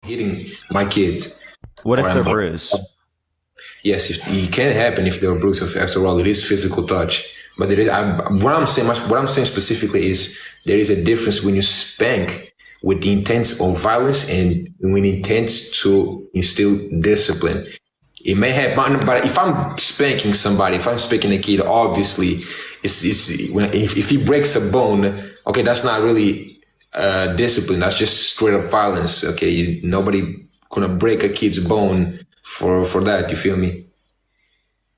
hitting my kids. What if Or they're I'm, bruised? yes, it can happen if they're bruised. After all, it is physical touch. But there is, what I'm saying specifically is there is a difference when you spank with the intent of violence and when intent to instill discipline. It may happen, but if I'm spanking somebody, if I'm spanking a kid, obviously, if he breaks a bone, okay, that's not really discipline. That's just straight up violence. Okay, nobody gonna break a kid's bone for that. You feel me?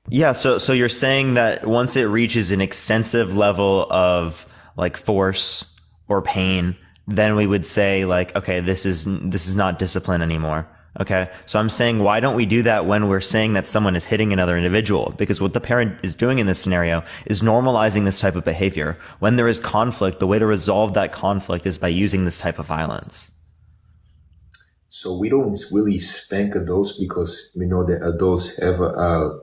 Yeah, so you're saying that once it reaches an extensive level of like force or pain, then we would say like, okay, this is not discipline anymore. Okay. So I'm saying, why don't we do that when we're saying that someone is hitting another individual? Because what the parent is doing in this scenario is normalizing this type of behavior. When there is conflict, the way to resolve that conflict is by using this type of violence. So we don't really spank adults because we know that adults have a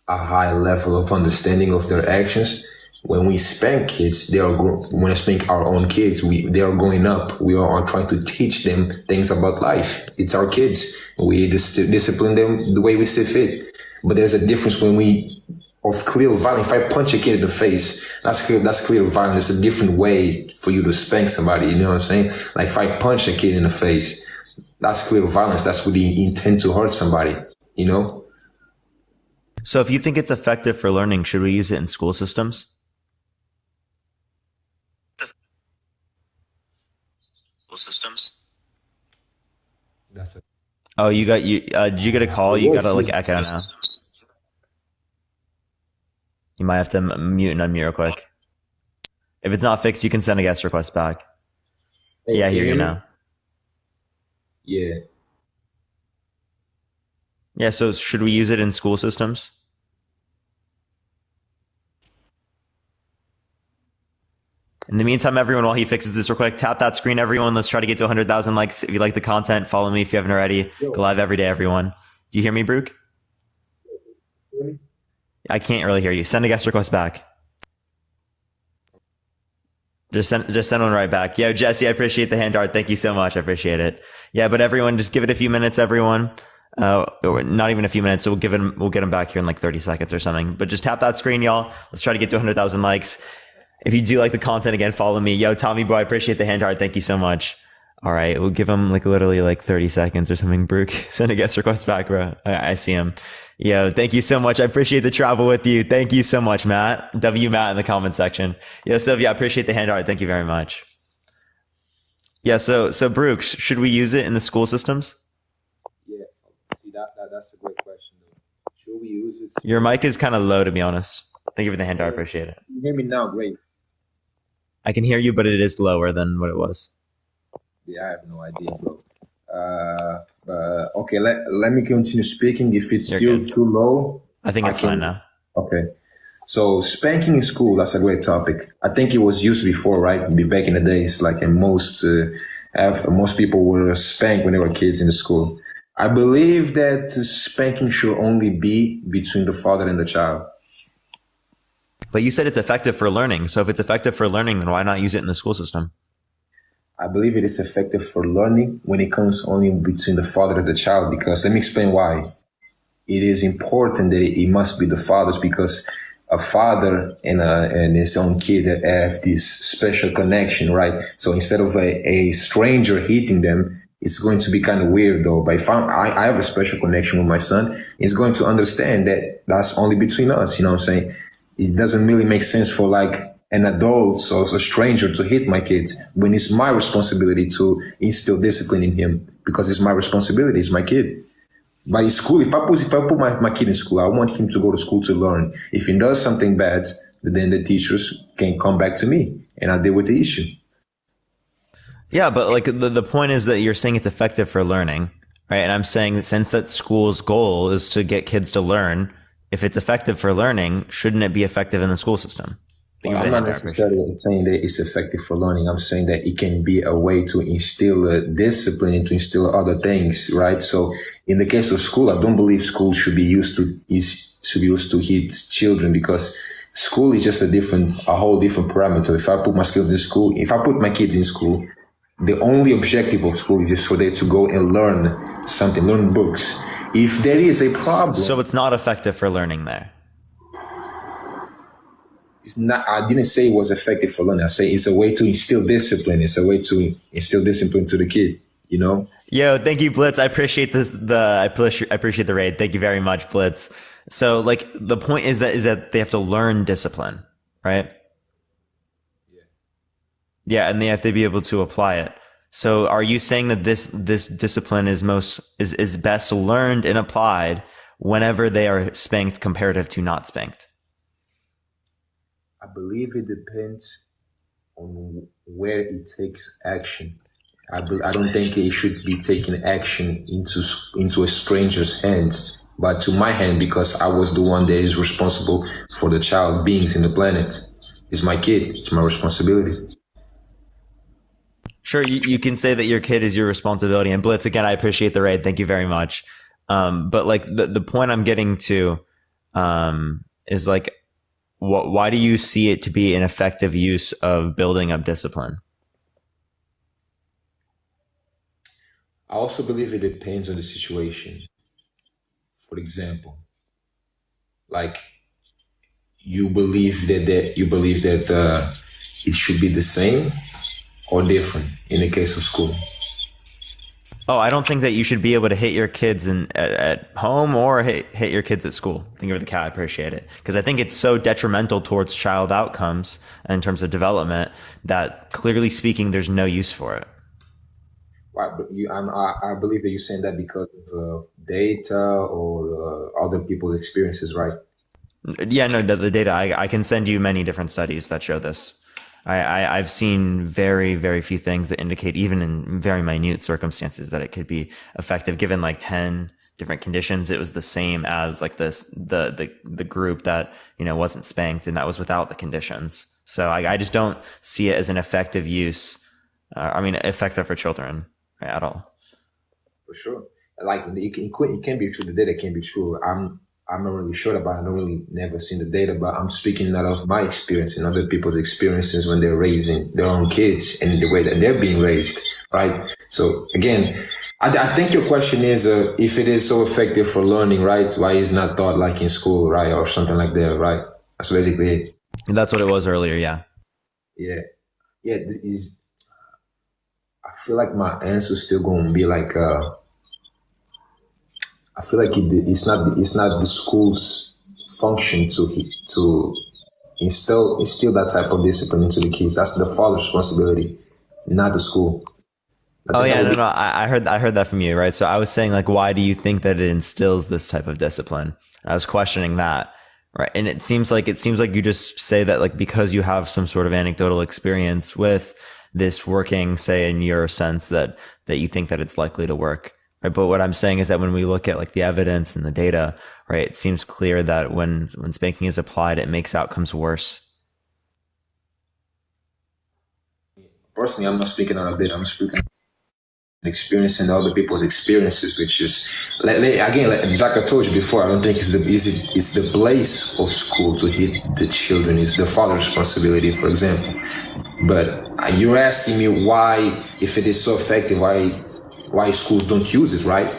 high level of understanding of their actions. When we spank kids, when we spank our own kids, they are growing up. We are trying to teach them things about life. It's our kids. We discipline them the way we see fit. But there's a difference when we of clear violence. If I punch a kid in the face, that's clear violence. It's a different way for you to spank somebody. You know what I'm saying? Like if I punch a kid in the face, that's clear violence. That's with the intent to hurt somebody. You know? So if you think it's effective for learning, should we use it in school systems? School systems. That's it. Oh, did you get a call? You got to like echo now. You might have to mute and unmute real quick. If it's not fixed, you can send a guest request back. Hey, Yeah, I hear you now. Yeah. Yeah, so should we use it in school systems? In the meantime, everyone, while he fixes this real quick, tap that screen, everyone. Let's try to get to 100,000 likes. If you like the content, follow me if you haven't already. Go live every day, everyone. Do you hear me, Brooke? I can't really hear you. Send a guest request back. Just send one right back. Yo, Jesse, I appreciate the hand art. Thank you so much. I appreciate it. Yeah, but everyone, just give it a few minutes, everyone. Or not even a few minutes. So we'll get him back here in like 30 seconds or something. But just tap that screen, y'all. Let's try to get to 100,000 likes. If you do like the content, again, follow me. Yo, Tommy boy, I appreciate the hand art. Thank you so much. All right. We'll give him like literally like 30 seconds or something. Brooke, send a guest request back, bro. I see him. Yo, thank you so much. I appreciate the travel with you. Thank you so much, Matt. Matt in the comment section. Yo, Sylvia, I appreciate the hand art. Thank you very much. Yeah. So Brooke, should we use it in the school systems? Yeah. See, that's a great question, though. Should we use it? Your mic is kind of low, to be honest. Thank you for the hand art. I appreciate it. You hear me now? Great. I can hear you, but it is lower than what it was. Yeah, I have no idea, bro. Okay, let me continue speaking. If it's still too low, I think it's fine now. Okay. So spanking in school, that's a great topic. I think it was used before, right? Back in the days, like in most people were spanked when they were kids in the school. I believe that spanking should only be between the father and the child. But you said it's effective for learning. So if it's effective for learning, then why not use it in the school system? I believe it is effective for learning when it comes only between the father and the child, because let me explain why. It is important that it must be the fathers, because a father and his own kid have this special connection, right? So instead of a stranger hitting them, it's going to be kind of weird though. But if I have a special connection with my son, he's going to understand that that's only between us. You know what I'm saying? It doesn't really make sense for like an adult or a stranger to hit my kids when it's my responsibility to instill discipline in him, because it's my responsibility. It's my kid. But in school, if I put my kid in school, I want him to go to school to learn. If he does something bad, then the teachers can come back to me and I'll deal with the issue. Yeah, but like the point is that you're saying it's effective for learning, right? And I'm saying that since that school's goal is to get kids to learn, if it's effective for learning, shouldn't it be effective in the school system? Well, I'm not necessarily saying that it's effective for learning. I'm saying that it can be a way to instill discipline and to instill other things, right? So in the case of school, I don't believe school should be used to hit children, because school is just a whole different parameter. If I put my kids in school, the only objective of school is just for them to go and learn something, learn books. If there is a problem, So it's not effective for learning there. it's not. I didn't say it was effective for learning. I say it's a way to instill discipline. It's a way to instill discipline to the kid. You know. Yo, thank you, Blitz. I appreciate this. I appreciate the raid. Thank you very much, Blitz. So, like, the point is that they have to learn discipline, right? Yeah, and they have to be able to apply it. So, are you saying that this discipline is best learned and applied whenever they are spanked comparative to not spanked? I believe it depends on where it takes action. I don't think it should be taking action into a stranger's hands, but to my hand, because I was the one that is responsible for the child beings in the planet. It's my kid. It's my responsibility. Sure, you can say that your kid is your responsibility. And Blitz, again, I appreciate the raid. Thank you very much. But like the point I'm getting to is like, why do you see it to be an effective use of building up discipline? I also believe it depends on the situation. For example, like you believe that it should be the same or different in the case of school. Oh, I don't think that you should be able to hit your kids at home or hit your kids at school. Thank you for the cat. I appreciate it. Because I think it's so detrimental towards child outcomes in terms of development that clearly speaking, there's no use for it. Right, but I believe that you're saying that because of data or other people's experiences, right? Yeah, no, the data, I can send you many different studies that show this. I've seen very, very few things that indicate, even in very minute circumstances, that it could be effective. Given like 10 different conditions, it was the same as like the group that, wasn't spanked, and that was without the conditions. So I just don't see it as an effective use. Effective for children at all. For sure. Like it can be true. The data can be true. I'm not really sure about it. I don't really never seen the data, but I'm speaking out of my experience and other people's experiences when they're raising their own kids and the way that they're being raised, right? So again, I think your question is if it is so effective for learning, right? Why is not taught like in school, right? Or something like that, right? That's basically it. And that's what it was earlier, yeah. Yeah. Yeah, I feel like my answer is still going to be like, I feel like it's not the school's function to instill that type of discipline into the kids. That's the father's responsibility, not the school. Oh yeah, no. I heard that from you, right? So I was saying like, why do you think that it instills this type of discipline? I was questioning that, right? And it seems like you just say that like because you have some sort of anecdotal experience with this working, say in your sense that you think that it's likely to work. Right. But what I'm saying is that when we look at like the evidence and the data, right, it seems clear that when spanking is applied, it makes outcomes worse. Personally, I'm not speaking out of data. I'm speaking experiencing other people's experiences, which is again, like I told you before, I don't think it's the place of school to hit the children. It's the father's responsibility, for example. But you're asking me why, if it is so effective, why schools don't use it, right?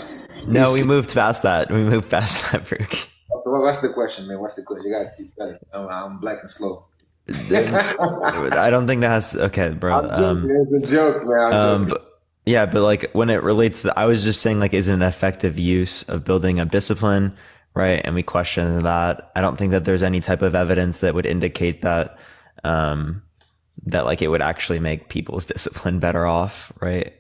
No, we moved past that. Brooke. What's the question, man? What's the question? You guys keep better. I'm black and slow. I don't think that has. Okay, bro. It's a joke, man. But like when it relates to, I was just saying like, is it an effective use of building up discipline, right? And we question that. I don't think that there's any type of evidence that would indicate that, that like it would actually make people's discipline better off, right?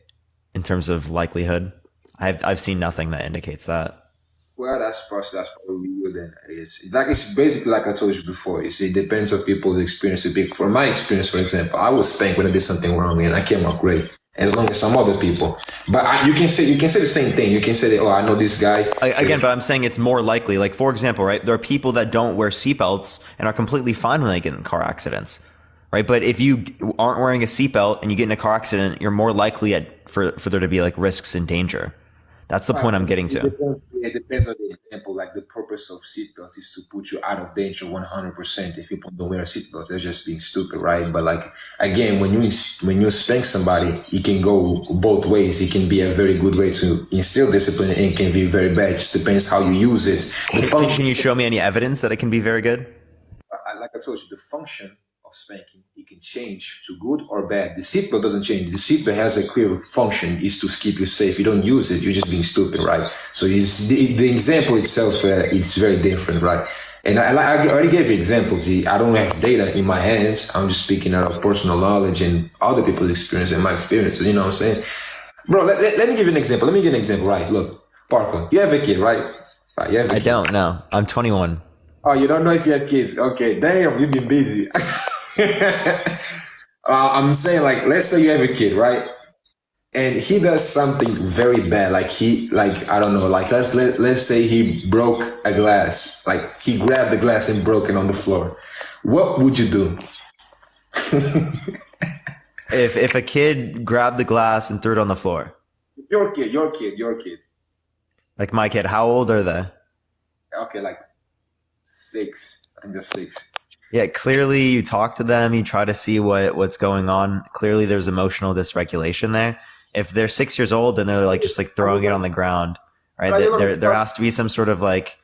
In terms of likelihood, I've seen nothing that indicates that. Well, that's probably good. Then it's basically like I told you before. It depends on people's experience. From my experience, for example, I was spanked when I did something wrong, and I came out great, as long as some other people. But you can say the same thing. You can say that, oh, I know this guy. Again, but I'm saying it's more likely. Like for example, right? There are people that don't wear seatbelts and are completely fine when they get in car accidents. Right. But if you aren't wearing a seatbelt and you get in a car accident, you're more likely for there to be like risks and danger. That's the point I'm getting to. It depends on the example. Like the purpose of seatbelts is to put you out of danger 100%. If people don't wear seatbelts, they're just being stupid, right? But like again, when you spank somebody, it can go both ways. It can be a very good way to instill discipline, and it can be very bad. It just depends how you use it. Can you show me any evidence that it can be very good? Like I told you, the function of spanking, it can change to good or bad. The seatbelt doesn't change. The seatbelt has a clear function, is to keep you safe. You don't use it, you're just being stupid, right? So the example itself, it's very different, right? And I already gave you examples. I don't have data in my hands. I'm just speaking out of personal knowledge and other people's experience and my experiences. You know what I'm saying? Bro, let me give you an example. Let me give you an example, right? Look, Parker, you have a kid, right? Right, you have a kid. I don't know. I'm 21. Oh, you don't know if you have kids? Okay, damn, you've been busy. I'm saying, like, let's say you have a kid, right? And he does something very bad, like I don't know, like let's say he broke a glass, like he grabbed the glass and broke it on the floor. What would you do? If a kid grabbed the glass and threw it on the floor, Your kid. like my kid, how old are they? Okay, like 6. I think they're 6. Yeah, clearly you talk to them, you try to see what's going on. Clearly there's emotional dysregulation there. If they're 6 years old and they're like just like throwing it on the ground, right? There has to be some sort of like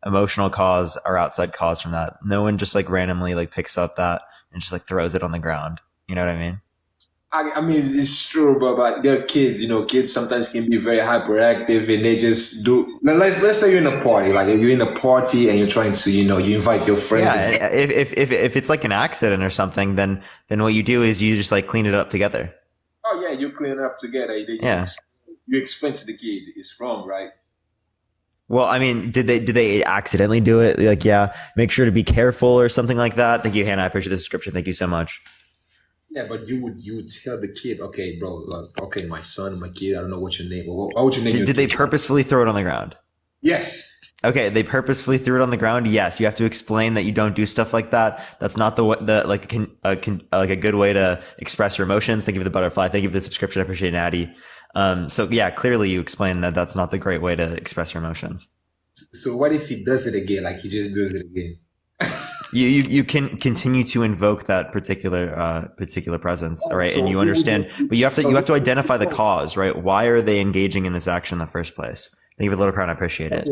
emotional cause or outside cause from that. No one just like randomly like picks up that and just like throws it on the ground. You know what I mean? I mean, it's true, but they're kids. You know, kids sometimes can be very hyperactive, and they just do. Let's say you're in a party, like if you're in a party and you're trying to, you invite your friends. Yeah, if it's like an accident or something, then what you do is you just like clean it up together. Oh yeah, you clean it up together. Yeah. You explain to the kid it's wrong, right? Well, I mean, did they accidentally do it? Like, yeah, make sure to be careful or something like that. Thank you, Hannah. I appreciate the description. Thank you so much. Yeah, but you would tell the kid, okay, bro, like, okay, my son, my kid, I don't know what your name. What would you name your Did they kid? purposefully throw it on the ground? Yes. Okay, they purposefully threw it on the ground. Yes, you have to explain that you don't do stuff like that. That's not like a good way to express your emotions. Thank you for the butterfly. Thank you for the subscription. I appreciate it, Natty. So yeah, clearly you explain that that's not the great way to express your emotions. So what if he does it again? Like he just does it again? You can continue to invoke that particular presence, all right? And you understand, but you have to identify the cause, right? Why are they engaging in this action in the first place? Thank you for the little crown. I appreciate it.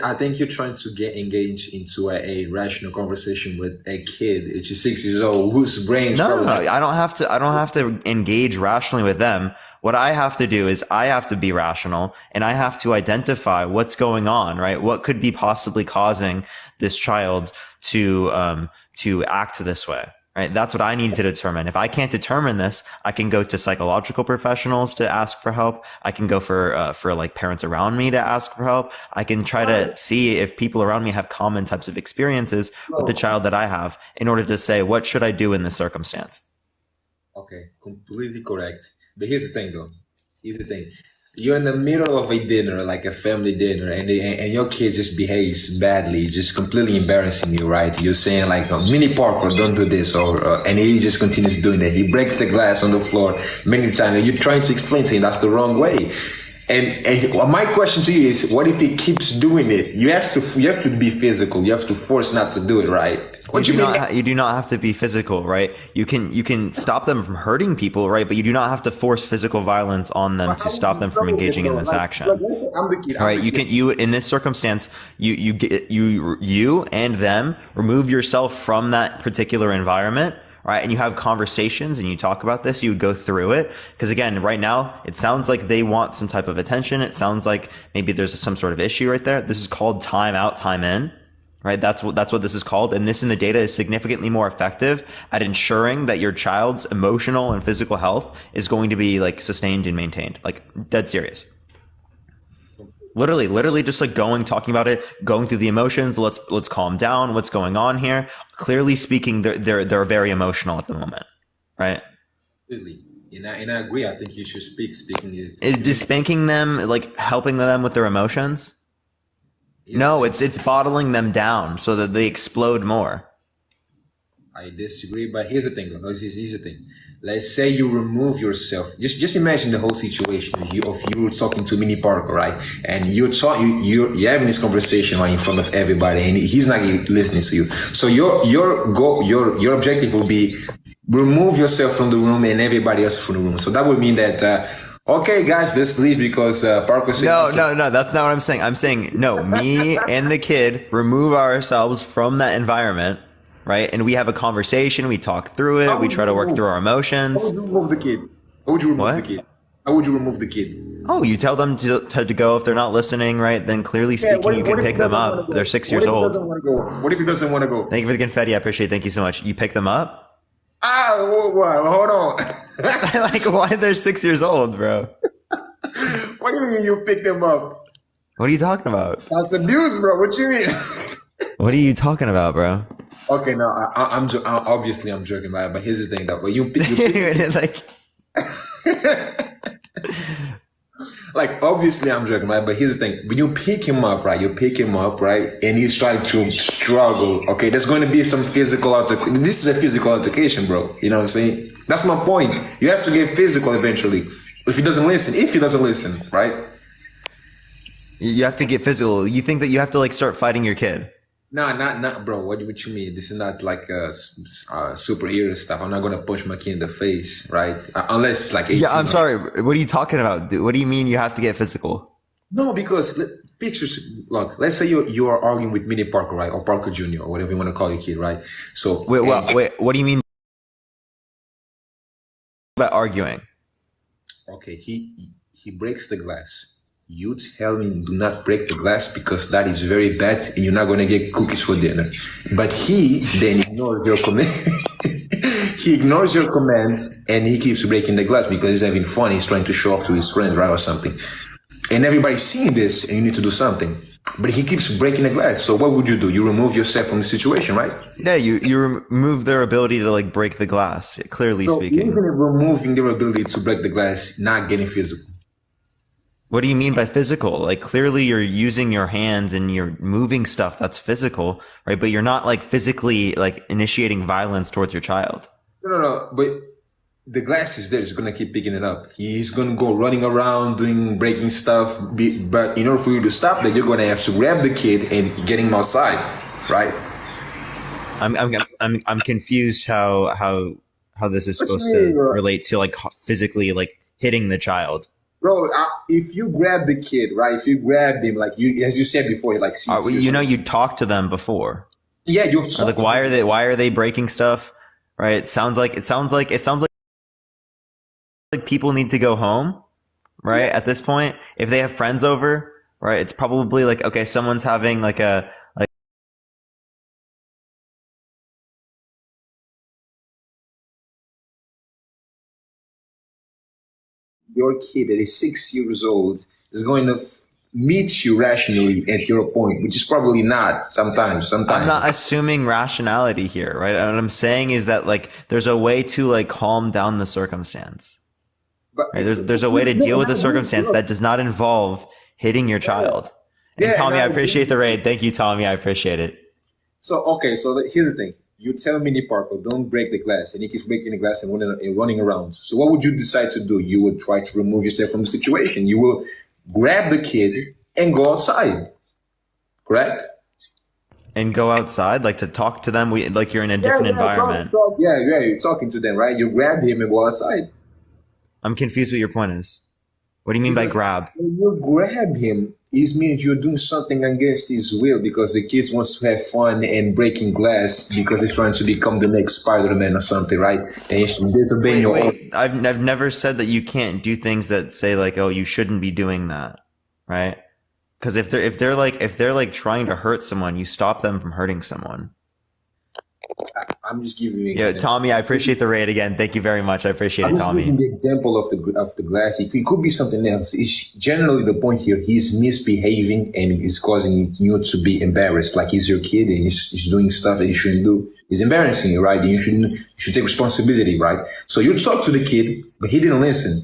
I think you're trying to get engaged into a rational conversation with a kid, which is 6 years old, whose brain's No. I don't have to engage rationally with them. What I have to do is I have to be rational and I have to identify what's going on, right? What could be possibly causing this child to act this way, right? That's what I need to determine. If I can't determine this, I can go to psychological professionals to ask for help. I can go for like parents around me to ask for help. I can try to see if people around me have common types of experiences with the child that I have in order to say, what should I do in this circumstance? Okay, completely correct. But here's the thing, though. Here's the thing. You're in the middle of a dinner, like a family dinner, and your kid just behaves badly, just completely embarrassing you, right? You're saying like, oh, Mini Parker, don't do this, and he just continues doing that. He breaks the glass on the floor many times, and you're trying to explain to him that's the wrong way. And my question to you is, what if he keeps doing it? You have to be physical. You have to force not to do it, right? You do not have to be physical, right? You can stop them from hurting people, right? But you do not have to force physical violence on them to stop them from engaging in this action. I'm the kid. All right, you in this circumstance, you and them remove yourself from that particular environment. Right. And you have conversations and you talk about this, you would go through it. Because again, right now, it sounds like they want some type of attention. It sounds like maybe there's some sort of issue right there. This is called time out, time in. Right. That's what this is called. And this in the data is significantly more effective at ensuring that your child's emotional and physical health is going to be like sustained and maintained. Like dead serious. Literally just like talking about it, going through the emotions. Let's calm down. What's going on here? Clearly speaking, they're very emotional at the moment, right? Completely. And I agree. I think you should speaking. Is spanking them like helping them with their emotions? Yeah. No, it's bottling them down so that they explode more. I disagree, but here's the thing. Here's the thing. let's say you remove yourself. Just imagine the whole situation of you talking to Mini Parker, right? And you're having this conversation right in front of everybody, and he's not listening to you. So your goal, your objective will be remove yourself from the room and everybody else from the room. So that would mean that okay, guys, let's leave because Parker said No, that's not what I'm saying. I'm saying no, me and the kid remove ourselves from that environment, right? And we have a conversation, we talk through it, we try to work through our emotions. How would you remove the kid? How would you remove the kid? How would you remove the kid? Oh, you tell them to go. If they're not listening, right, then clearly speaking, you can pick them up. They're 6 years old. What if he doesn't want to go? Thank you for the confetti. I appreciate it. Thank you so much. You pick them up? Hold on. Like, why they're 6 years old, bro? What do you mean you pick them up? What are you talking about? That's abuse, bro. What you mean? What are you talking about, bro? Okay, no, I'm obviously I'm joking, right? But here's the thing, though. But you pick like, like obviously I'm joking, right? But here's the thing: when you pick him up, right? You pick him up, right? And he's trying to struggle. Okay, there's going to be some physical altercation. This is a physical altercation, bro. You know what I'm saying? That's my point. You have to get physical eventually. If he doesn't listen, right? you have to get physical. You think that you have to like start fighting your kid? No, not, bro. What you mean? This is not like superhero stuff. I'm not gonna punch my kid in the face, right? Unless it's like 18. Yeah, I'm sorry. What are you talking about, dude? What do you mean you have to get physical? No, because pictures. Look, let's say you are arguing with Mini Parker, right, or Parker Jr. or whatever you want to call your kid, right? So wait. What do you mean by arguing? Okay, he breaks the glass. You tell him do not break the glass because that is very bad and you're not going to get cookies for dinner. But he then ignores your command. He ignores your commands and he keeps breaking the glass because he's having fun. He's trying to show off to his friends, right, or something. And everybody's seeing this and you need to do something. But he keeps breaking the glass. So what would you do? You remove yourself from the situation, right? Yeah, you remove their ability to like break the glass, clearly speaking. Even removing their ability to break the glass, not getting physical. What do you mean by physical? Like clearly you're using your hands and you're moving stuff that's physical, right? But you're not like physically like initiating violence towards your child. No. But the glass is there. He's going to keep picking it up. He's going to go running around breaking stuff. But in order for you to stop that, you're going to have to grab the kid and get him outside, right? I'm confused how this is supposed to relate to like physically like hitting the child. Bro, if you grab the kid, right? If you grab him, like you, as you said before, like you talked to them before. Yeah, you've like why are they breaking stuff? Right? It sounds like people need to go home, right? Yeah. At this point, if they have friends over, right? It's probably like okay, someone's having like your kid that is 6 years old is going to meet you rationally at your point, which is probably not sometimes. I'm not assuming rationality here, right? What I'm saying is that like there's a way to like calm down the circumstance. But right? There's a way to deal with the circumstance that does not involve hitting your child. And Tommy, I appreciate the raid. Thank you, Tommy. I appreciate it. So here's the thing. You tell Mini Parker, don't break the glass, and he keeps breaking the glass and running around. So what would you decide to do? You would try to remove yourself from the situation. You will grab the kid and go outside, correct? And go outside, like to talk to them, like you're in a different environment. You're talking to them, right? You grab him and go outside. I'm confused what your point is. What do you mean by grab? When you grab him, it means you're doing something against his will because the kid wants to have fun and breaking glass because he's trying to become the next Spider-Man or something, right? And he's disobeying your own. I've never said that you can't do things that say like, oh, you shouldn't be doing that, right? Because if they're like trying to hurt someone, you stop them from hurting someone. I'm just giving you. Yeah, Tommy, I appreciate the raid again. Thank you very much. I appreciate it, Tommy. The example of the glass, it could be something else. It's generally the point here. He's misbehaving and is causing you to be embarrassed. Like he's your kid and he's doing stuff that he shouldn't do. He's embarrassing you, right? And you should take responsibility, right? So you talk to the kid, but he didn't listen.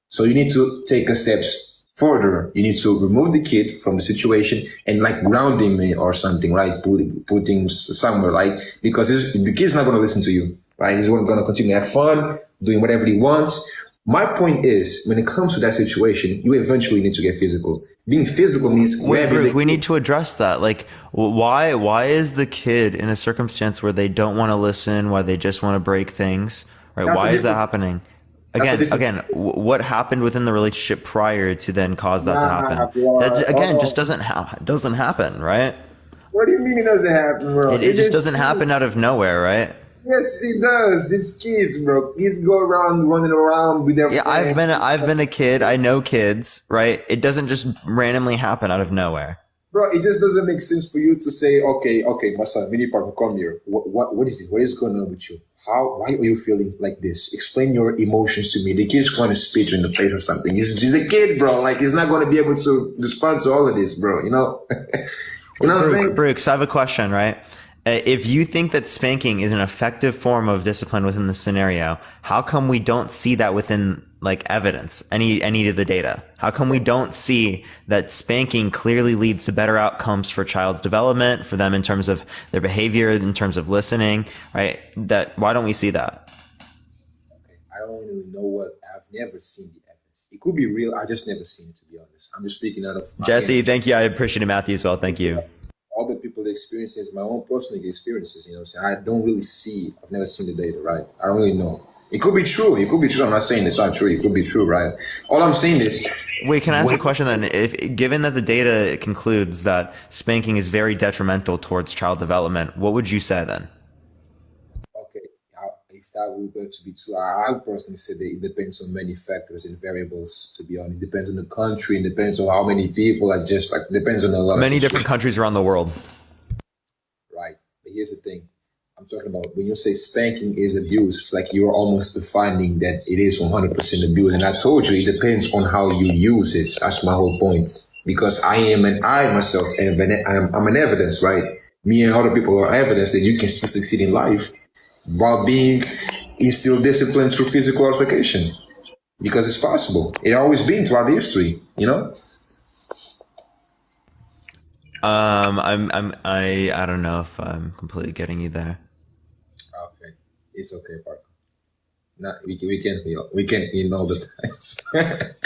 So you need to take a steps further. You need to remove the kid from the situation and like ground him or something, right? Put him somewhere, right? Because the kid's not going to listen to you, right? He's going to continue to have fun, doing whatever he wants. My point is, when it comes to that situation, you eventually need to get physical. Being physical means Brooke, we need to address that. Like, why is the kid in a circumstance where they don't want to listen, why they just want to break things, right? Why is that happening? Again, what happened within the relationship prior to then cause that to happen? That again just doesn't happen, right? What do you mean it doesn't happen, bro? It just doesn't happen out of nowhere, right? Yes, it does. It's kids, bro. Kids go around running around with their friends. I've been a kid. I know kids, right? It doesn't just randomly happen out of nowhere. Bro, it just doesn't make sense for you to say, okay, my son, mini partner, come here. What is it? What is going on with you? Why are you feeling like this? Explain your emotions to me. The kid's going to spit you in the face or something. He's a kid, bro. Like, he's not going to be able to respond to all of this, bro. You know? You know what I'm saying? Brooks, I have a question, right? If you think that spanking is an effective form of discipline within the scenario, how come we don't see that within like evidence, any of the data? How come we don't see that spanking clearly leads to better outcomes for child's development, for them in terms of their behavior, in terms of listening, right? Why don't we see that? Okay, I don't really know what. I've never seen the evidence. It could be real. I just never seen it, to be honest. I'm just speaking out of Jesse, thank you. I appreciate it, Matthew, as well. Thank you. Other people's experiences, my own personal experiences, you know, so I don't really see, I've never seen the data, right? I don't really know. It could be true. It could be true. I'm not saying it's not true. It could be true, right? All I'm saying is... Wait, can I ask a question then? Given that the data concludes that spanking is very detrimental towards child development, what would you say then? Okay, if that were to be true, I would personally say that it depends on many factors and variables, to be honest. It depends on the country, and depends on how many people are just like, depends on a lot of many different countries around the world. Right. But here's the thing. I'm talking about when you say spanking is abuse, it's like you're almost defining that it is 100% abuse. And I told you, it depends on how you use it. That's my whole point. Because I myself, I'm an evidence, right? Me and other people are evidence that you can still succeed in life while being instilled discipline through physical altercation. Because it's possible. It always been throughout history, you know? I don't know if I'm completely getting you there. Okay, it's okay, partner. No, we can heal all the times.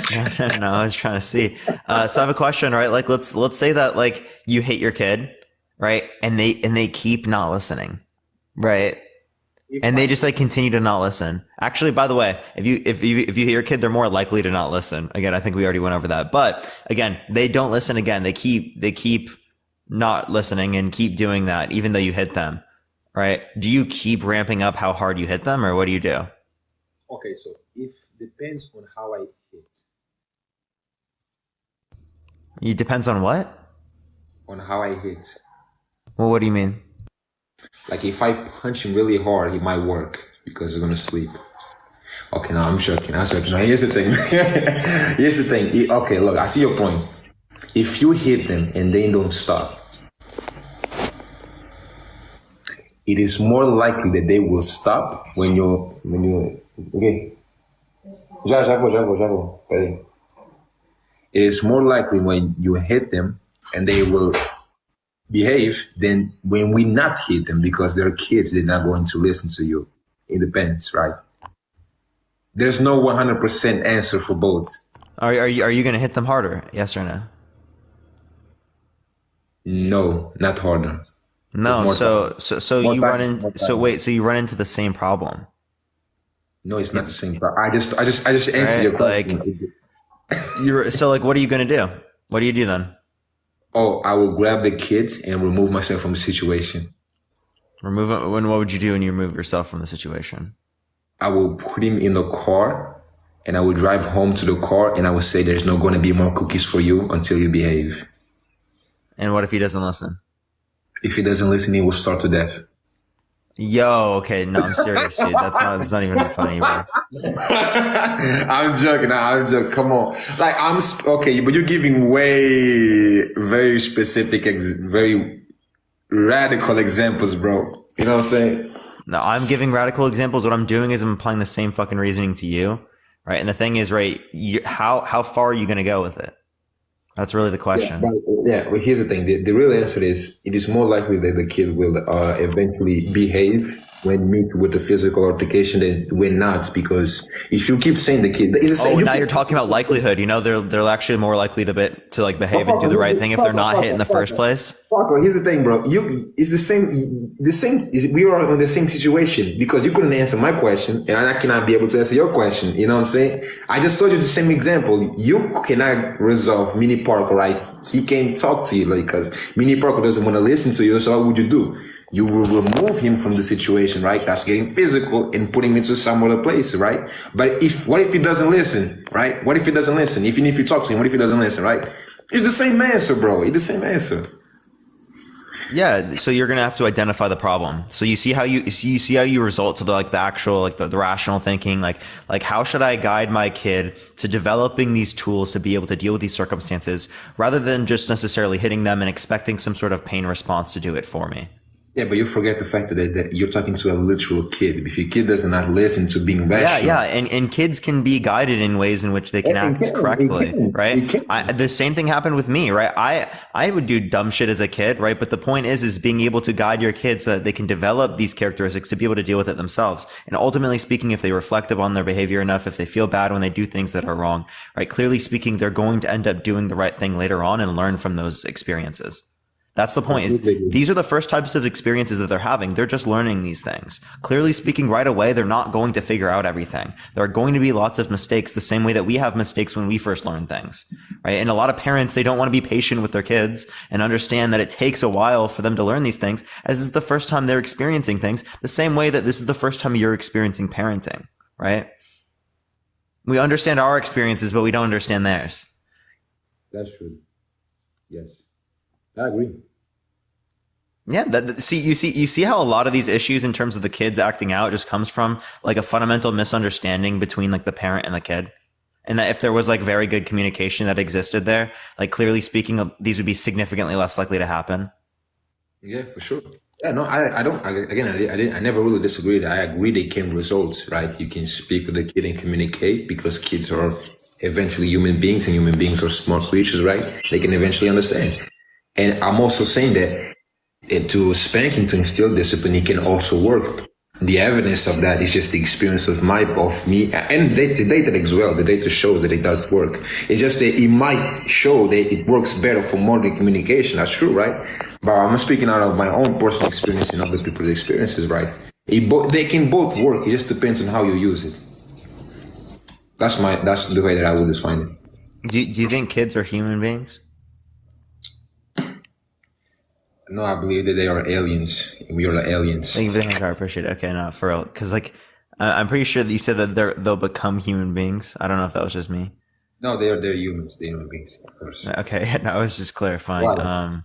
No, I was trying to see. So I have a question, right? Like, let's say that like you hate your kid, right? And they keep not listening, right? And they just like continue to not listen. Actually, by the way, if you hate your kid, they're more likely to not listen. Again, I think we already went over that. But again, they don't listen again. They keep not listening and keep doing that, even though you hit them, right? Do you keep ramping up how hard you hit them, or what do you do? Okay, so it depends on how I hit. It depends on what? On how I hit. Well, what do you mean? Like if I punch him really hard, it might work because he's gonna sleep. Okay, no, I'm joking. No, here's the thing. Here's the thing. Okay, look, I see your point. If you hit them and they don't stop, it is more likely that they will stop when you okay. Já vou. Peraí. It is more likely when you hit them and they will behave than when we not hit them because they're kids, they're not going to listen to you. It depends, right? There's no 100% answer for both. Are you going to hit them harder? Yes or no? No, not harder. No, so you run into the same problem. No, it's not the same problem. I just answered your question. Like, what are you going to do? What do you do then? Oh, I will grab the kid and remove myself from the situation. What would you do when you remove yourself from the situation? I will put him in the car and I will drive home to the car and I will say there's not going to be more cookies for you until you behave. And what if he doesn't listen? If he doesn't listen, he will starve to death. Yo, okay, no, I'm serious, dude. That's not even funny anymore. I'm joking. Come on. Like, okay, but you're giving very specific, very radical examples, bro. You know what I'm saying? No, I'm giving radical examples. What I'm doing is I'm applying the same fucking reasoning to you, right? And the thing is, right, how far are you going to go with it? That's really the question. But here's the thing. The real answer is it is more likely that the kid will eventually behave when meet with the physical altercation, then we're not, because if you keep saying the kid, it's the same. Oh, now you're talking about likelihood. You know, they're actually more likely to like behave and do the right thing if they're not hit in the first place. Parker, here's the thing, bro. It's the same. We are in the same situation, because you couldn't answer my question, and I cannot be able to answer your question. You know what I'm saying? I just told you the same example. You cannot resolve Mini Parker, right? He can't talk to you, like, because Mini Parker doesn't want to listen to you. So what would you do? You will remove him from the situation, right? That's getting physical and putting him into some other place, right? But what if he doesn't listen, right? What if he doesn't listen? Even if you talk to him, what if he doesn't listen, right? It's the same answer, bro. It's the same answer. Yeah, so you're gonna have to identify the problem. So you see how you result to the actual the rational thinking, like how should I guide my kid to developing these tools to be able to deal with these circumstances, rather than just necessarily hitting them and expecting some sort of pain response to do it for me. Yeah, but you forget the fact that you're talking to a literal kid. If your kid does not listen to being rational. Yeah, and kids can be guided in ways in which they can act correctly, right? The same thing happened with me, right? I would do dumb shit as a kid, right? But the point is being able to guide your kids so that they can develop these characteristics to be able to deal with it themselves. And ultimately speaking, if they reflect upon their behavior enough, if they feel bad when they do things that are wrong, right? Clearly speaking, they're going to end up doing the right thing later on and learn from those experiences. That's the point. Is these are the first types of experiences that they're having. They're just learning these things. Clearly speaking, right away, they're not going to figure out everything. There are going to be lots of mistakes, the same way that we have mistakes when we first learn things, right? And a lot of parents, they don't want to be patient with their kids and understand that it takes a while for them to learn these things, as this is the first time they're experiencing things, the same way that this is the first time you're experiencing parenting, right? We understand our experiences, but we don't understand theirs. That's true. Yes. I agree. Yeah, you see how a lot of these issues in terms of the kids acting out just comes from like a fundamental misunderstanding between like the parent and the kid. And that if there was like very good communication that existed there, like clearly speaking, these would be significantly less likely to happen. Yeah, for sure. Yeah, no, I never really disagreed. I agree they can results, right? You can speak with the kid and communicate, because kids are eventually human beings, and human beings are smart creatures, right? They can eventually understand. And I'm also saying that to spanking, to instill discipline, it can also work. The evidence of that is just the experience of me, and the data as well. The data shows that it does work. It's just that it might show that it works better for modern communication. That's true, right? But I'm speaking out of my own personal experience and other people's experiences, right? They can both work. It just depends on how you use it. That's the way that I would define it. Do you think kids are human beings? No, I believe that they are aliens. We are the aliens. Thank you for the hand. I appreciate it. Okay, no, for real. Because like, I'm pretty sure that you said that they'll become human beings. I don't know if that was just me. No, they're humans. They're human beings, of course. Okay, no, I was just clarifying. Wow.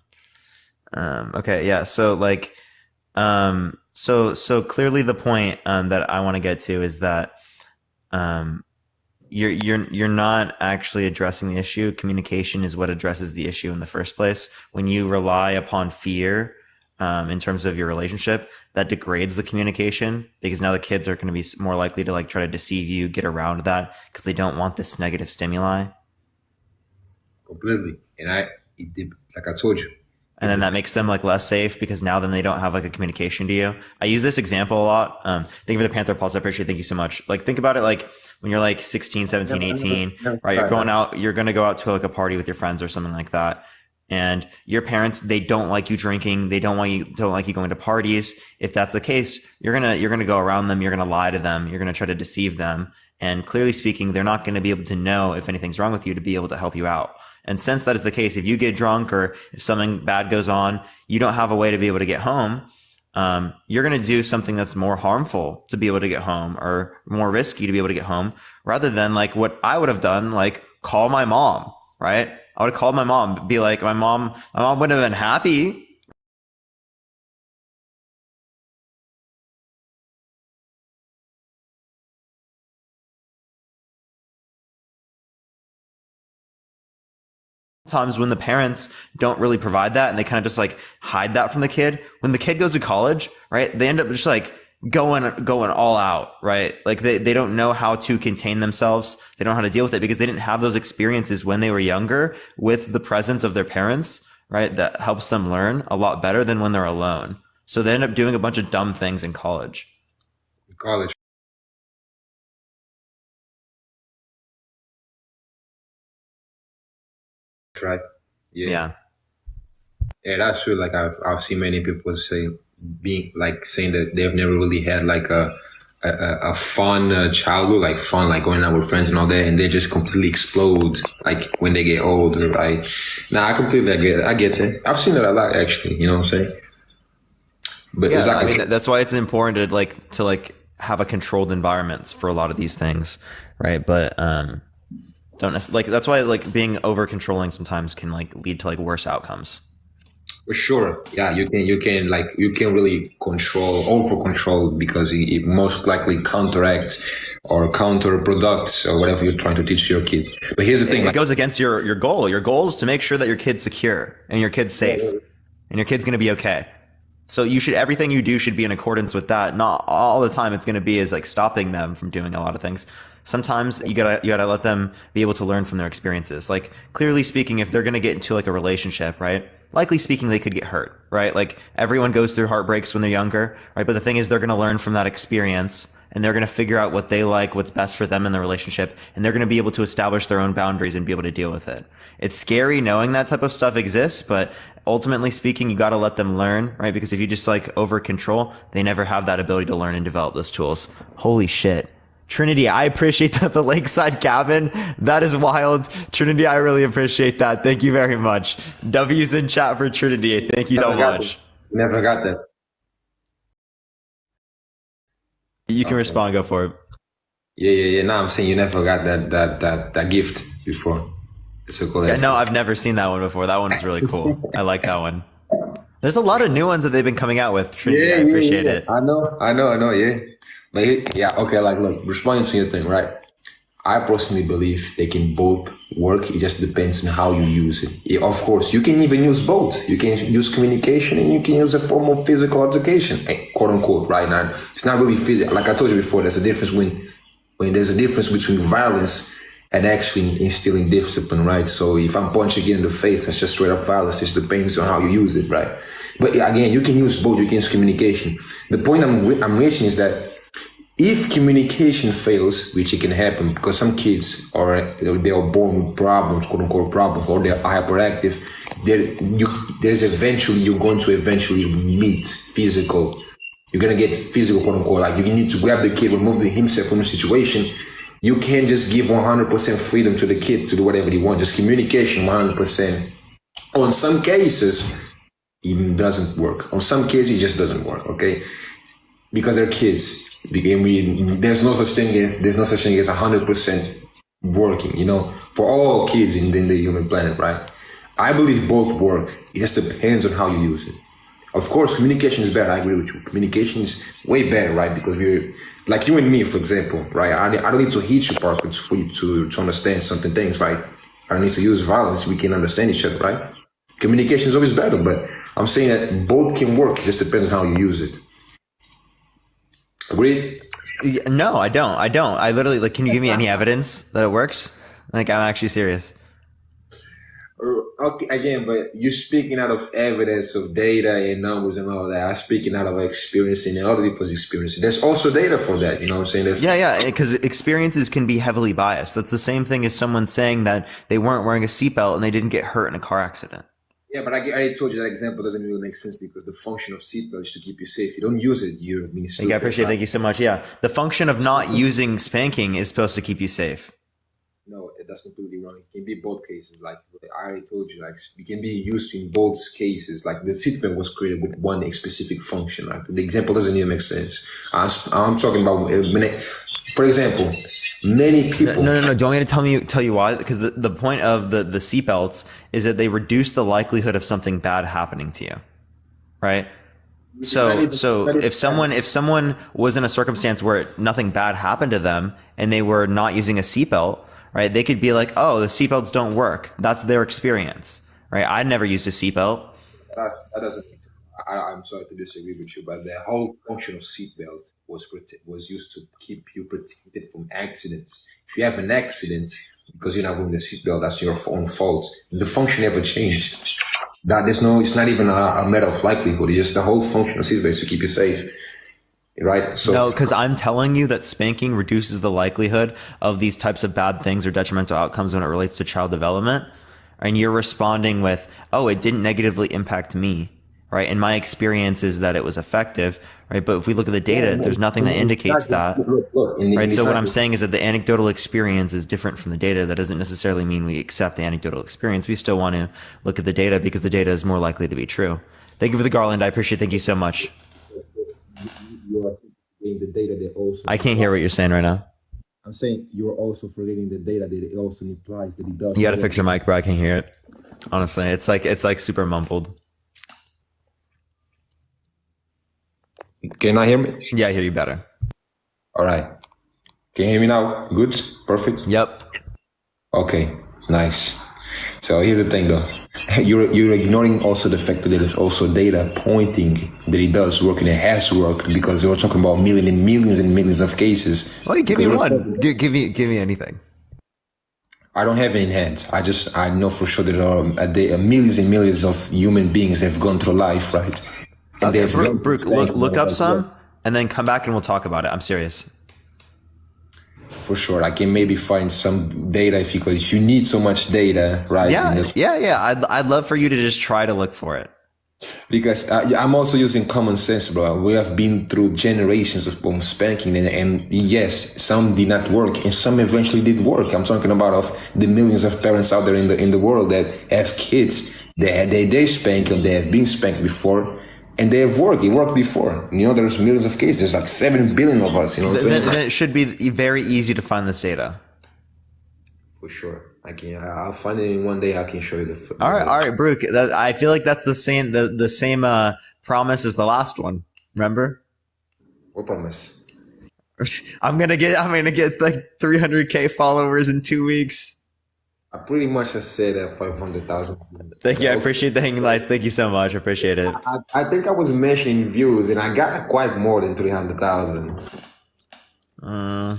Okay, yeah. So like, so clearly the point that I want to get to is that you're not actually addressing the issue. Communication is what addresses the issue in the first place. When you rely upon fear in terms of your relationship, that degrades the communication, because now the kids are going to be more likely to like try to deceive you, get around that, because they don't want this negative stimuli. Completely. And like I told you. And then that makes them like less safe, because now then they don't have like a communication to you. I use this example a lot. Thank you for the Panther Pulse. I appreciate it. Thank you so much. Like think about it like when you're like 16, 17, 18, right? You're going to go out to like a party with your friends or something like that. And your parents, they don't like you drinking. They don't like you going to parties. If that's the case, you're going to go around them. You're going to lie to them. You're going to try to deceive them. And clearly speaking, they're not going to be able to know if anything's wrong with you to be able to help you out. And since that is the case, if you get drunk or if something bad goes on, you don't have a way to be able to get home. You're going to do something that's more harmful to be able to get home, or more risky to be able to get home, rather than like what I would have done, like call my mom, right? I would have called my mom, be like, my mom wouldn't have been happy. Times when the parents don't really provide that, and they kind of just like hide that from the kid. When the kid goes to college, right, they end up just like going all out, right? Like they don't know how to contain themselves. They don't know how to deal with it, because they didn't have those experiences when they were younger with the presence of their parents, right? That helps them learn a lot better than when they're alone. So they end up doing a bunch of dumb things in college. College, right? Yeah. Yeah. Yeah, that's true. Like I've seen many people say being like saying that they've never really had like a fun childhood, like fun, like going out with friends and all that, and they just completely explode like when they get older, right? Nah, I completely get it. I get that. I've seen that a lot actually. You know what I'm saying? But it's Yeah, I like mean that's why it's important to like have a controlled environment for a lot of these things, right? But don't like that's why like being over controlling sometimes can like lead to like worse outcomes. for sure, yeah, you can really control, over control, because it most likely counteract or counterproducts or whatever you're trying to teach your kid. But here's the thing, It like goes against your goal. Your goal is to make sure that your kid's secure and your kid's safe and your kid's going to be okay. So you should everything you do should be in accordance with that. Not all the time it's going to be is like stopping them from doing a lot of things. Sometimes you gotta let them be able to learn from their experiences. Like clearly speaking, if they're going to get into like a relationship, right? Likely speaking, they could get hurt, right? Like everyone goes through heartbreaks when they're younger, right? But the thing is, they're going to learn from that experience and they're going to figure out what they like, what's best for them in the relationship, and they're going to be able to establish their own boundaries and be able to deal with it. It's scary knowing that type of stuff exists, but ultimately speaking, you got to let them learn, right? Because if you just like over control, they never have that ability to learn and develop those tools. Holy shit. Trinity, I appreciate that. The lakeside cabin. That is wild. Trinity, I really appreciate that. Thank you very much. W's in chat for Trinity. Thank you so much. never got that. You can Okay. respond. Go for it. Yeah. No, I'm saying you never got that gift before. It's a cool Yeah, answer. no, I've never seen that one before. That one is really cool. I like that one. There's a lot of new ones that they've been coming out with. Trinity, I appreciate it. I know, yeah. But yeah, okay, like look, responding to your thing, right? I personally believe they can both work. It just depends on how you use it. Yeah, of course, you can even use both. You can use communication and you can use a form of physical education, quote unquote, right? Now, it's not really physical. Like I told you before, there's a difference when there's a difference between violence and actually instilling discipline, right? So if I'm punching you in the face, that's just straight up violence. It just depends on how you use it, right? But again, you can use both. You can use communication. The point I'm reaching is that if communication fails, which it can happen because some kids they are born with problems, quote unquote problems, or they're hyperactive, you're going to eventually meet physical. You're gonna get physical, quote unquote. Like you need to grab the kid, remove himself from the situation. You can't just give 100% freedom to the kid to do whatever they want. Just communication, 100%. On some cases, it doesn't work. On some cases, it just doesn't work. Okay, because they're kids. There's no such thing as 100% working. You know, for all kids in the human planet, right? I believe both work. It just depends on how you use it. Of course, communication is better. I agree with you. Communication is way better, right? Because we're like you and me, for example, right? I don't need to hit you, Parker, for you to understand something things, right? I don't need to use violence. We can understand each other, right? Communication is always better, but I'm saying that both can work. It just depends on how you use it. Agreed? No, I don't. I literally like. Can you give me any evidence that it works? Like, I'm actually serious. Okay, again, but you're speaking out of evidence of data and numbers and all that. I'm speaking out of experience and other people's experience. There's also data for that. You know what I'm saying? Yeah, because experiences can be heavily biased. That's the same thing as someone saying that they weren't wearing a seatbelt and they didn't get hurt in a car accident. Yeah, but I already told you that example doesn't really make sense because the function of seatbelt is to keep you safe. You don't use it, you're being stupid. I appreciate it. Thank you so much. Yeah. The function of not using spanking is supposed to keep you safe. No, that's completely wrong. It can be both cases. Like I already told you, like it can be used in both cases. Like the seatbelt was created with one specific function. Like the example doesn't even make sense. I'm talking about, for example, many people. No. Do you want me to tell you why? Because the point of the seatbelts is that they reduce the likelihood of something bad happening to you, right? So if someone was in a circumstance where nothing bad happened to them and they were not using a seatbelt, right? They could be like, oh, the seatbelts don't work. That's their experience, right? I never used a seatbelt. That doesn't make sense. I'm sorry to disagree with you, but the whole function of seatbelt was used to keep you protected from accidents. If you have an accident because you're not wearing the seatbelt, that's your own fault. The function never changed. That there's no, it's not even a matter of likelihood. It's just the whole function of system is to keep you safe, right? So No, because I'm telling you that spanking reduces the likelihood of these types of bad things or detrimental outcomes when it relates to child development. And you're responding with, oh, it didn't negatively impact me, right? And my experience is that it was effective, right? But if we look at the data, there's nothing that indicates that, right? So what I'm saying is that the anecdotal experience is different from the data. That doesn't necessarily mean we accept the anecdotal experience. We still want to look at the data because the data is more likely to be true. Thank you for the garland. I appreciate it. Thank you so much. you are forgetting the data that also. I can't hear what you're saying right now. I'm saying you're also forgetting the data that it also implies that it does. You got to fix your mic, bro. I can't hear it. Honestly, it's like super mumbled. Can I hear me? Yeah, I hear you better. All right. Can you hear me now? Good? Perfect? Yep. Okay, nice. So here's the thing though. You're ignoring also the fact that there's also data pointing that it does work and it has worked, because we're talking about millions and millions of cases. Well, give me one. Give me anything. I don't have it in hand. I know for sure that there are millions and millions of human beings have gone through life, right? And Okay, Brooke, look up some and then come back and we'll talk about it. I'm serious. For sure, I can maybe find some data if you need so much data, right? Yeah. I'd love for you to just try to look for it. Because I'm also using common sense, bro. We have been through generations of spanking, and yes, some did not work, and some eventually did work. I'm talking about of the millions of parents out there in the world that have kids that they spank and they have been spanked before. And they have worked. It worked before. You know, there's millions of cases. There's like 7 billion of us. You know what I'm saying? Then it should be very easy to find this data. For sure. I'll find it in one day. I can show you the. All right, Brooke. I feel like that's the same promise as the last one. Remember? What promise? I'm gonna get like 300K followers in 2 weeks. I pretty much just said that 500,000. Thank you. I appreciate the hanging lights. Thank you so much. I appreciate it. I think I was mentioning views, and I got quite more than 300,000. I'm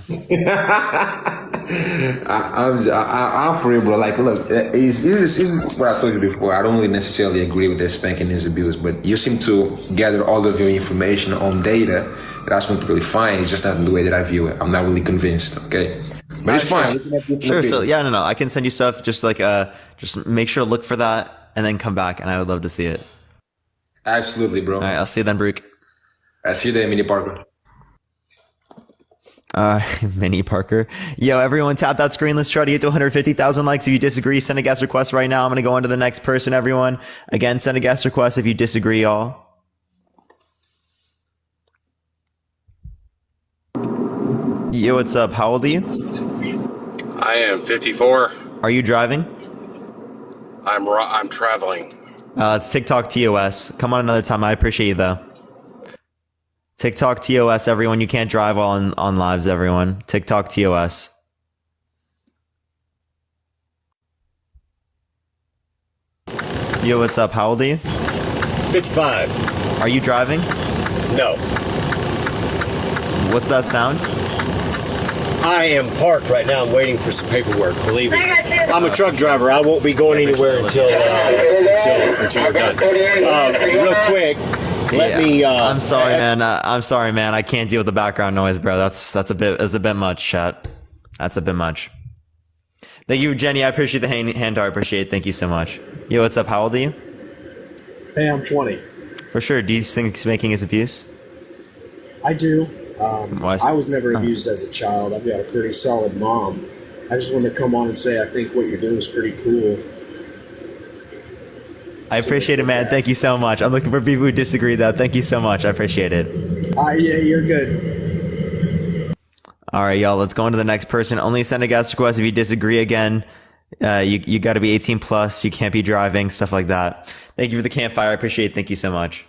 for real, bro. Like, look, this is what I told you before. I don't really necessarily agree with that spanking is abuse, but you seem to gather all of your information on data. That's completely fine. It's just not the way that I view it. I'm not really convinced. Okay, but it's fine. Sure. So yeah, no. I can send you stuff. Just like just make sure to look for that and then come back, and I would love to see it. Absolutely, bro. All right, I'll see you then, Brooke. I see you there, Mini Parker. Mini Parker. Yo, everyone tap that screen. Let's try to get to 150,000 likes. If you disagree, send a guest request right now. I'm going to go on to the next person, everyone. Again, send a guest request if you disagree, y'all. Yo, what's up? How old are you? I am 54. Are you driving? I'm traveling. It's TikTok TOS. Come on another time. I appreciate you, though. TikTok TOS, everyone. You can't drive while on lives, everyone. TikTok TOS. Yo, what's up? How old are you? 55. Are you driving? No. What's that sound? I am parked right now. I'm waiting for some paperwork. Believe me. I'm a truck driver. I won't be going anywhere until we're done. Real quick. Let me. I'm sorry, man. I'm sorry, man. I can't deal with the background noise, bro. That's a bit much, chat. That's a bit much. Thank you, Jenny. I appreciate the hand art. I appreciate it. Thank you so much. Yo, what's up? How old are you? Hey, I'm 20. For sure. Do you think spanking is abuse? I do. I was never abused as a child. I've got a pretty solid mom. I just wanted to come on and say I think what you're doing is pretty cool. I appreciate it, man. Thank you so much. I'm looking for people who disagree, though. Thank you so much. I appreciate it. Yeah, you're good. All right, y'all. Let's go on to the next person. Only send a guest request if you disagree again. You got to be 18 plus. You can't be driving, stuff like that. Thank you for the campfire. I appreciate it. Thank you so much.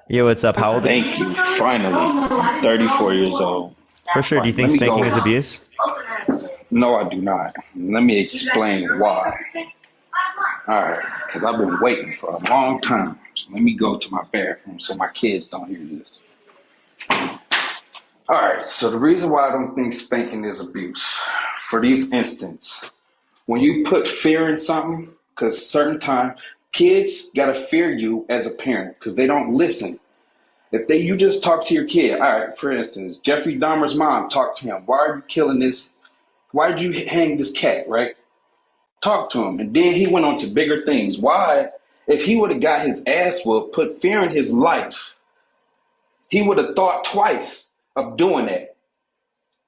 Yo, what's up? How old are you? Thank you. Finally, 34 years old. For sure. Do you think spanking is abuse? No, I do not. Let me explain why. All right, because I've been waiting for a long time. So let me go to my bathroom so my kids don't hear this. All right, so the reason why I don't think spanking is abuse, for these instance, when you put fear in something, because certain time Kids gotta fear you as a parent because they don't listen. If you just talk to your kid, all right, for instance, Jeffrey Dahmer's mom talked to him. Why are you killing this? Why did you hang this cat, right? Talk to him. And then he went on to bigger things. Why? If he would have got his ass whooped, put fear in his life, he would have thought twice of doing that.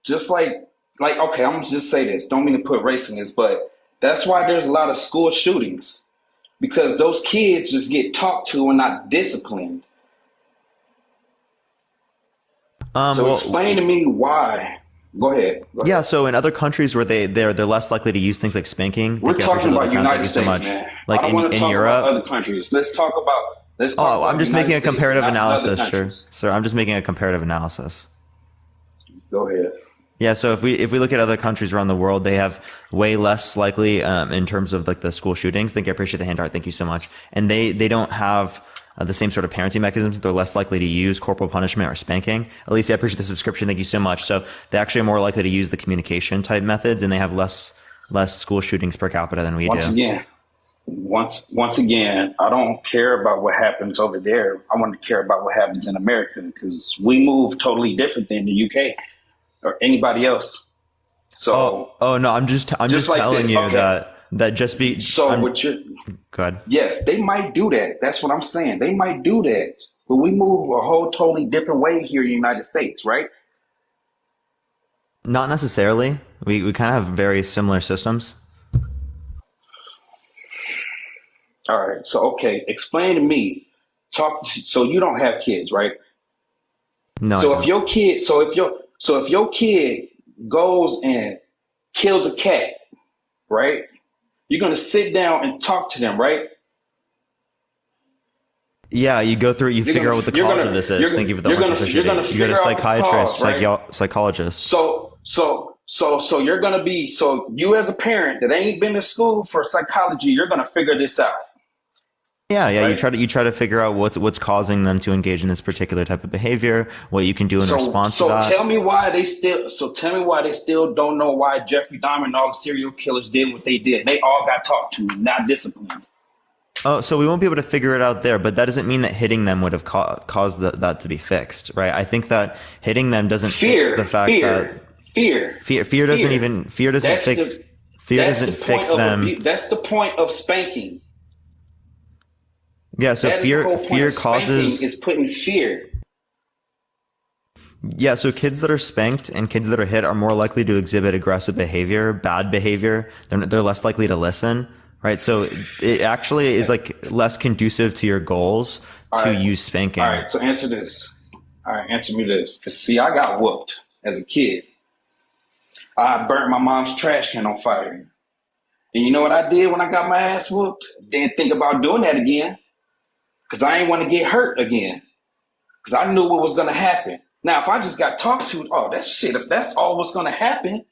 Just like, okay, I'm gonna just say this. Don't mean to put race in this, but that's why there's a lot of school shootings. Because those kids just get talked to and not disciplined. So explain to me why. Go ahead. Yeah, so in other countries where they're less likely to use things like spanking. We're talking about United States, man. Like I don't want to talk Europe, about other countries. Let's talk about. I'm just making a comparative analysis, sure. So I'm just making a comparative analysis. Go ahead. Yeah, so if we look at other countries around the world, they have way less likely in terms of like the school shootings. I appreciate the hand art. Thank you so much. And they don't have the same sort of parenting mechanisms. They're less likely to use corporal punishment or spanking. Alicia, I appreciate the subscription. Thank you so much. So they actually are more likely to use the communication type methods, and they have less school shootings per capita than we do. Once again, I don't care about what happens over there. I want to care about what happens in America because we move totally different than the UK or anybody else. So no, I'm just like telling this. You that just be what you're go ahead. Yes, they might do that. That's what I'm saying. They might do that. But we move a whole totally different way here in the United States, right? Not necessarily. We kind of have very similar systems. All right. So okay, explain to me. So you don't have kids, right? No. So if your kid goes and kills a cat, right? You're going to sit down and talk to them, right? Yeah, you go through, figure out what the cause of this is. Thank you for the opportunity. You go to psychiatrists, psychologists. So you're going to be, so you as a parent that ain't been to school for psychology, you're going to figure this out. Yeah. Right? You try to figure out what's causing them to engage in this particular type of behavior, what you can do in response to that. So tell me why they still don't know why Jeffrey Dahmer and all the serial killers did what they did. They all got talked to, not disciplined. Oh, so we won't be able to figure it out there, but that doesn't mean that hitting them would have caused that to be fixed, right? I think that hitting them doesn't fix the fact that fear doesn't fix them. That's the point of spanking. Yeah, so fear causes is putting fear. Yeah, so kids that are spanked and kids that are hit are more likely to exhibit aggressive behavior, bad behavior. They're less likely to listen, right? So it actually is like less conducive to your goals to use spanking. All right, so answer this. All right, answer me this. Because see, I got whooped as a kid. I burnt my mom's trash can on fire. And you know what I did when I got my ass whooped? Didn't think about doing that again. Because I ain't want to get hurt again. Because I knew what was going to happen. Now, if I just got talked to, that's shit. If that's all what's going to happen.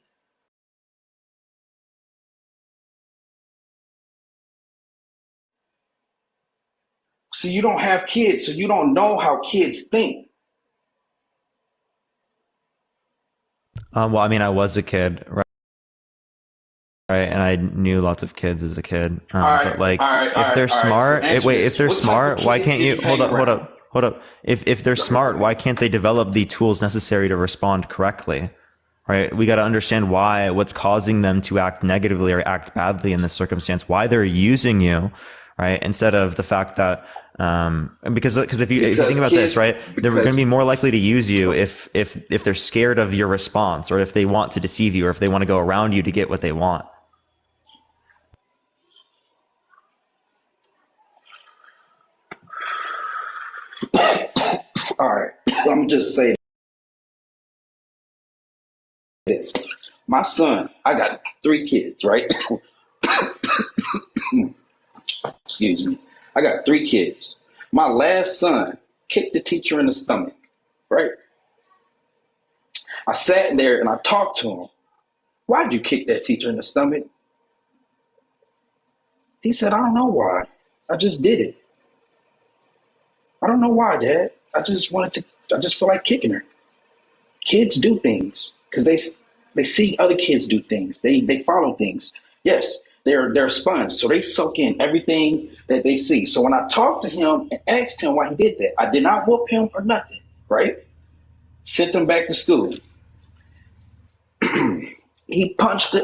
So you don't have kids, so you don't know how kids think. Well, I mean, I was a kid, right? And I knew lots of kids as a kid. But like, if they're smart, if they're smart, why can't you, hold up. If they're smart, why can't they develop the tools necessary to respond correctly? Right? We got to understand what's causing them to act negatively or act badly in this circumstance, why they're using you, right? Instead of the fact that, because if you think about this, right, they're going to be more likely to use you if they're scared of your response, or if they want to deceive you, or if they want to go around you to get what they want. All right, I'm just saying this. My son, I got 3 kids, right? Excuse me. I got 3 kids. My last son kicked the teacher in the stomach, right? I sat there and I talked to him. Why'd you kick that teacher in the stomach? He said, I don't know why. I just did it. I don't know why, Dad. I just feel like kicking her. Kids do things because they see other kids do things. They follow things. Yes, They're a sponge, so they soak in everything that they see. So when I talked to him and asked him why he did that, I did not whoop him or nothing, right? Sent him back to school. He punched the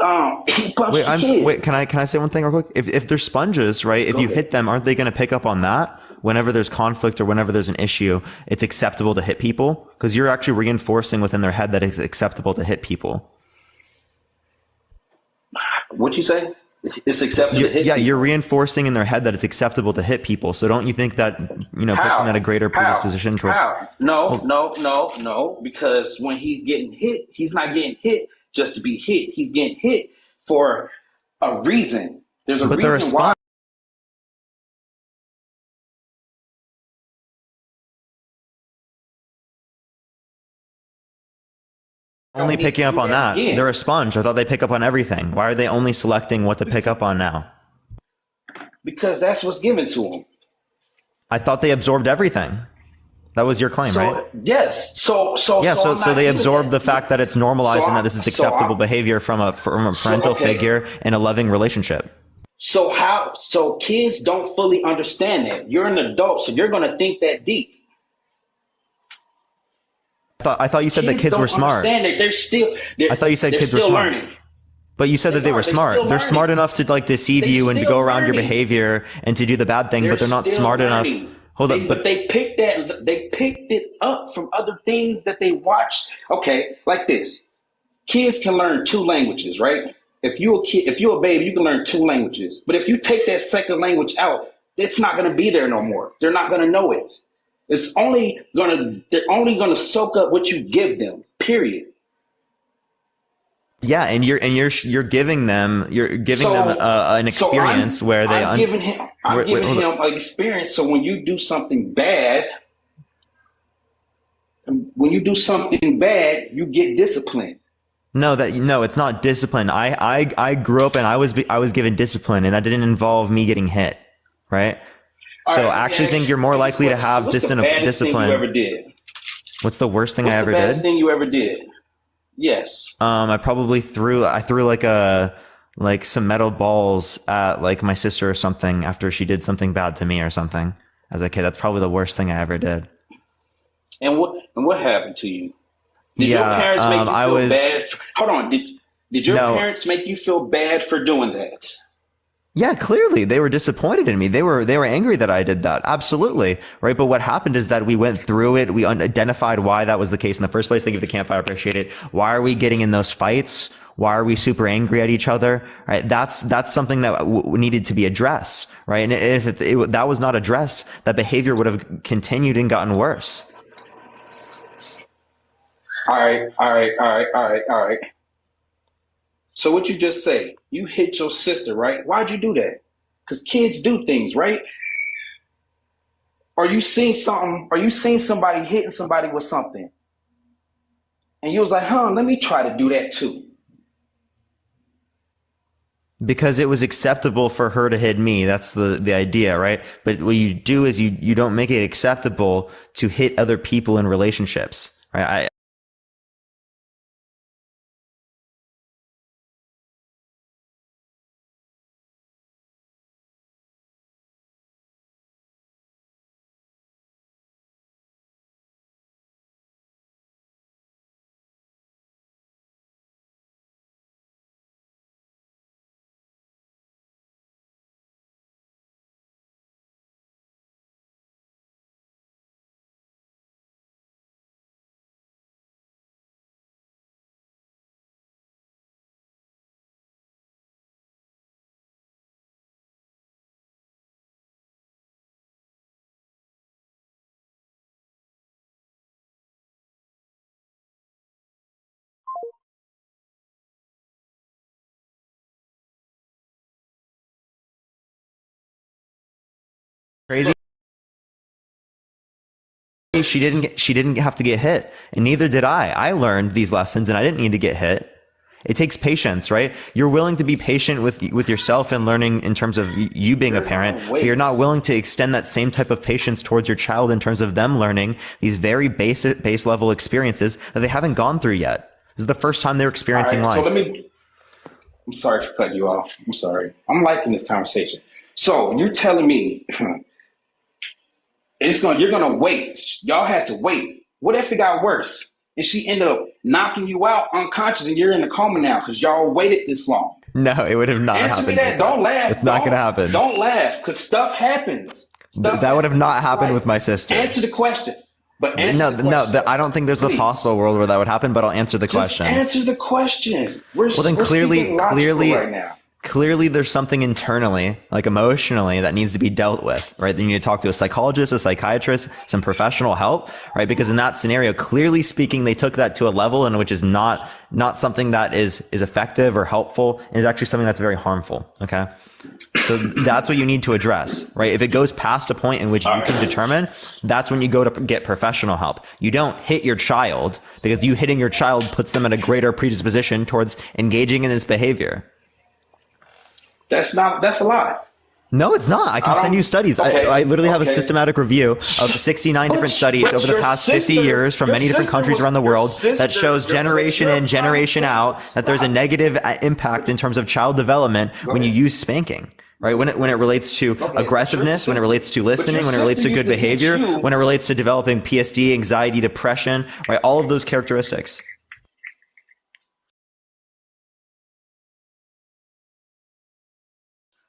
kid. Wait, can I say one thing real quick? If they're sponges, right? If you hit them, aren't they going to pick up on that? Whenever there's conflict or whenever there's an issue, it's acceptable to hit people because you're actually reinforcing within their head that it's acceptable to hit people. What'd you say? It's acceptable to hit people? You're reinforcing in their head that it's acceptable to hit people. So don't you think that, puts them at a greater predisposition towards... How? No. Because when he's getting hit, he's not getting hit just to be hit. He's getting hit for a reason. There's a reason why. Only picking up on that. They're a sponge. I thought they pick up on everything. Why are they only selecting what to pick up on now? Because that's what's given to them. I thought they absorbed everything. That was your claim, right? Yes. So they absorb the fact that it's normalized and that this is acceptable behavior from a parental figure in a loving relationship. So kids don't fully understand that. You're an adult, so you're going to think that deep. I thought you said that kids were smart. I thought you said kids were smart. Learning. But you said that they were smart. They're smart enough to deceive you and to go around your behavior and to do the bad thing, but they're not smart enough. Hold up, but they picked it up from other things that they watched. Okay, like this. Kids can learn 2 languages, right? If you're a baby, you can learn 2 languages. But if you take that second language out, it's not going to be there no more. They're not going to know it. They're only gonna soak up what you give them. Period. Yeah, and you're giving them an experience where they. I'm giving him an experience. So when you do something bad, you get disciplined. No, it's not discipline. I grew up and I was given discipline, and that didn't involve me getting hit, right? So I actually think you're more likely to have discipline. What's the best thing you ever did? What's the worst thing I ever did? What's the best thing you ever did? Yes. I probably threw some metal balls at my sister or something after she did something bad to me or something. I was like, okay, that's probably the worst thing I ever did. And what happened to you? Did your parents make you feel bad? Hold on. Did your parents make you feel bad for doing that? Yeah, clearly they were disappointed in me. They were angry that I did that. Absolutely. Right. But what happened is that we went through it. We identified why that was the case in the first place. Thank you for the campfire. Appreciate it. Why are we getting in those fights? Why are we super angry at each other? Right. That's something that needed to be addressed. Right. And if that was not addressed, that behavior would have continued and gotten worse. All right. So what you just say, you hit your sister, right? Why'd you do that? Because kids do things, right? Or you seen somebody hitting somebody with something. And you was like, let me try to do that too. Because it was acceptable for her to hit me. That's the idea, right? But what you do is you don't make it acceptable to hit other people in relationships, right? Crazy. She didn't have to get hit, and neither did I. I learned these lessons, and I didn't need to get hit. It takes patience, right? You're willing to be patient with yourself and learning in terms of you being a parent, but you're not willing to extend that same type of patience towards your child in terms of them learning these very base level experiences that they haven't gone through yet. This is the first time they're experiencing life. I'm sorry for cutting you off. I'm sorry. I'm liking this conversation. So you're telling me you're gonna wait. Y'all had to wait. What if it got worse and she ended up knocking you out unconscious and you're in a coma now because y'all waited this long? No, it would have not Answer happened. me that. Don't laugh. It's not going to happen. Don't laugh because stuff happens. That would have not happened with my sister. Answer the question. But I don't think there's a possible world where that would happen, but I'll answer the question. Answer the question. Well, then clearly, right now. Clearly there's something internally, like emotionally, that needs to be dealt with, right? Then you need to talk to a psychologist, a psychiatrist, some professional help, right? Because in that scenario, clearly speaking, they took that to a level in which is not something that is effective or helpful. It is actually something that's very harmful. Okay. So that's what you need to address, right? If it goes past a point in which you can determine, that's when you go to get professional help. You don't hit your child because you hitting your child puts them at a greater predisposition towards engaging in this behavior. That's a lie. No, it's not. I can send you studies. Okay. I literally have a systematic review of 69 different studies over the past 50 years from many different countries around the world that shows generation in, generation out, that there's a negative impact in terms of child development when you use spanking. Right? When it relates to aggressiveness, when it relates to listening, when it relates to good behavior, when it relates to developing PSD, anxiety, depression, right? All of those characteristics.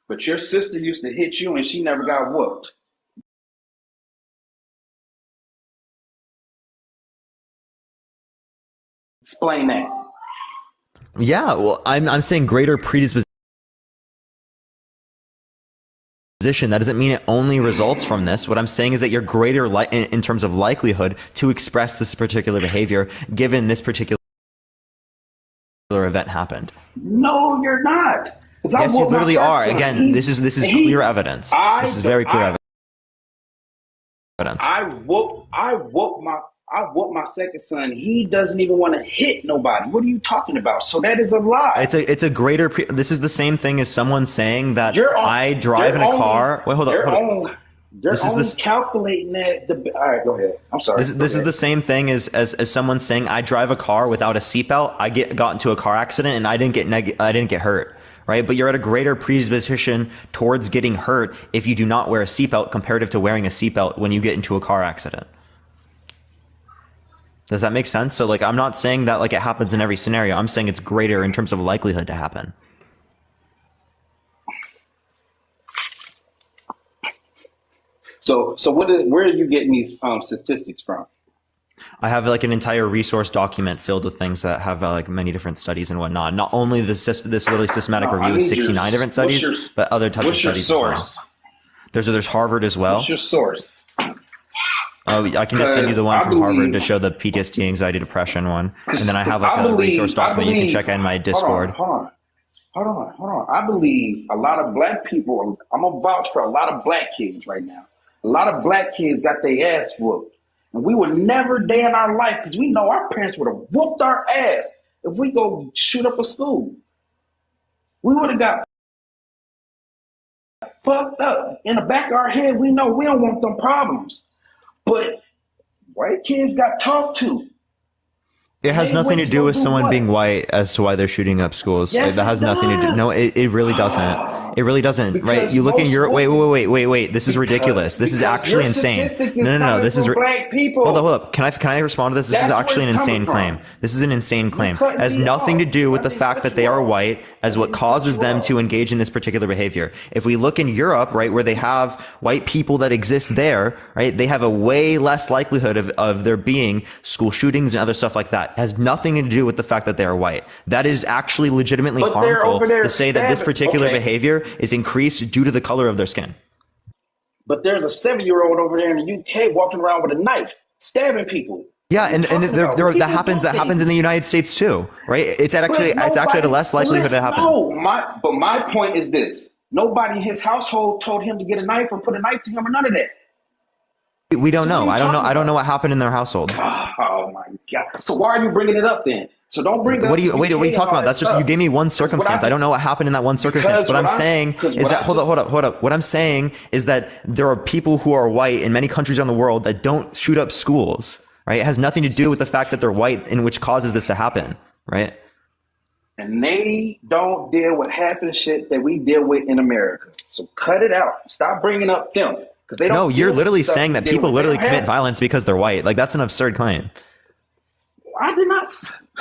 But your sister used to hit you and she never got whooped. Explain that. Yeah, well, I'm saying greater predisposition. That doesn't mean it only results from this. What I'm saying is that you're greater in terms of likelihood to express this particular behavior given this particular event happened. No, you're not. Yes, you literally are. Again, this is clear evidence. This is very clear evidence. I whooped my second son. He doesn't even want to hit nobody. What are you talking about? So that is a lie. It's a greater. This is the same thing as someone saying that I drive in a car. Wait, hold on. You're only calculating that. All right, go ahead. I'm sorry. This is the same thing as someone saying I drive a car without a seatbelt. I got into a car accident and I didn't get hurt. Right? But you're at a greater predisposition towards getting hurt if you do not wear a seatbelt comparative to wearing a seatbelt when you get into a car accident. Does that make sense? So I'm not saying that it happens in every scenario. I'm saying it's greater in terms of likelihood to happen. So where are you getting these statistics from? I have an entire resource document filled with things that have many different studies and whatnot. Not only this literally systematic review of 69 different studies, but other types of studies. What's your source? There's Harvard as well. What's your source? Oh, I can just send you the one from Harvard to show the PTSD, anxiety, depression one, and then I have a resource document you can check in my Discord. Hold on. I believe a lot of black people. I'm gonna vouch for a lot of black kids right now. A lot of black kids got their ass whooped. And we would never day in our life, because we know our parents would have whooped our ass if we go shoot up a school. We would have got fucked up. In the back of our head, we know we don't want them problems. But white kids got talked to. It has nothing to do with someone being white as to why they're shooting up schools. Yes, that has nothing to do. No, it really doesn't. It really doesn't, right? You look in Europe. Wait. This is ridiculous. This is actually insane. No. This is black people. Hold up. Can I respond to this? This is actually an insane claim. This is an insane claim. It has nothing to do with the fact that they are white as what causes them to engage in this particular behavior. If we look in Europe, right, where they have white people that exist there, right, they have a way less likelihood of there being school shootings and other stuff like that. It has nothing to do with the fact that they are white. That is actually legitimately harmful to say that this particular behavior is increased due to the color of their skin. But there's a 7-year-old over there in the UK walking around with a knife, stabbing people. Yeah, and that happens in the United States too, right? It's actually at a less likelihood to happen. But my point is this: nobody in his household told him to get a knife or put a knife to him or none of that. We don't know. I don't know what happened in their household. Oh my God! So why are you bringing it up then? So don't bring. What are you talking about? That's just, you gave me one circumstance. I don't know what happened in that one circumstance. What I'm saying is that hold up. What I'm saying is that there are people who are white in many countries around the world that don't shoot up schools. Right? It has nothing to do with the fact that they're white, in which causes this to happen. Right? and they don't deal with half of the shit that we deal with in America. So cut it out. Stop bringing up them because they don't. No, you're literally saying that people literally commit violence because they're white. Like that's an absurd claim. I did not.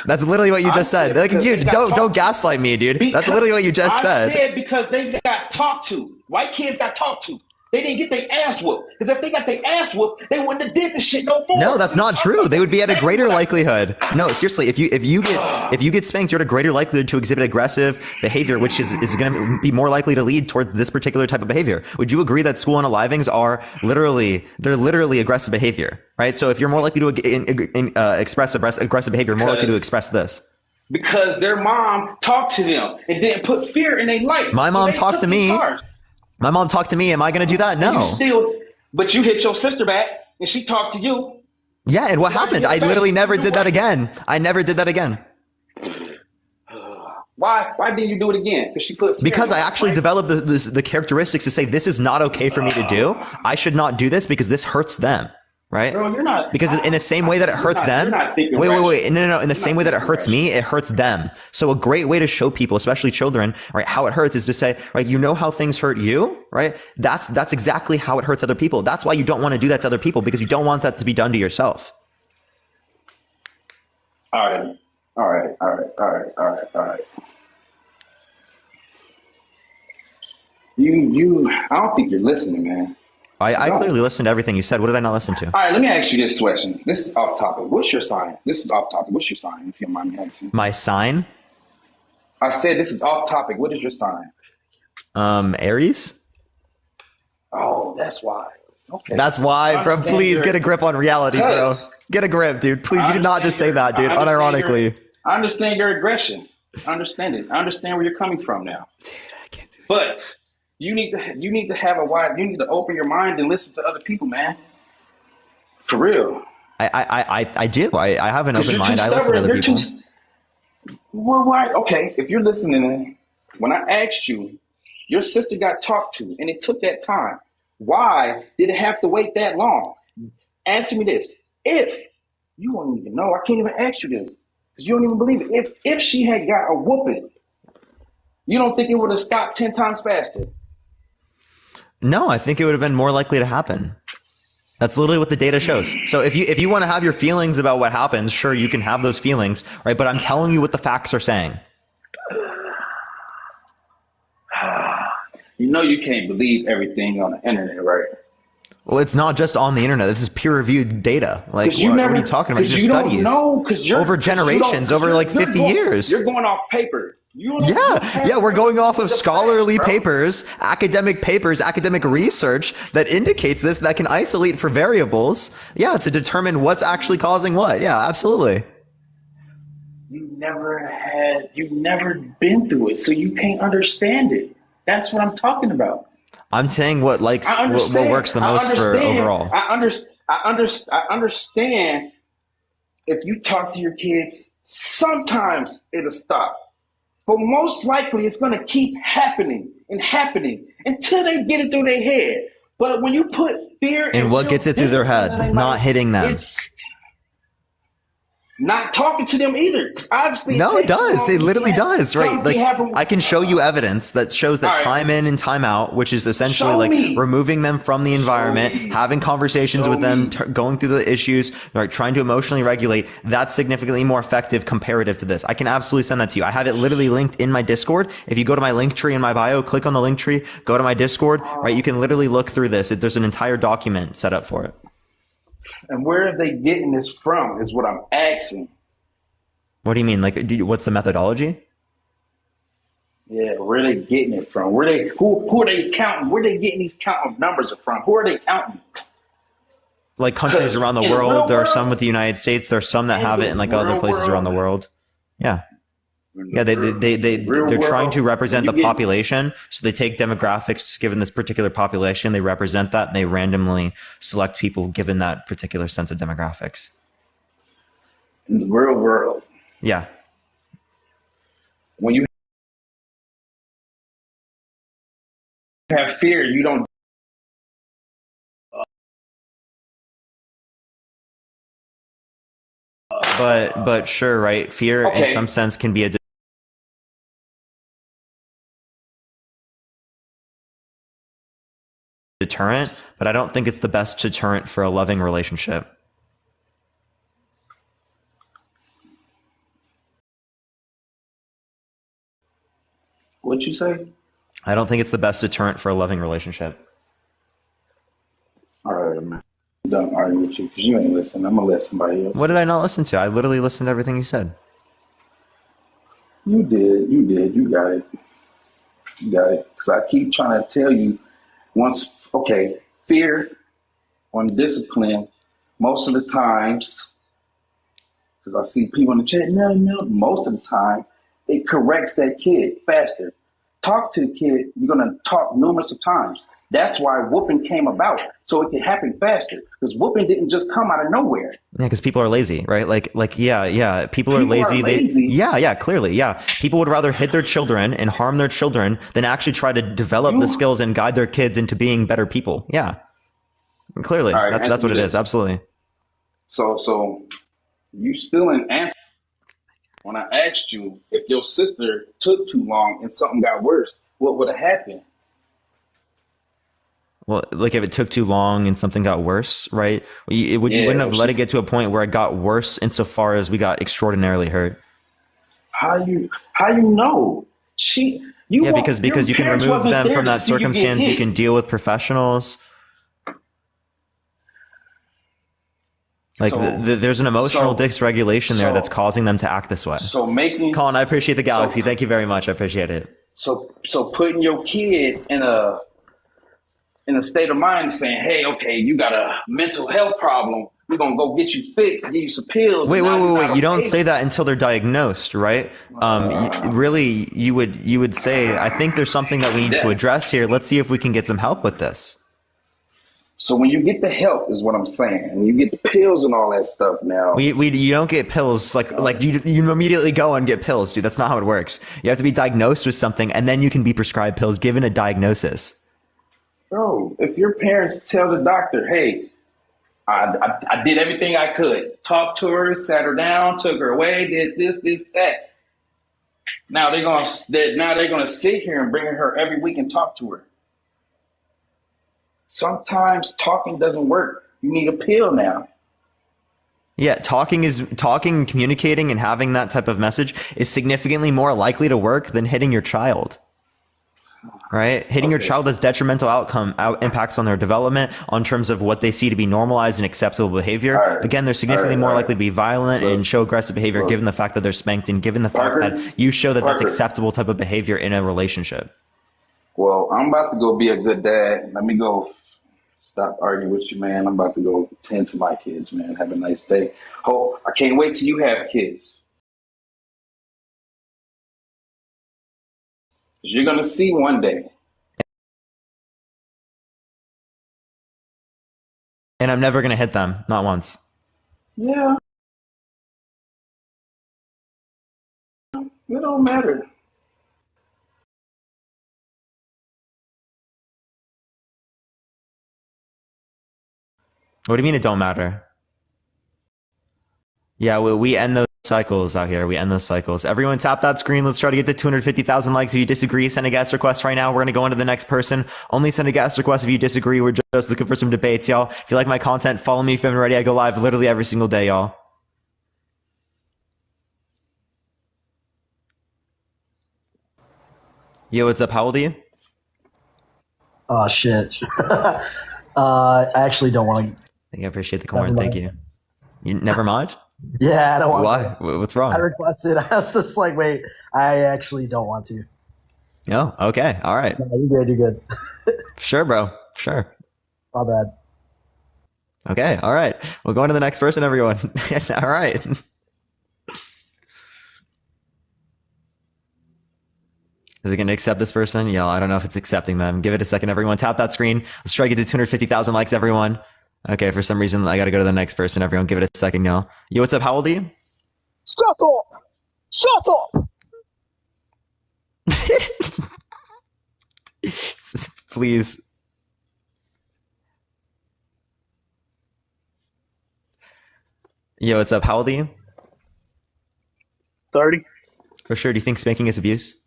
That's literally what you just said. Like, dude, don't gaslight me, dude. That's literally what you just said. I said because they got talked to. White kids got talked to. They didn't get their ass whooped. Because if they got their ass whooped, they wouldn't have did the shit no more. No, that's not true. They would be at a greater likelihood. No, seriously, if you get spanked, you're at a greater likelihood to exhibit aggressive behavior, which is going to be more likely to lead toward this particular type of behavior. Would you agree that school unalivings are literally aggressive behavior, right? So if you're more likely to express aggressive behavior, more likely to express this. Because their mom talked to them and didn't put fear in their life. My mom talked to me. My mom talked to me. Am I going to do that? No. But you hit your sister back and she talked to you. Yeah, and what happened? I literally never did that again. I never did that again. Why didn't you do it again? Because I actually developed the characteristics to say this is not okay for me to do. I should not do this because this hurts them. Right? Bro, you're not. Because in the same way that it hurts them. Wait. No. In the same way that it hurts me, it hurts them. So a great way to show people, especially children, right, how it hurts is to say, right, you know how things hurt you, right? That's exactly how it hurts other people. That's why you don't want to do that to other people, because you don't want that to be done to yourself. All right. I don't think you're listening, man. I clearly listened to everything you said. What did I not listen to? All right, let me ask you this question. This is off topic. What's your sign? This is off topic. What's your sign, if you don't mind me asking? My sign? I said this is off topic. What is your sign? Aries? Oh, that's why. Okay. That's why, bro. Please get a grip on reality, bro. Get a grip, dude. Please, you did not just say that, dude. Unironically. I understand your aggression. I understand it. I understand where you're coming from now. Dude, I can't do it. But you need to open your mind and listen to other people, man. For real. I do. I have an open mind. I listen to other people. Well, why? Okay, if you're listening, when I asked you, your sister got talked to, and it took that time. Why did it have to wait that long? Answer me this. If you won't even know, I can't even ask you this because you don't even believe it. If she had got a whooping, you don't think it would have stopped 10 times faster? No, I think it would have been more likely to happen. That's literally what the data shows. So if you want to have your feelings about what happens, sure, you can have those feelings, right? But I'm telling you what the facts are saying. You know you can't believe everything on the internet, right? Well, it's not just on the internet. This is peer-reviewed data. Like, what are you talking about? These are studies over generations, over like 50 years. You're going off paper. Yeah, we're going off of scholarly papers, academic research that indicates this, that can isolate for variables. Yeah, to determine what's actually causing what. Yeah, absolutely. You've never been through it, so you can't understand it. That's what I'm talking about. I'm saying what works the most for overall. I understand if you talk to your kids, sometimes it'll stop. But most likely it's going to keep happening until they get it through their head. But when you put fear and what gets it through their head, not hitting them. It's not talking to them either. Obviously, no, it does. It literally does, right? Like, I can show you evidence that shows that time in and time out, which is essentially like removing them from the environment, having conversations with them, going through the issues, right, trying to emotionally regulate. That's significantly more effective comparative to this. I can absolutely send that to you. I have it literally linked in my Discord. If you go to my link tree in my bio, click on the link tree, go to my Discord, right? You can literally look through this. There's an entire document set up for it. And where are they getting this from is what I'm asking. What do you mean? Like, what's the methodology? Yeah, where are they getting it from? Who are they counting? Where are they getting these counting numbers from? Who are they counting? Like countries around the world. There are some with the United States. There are some that have it in like other places around the world. Yeah. Yeah, they're trying to represent the population. So they take demographics given this particular population, they represent that, and they randomly select people given that particular sense of demographics. In the real world. Yeah. When you have fear, you don't. But sure, right? Fear in some sense can be a deterrent, but I don't think it's the best deterrent for a loving relationship. What'd you say? I don't think it's the best deterrent for a loving relationship. All right, man. I'm done arguing with you because you ain't listening. I'm gonna let somebody else. What did I not listen to? I literally listened to everything you said. You did. You got it. You got it. Because I keep trying to tell you, fear on discipline, most of the times, because I see people in the chat, no, most of the time, it corrects that kid faster. Talk to the kid, you're going to talk numerous of times. That's why whooping came about, so it could happen faster. Because whooping didn't just come out of nowhere. Yeah, because people are lazy, right? People are lazy. Clearly. People would rather hit their children and harm their children than actually try to develop the skills and guide their kids into being better people. Yeah, clearly, right, that's what it is. Absolutely. So you still didn't answer when I asked you if your sister took too long and something got worse. What would have happened? Well, like if it took too long and something got worse, right? You wouldn't have let it get to a point where it got worse insofar as we got extraordinarily hurt. How you know? Because you can remove them from that circumstance. You can deal with professionals. There's an emotional dysregulation there that's causing them to act this way. Colin, I appreciate the galaxy. Thank you very much. I appreciate it. So putting your kid in a state of mind saying, hey, okay, you got a mental health problem. We're going to go get you fixed and give you some pills. Wait. You don't say that until they're diagnosed, right? You would say, I think there's something that we need to address here. Let's see if we can get some help with this. So when you get the help is what I'm saying. When you get the pills and all that stuff now. You don't get pills like you immediately go and get pills, dude. That's not how it works. You have to be diagnosed with something and then you can be prescribed pills given a diagnosis. Bro, if your parents tell the doctor, hey, I did everything I could. Talked to her, sat her down, took her away, did this, that. Now they're gonna sit here and bring her every week and talk to her. Sometimes talking doesn't work. You need a pill now. Yeah, talking, communicating, and having that type of message is significantly more likely to work than hitting your child. Right? Hitting your child has detrimental impacts on their development, on terms of what they see to be normalized and acceptable behavior. Right. Again, they're significantly more likely to be violent and show aggressive behavior given the fact that they're spanked and given the fact that you show that that's acceptable type of behavior in a relationship. Well, I'm about to go be a good dad. Let me go stop arguing with you, man. I'm about to go tend to my kids, man. Have a nice day. I can't wait till you have kids. You're going to see one day. And I'm never going to hit them. Not once. Yeah. It don't matter. What do you mean it don't matter? Yeah, we end those cycles out here. We end those cycles. Everyone tap that screen. Let's try to get to 250,000 likes. If you disagree, send a guest request right now. We're going to go on to the next person. Only send a guest request if you disagree. We're just looking for some debates, y'all. If you like my content, follow me if you haven't already. I go live literally every single day, y'all. Yo, what's up? How old are you? Oh, shit. I actually don't want to. I appreciate the corn. Thank you. You never mind? Yeah, I don't want to. Why? What's wrong? I requested. I was just like, wait, I actually don't want to. Oh, okay. All right. No, you're good. Sure, bro. Sure. My bad. Okay. All right. We'll go on to the next person, everyone. All right. Is it going to accept this person? Yeah, I don't know if it's accepting them. Give it a second, everyone. Tap that screen. Let's try to get to 250,000 likes, everyone. Okay, for some reason, I got to go to the next person. Everyone, give it a second, y'all. Yo, what's up? How old are you? Shut up! Shut up! Please. Yo, what's up? How old are you? 30. For sure. Do you think spanking is abuse?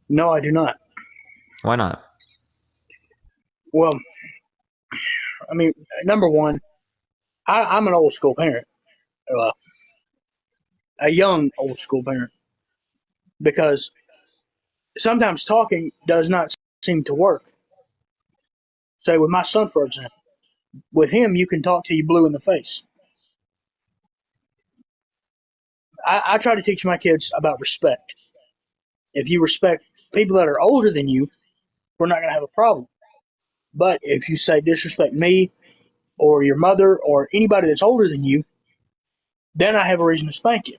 No, I do not. Why not? Well, I mean, number one, I'm an old school parent, uh, a young old school parent, because sometimes talking does not seem to work. Say with my son, for example, with him you can talk till you blue in the face. I try to teach my kids about respect. If you respect people that are older than you, we're not going to have a problem. But if you say disrespect me or your mother or anybody that's older than you, then I have a reason to spank you.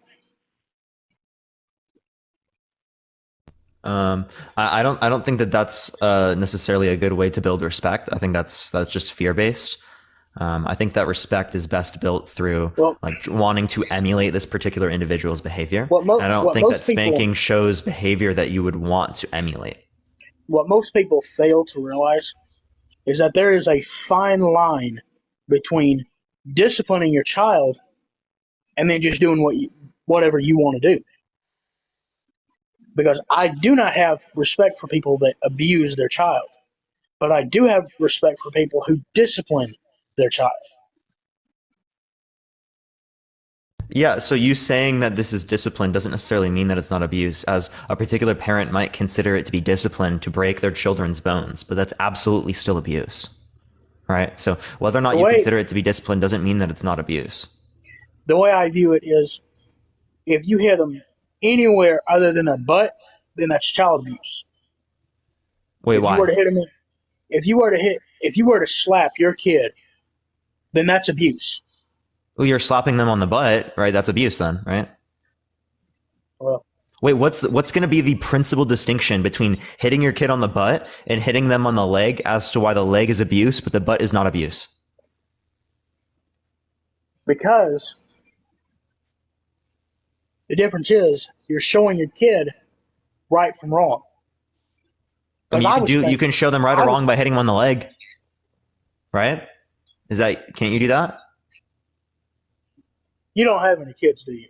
I don't think that that's necessarily a good way to build respect. I think that's just fear based. I think that respect is best built through like wanting to emulate this particular individual's behavior. I don't think that spanking shows behavior that you would want to emulate. What most people fail to realize is that there is a fine line between disciplining your child and then just doing whatever you want to do. Because I do not have respect for people that abuse their child, but I do have respect for people who discipline their child. Yeah, so you saying that this is discipline doesn't necessarily mean that it's not abuse, as a particular parent might consider it to be discipline to break their children's bones, but that's absolutely still abuse, right? So whether or not you consider it to be discipline doesn't mean that it's not abuse. The way I view it is, if you hit them anywhere other than their butt, then that's child abuse. Wait, why? If you were to slap your kid, then that's abuse. Well, you're slapping them on the butt, right? That's abuse then, right? Well, wait, what's going to be the principal distinction between hitting your kid on the butt and hitting them on the leg as to why the leg is abuse, but the butt is not abuse? Because the difference is you're showing your kid right from wrong. I mean, you can show them right or wrong by hitting them on the leg, right? Can't you do that? You don't have any kids, do you?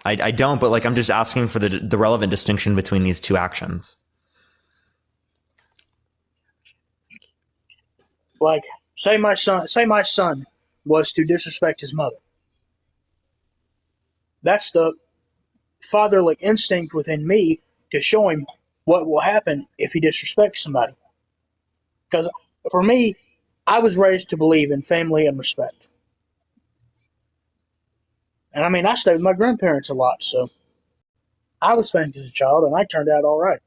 I don't, but like I'm just asking for the relevant distinction between these two actions. Like, say my son was to disrespect his mother. That's the fatherly instinct within me to show him what will happen if he disrespects somebody. Because for me, I was raised to believe in family and respect. And I mean, I stayed with my grandparents a lot, so I was spanked as a child, and I turned out all right.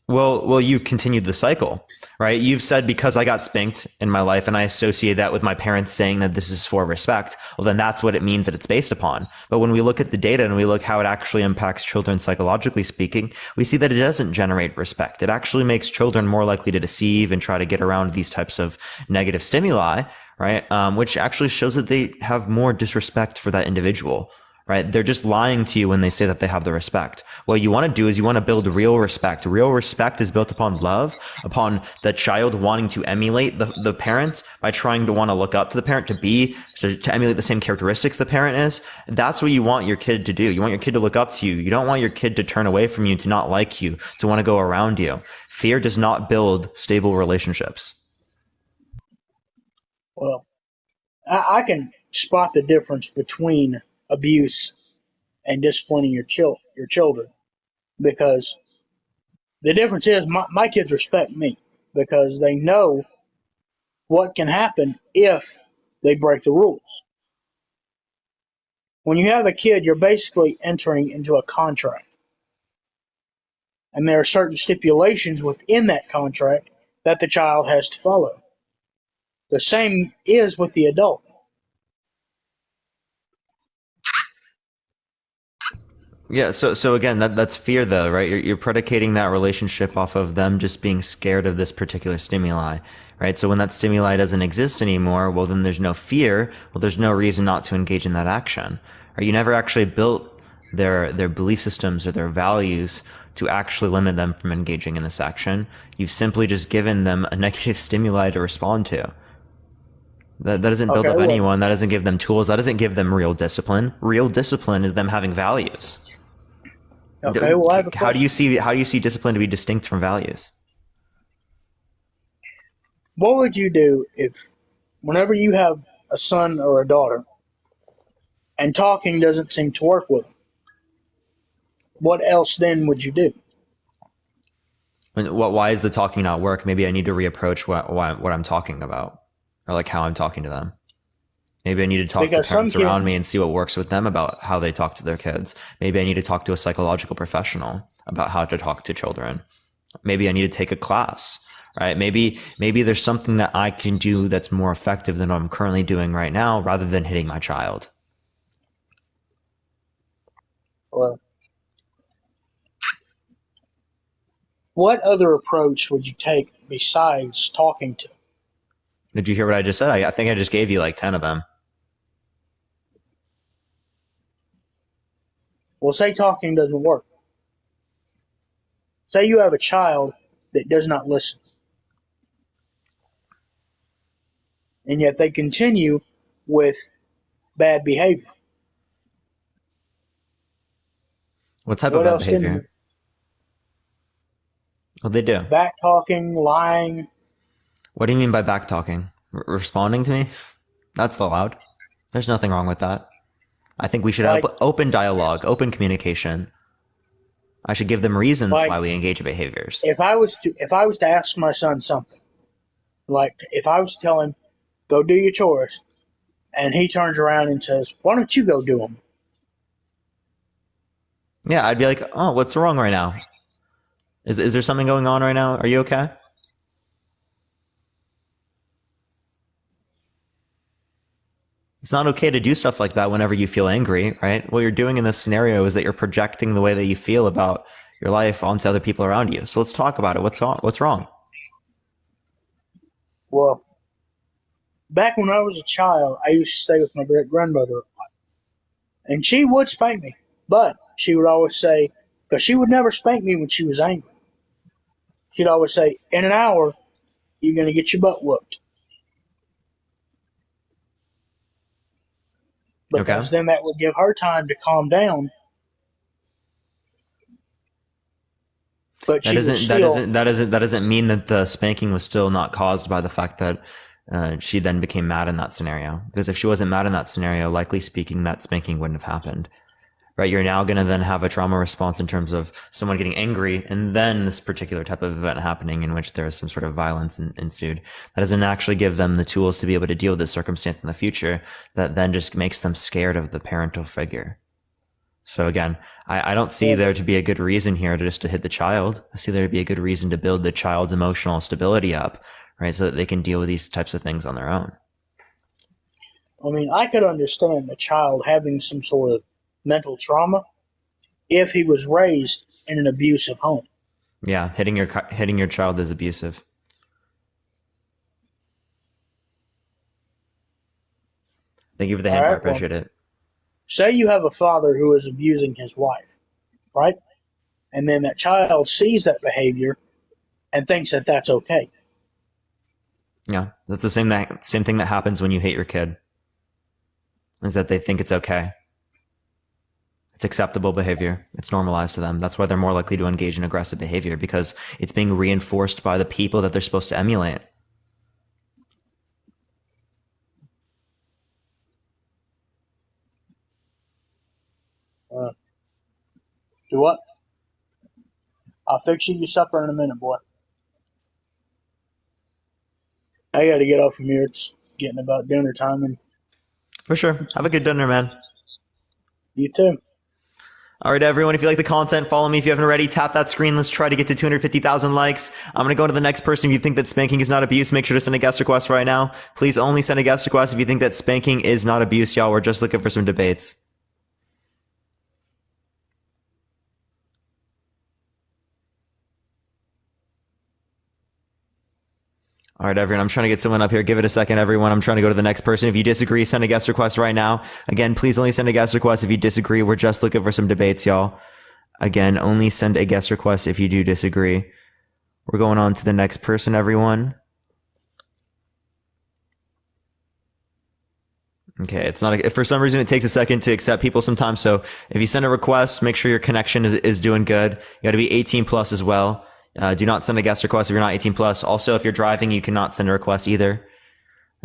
Well, you've continued the cycle, right? You've said because I got spanked in my life and I associate that with my parents saying that this is for respect. Well, then that's what it means that it's based upon. But when we look at the data and we look how it actually impacts children psychologically speaking, we see that it doesn't generate respect. It actually makes children more likely to deceive and try to get around these types of negative stimuli, right? Which actually shows that they have more disrespect for that individual. Right? They're just lying to you when they say that they have the respect. What you want to do is you want to build real respect. Real respect is built upon love, upon the child wanting to emulate the parent by trying to want to look up to the parent, to emulate the same characteristics the parent is. That's what you want your kid to do. You want your kid to look up to you. You don't want your kid to turn away from you, to not like you, to want to go around you. Fear does not build stable relationships. Well, I can spot the difference between abuse and disciplining your children, because the difference is my kids respect me because they know what can happen if they break the rules. When you have a kid, you're basically entering into a contract, and there are certain stipulations within that contract that the child has to follow. The same is with the adult. Yeah, so again, that's fear though, right? You're predicating that relationship off of them just being scared of this particular stimuli, right? So when that stimuli doesn't exist anymore, well, then there's no fear. Well, there's no reason not to engage in that action. Right? You never actually built their belief systems or their values to actually limit them from engaging in this action. You've simply just given them a negative stimuli to respond to. That doesn't build up anyone. That doesn't give them tools. That doesn't give them real discipline. Real discipline is them having values. Okay, well, I have a how do you see discipline to be distinct from values? What would you do if, whenever you have a son or a daughter, and talking doesn't seem to work with them? What else then would you do? Why is the talking not work? Maybe I need to reapproach what I'm talking about, or like how I'm talking to them. Maybe I need to talk to parents around me and see what works with them about how they talk to their kids. Maybe I need to talk to a psychological professional about how to talk to children. Maybe I need to take a class, right? Maybe there's something that I can do that's more effective than what I'm currently doing right now, rather than hitting my child. Well, what other approach would you take besides talking to them? Did you hear what I just said? I think I just gave you like 10 of them. Well, say talking doesn't work. Say you have a child that does not listen, and yet they continue with bad behavior. What type of bad behavior? What they do? Back talking, lying. What do you mean by back talking? Responding to me? That's allowed. There's nothing wrong with that. I think we should have open dialogue, open communication. I should give them reasons why we engage in behaviors. If I was to ask my son something, like if I was to tell him, go do your chores, and he turns around and says, why don't you go do them? Yeah, I'd be like, oh, what's wrong right now? Is there something going on right now? Are you okay? It's not okay to do stuff like that whenever you feel angry, right? What you're doing in this scenario is that you're projecting the way that you feel about your life onto other people around you. So let's talk about it. What's wrong? Well, back when I was a child, I used to stay with my great-grandmother a lot. And she would spank me, but she would always say, because she would never spank me when she was angry. She'd always say, in an hour, you're going to get your butt whooped. Because then that would give her time to calm down. But that doesn't mean that the spanking was still not caused by the fact that she then became mad in that scenario. Because if she wasn't mad in that scenario, likely speaking, that spanking wouldn't have happened. Right? You're now going to then have a trauma response in terms of someone getting angry and then this particular type of event happening in which there is some sort of violence ensued. That doesn't actually give them the tools to be able to deal with this circumstance in the future. That then just makes them scared of the parental figure. So again, I don't see there to be a good reason here to hit the child. I see there to be a good reason to build the child's emotional stability up, right? So that they can deal with these types of things on their own. I mean, I could understand a child having some sort of mental trauma if he was raised in an abusive home. Yeah, hitting your child is abusive. Thank you for the hint. I appreciate it. Say you have a father who is abusing his wife, right? And then that child sees that behavior and thinks that that's okay. Yeah, that's the same thing that happens when you hate your kid. Is that they think it's okay. It's acceptable behavior. It's normalized to them. That's why they're more likely to engage in aggressive behavior, because it's being reinforced by the people that they're supposed to emulate. Do what? I'll fix you your supper in a minute, boy. I got to get off from here. It's getting about dinner time. And for sure. Have a good dinner, man. You too. All right, everyone, if you like the content, follow me. If you haven't already, tap that screen. Let's try to get to 250,000 likes. I'm going to go to the next person. If you think that spanking is not abuse, make sure to send a guest request right now. Please only send a guest request if you think that spanking is not abuse, y'all. We're just looking for some debates. All right, everyone, I'm trying to get someone up here. Give it a second, everyone. I'm trying to go to the next person. If you disagree, send a guest request right now. Again, please only send a guest request if you disagree. We're just looking for some debates, y'all. Again, only send a guest request if you do disagree. We're going on to the next person, everyone. Okay, it's not, for some reason it takes a second to accept people sometimes. So if you send a request, make sure your connection is doing good. You got to be 18 plus as well. Do not send a guest request if you're not 18 plus. Also, if you're driving, you cannot send a request either.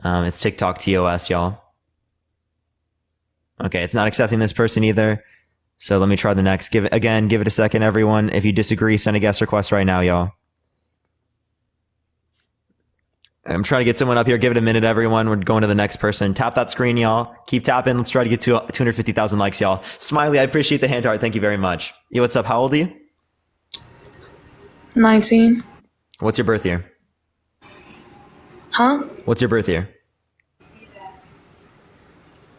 It's TikTok TOS, y'all. Okay, it's not accepting this person either. So let me try the next. Give it a second, everyone. If you disagree, send a guest request right now, y'all. I'm trying to get someone up here. Give it a minute, everyone. We're going to the next person. Tap that screen, y'all. Keep tapping. Let's try to get to 250,000 likes, y'all. Smiley, I appreciate the hand heart. Thank you very much. Yo, what's up? How old are you? 19. What's your birth year? Huh? What's your birth year?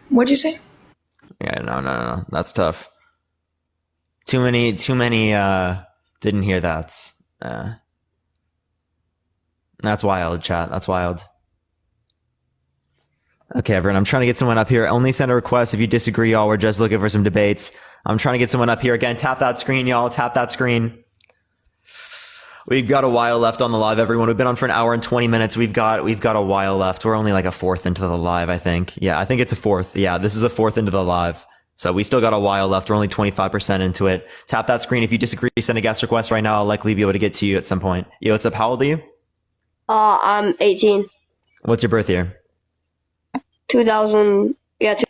What'd you say? Yeah, no. That's tough. Too many, didn't hear that. That's wild, chat. That's wild. Okay, everyone, I'm trying to get someone up here. Only send a request if you disagree, y'all. We're just looking for some debates. I'm trying to get someone up here. Again, tap that screen, y'all. Tap that screen. We've got a while left on the live, everyone. We've been on for an hour and 20 minutes. We've got a while left. We're only like a fourth into the live, I think. Yeah, I think it's a fourth. Yeah, this is a fourth into the live. So we still got a while left. We're only 25% into it. Tap that screen. If you disagree, send a guest request right now. I'll likely be able to get to you at some point. Yo, what's up? How old are you? I'm 18. What's your birth year? 2000. Yeah.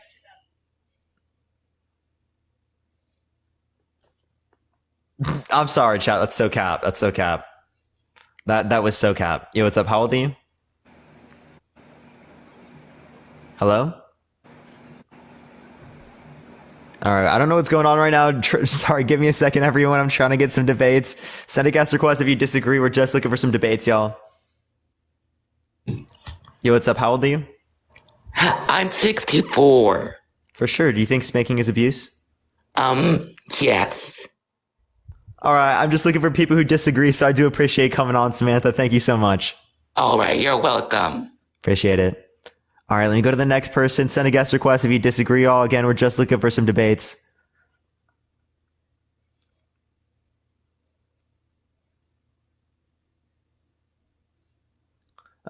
I'm sorry, chat. That's so cap. That was so cap. Yo, what's up? How old are you? Hello? All right. I don't know what's going on right now. Sorry. Give me a second, everyone. I'm trying to get some debates. Send a guest request if you disagree. We're just looking for some debates, y'all. Yo, what's up? How old are you? I'm 64. For sure. Do you think spanking is abuse? Yes. All right. I'm just looking for people who disagree, so I do appreciate coming on, Samantha. Thank you so much. All right. You're welcome. Appreciate it. All right. Let me go to the next person. Send a guest request if you disagree, y'all. Again, we're just looking for some debates.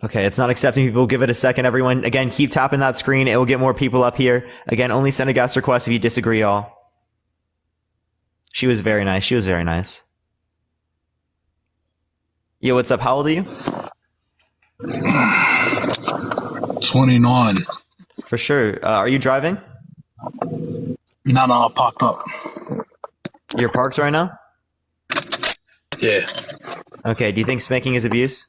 Okay, it's not accepting people. Give it a second, everyone. Again, keep tapping that screen. It will get more people up here. Again, only send a guest request if you disagree, y'all. She was very nice. Yo, what's up? How old are you? 29. For sure. Are you driving? No, I parked up. You're parked right now? Yeah. Okay, do you think spanking is abuse?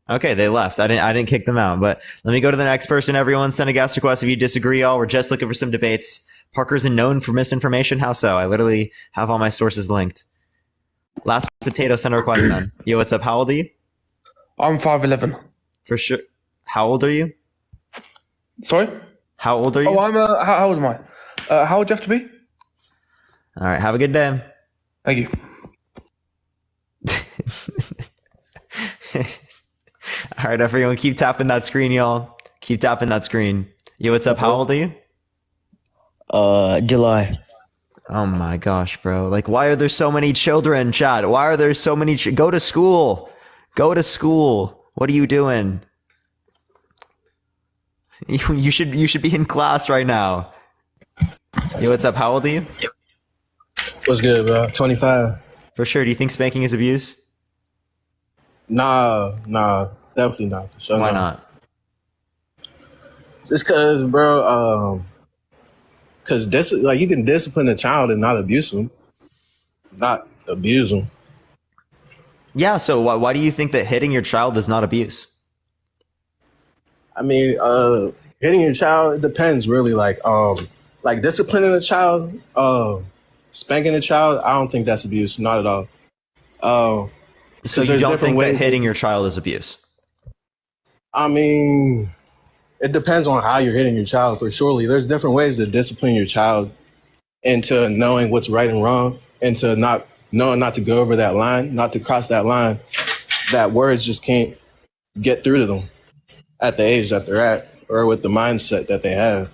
Okay, they left. I didn't kick them out, but let me go to the next person. Everyone send a guest request if you disagree, y'all. We're just looking for some debates. Parker's known for misinformation. How so? I literally have all my sources linked. Last potato, send a request then. Yo, what's up? How old are you? I'm 5'11". For sure. How old are you? Sorry? How old are you? Oh, how old am I? How old do you have to be? All right, have a good day. Thank you. All right, everyone, keep tapping that screen, y'all. Keep tapping that screen. Yo, what's up? How old are you? July. Oh my gosh, bro. Like, why are there so many children, chat? Why are there so many? Go to school. Go to school. What are you doing? You should be in class right now. Yo, what's up? How old are you? What's good, bro? 25. For sure. Do you think spanking is abuse? Nah, definitely not. For sure. Why not? Just cause, bro. Cause like you can discipline a child and not abuse them, not abuse them. Yeah. So why do you think that hitting your child is not abuse? I mean, hitting your child, it depends really. Like disciplining a child, spanking a child, I don't think that's abuse. Not at all. So you don't think that hitting your child is abuse? I mean, it depends on how you're hitting your child. For surely, there's different ways to discipline your child into knowing what's right and wrong, and to knowing not to go over that line, not to cross that line. That words just can't get through to them at the age that they're at, or with the mindset that they have.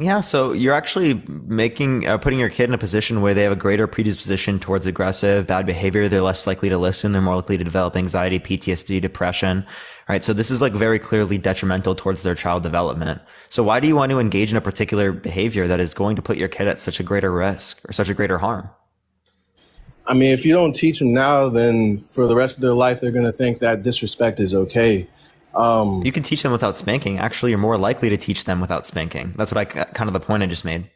Yeah, so you're actually putting your kid in a position where they have a greater predisposition towards aggressive, bad behavior. They're less likely to listen. They're more likely to develop anxiety, PTSD, depression, right? So this is like very clearly detrimental towards their child development. So why do you want to engage in a particular behavior that is going to put your kid at such a greater risk or such a greater harm? I mean, if you don't teach them now, then for the rest of their life, they're going to think that disrespect is okay. You can teach them without spanking. Actually, you're more likely to teach them without spanking. That's what kind of the point I just made.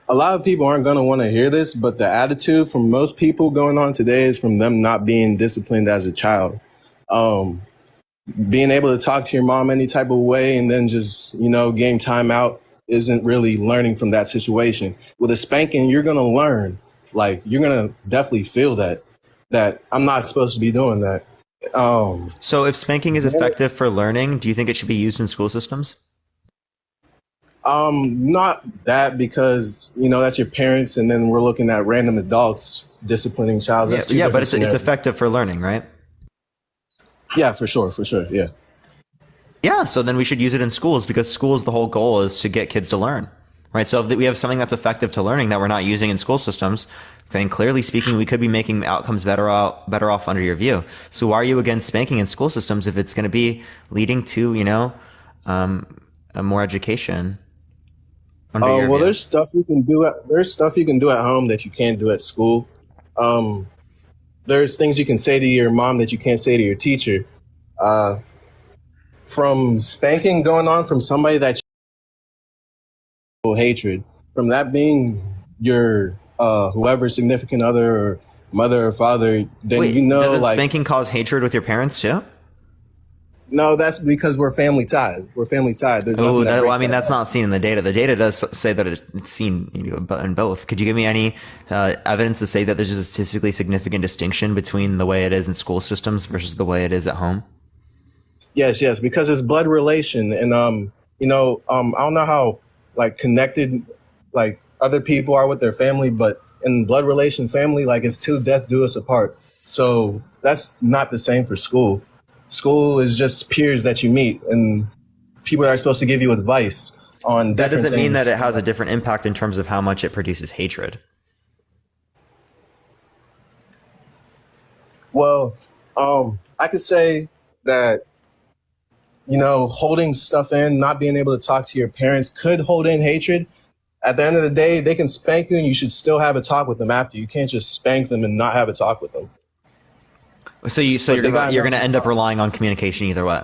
A lot of people aren't going to want to hear this, but the attitude from most people going on today is from them not being disciplined as a child. Being able to talk to your mom any type of way and then just, getting time out isn't really learning from that situation. With a spanking, you're going to learn. Like, you're going to definitely feel that I'm not supposed to be doing that. So if spanking is effective for learning, do you think it should be used in school systems? Not that, because, that's your parents, and then we're looking at random adults disciplining child. Yeah, but it's effective for learning, right? Yeah, for sure. Yeah. Yeah, so then we should use it in schools, because schools, the whole goal is to get kids to learn, right? So if we have something that's effective to learning that we're not using in school systems, then clearly speaking, we could be making outcomes better off under your view. So why are you against spanking in school systems if it's going to be leading to, more education? Well, there's stuff you can do at home that you can't do at school. There's things you can say to your mom that you can't say to your teacher. From spanking going on from somebody that you hatred, from that being your whoever's significant other or mother or father, then doesn't spanking cause hatred with your parents too? No, that's because we're family tied. There's that's not seen in the data. The data does say that it's seen in both. Could you give me any evidence to say that there's a statistically significant distinction between the way it is in school systems versus the way it is at home? Yes, because it's blood relation, and I don't know how connected other people are with their family, but in blood relation family, it's till death do us apart. So that's not the same for school. School is just peers that you meet, and people are supposed to give you advice on that doesn't things. Mean that it has a different impact in terms of how much it produces hatred. Well, I could say that, holding stuff in, not being able to talk to your parents could hold in hatred. At the end of the day, they can spank you and you should still have a talk with them after. You can't just spank them and not have a talk with them. So you're going to end up relying on communication either way.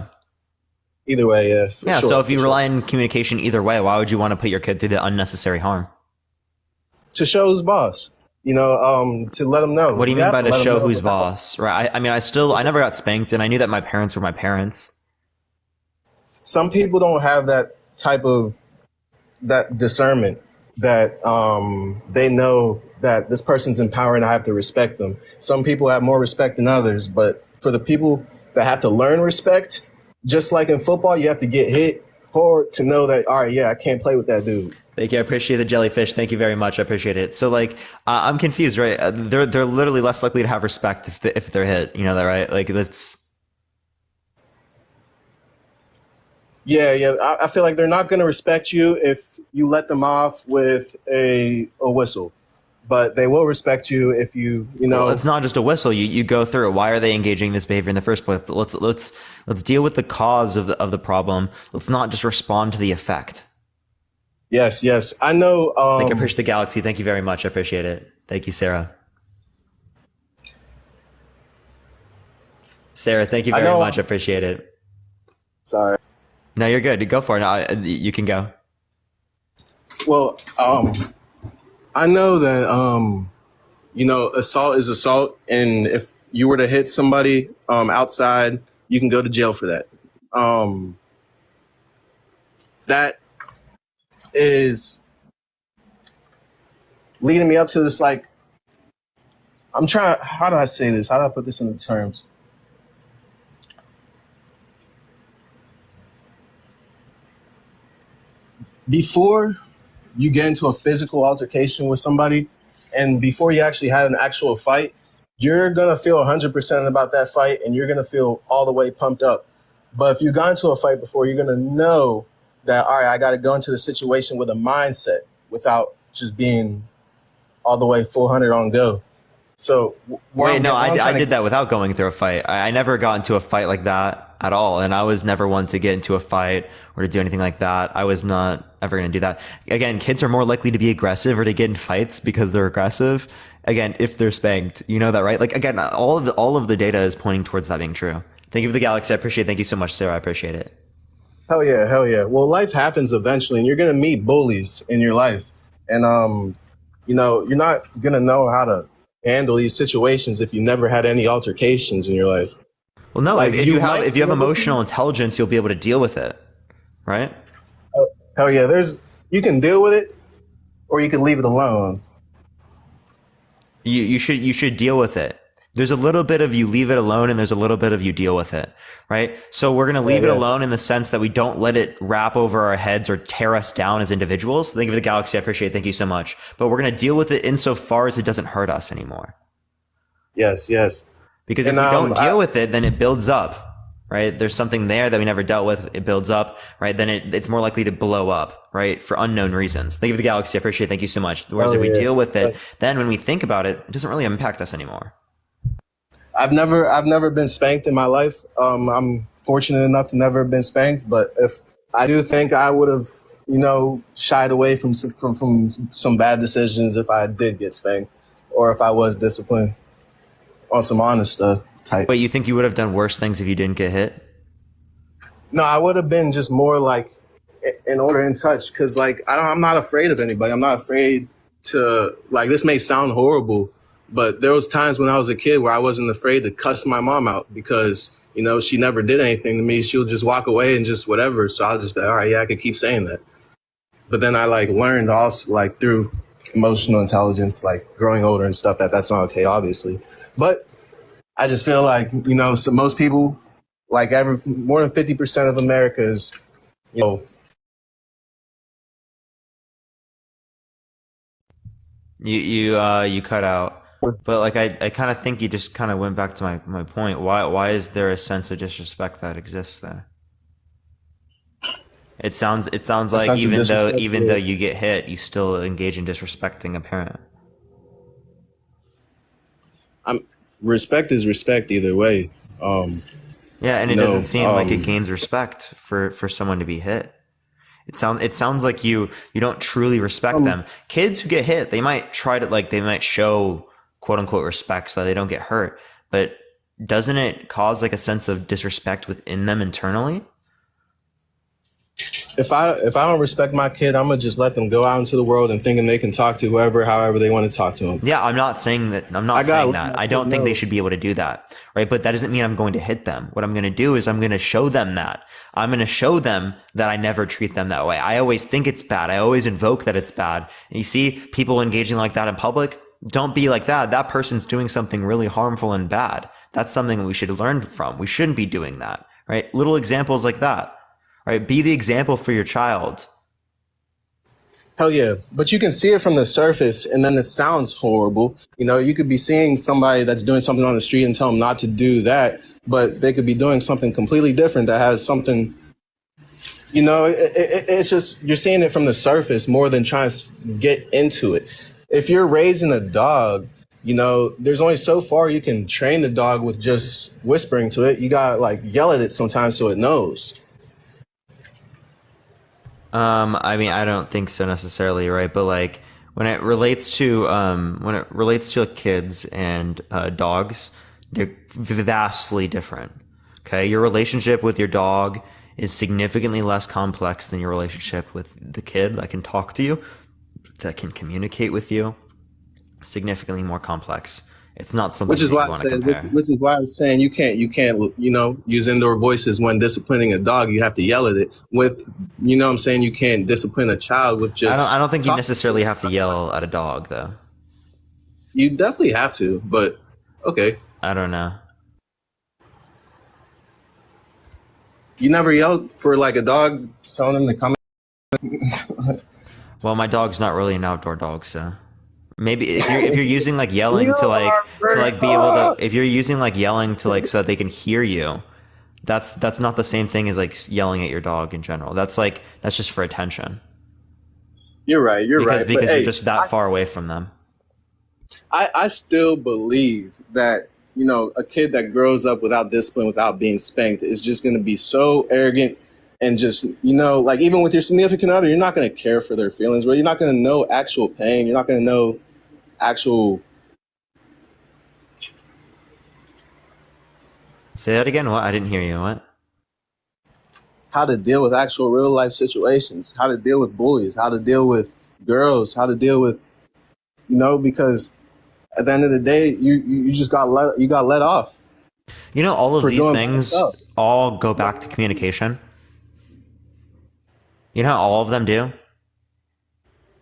Either way, yeah. Yeah. Sure, so if you rely on communication either way, why would you want to put your kid through the unnecessary harm? To show who's boss. To let them know. What do you mean by to show who's boss? Right. I never got spanked, and I knew that my parents were my parents. Some people don't have that type of discernment that they know that this person's in power and I have to respect them. Some people have more respect than others, but for the people that have to learn respect, just like in football, you have to get hit hard to know that, all right, yeah, I can't play with that dude. Thank you. I appreciate the jellyfish. Thank you very much. I appreciate it. So I'm confused, right? They're literally less likely to have respect if they're hit. You know that, right? That's. Yeah. I feel like they're not going to respect you if you let them off with a whistle, but they will respect you if you. Well, it's not just a whistle. You go through it. Why are they engaging in this behavior in the first place? Let's deal with the cause of the problem. Let's not just respond to the effect. Yes. I know. I appreciate the galaxy. Thank you very much. I appreciate it. Thank you, Sarah. Sarah, thank you very much. I appreciate it. Sorry. No, you're good. Go for it. No, you can go. Well, I know that, assault is assault. And if you were to hit somebody outside, you can go to jail for that. That is leading me up to this, how do I say this? How do I put this into terms? Before you get into a physical altercation with somebody, and before you actually had an actual fight, you're going to feel 100% about that fight, and you're going to feel all the way pumped up. But if you got into a fight before, you're going to know that, all right, I got to go into the situation with a mindset without just being all the way 400 on go. So wait, no, I did that without going through a fight. I never got into a fight like that at all. And I was never one to get into a fight or to do anything like that. I was not ever going to do that. Again, kids are more likely to be aggressive or to get in fights because they're aggressive. Again, if they're spanked, you know that, right? Like, again, all of the data is pointing towards that being true. Thank you for the galaxy. I appreciate it. Thank you so much, Sarah. I appreciate it. Hell yeah, hell yeah. Well, life happens eventually, and you're gonna meet bullies in your life, and you know, you're not gonna know how to handle these situations if you never had any altercations in your life. Well, no, like, if you have emotional intelligence, you'll be able to deal with it, right? Hell yeah, you can deal with it, or you can leave it alone. You should deal with it. There's a little bit of you leave it alone, and there's a little bit of you deal with it, right? So we're going to leave it alone in the sense that we don't let it wrap over our heads or tear us down as individuals. Thank you for the galaxy. I appreciate it. Thank you so much. But we're going to deal with it insofar as it doesn't hurt us anymore. Yes, yes. Because if we don't deal with it, then it builds up, right? There's something there that we never dealt with. It builds up, right? Then it's more likely to blow up, right? For unknown reasons. Thank you for the galaxy. I appreciate it. Thank you so much. Whereas if we deal with it, then when we think about it, it doesn't really impact us anymore. I've never been spanked in my life. I'm fortunate enough to never have been spanked, but if I do think I would have, shied away from some bad decisions if I did get spanked or if I was disciplined on some honest stuff type. But you think you would have done worse things if you didn't get hit? No, I would have been just more like in order in touch because I'm not afraid of anybody. I'm not afraid to this may sound horrible, but there was times when I was a kid where I wasn't afraid to cuss my mom out because, she never did anything to me. She'll just walk away and just whatever. So I'll just be, all right, yeah, I could keep saying that. But then I learned also through emotional intelligence, growing older and stuff, that's not okay, obviously. But I just feel so most people, more than 50% of America is, You cut out. But I kind of think you just kind of went back to my point. Why is there a sense of disrespect that exists there? It sounds like even though you get hit, you still engage in disrespecting a parent. Respect is respect either way. Yeah, and it doesn't seem like it gains respect for someone to be hit. It sounds like you don't truly respect them. Kids who get hit, they might try to they might show quote unquote respect so that they don't get hurt, but doesn't it cause a sense of disrespect within them internally? If I don't respect my kid, I'm gonna just let them go out into the world and thinking they can talk to however they want to talk to them. Yeah, I'm not saying that. I don't think they should be able to do that, right? But that doesn't mean I'm going to hit them. What I'm going to do is I'm going to show them that. I'm going to show them that I never treat them that way. I always think it's bad. I always invoke that it's bad. And you see people engaging like that in public. Don't be like that. That person's doing something really harmful and bad. That's something we should learn from. We shouldn't be doing that, right? Little examples like that. Right, be the example for your child. Hell yeah. But you can see it from the surface and then it sounds horrible. You could be seeing somebody that's doing something on the street and tell them not to do that, but they could be doing something completely different that has something, it's just, you're seeing it from the surface more than trying to get into it. If you're raising a dog, there's only so far you can train the dog with just whispering to it. You gotta yell at it sometimes so it knows. I don't think so necessarily, right? But when it relates to kids and dogs, they're vastly different. Okay, your relationship with your dog is significantly less complex than your relationship with the kid that can talk to you, that can communicate with you. Significantly more complex. It's not something you want to compare. Which is why I was saying you can't use indoor voices when disciplining a dog. You have to yell at it. I'm saying you can't discipline a child with just. I don't think you necessarily have to yell at a dog though. You definitely have to, but okay. I don't know. You never yelled for a dog telling him to come. Well, my dog's not really an outdoor dog, so. Maybe if you're using yelling to be able to, if you're using yelling to so that they can hear you, That's not the same thing as like yelling at your dog in general. That's just for attention. You're right. Because you're just that far away from them. I still believe that, a kid that grows up without discipline, without being spanked, is just going to be so arrogant and just, like even with your significant other, you're not going to care for their feelings, bro. You're not going to know actual pain. You're not going to know actual. Say that again. What? I didn't hear you. What? How to deal with actual real life situations, how to deal with bullies, how to deal with girls, how to deal with, because at the end of the day, you just got let off. All of these things all go back to communication. You know how all of them do?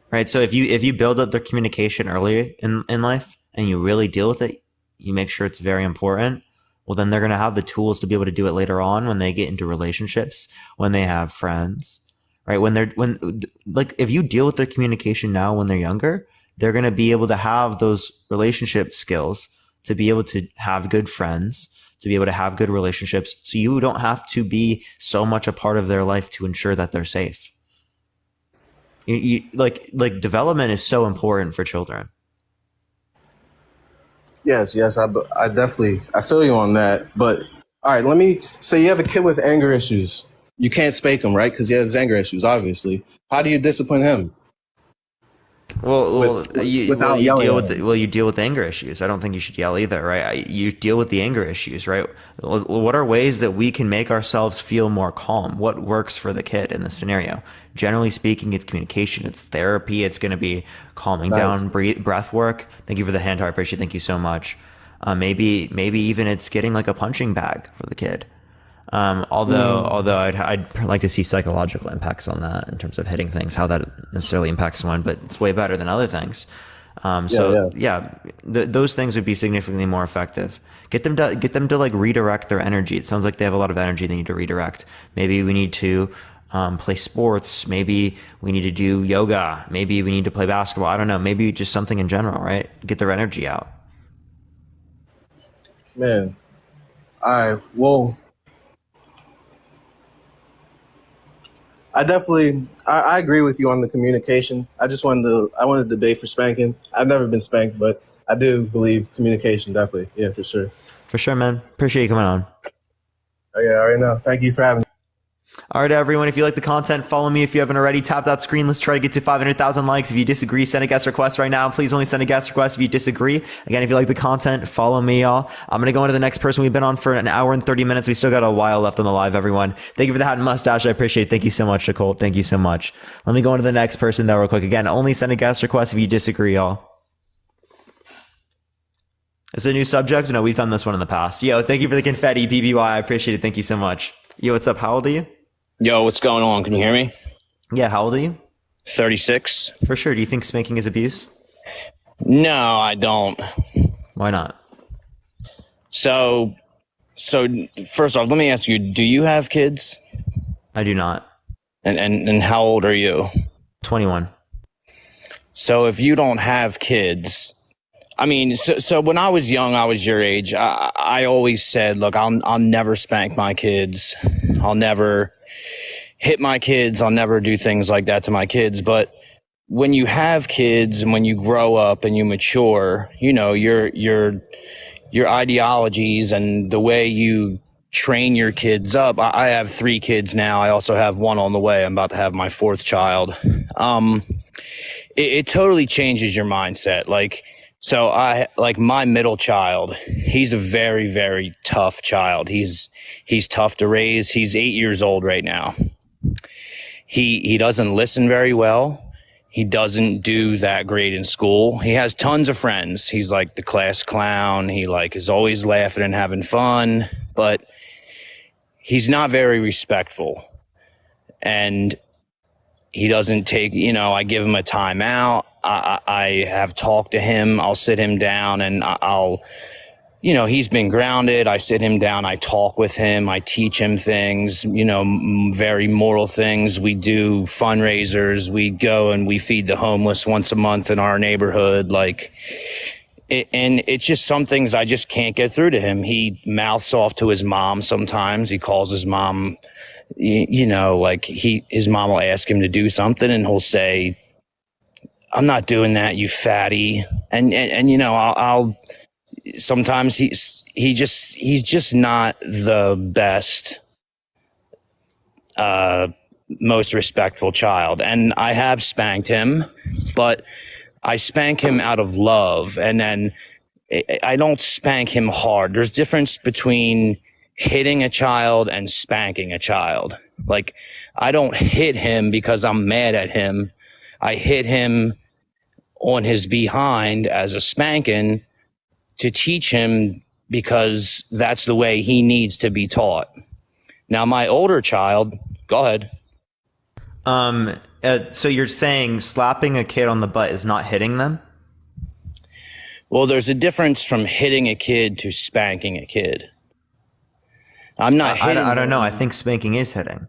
Right? So if you build up their communication early in life and you really deal with it, you make sure it's very important, well, then they're going to have the tools to be able to do it later on when they get into relationships, when they have friends, right? If you deal with their communication now when they're younger, they're going to be able to have those relationship skills to be able to have good friends, to be able to have good relationships. So you don't have to be so much a part of their life to ensure that they're safe. Development is so important for children. Yes, I definitely, I feel you on that. But all right, let me say you have a kid with anger issues. You can't spank him, right? Because he has anger issues, obviously. How do you discipline him? You deal with anger issues. I don't think you should yell either, right? You deal with the anger issues, right? What are ways that we can make ourselves feel more calm? What works for the kid in this scenario? Generally speaking, it's communication, it's therapy, it's going to be calming down, breath work. Thank you for the hand heart. I appreciate it. Thank you so much. Maybe even it's getting like a punching bag for the kid. Although I'd like to see psychological impacts on that in terms of hitting things, how that necessarily impacts someone, but it's way better than other things. Those things would be significantly more effective. Get them to like redirect their energy. It sounds like they have a lot of energy they need to redirect. Maybe we need to play sports. Maybe we need to do yoga. Maybe we need to play basketball. I don't know. Maybe just something in general, right? Get their energy out. Man, I agree with you on the communication. I wanted to debate for spanking. I've never been spanked, but I do believe communication, definitely. Yeah, for sure. For sure, man. Appreciate you coming on. Oh, yeah, I already know. Thank you for having me. All right, everyone. If you like the content, follow me. If you haven't already, tap that screen. Let's try to get to 500,000 likes. If you disagree, send a guest request right now. Please only send a guest request if you disagree. Again, if you like the content, follow me, y'all. I'm going to go into the next person. We've been on for an hour and 30 minutes. We still got a while left on the live, everyone. Thank you for the hat and mustache. I appreciate it. Thank you so much, Nicole. Thank you so much. Let me go into the next person, though, real quick. Again, only send a guest request if you disagree, y'all. Is it a new subject? No, we've done this one in the past. Yo, thank you for the confetti, BBY. I appreciate it. Thank you so much. Yo, what's up? How old are you? Yo, what's going on? Can you hear me? Yeah, how old are you? 36. For sure. Do you think spanking is abuse? No, I don't. Why not? So first off, let me ask you, do you have kids? I do not. And how old are you? 21. So if you don't have kids, I mean, so when I was young, I was your age. I always said, look, I'll never spank my kids. I'll never hit my kids. I'll never do things like that to my kids. But when you have kids and when you grow up and you mature, you know, your ideologies and the way you train your kids up. I have 3 kids now. I also have 1 on the way. I'm about to have my 4th child. It totally changes your mindset. So my middle child, he's a very, very tough child. He's tough to raise. He's 8 years old right now. He doesn't listen very well. He doesn't do that great in school. He has tons of friends. He's like the class clown. He is always laughing and having fun, but he's not very respectful. And he doesn't take, I give him a timeout. I have talked to him. I'll sit him down and he's been grounded. I sit him down. I talk with him. I teach him things, very moral things. We do fundraisers. We go and we feed the homeless once a month in our neighborhood. and it's just some things I just can't get through to him. He mouths off to his mom sometimes. He calls his mom, like his mom will ask him to do something and he'll say, "I'm not doing that, you fatty." And I'll sometimes he's just not the best, most respectful child. And I have spanked him, but I spank him out of love, and then I don't spank him hard. There's difference between hitting a child and spanking a child. Like, I don't hit him because I'm mad at him. I hit him on his behind as a spanking to teach him, because that's the way he needs to be taught. Now, my older child, go ahead. So you're saying slapping a kid on the butt is not hitting them? Well, there's a difference from hitting a kid to spanking a kid. I'm not hitting. I don't know. I think spanking is hitting.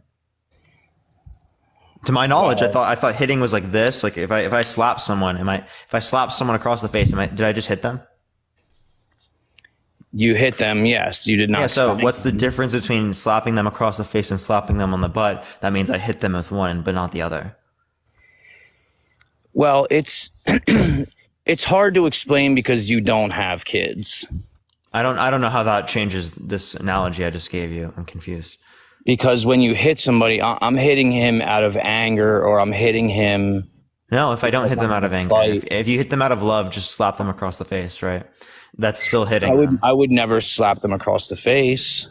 To my knowledge, I thought hitting was like this. Like if I slap someone, if I slap someone across the face, did I just hit them? You hit them, yes. You did not. Yeah, so what's the difference between slapping them across the face and slapping them on the butt? That means I hit them with one, but not the other. Well, it's it's hard to explain because you don't have kids. I don't know how that changes this analogy I just gave you. I'm confused. Because when you hit somebody, I'm hitting him out of anger, or I'm hitting him. No, if I don't hit them out of anger, if you hit them out of love, just slap them across the face, right? That's still hitting. I would never slap them across the face.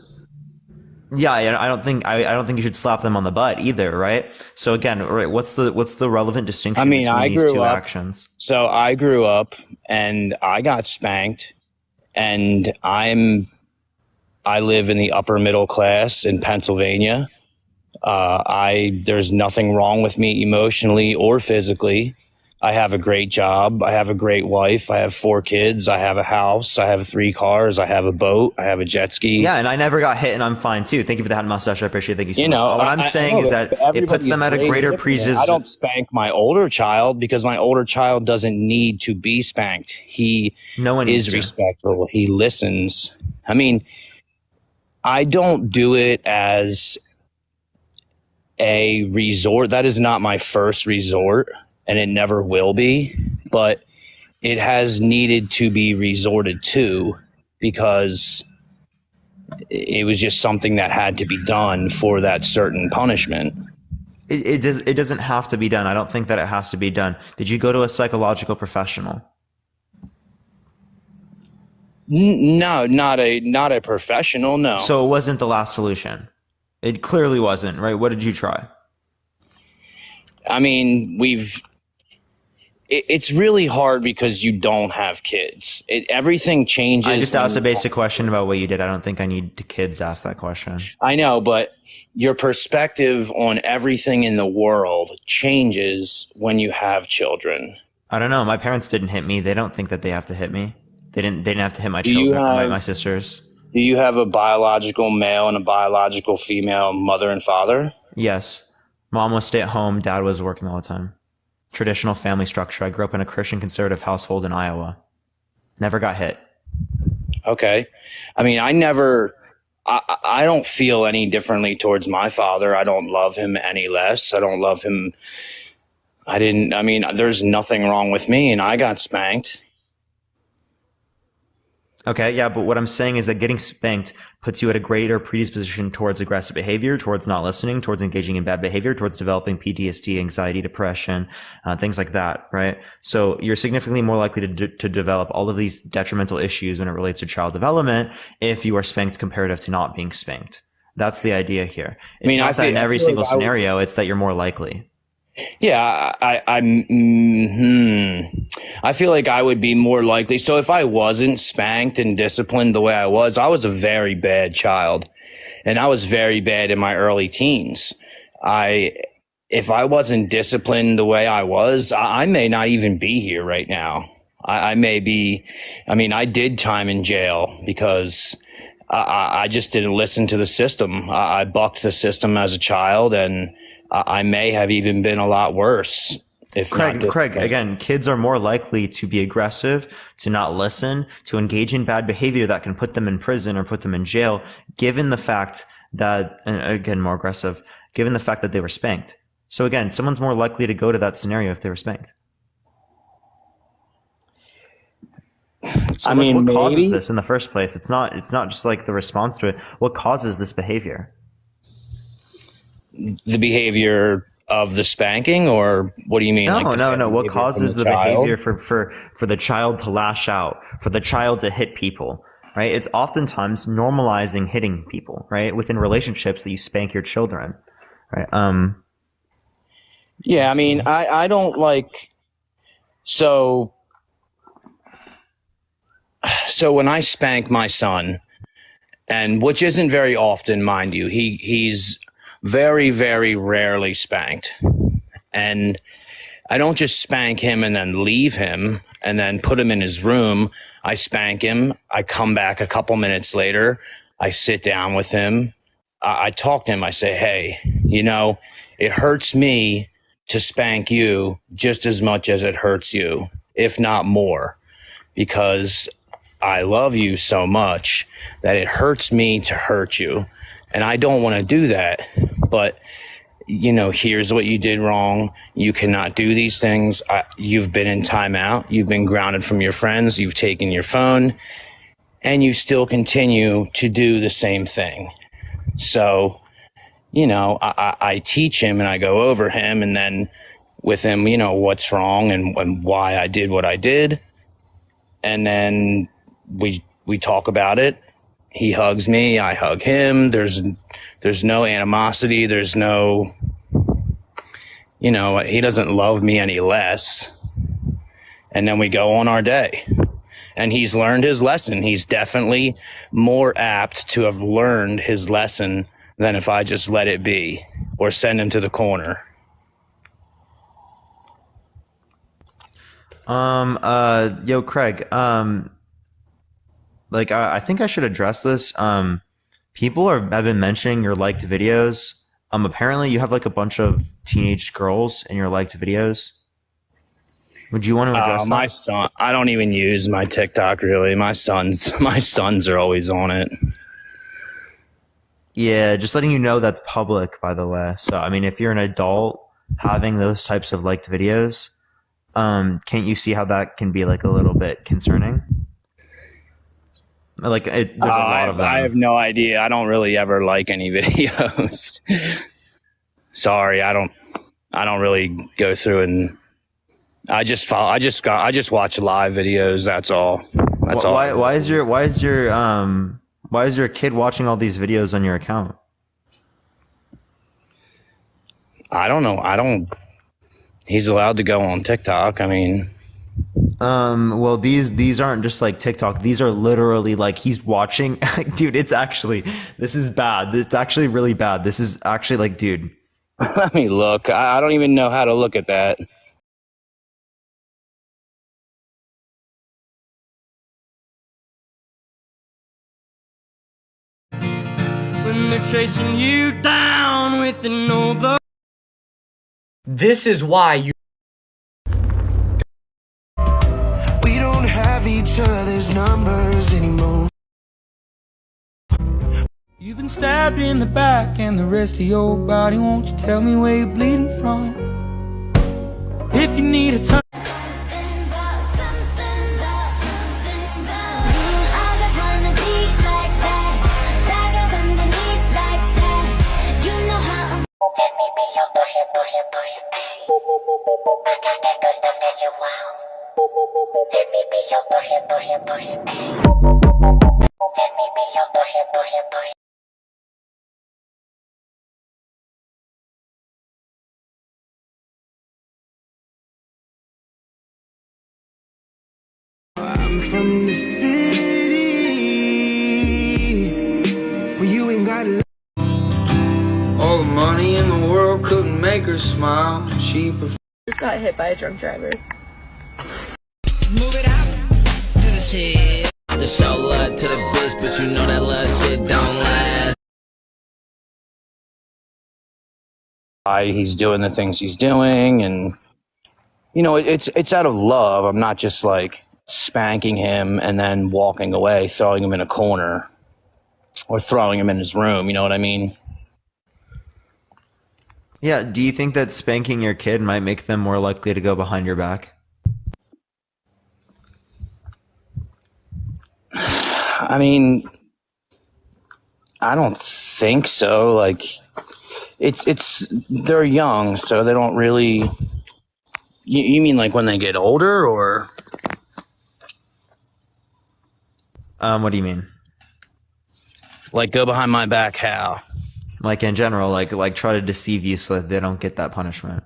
Yeah, I don't think you should slap them on the butt either, right? So again, right, what's the relevant distinction between these two actions? So I grew up and I got spanked, and I live in the upper middle class in Pennsylvania. There's nothing wrong with me emotionally or physically. I have a great job. I have a great wife. I have 4 kids. I have a house. I have 3 cars. I have a boat. I have a jet ski. Yeah, and I never got hit, and I'm fine too. Thank you for the hat and mustache. I appreciate it. Thank you so much. What I'm saying is that it puts them at a greater predisposition. I don't spank my older child because my older child doesn't need to be spanked. He is respectful. He listens. I mean, I don't do it as a resort. That is not my first resort, and it never will be, but it has needed to be resorted to because it was just something that had to be done for that certain punishment. It doesn't have to be done. I don't think that it has to be done. Did you go to a psychological professional? No, not a professional, no. So it wasn't the last solution. It clearly wasn't, right? What did you try? I mean, it's really hard because you don't have kids. Everything changes. I just asked a basic question about what you did. I don't think I need the kids to ask that question. I know, but your perspective on everything in the world changes when you have children. I don't know. My parents didn't hit me. They don't think that they have to hit me. They didn't have to hit my children, my sisters. Do you have a biological male and a biological female mother and father? Yes. Mom was stay at home. Dad was working all the time. Traditional family structure. I grew up in a Christian conservative household in Iowa. Never got hit. Okay. I mean, I don't feel any differently towards my father. I don't love him any less. I don't love him. There's nothing wrong with me, and I got spanked. Okay, yeah, but what I'm saying is that getting spanked puts you at a greater predisposition towards aggressive behavior, towards not listening, towards engaging in bad behavior, towards developing PTSD, anxiety, depression, things like that, right? So you're significantly more likely to develop all of these detrimental issues when it relates to child development if you are spanked comparative to not being spanked. That's the idea here. It's not that in every single scenario, it's that you're more likely. Yeah, I feel like I would be more likely. So if I wasn't spanked and disciplined the way I was a very bad child, and I was very bad in my early teens. If I wasn't disciplined the way I was, I may not even be here right now. I did time in jail because I just didn't listen to the system. I bucked the system as a child, and I may have even been a lot worse if not Craig, disciplined. again, kids are more likely to be aggressive, to not listen, to engage in bad behavior that can put them in prison or put them in jail, given the fact that, and again, more aggressive, given the fact that they were spanked. So again, someone's more likely to go to that scenario if they were spanked. So I mean, what causes maybe this in the first place? It's not just like the response to it. What causes this behavior? the behavior of the spanking, or what do you mean? No. What causes the child? behavior for the child to lash out, for the child to hit people, right? It's oftentimes normalizing hitting people, right? Within relationships that you spank your children, right? Yeah, I mean, I don't like, so when I spank my son, and which isn't very often, mind you, he's very, very rarely spanked. And I don't just spank him and then leave him and then put him in his room. I spank him. I come back a couple minutes later. I sit down with him. I talk to him. I say, hey, you know, it hurts me to spank you just as much as it hurts you, if not more, because I love you so much that it hurts me to hurt you. And I don't want to do that. But, you know, here's what you did wrong. You cannot do these things. You've been in timeout. You've been grounded from your friends. You've taken your phone. And you still continue to do the same thing. So, you know, I teach him and I go over him, and then with him, you know, what's wrong and why I did what I did. And then we talk about it. He hugs me, I hug him. There's no animosity. There's no, you know, he doesn't love me any less. And then we go on our day. And he's learned his lesson. He's definitely more apt to have learned his lesson than if I just let it be or send him to the corner. Yo, Craig, I think I should address this. People have been mentioning your liked videos. Apparently you have like a bunch of teenage girls in your liked videos. Would you want to address that? My son, I don't even use my TikTok really. My sons are always on it. Yeah, just letting you know that's public, by the way. So, I mean, if you're an adult having those types of liked videos, can't you see how that can be like a little bit concerning? Like, there's a lot of them. I have no idea. I don't really ever like any videos. Sorry, I don't really go through and I just watch live videos. That's all. That's all. Why is your kid watching all these videos on your account? I don't know. He's allowed to go on TikTok. I mean, well, these aren't just like TikTok. These are literally like he's watching. Dude, this is bad. It's actually really bad. This is actually like, dude. Let me look. I don't even know how to look at that. When they're chasing you down with an old. This is why you. We don't have each other's numbers anymore. You've been stabbed in the back and the rest of your body. Won't you tell me where you're bleeding from? If you need a time. I'm from the city where you ain't got all the money in the world couldn't make her smile. She Just got hit by a drunk driver. Move it out to the shit. To show love to the bitch, but you know that love shit don't last. He's doing the things he's doing, and you know, it's out of love. I'm not just like spanking him and then walking away, throwing him in a corner or throwing him in his room. You know what I mean? Yeah. Do you think that spanking your kid might make them more likely to go behind your back? I mean, I don't think so. Like, they're young, so they don't really. You mean like when they get older, or? What do you mean? Like go behind my back? How? Like in general, like try to deceive you so that they don't get that punishment.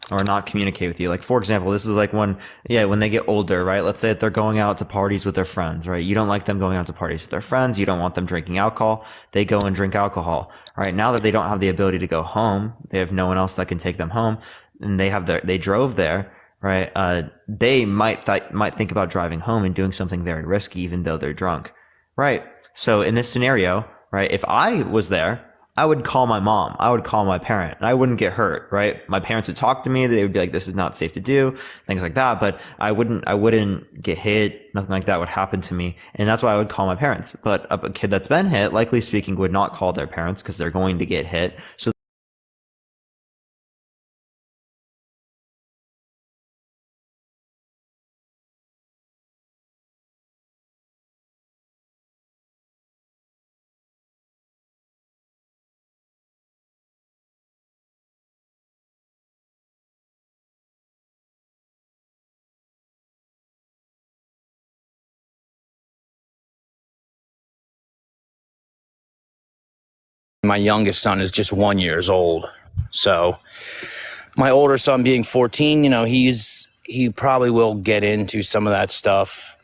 Or not communicate with you. Like, for example, this is like when they get older, right? Let's say that they're going out to parties with their friends, right? You don't like them going out to parties with their friends. You don't want them drinking alcohol. They go and drink alcohol. All right. Now that they don't have the ability to go home, they have no one else that can take them home, and they drove there, right? They might think about driving home and doing something very risky, even though they're drunk, right? So in this scenario, right, if I was there, I would call my mom. I would call my parent, and I wouldn't get hurt, right? My parents would talk to me. They would be like, this is not safe to do, things like that. But I wouldn't get hit. Nothing like that would happen to me. And that's why I would call my parents. But a kid that's been hit, likely speaking, would not call their parents because they're going to get hit. So My youngest son is just 1 year old, so my older son being 14, you know, he probably will get into some of that stuff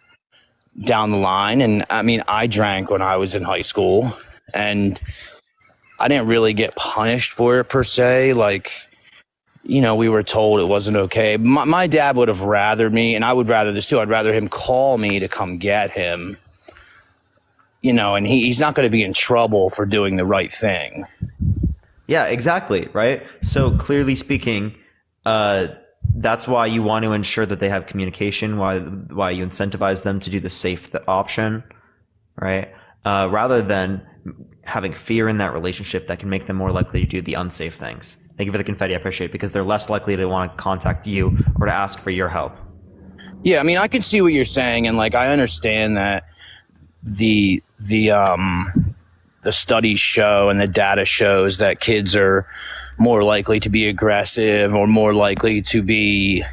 down the line. And I mean, I drank when I was in high school, and I didn't really get punished for it per se. Like, you know, we were told it wasn't okay. My dad would have rathered me, and I would rather this too. I'd rather him call me to come get him, you know, and he's not going to be in trouble for doing the right thing. yeah, exactly, right? So clearly speaking, that's why you want to ensure that they have communication, why you incentivize them to do the safe option, right? Rather than having fear in that relationship that can make them more likely to do the unsafe things. Thank you for the confetti. I appreciate it, because they're less likely to want to contact you or to ask for your help. Yeah, I mean, I can see what you're saying, and like I understand that the studies show and the data shows that kids are more likely to be aggressive or more likely to be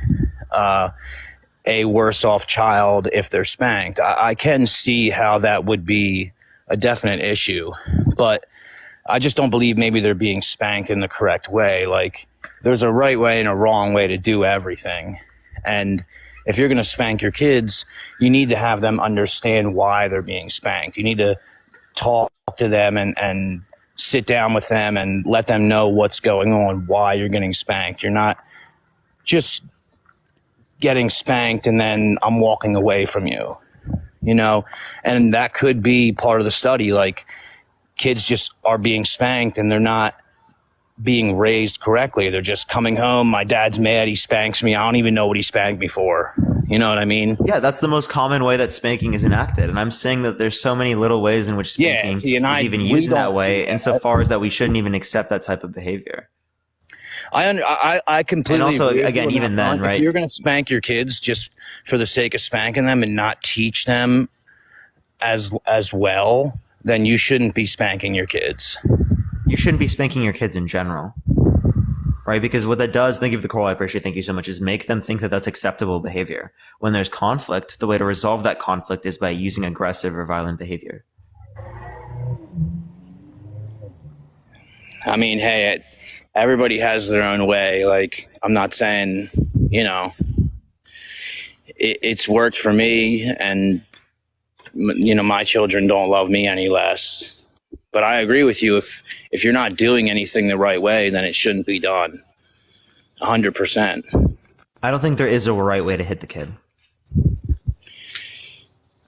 a worse off child if they're spanked. I can see how that would be a definite issue, but I just don't believe maybe they're being spanked in the correct way. Like, there's a right way and a wrong way to do everything. And if you're going to spank your kids, you need to have them understand why they're being spanked. You need to talk to them and sit down with them and let them know what's going on, why you're getting spanked. You're not just getting spanked and then I'm walking away from you, you know? And that could be part of the study. Like, kids just are being spanked and they're not being raised correctly. They're just coming home. My dad's mad. He spanks me. I don't even know what he spanked me for. You know what I mean? Yeah, that's the most common way that spanking is enacted. And I'm saying that there's so many little ways in which spanking is even used in that way, insofar as that we shouldn't even accept that type of behavior. I completely and also, agree again, even then, right? If you're going to spank your kids just for the sake of spanking them and not teach them as well, then you shouldn't be spanking your kids. You shouldn't be spanking your kids in general, right? Because what that does, thank you for the call, I appreciate it, thank you so much, is make them think that that's acceptable behavior. When there's conflict, the way to resolve that conflict is by using aggressive or violent behavior. I mean, hey, everybody has their own way. Like, I'm not saying, you know, it's worked for me, and, you know, my children don't love me any less. But I agree with you. If you're not doing anything the right way, then it shouldn't be done. 100%. I don't think there is a right way to hit the kid.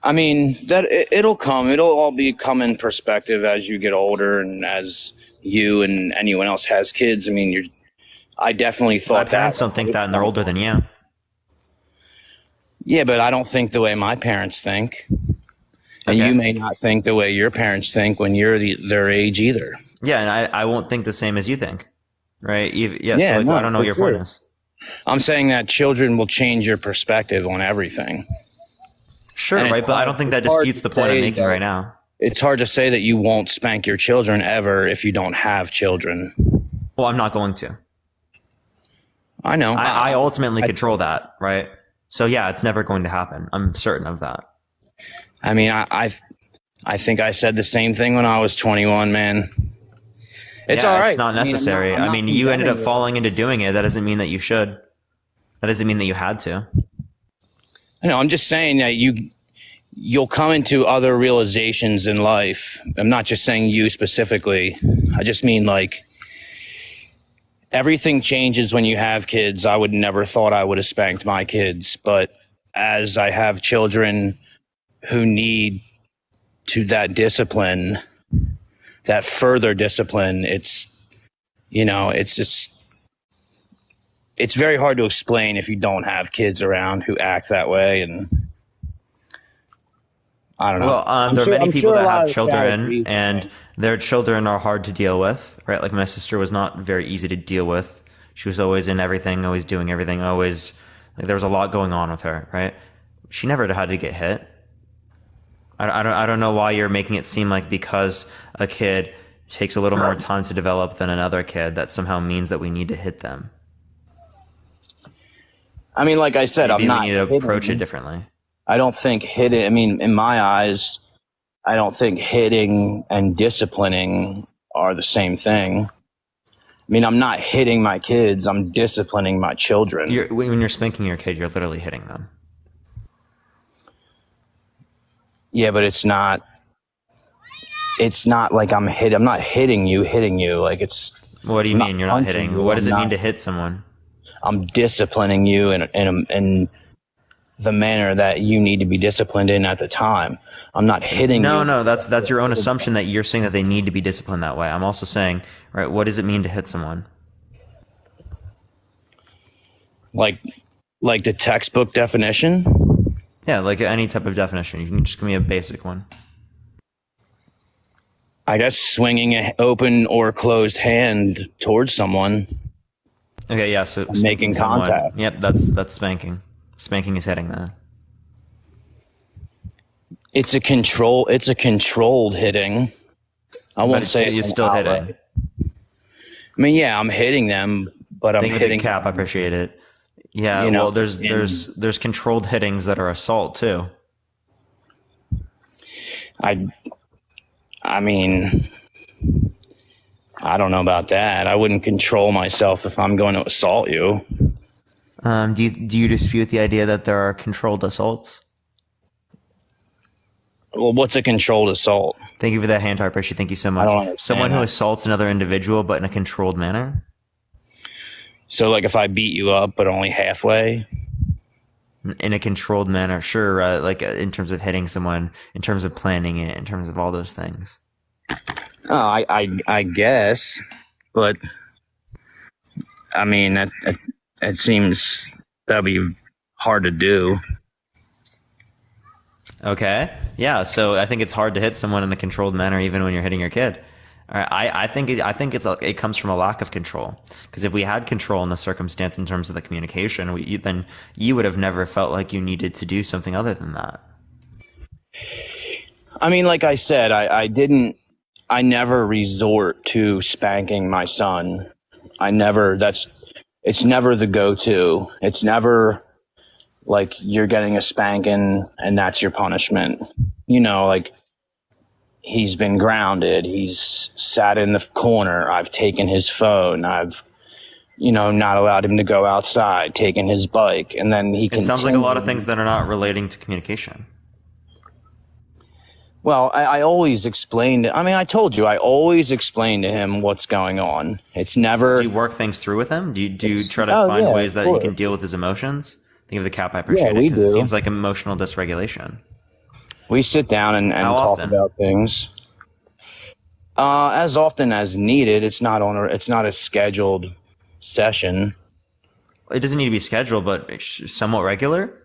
I mean, that it'll come. It'll all come in perspective as you get older and as you and anyone else has kids. I mean, I definitely thought my parents don't think that, and they're older than you. Yeah, but I don't think the way my parents think. And you may not think the way your parents think when you're their age either. Yeah, and I won't think the same as you think, right? So I don't know what your point is. I'm saying that children will change your perspective on everything. Sure, right, but I don't think that disputes the point I'm making right now. It's hard to say that you won't spank your children ever if you don't have children. Well, I'm not going to. I know. I ultimately control that, right? So yeah, it's never going to happen. I'm certain of that. I mean, I think I said the same thing when I was 21, man. It's all right. It's not necessary. I mean, you ended up falling into doing it. That doesn't mean that you should. That doesn't mean that you had to. I know. I'm just saying that you'll come into other realizations in life. I'm not just saying you specifically. I just mean like everything changes when you have kids. I would never thought I would have spanked my kids, but as I have children who need that discipline, that further discipline, it's very hard to explain if you don't have kids around who act that way. And I don't know. Well, there are many people that have children, and their children are hard to deal with, right? Like my sister was not very easy to deal with. She was always in everything, always doing everything, always, like, there was a lot going on with her, right? She never had to get hit. I don't know why you're making it seem like because a kid takes a little more time to develop than another kid, that somehow means that we need to hit them. I mean, like I said, Maybe I'm not. We need to approach it differently. I don't think hitting. I mean, in my eyes, I don't think hitting and disciplining are the same thing. I mean, I'm not hitting my kids. I'm disciplining my children. When you're spanking your kid, you're literally hitting them. Yeah, but it's not like I'm not hitting you. Like it's. What do you mean you're not hitting? What does it mean to hit someone? I'm disciplining you in the manner that you need to be disciplined in at the time. I'm not hitting you. No, that's your own assumption that you're saying that they need to be disciplined that way. I'm also saying, right, what does it mean to hit someone? Like the textbook definition? Yeah, like any type of definition. You can just give me a basic one. I guess swinging an open or closed hand towards someone. Okay, yeah, so making contact. Yep, that's spanking. Spanking is hitting that. It's a controlled hitting. I won't say you're still hitting. I mean, yeah, I'm hitting them, but I'm hitting cap. I appreciate it. Yeah, well, there's controlled hittings that are assault too. I mean, I don't know about that. I wouldn't control myself if I'm going to assault you. Do you dispute the idea that there are controlled assaults? Well, what's a controlled assault? Thank you for that hand, I appreciate. Thank you so much. I don't understand Someone who assaults another individual, but in a controlled manner. So, like, if I beat you up, but only halfway? In a controlled manner, sure. Like in terms of hitting someone, in terms of planning it, in terms of all those things. Oh, I guess, but I mean, it seems that'd be hard to do. Okay, yeah. So I think it's hard to hit someone in a controlled manner, even when you're hitting your kid. All right, I think it comes from a lack of control. Because if we had control in the circumstance in terms of the communication, then you would have never felt like you needed to do something other than that. I mean, like I said, I never resort to spanking my son. It's never the go-to. It's never like you're getting a spanking and that's your punishment. You know, like he's been grounded. He's sat in the corner. I've taken his phone. I've, not allowed him to go outside, taken his bike. And then he can. It sounds like a lot of things that are not relating to communication. Well, I always explained. I mean, I told you, I always explain to him what's going on. It's never. Do you work things through with him? Do you try to find ways that he can deal with his emotions? Think of the cap. I appreciate it because it seems like emotional dysregulation. We sit down and talk about things. As often as needed. It's not a scheduled session. It doesn't need to be scheduled, but somewhat regular.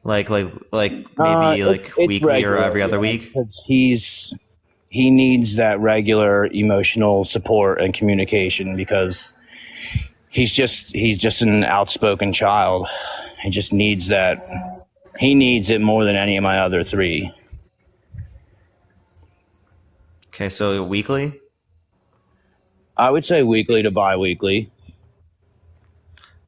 Like maybe It's weekly regular, or every other yeah, week. because he needs that regular emotional support and communication because he's just an outspoken child. He just needs that. He needs it more than any of my other three. Okay, so weekly? I would say weekly to bi-weekly.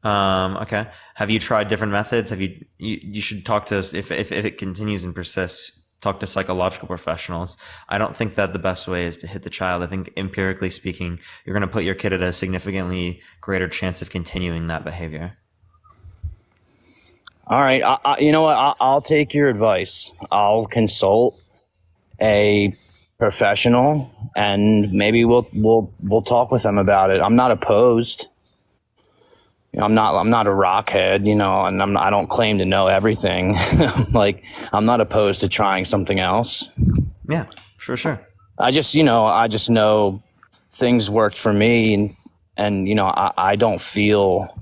Okay. Have you tried different methods? You should talk to us if it continues and persists, talk to psychological professionals. I don't think that the best way is to hit the child. I think empirically speaking, you're going to put your kid at a significantly greater chance of continuing that behavior. All right. You know what? I'll take your advice. I'll consult a professional and maybe we'll talk with them about it. I'm not opposed. I'm not a rockhead, and I don't claim to know everything. I'm not opposed to trying something else. Yeah, for sure. I just know things worked for me and I don't feel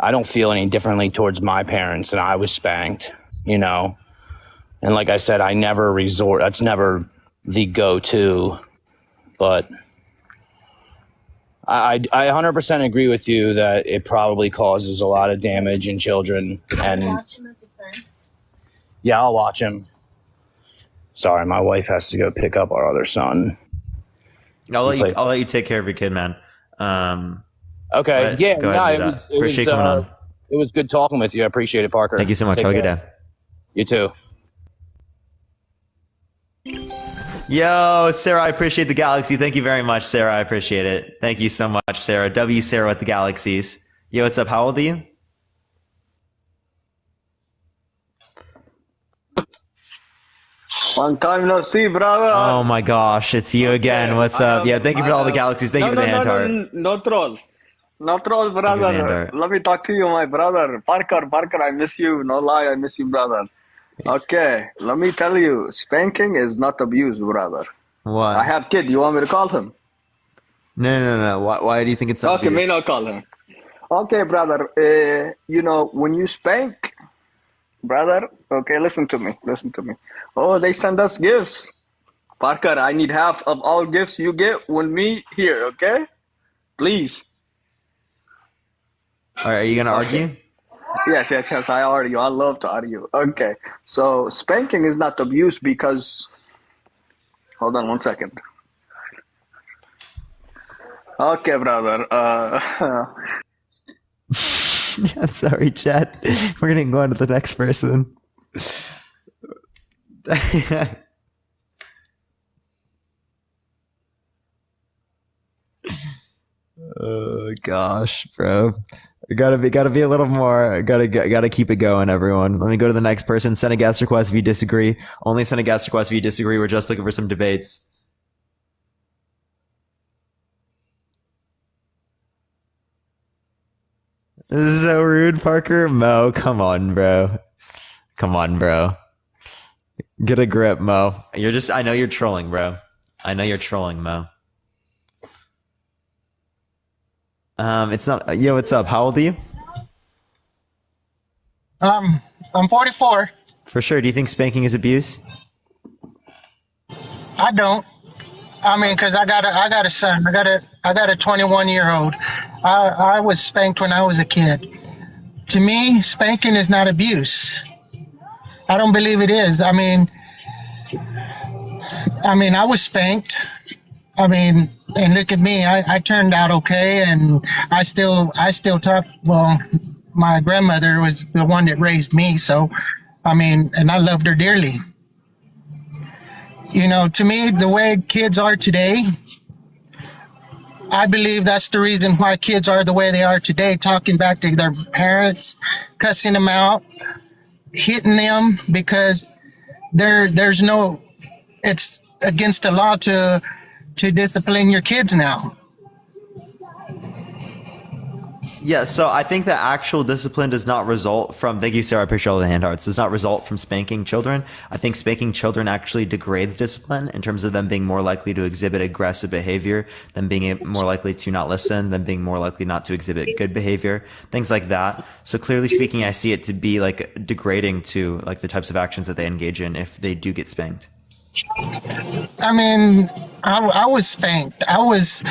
any differently towards my parents, and I was spanked, and like I said, I never resort. That's never the go-to, but I 100% agree with you that it probably causes a lot of damage in children. And yeah, I'll watch him. Sorry, my wife has to go pick up our other son. I'll let you take care of your kid, man. Okay. Yeah. Appreciate coming on. It was good talking with you. I appreciate it, Parker. Thank you so much. Have a good day. You too. Yo, Sarah, I appreciate the galaxy. Thank you very much, Sarah. I appreciate it. Thank you so much, Sarah. W Sarah with the galaxies. Yo, what's up? How old are you? Long time no see, brother. Oh my gosh, it's you again. What's up? Yeah, thank you for all the galaxies. Thank you for the hand heart. No troll. No troll, brother. Let me talk to you, my brother. Parker, I miss you. No lie, I miss you, brother. Okay, let me tell you, spanking is not abuse, brother. What? I have kid. You want me to call him? No. Why do you think it's abuse? Okay, may not call him. Okay, brother. When you spank, brother. Okay, listen to me. Oh, they send us gifts. Parker, I need half of all gifts you get when me here. Okay, please. All right, are you gonna argue? Yes, I argue. I love to argue. Okay, so spanking is not abuse because... Hold on 1 second. Okay, brother. I'm sorry, chat. We're gonna go on to the next person. Oh gosh, bro. Gotta be a little more. Gotta keep it going, everyone. Let me go to the next person. Send a guest request if you disagree. Only send a guest request if you disagree. We're just looking for some debates. This is so rude, Parker. Mo, come on, bro. Get a grip, Mo. I know you're trolling, bro. I know you're trolling, Mo. It's not. Yo, what's up? How old are you? I'm 44. For sure. Do you think spanking is abuse? I don't. I mean, cause I got a son. I got a 21-year-old. I was spanked when I was a kid. To me, spanking is not abuse. I don't believe it is. I mean, I was spanked. And look at me. I turned out okay, and I still talk. Well, my grandmother was the one that raised me, so and I loved her dearly. To me, the way kids are today, I believe that's the reason why kids are the way they are today, talking back to their parents, cussing them out, hitting them, because it's against the law to discipline your kids now. Yeah, so I think that actual discipline does not result from, thank you, Sarah, I appreciate all the hand hearts, does not result from spanking children. I think spanking children actually degrades discipline in terms of them being more likely to exhibit aggressive behavior, them being more likely to not listen, them being more likely not to exhibit good behavior, things like that. So clearly speaking, I see it to be like degrading to like the types of actions that they engage in if they do get spanked. I mean, I was spanked. I was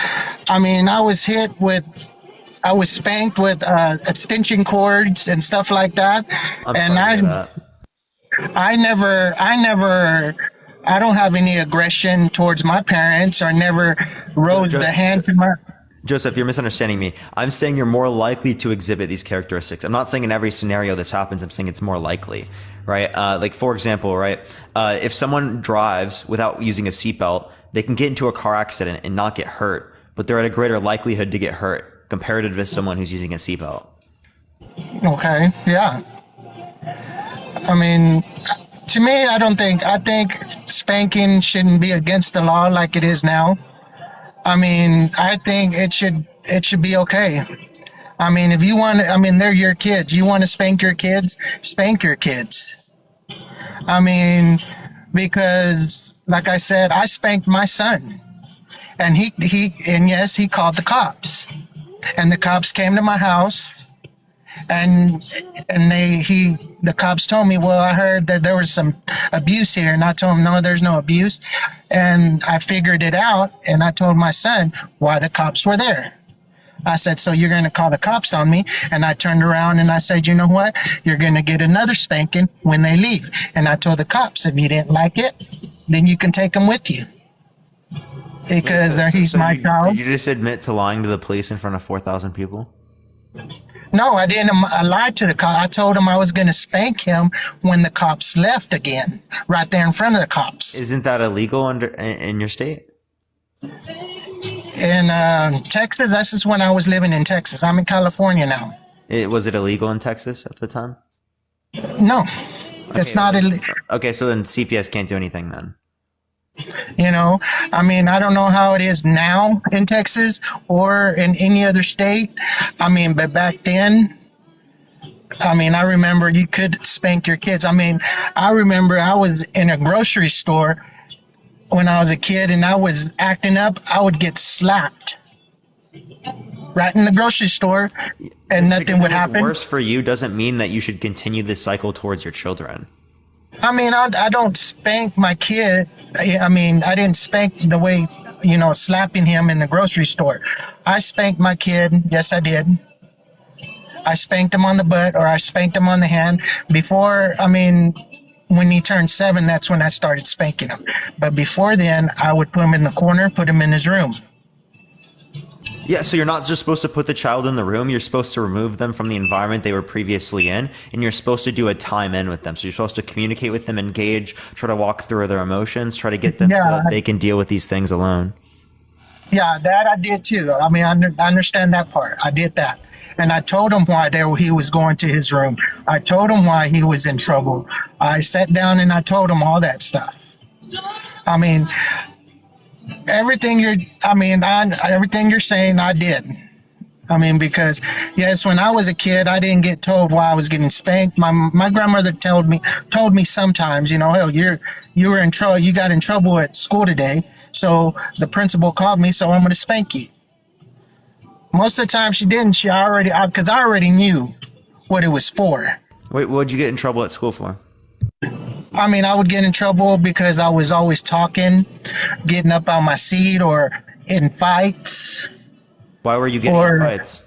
spanked with extension cords and stuff like that. I don't have any aggression towards my parents, or never rose the hand to my. Joseph, you're misunderstanding me. I'm saying you're more likely to exhibit these characteristics. I'm not saying in every scenario this happens. I'm saying it's more likely, right? Like, for example, right? If someone drives without using a seatbelt, they can get into a car accident and not get hurt, but they're at a greater likelihood to get hurt comparative to someone who's using a seatbelt. Okay, yeah. I mean, to me, I think spanking shouldn't be against the law like it is now. I mean, I think it should be okay. I mean, if you want, I mean, they're your kids. You want to spank your kids, spank your kids. I mean, because like I said, I spanked my son, and yes, he called the cops, and the cops came to my house, and the cops told me, well, I heard that there was some abuse here, and I told him, no, there's no abuse. And I figured it out, and I told my son why the cops were there. I said, so you're going to call the cops on me? And I turned around and I said, you know what? You're going to get another spanking when they leave. And I told the cops, if you didn't like it, then you can take them with you. Because he's my child. Did you just admit to lying to the police in front of 4,000 people? No, I didn't. I lied to the cop. I told him I was going to spank him when the cops left again, right there in front of the cops. Isn't that illegal in your state? In Texas, this is when I was living in Texas. I'm in California now. Was it illegal in Texas at the time? No, it's not illegal. Okay, so then CPS can't do anything then. You know, I mean, I don't know how it is now in Texas or in any other state. I mean, but back then, I mean, I remember you could spank your kids. I mean, I remember I was in a grocery store when I was a kid and I was acting up. I would get slapped right in the grocery store and nothing would happen. Worse for you doesn't mean that you should continue this cycle towards your children. I mean, I don't spank my kid. I mean, I didn't spank the way, you know, slapping him in the grocery store. I spanked my kid. Yes, I did. I spanked him on the butt, or I spanked him on the hand. Before, I mean, when he turned 7, that's when I started spanking him. But before then, I would put him in the corner, put him in his room. Yeah, so you're not just supposed to put the child in the room. You're supposed to remove them from the environment they were previously in, and you're supposed to do a time in with them. So you're supposed to communicate with them, engage, try to walk through their emotions, try to get them so that they can deal with these things alone. Yeah, that I did too. I mean, I understand that part. I did that. And I told him why he was going to his room. I told him why he was in trouble. I sat down and I told him all that stuff. I mean, everything you're saying, I did. I mean, because yes, when I was a kid, I didn't get told why I was getting spanked. My grandmother told me sometimes, you know, hell, you were in trouble. You got in trouble at school today, so the principal called me, so I'm going to spank you. Most of the time she didn't. Because I already knew what it was for. Wait, what'd you get in trouble at school for? I mean, I would get in trouble because I was always talking, getting up on my seat, or in fights. Why were you getting in fights?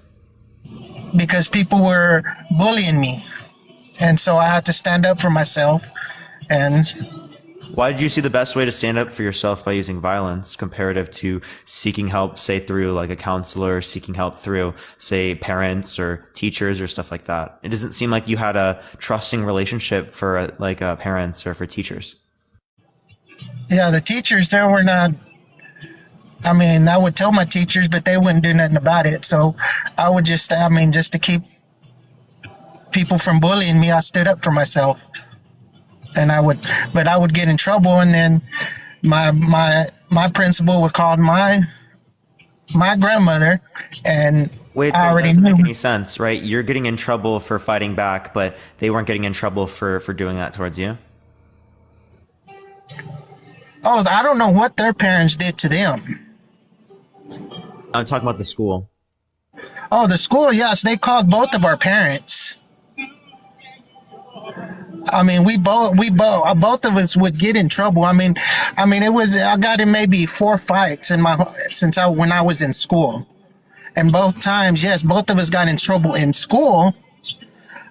Because people were bullying me. And so I had to stand up for myself. And why did you see the best way to stand up for yourself by using violence comparative to seeking help, say through like a counselor, seeking help through, say, parents or teachers or stuff like that? It doesn't seem like you had a trusting relationship for parents or for teachers. Yeah, the teachers there were not. I mean, I would tell my teachers, but they wouldn't do nothing about it. So I would just to keep people from bullying me, I stood up for myself. And I would get in trouble, and then my principal would call my my grandmother, and Wait, I so it already doesn't make knew. any sense, right? You're getting in trouble for fighting back, but they weren't getting in trouble for doing that towards you. Oh, I don't know what their parents did to them. I'm talking about the school. Oh, the school, yes, they called both of our parents. I mean, both of us would get in trouble. I mean, I got in maybe 4 fights when I was in school, and both times, yes, both of us got in trouble in school.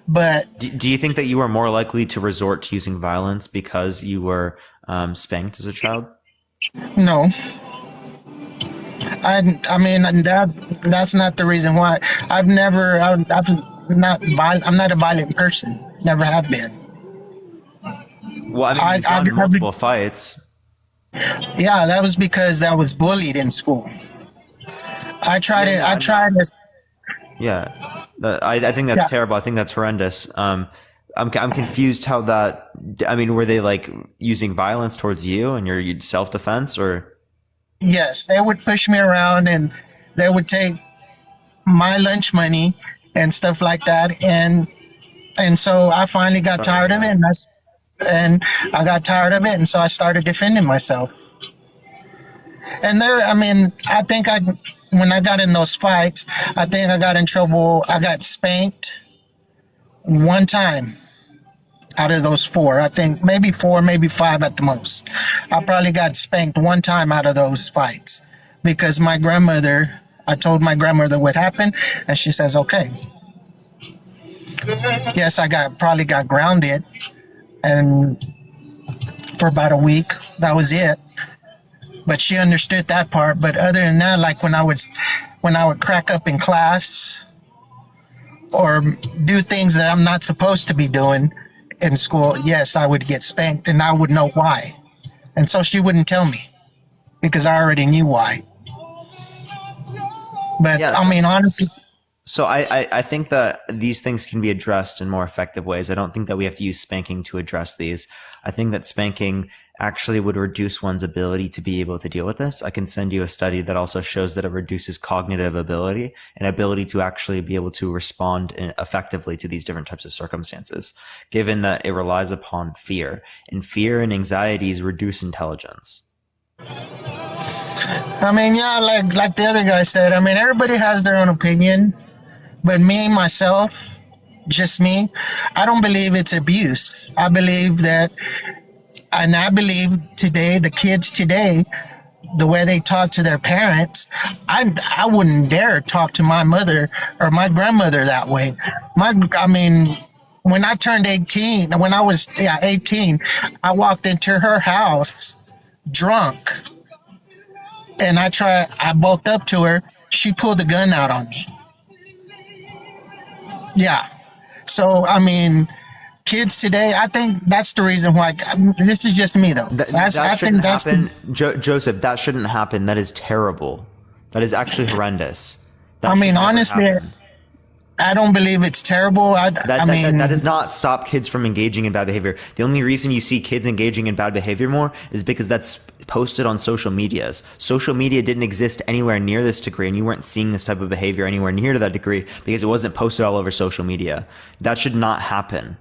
But do you think that you were more likely to resort to using violence because you were spanked as a child? No. I mean that's not the reason why. I'm not a violent person. Never have been. Well, I mean, you've gotten multiple fights. Yeah, that was because I was bullied in school. I tried to. Yeah, I think that's terrible. I think that's horrendous. I'm confused how that. I mean, were they like using violence towards you and your self defense, or? Yes, they would push me around and they would take my lunch money and stuff like that, and so I finally got tired of it, and I got tired of it, and so I started defending myself. And I think when I got in those fights, I think I got in trouble. I got spanked one time out of those 4. I think maybe 4, maybe 5 at the most. I probably got spanked one time out of those fights because I told my grandmother what happened, and she says, okay. Yes, I probably got grounded, and for about a week, that was it. But she understood that part. But other than that, like when I would crack up in class or do things that I'm not supposed to be doing in school, yes, I would get spanked, and I would know why. And so she wouldn't tell me because I already knew why. But yeah, I mean, honestly. So I think that these things can be addressed in more effective ways. I don't think that we have to use spanking to address these. I think that spanking actually would reduce one's ability to be able to deal with this. I can send you a study that also shows that it reduces cognitive ability and ability to actually be able to respond effectively to these different types of circumstances, given that it relies upon fear. And fear and anxieties reduce intelligence. I mean, yeah, like the other guy said, I mean, everybody has their own opinion. But myself, just me, I don't believe it's abuse. I believe today, the kids today, the way they talk to their parents, I wouldn't dare talk to my mother or my grandmother that way. When I turned 18, when I was 18, I walked into her house drunk, and I walked up to her. She pulled the gun out on me. Yeah. So, I mean, kids today, I think that's the reason why. This is just me, though. That shouldn't happen. Joseph, that shouldn't happen. That is terrible. That is actually horrendous. Honestly, I don't believe it's terrible. That does not stop kids from engaging in bad behavior. The only reason you see kids engaging in bad behavior more is because that's posted on social medias. Social media didn't exist anywhere near this degree, and you weren't seeing this type of behavior anywhere near to that degree because it wasn't posted all over social media. That should not happen.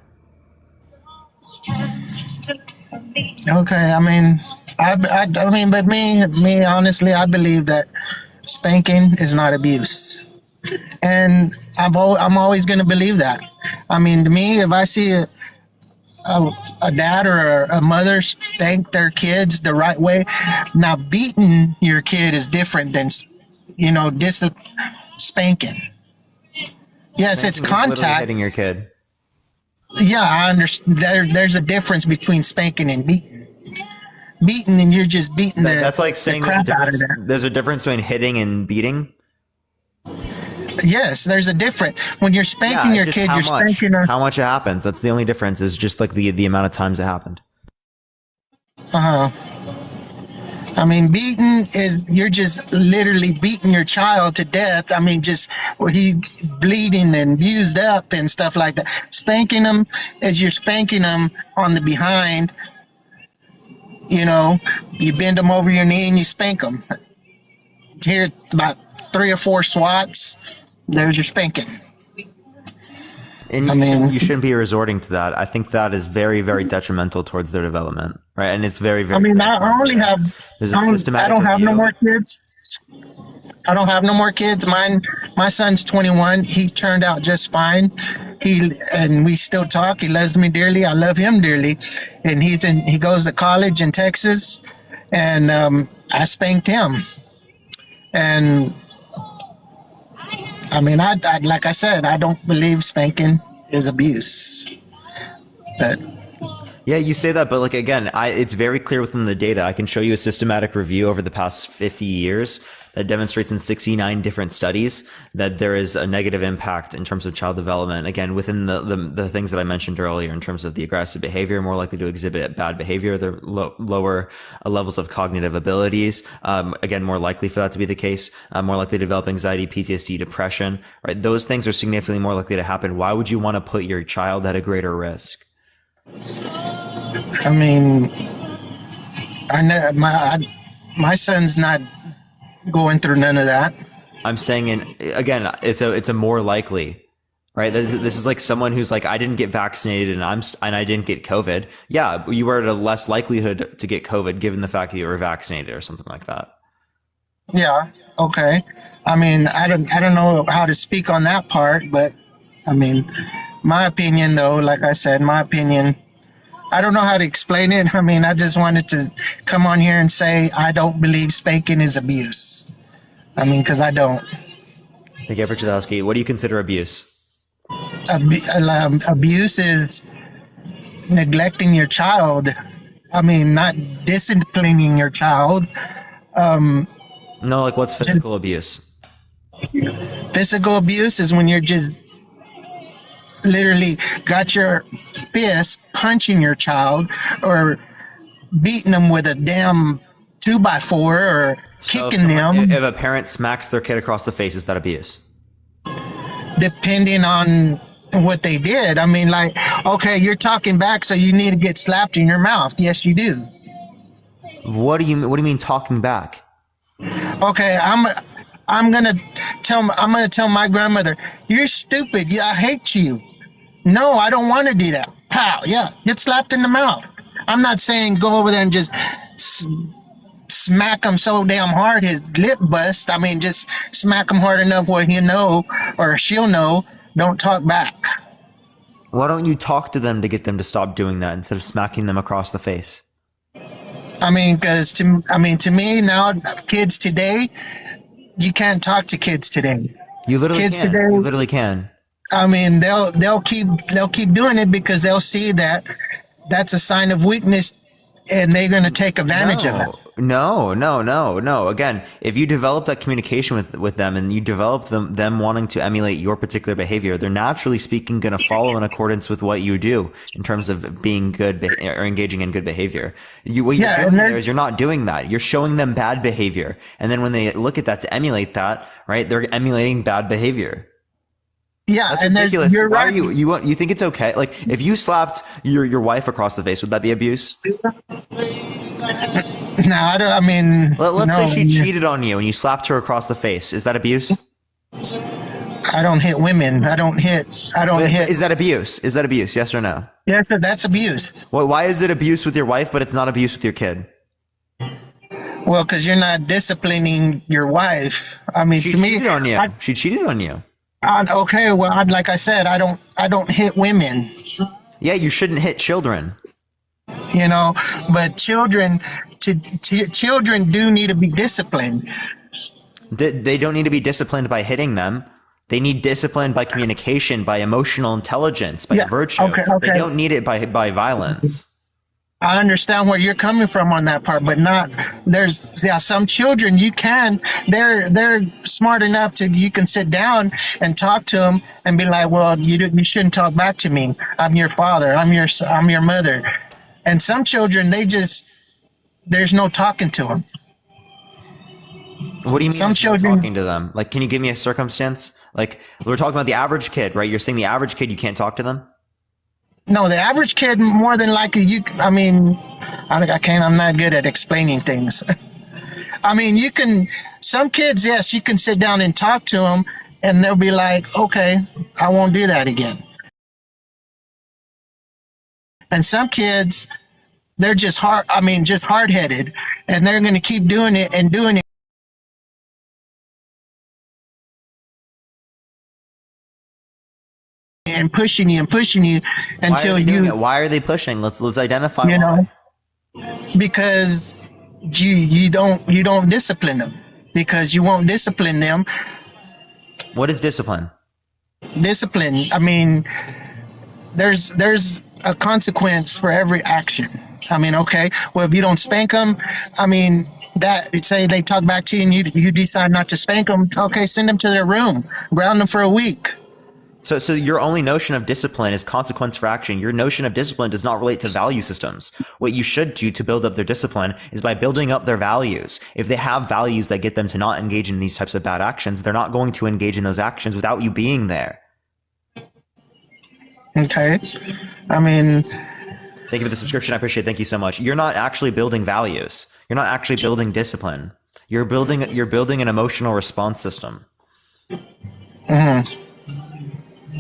Okay, but me, honestly, I believe that spanking is not abuse. And I'm always going to believe that. I mean, to me, if I see a dad or a mother spank their kids the right way, now beating your kid is different than, spanking. Yes, it's contact. Hitting your kid. Yeah, I understand. There's a difference between spanking and beating. Beating, and you're just beating that's like saying there's a difference between hitting and beating. Yes, there's a difference. When you're spanking your kid, you're spanking her. How much it happens. That's the only difference, is just like the amount of times it happened. I mean, beating is, you're just literally beating your child to death. I mean, just where he's bleeding and used up and stuff like that. Spanking them is you're spanking them on the behind. You bend them over your knee and you spank them. here about 3 or 4 swats, there's your spanking. And you shouldn't be resorting to that. I think that is very, very detrimental towards their development, right? And it's very, very. I mean, I only have. There's a systematic. I don't have review. no more kids. I don't have no more kids. My son's 21. He turned out just fine. And we still talk. He loves me dearly. I love him dearly. And he goes to college in Texas, and I spanked him. And I mean, I like I said, I don't believe spanking is abuse. But yeah, you say that, but like again, it's very clear within the data. I can show you a systematic review over the past 50 years that demonstrates in 69 different studies that there is a negative impact in terms of child development. Again, within the things that I mentioned earlier in terms of the aggressive behavior, more likely to exhibit bad behavior, the lower levels of cognitive abilities. Again, more likely for that to be the case, more likely to develop anxiety, PTSD, depression, right? Those things are significantly more likely to happen. Why would you want to put your child at a greater risk? I mean, I know my son's not going through none of that. I'm saying, again, it's a more likely, right? This is like someone who's like, I didn't get vaccinated and I didn't get COVID. Yeah, you were at a less likelihood to get COVID given the fact that you were vaccinated or something like that. Yeah. Okay. I mean, I don't know how to speak on that part, but I mean, my opinion though, like I said, I don't know how to explain it. I mean, I just wanted to come on here and say I don't believe spanking is abuse. I mean, because I don't. Thank you, Chudowski. What do you consider abuse? Abuse is neglecting your child. I mean, not disciplining your child. No, like what's physical abuse? Physical abuse is when you're just literally got your fist punching your child or beating them with a damn 2x4 or kicking them. If a parent smacks their kid across the face, is that abuse? Depending on what they did. I mean, like, okay, you're talking back, so you need to get slapped in your mouth. Yes, you do. What do you mean talking back? Okay, I'm gonna tell my grandmother, you're stupid. Yeah, I hate you. No, I don't want to do that. Pow, yeah, get slapped in the mouth. I'm not saying go over there and just smack him so damn hard his lip bust. I mean, just smack him hard enough where he'll know or she'll know. Don't talk back. Why don't you talk to them to get them to stop doing that instead of smacking them across the face? I mean, because to me now, kids today, you can't talk to kids today. You literally kids can. Today, you literally can. I mean, they'll keep doing it because they'll see that that's a sign of weakness, and they're going to take advantage of it. No. Again, if you develop that communication with them and you develop them wanting to emulate your particular behavior, they're naturally speaking going to follow in accordance with what you do in terms of being good or engaging in good behavior. What you're doing there is you're not doing that. You're showing them bad behavior. And then when they look at that to emulate that, right, they're emulating bad behavior. Yeah, that's and ridiculous. You're Why right. you think it's okay? Like if you slapped your wife across the face, would that be abuse? No, I mean. Let's say she cheated on you and you slapped her across the face. Is that abuse? I don't hit women. I don't hit. Is that abuse? Is that abuse? Yes or no? Yes, that's abuse. Well, why is it abuse with your wife, but it's not abuse with your kid? Well, because you're not disciplining your wife. I mean, she cheated on you. She cheated on you. Okay, well, like I said, I don't hit women. Yeah, you shouldn't hit children. You know, but children do need to be disciplined. They don't need to be disciplined by hitting them. They need discipline by communication, by emotional intelligence, by virtue. Okay. They don't need it by violence. I understand where you're coming from on that part, but there's some children they're smart enough you can sit down and talk to them and be like, well, you shouldn't talk back to me. I'm your father. I'm your mother. And some children, there's no talking to them. What do you mean some children talking to them? Like, can you give me a circumstance? Like, we're talking about the average kid, right? You're saying the average kid, you can't talk to them? No, the average kid, more than likely, I'm not good at explaining things. I mean, some kids, yes, you can sit down and talk to them and they'll be like, okay, I won't do that again. And some kids, they're just hard-headed, and they're going to keep doing it and doing it and pushing you until Why are they pushing? Let's identify you why. know, because you don't discipline them, because you won't discipline them. What is discipline? Discipline, I mean, there's a consequence for every action. I mean, okay, well, if you don't spank them, I mean, that say they talk back to you and you decide not to spank them, okay, send them to their room, ground them for a week. So your only notion of discipline is consequence for action. Your notion of discipline does not relate to value systems. What you should do to build up their discipline is by building up their values. If they have values that get them to not engage in these types of bad actions, they're not going to engage in those actions without you being there. Okay. I mean, thank you for the subscription. I appreciate it. Thank you so much. You're not actually building values. You're not actually building discipline. You're building an emotional response system. Mm-hmm.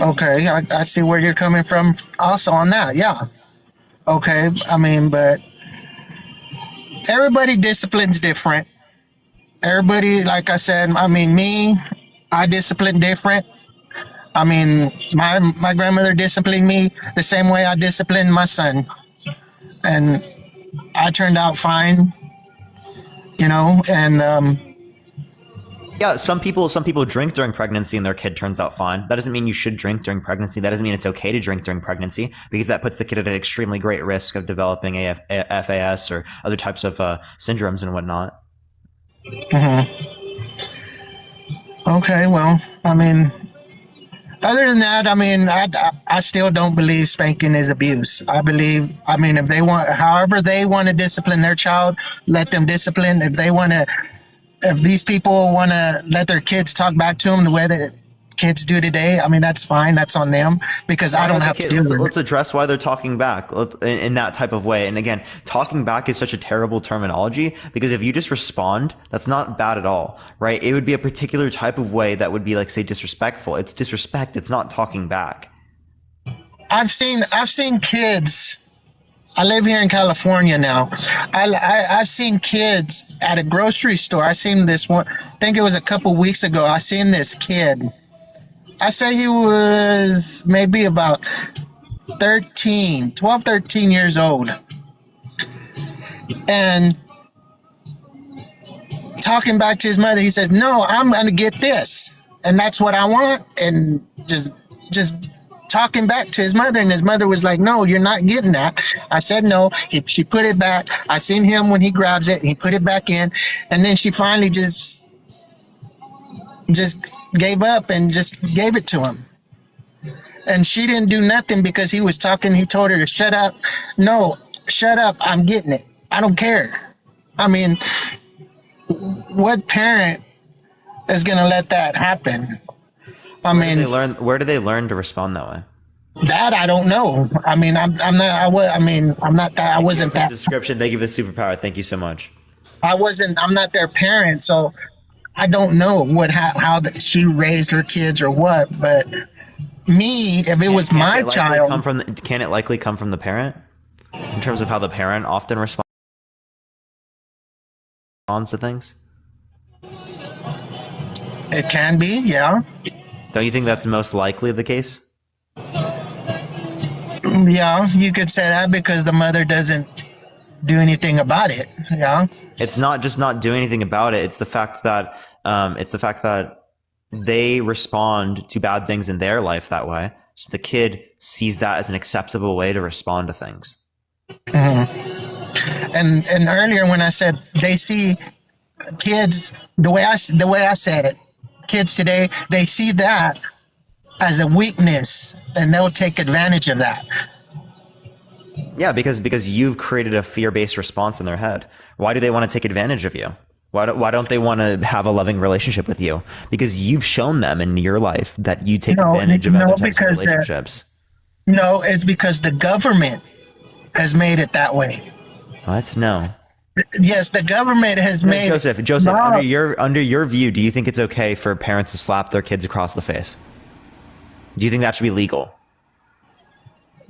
Okay, I see where you're coming from also on that. Yeah. Okay. I mean, but everybody disciplines different. Everybody, like I said, I mean, I discipline different. I mean, my grandmother disciplined me the same way I disciplined my son. And I turned out fine, you know, and yeah, some people drink during pregnancy and their kid turns out fine. That doesn't mean you should drink during pregnancy. That doesn't mean it's okay to drink during pregnancy, because that puts the kid at an extremely great risk of developing FAS or other types of syndromes and whatnot. Mm-hmm. Okay, well, I mean, other than that, I mean, I still don't believe spanking is abuse. I mean, if they want, however they want to discipline their child, let them discipline. If these people want to let their kids talk back to them the way that kids do today, I mean, that's fine. That's on them, because I don't have to do it. Let's address why they're talking back in that type of way. And again, talking back is such a terrible terminology, because if you just respond, that's not bad at all, right? It would be a particular type of way that would be like, say, disrespectful. It's disrespect. It's not talking back. I've seen kids. I live here in California now. I've seen kids at a grocery store. I seen this one, I think it was a couple weeks ago. I seen this kid. I say he was maybe about 12, 13 years old. And talking back to his mother, he said, no, I'm going to get this. And that's what I want. And just talking back to his mother, and his mother was like, no, you're not getting that. I said no. She put it back. I seen him when he grabs it, he put it back in, and then she finally just gave up and just gave it to him. And she didn't do nothing because he was talking. He told her to shut up. No, shut up, I'm getting it. I don't care. I mean, what parent is going to let that happen? Where do they learn to respond that way? That I don't know. I mean, I wasn't that. Description. Thank you for the superpower. Thank you so much. I'm not their parent, so I don't know how she raised her kids or what. But me, if it was my child, can it likely come from the parent in terms of how the parent often responds to things? It can be, yeah. Don't you think that's most likely the case? Yeah, you could say that, because the mother doesn't do anything about it. Yeah. It's not just not doing anything about it. It's the fact that they respond to bad things in their life that way. So the kid sees that as an acceptable way to respond to things. Mm-hmm. And earlier when I said they see kids, the way I said it, kids today, they see that as a weakness, and they'll take advantage of that. Yeah, because you've created a fear-based response in their head. Why do they want to take advantage of you? Why don't they want to have a loving relationship with you? Because you've shown them in your life that you take advantage of other types of relationships. No, it's because the government has made it that way. What? No. Yes, the government has made Joseph, under your view, do you think it's okay for parents to slap their kids across the face? Do you think that should be legal?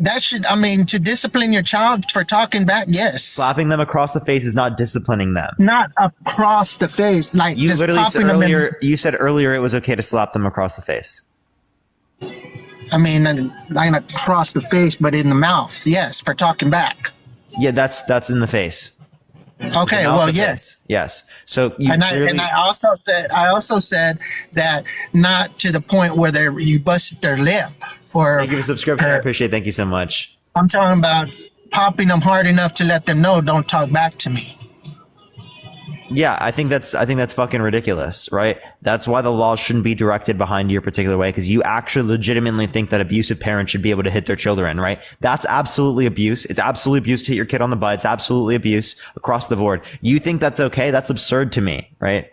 That should, I mean, to discipline your child for talking back, yes. Slapping them across the face is not disciplining them. Not across the face, like You just literally popping said them in. earlier. You said earlier it was okay to slap them across the face. I mean, not across the face, but in the mouth. Yes, for talking back. Yeah, that's in the face. Okay, well, yes. Yes. So you And I also said that not to the point where you busted their lip. Or thank you for subscription. I appreciate it. Thank you so much. I'm talking about popping them hard enough to let them know, don't talk back to me. Yeah, I think that's fucking ridiculous, right? That's why the law shouldn't be directed behind your particular way, because you actually legitimately think that abusive parents should be able to hit their children, right? That's absolutely abuse. It's absolutely abuse to hit your kid on the butt. It's absolutely abuse across the board. You think that's okay? That's absurd to me, right?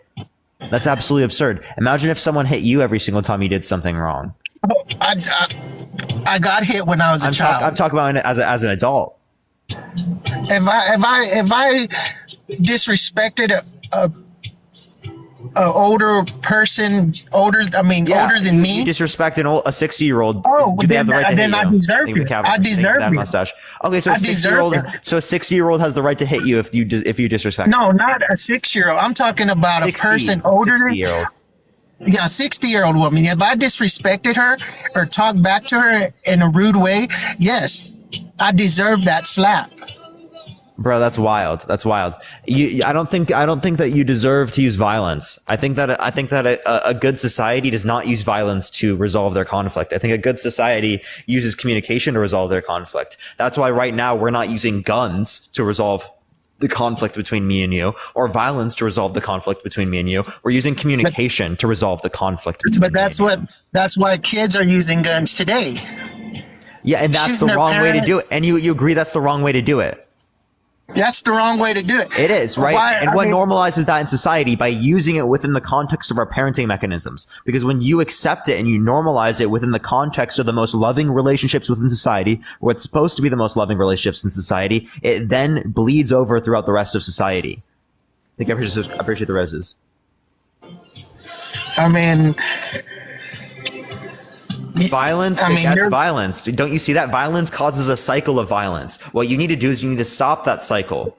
That's absolutely absurd. Imagine if someone hit you every single time you did something wrong. I got hit when I was a child. I'm talking about it as an adult. If I disrespected a older person, older than me, you disrespect a 60-year-old. Oh, do they have the right to hit you? I deserve it. I deserve that it. Mustache. Okay, so a 60-year-old has the right to hit you if you disrespect. No, not a 6-year-old. I'm talking about a person older than 60-year-old. Yeah, a 60-year-old woman. If I disrespected her or talked back to her in a rude way, yes, I deserve that slap. Bro, that's wild. That's wild. I don't think that you deserve to use violence. I think that a good society does not use violence to resolve their conflict. I think a good society uses communication to resolve their conflict. That's why right now we're not using guns to resolve the conflict between me and you, or violence to resolve the conflict between me and you. We're using communication to resolve the conflict between that's why kids are using guns today. Yeah, and that's the wrong way to do it. And you agree that's the wrong way to do it. That's the wrong way to do it. It is, right? What normalizes that in society? By using it within the context of our parenting mechanisms. Because when you accept it and you normalize it within the context of the most loving relationships within society, what's supposed to be the most loving relationships in society, it then bleeds over throughout the rest of society. I think I appreciate the roses. I mean, violence begets violence. Don't you see that? Violence causes a cycle of violence. What you need to do is you need to stop that cycle.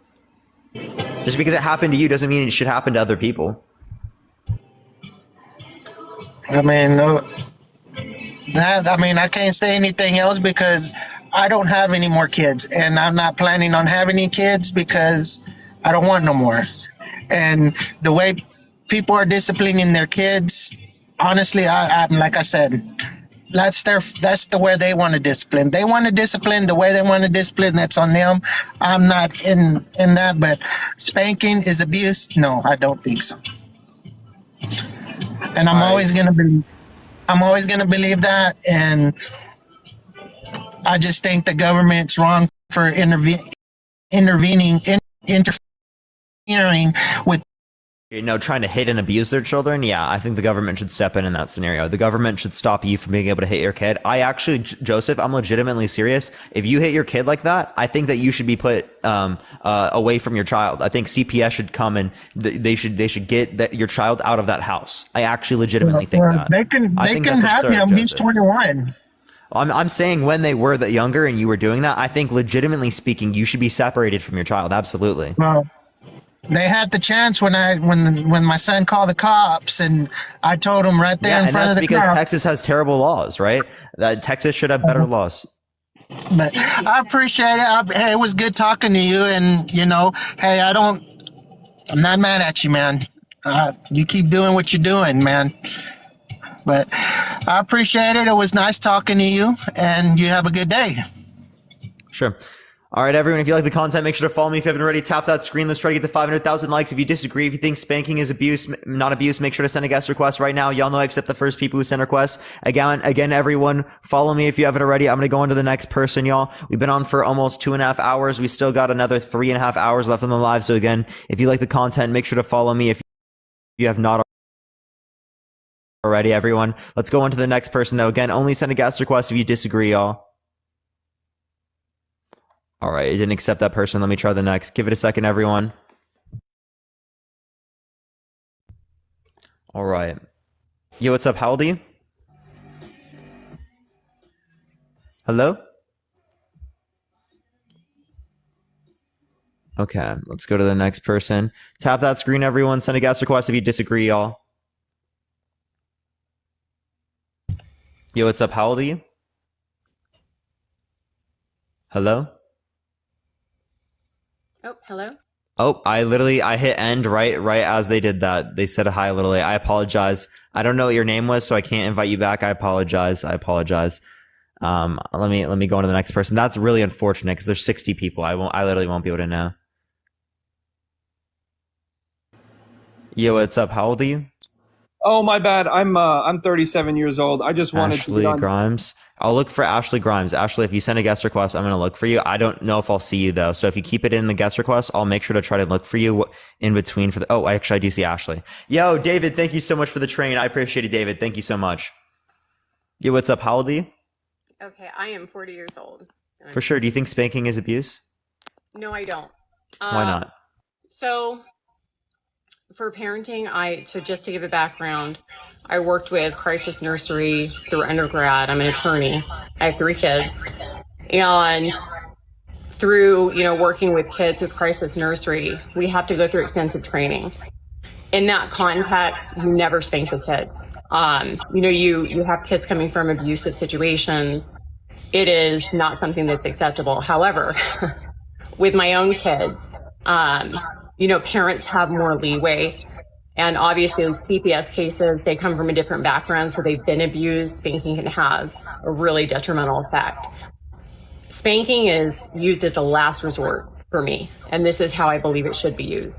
Just because it happened to you doesn't mean it should happen to other people. I mean, I can't say anything else because I don't have any more kids, and I'm not planning on having any kids because I don't want no more. And the way people are disciplining their kids, honestly, I like I said, that's the way they want to discipline. They want to discipline the way they want to discipline. That's on them. I'm not in that, but spanking is abuse. No, I don't think so. And I'm always gonna believe that. And I just think the government's wrong for interfering with. Trying to hit and abuse their children. Yeah, I think the government should step in that scenario. The government should stop you from being able to hit your kid. I actually, Joseph, I'm legitimately serious. If you hit your kid like that, I think that you should be put away from your child. I think CPS should come and they should get your child out of that house. I actually legitimately think that. They can have him. Joseph. He's 21. I'm saying when they were that younger and you were doing that, I think legitimately speaking, you should be separated from your child. Absolutely. Well, they had the chance when my son called the cops, and I told him right there in front of the cops. Because Texas has terrible laws, right? Texas should have better laws. But I appreciate it. Hey, it was good talking to you, and hey, I'm not mad at you, man. You keep doing what you're doing, man. But I appreciate it. It was nice talking to you, and you have a good day. Sure. All right, everyone, if you like the content, make sure to follow me. If you haven't already, tap that screen. Let's try to get to 500,000 likes. If you disagree, if you think spanking is abuse, not abuse, make sure to send a guest request right now. Y'all know I accept the first people who send requests. Again, everyone, follow me if you haven't already. I'm going to go on to the next person, y'all. We've been on for almost 2.5 hours. We still got another 3.5 hours left on the live. So again, if you like the content, make sure to follow me if you have not already, everyone. Let's go on to the next person, though. Again, only send a guest request if you disagree, y'all. All right, it didn't accept that person. Let me try the next. Give it a second, everyone. All right. Yo, what's up? How old are you? Hello? Okay, let's go to the next person. Tap that screen, everyone. Send a guest request if you disagree, y'all. Yo, what's up? How old are you? Hello? Oh, hello? Oh, I hit end right as they did that. They said hi a little late. I apologize. I don't know what your name was, so I can't invite you back. I apologize. Let me go on to the next person. That's really unfortunate because there's 60 people. I literally won't be able to know. Yo, what's up? How old are you? Oh, my bad. I'm 37 years old. I just wanted Ashley to get on. Grimes. I'll look for Ashley Grimes. Ashley, if you send a guest request, I'm going to look for you. I don't know if I'll see you though. So if you keep it in the guest request, I'll make sure to try to look for you in between for the, oh, actually I do see Ashley. Yo, David, thank you so much for the train. I appreciate it, David. Thank you so much. Yo, what's up? How old are you? Okay, I am 40 years old. For sure. Do you think spanking is abuse? No, I don't. Why not? So for parenting, so just to give a background, I worked with crisis nursery through undergrad. I'm an attorney. I have 3 kids. And through, working with kids with crisis nursery, we have to go through extensive training. In that context, you never spank the kids. You have kids coming from abusive situations. It is not something that's acceptable. However, with my own kids, parents have more leeway. And obviously CPS cases, they come from a different background, so they've been abused. Spanking can have a really detrimental effect. Spanking is used as a last resort for me, and this is how I believe it should be used.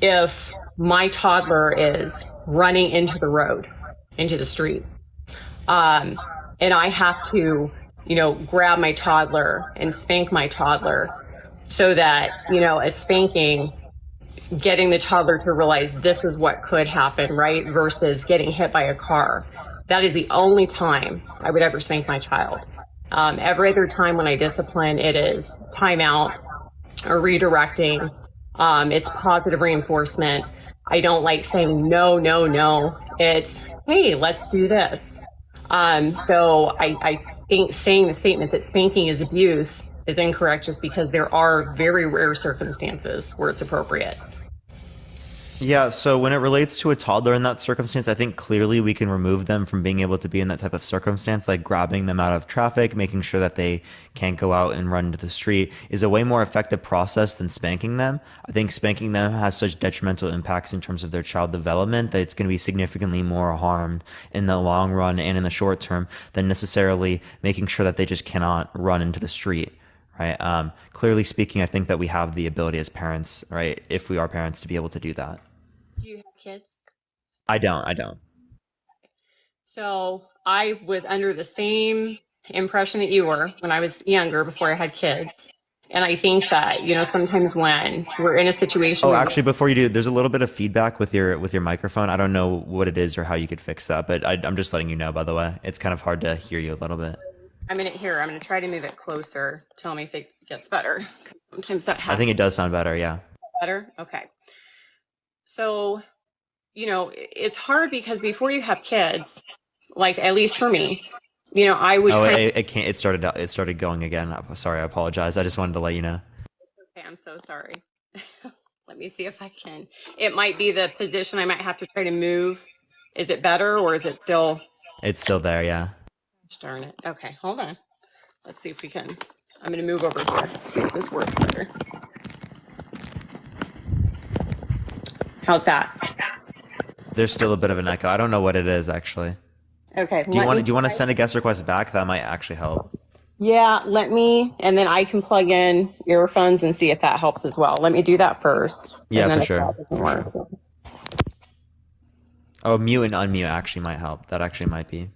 If my toddler is running into the road, into the street, and I have to, grab my toddler and spank my toddler so that, a spanking, getting the toddler to realize this is what could happen, right? Versus getting hit by a car. That is the only time I would ever spank my child. Every other time when I discipline, it is timeout or redirecting. It's positive reinforcement. I don't like saying no, no, no. It's, hey, let's do this. So I think saying the statement that spanking is abuse is incorrect just because there are very rare circumstances where it's appropriate. Yeah, so when it relates to a toddler in that circumstance, I think clearly we can remove them from being able to be in that type of circumstance, like grabbing them out of traffic, making sure that they can't go out and run into the street is a way more effective process than spanking them. I think spanking them has such detrimental impacts in terms of their child development that it's going to be significantly more harm in the long run and in the short term than necessarily making sure that they just cannot run into the street. Right. Clearly speaking, I think that we have the ability as parents, right, if we are parents, to be able to do that. Do you have kids? I don't. So I was under the same impression that you were when I was younger, before I had kids. And I think that, sometimes when we're in a situation. Oh, actually, before you do, there's a little bit of feedback with your microphone. I don't know what it is or how you could fix that, but I'm just letting you know, by the way. It's kind of hard to hear you a little bit. I'm going to try to move it closer. Tell me if it gets better. Sometimes that happens. I think it does sound better, yeah. Better? Okay. So, it's hard because before you have kids, like at least for me, I would. Oh, it started going again. Sorry, I apologize. I just wanted to let you know. Okay, I'm so sorry. Let me see if I can. It might be the position. I might have to try to move. Is it better or is it still? It's still there, yeah. Darn it. Okay, hold on. Let's see if we can. I'm going to move over here. See if this works better. How's that? There's still a bit of an echo. I don't know what it is actually. Okay. Do you want to send a guest request back? That might actually help. Yeah, and then I can plug in earphones and see if that helps as well. Let me do that first. Yeah, for sure. Oh, mute and unmute actually might help. That actually might be.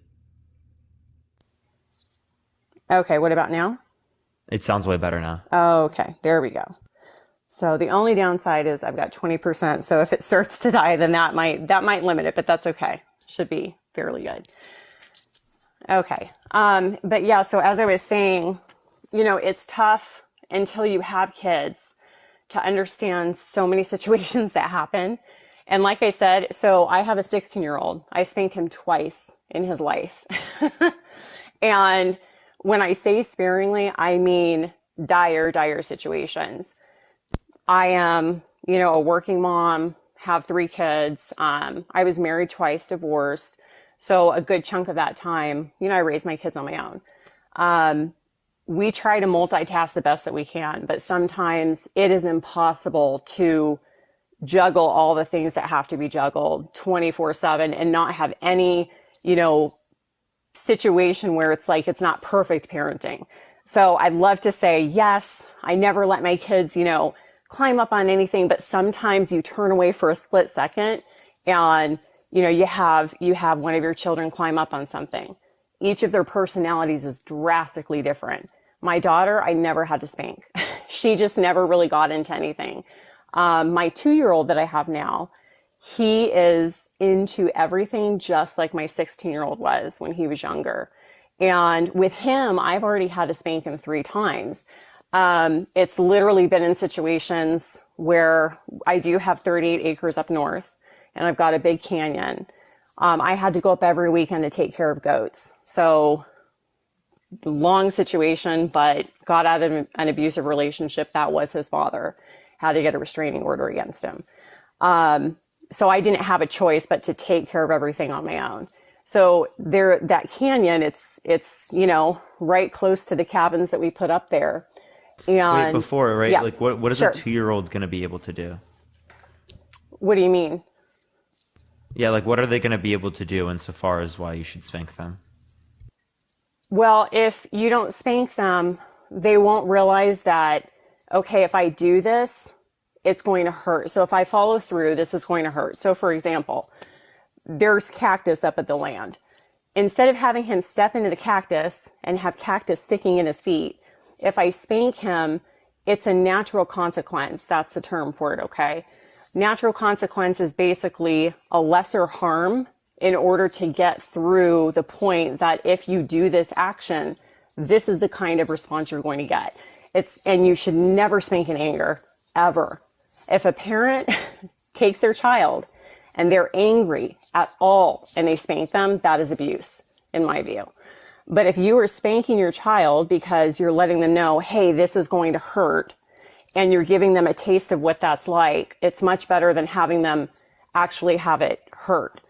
Okay, what about now? It sounds way better now. Okay, there we go. So the only downside is I've got 20%. So if it starts to die, then that might limit it, but that's okay. Should be fairly good. Okay. But yeah, so as I was saying, it's tough until you have kids to understand so many situations that happen. And like I said, so I have a 16-year-old. I spanked him twice in his life. And when I say sparingly, I mean dire situations. I am, a working mom, have 3 kids. I was married twice, divorced. So a good chunk of that time, I raised my kids on my own. We try to multitask the best that we can, but sometimes it is impossible to juggle all the things that have to be juggled 24/7 and not have any, situation where it's like, it's not perfect parenting. So I'd love to say, yes, I never let my kids, climb up on anything, but sometimes you turn away for a split second and, you have one of your children climb up on something. Each of their personalities is drastically different. My daughter, I never had to spank. She just never really got into anything. My 2-year-old that I have now, he is into everything just like my 16-year-old was when he was younger. And with him, I've already had to spank him 3 times. It's literally been in situations where I do have 38 acres up north and I've got a big canyon. I had to go up every weekend to take care of goats. So long situation, but got out of an abusive relationship. That was his father. Had to get a restraining order against him. So I didn't have a choice but to take care of everything on my own. So that canyon, it's right close to the cabins that we put up there. And wait, before, right? Yeah, like what is sure. a 2-year-old going to be able to do? What do you mean? Yeah, like what are they going to be able to do insofar as why you should spank them? Well, if you don't spank them, they won't realize that, okay, if I do this, it's going to hurt. So if I follow through, this is going to hurt. So for example, there's cactus up at the land. Instead of having him step into the cactus and have cactus sticking in his feet, if I spank him, it's a natural consequence. That's the term for it, okay? Natural consequence is basically a lesser harm in order to get through the point that if you do this action, this is the kind of response you're going to get. And you should never spank in anger, ever. If a parent takes their child and they're angry at all and they spank them, that is abuse, in my view. But if you are spanking your child because you're letting them know, hey, this is going to hurt, and you're giving them a taste of what that's like, it's much better than having them actually have it hurt.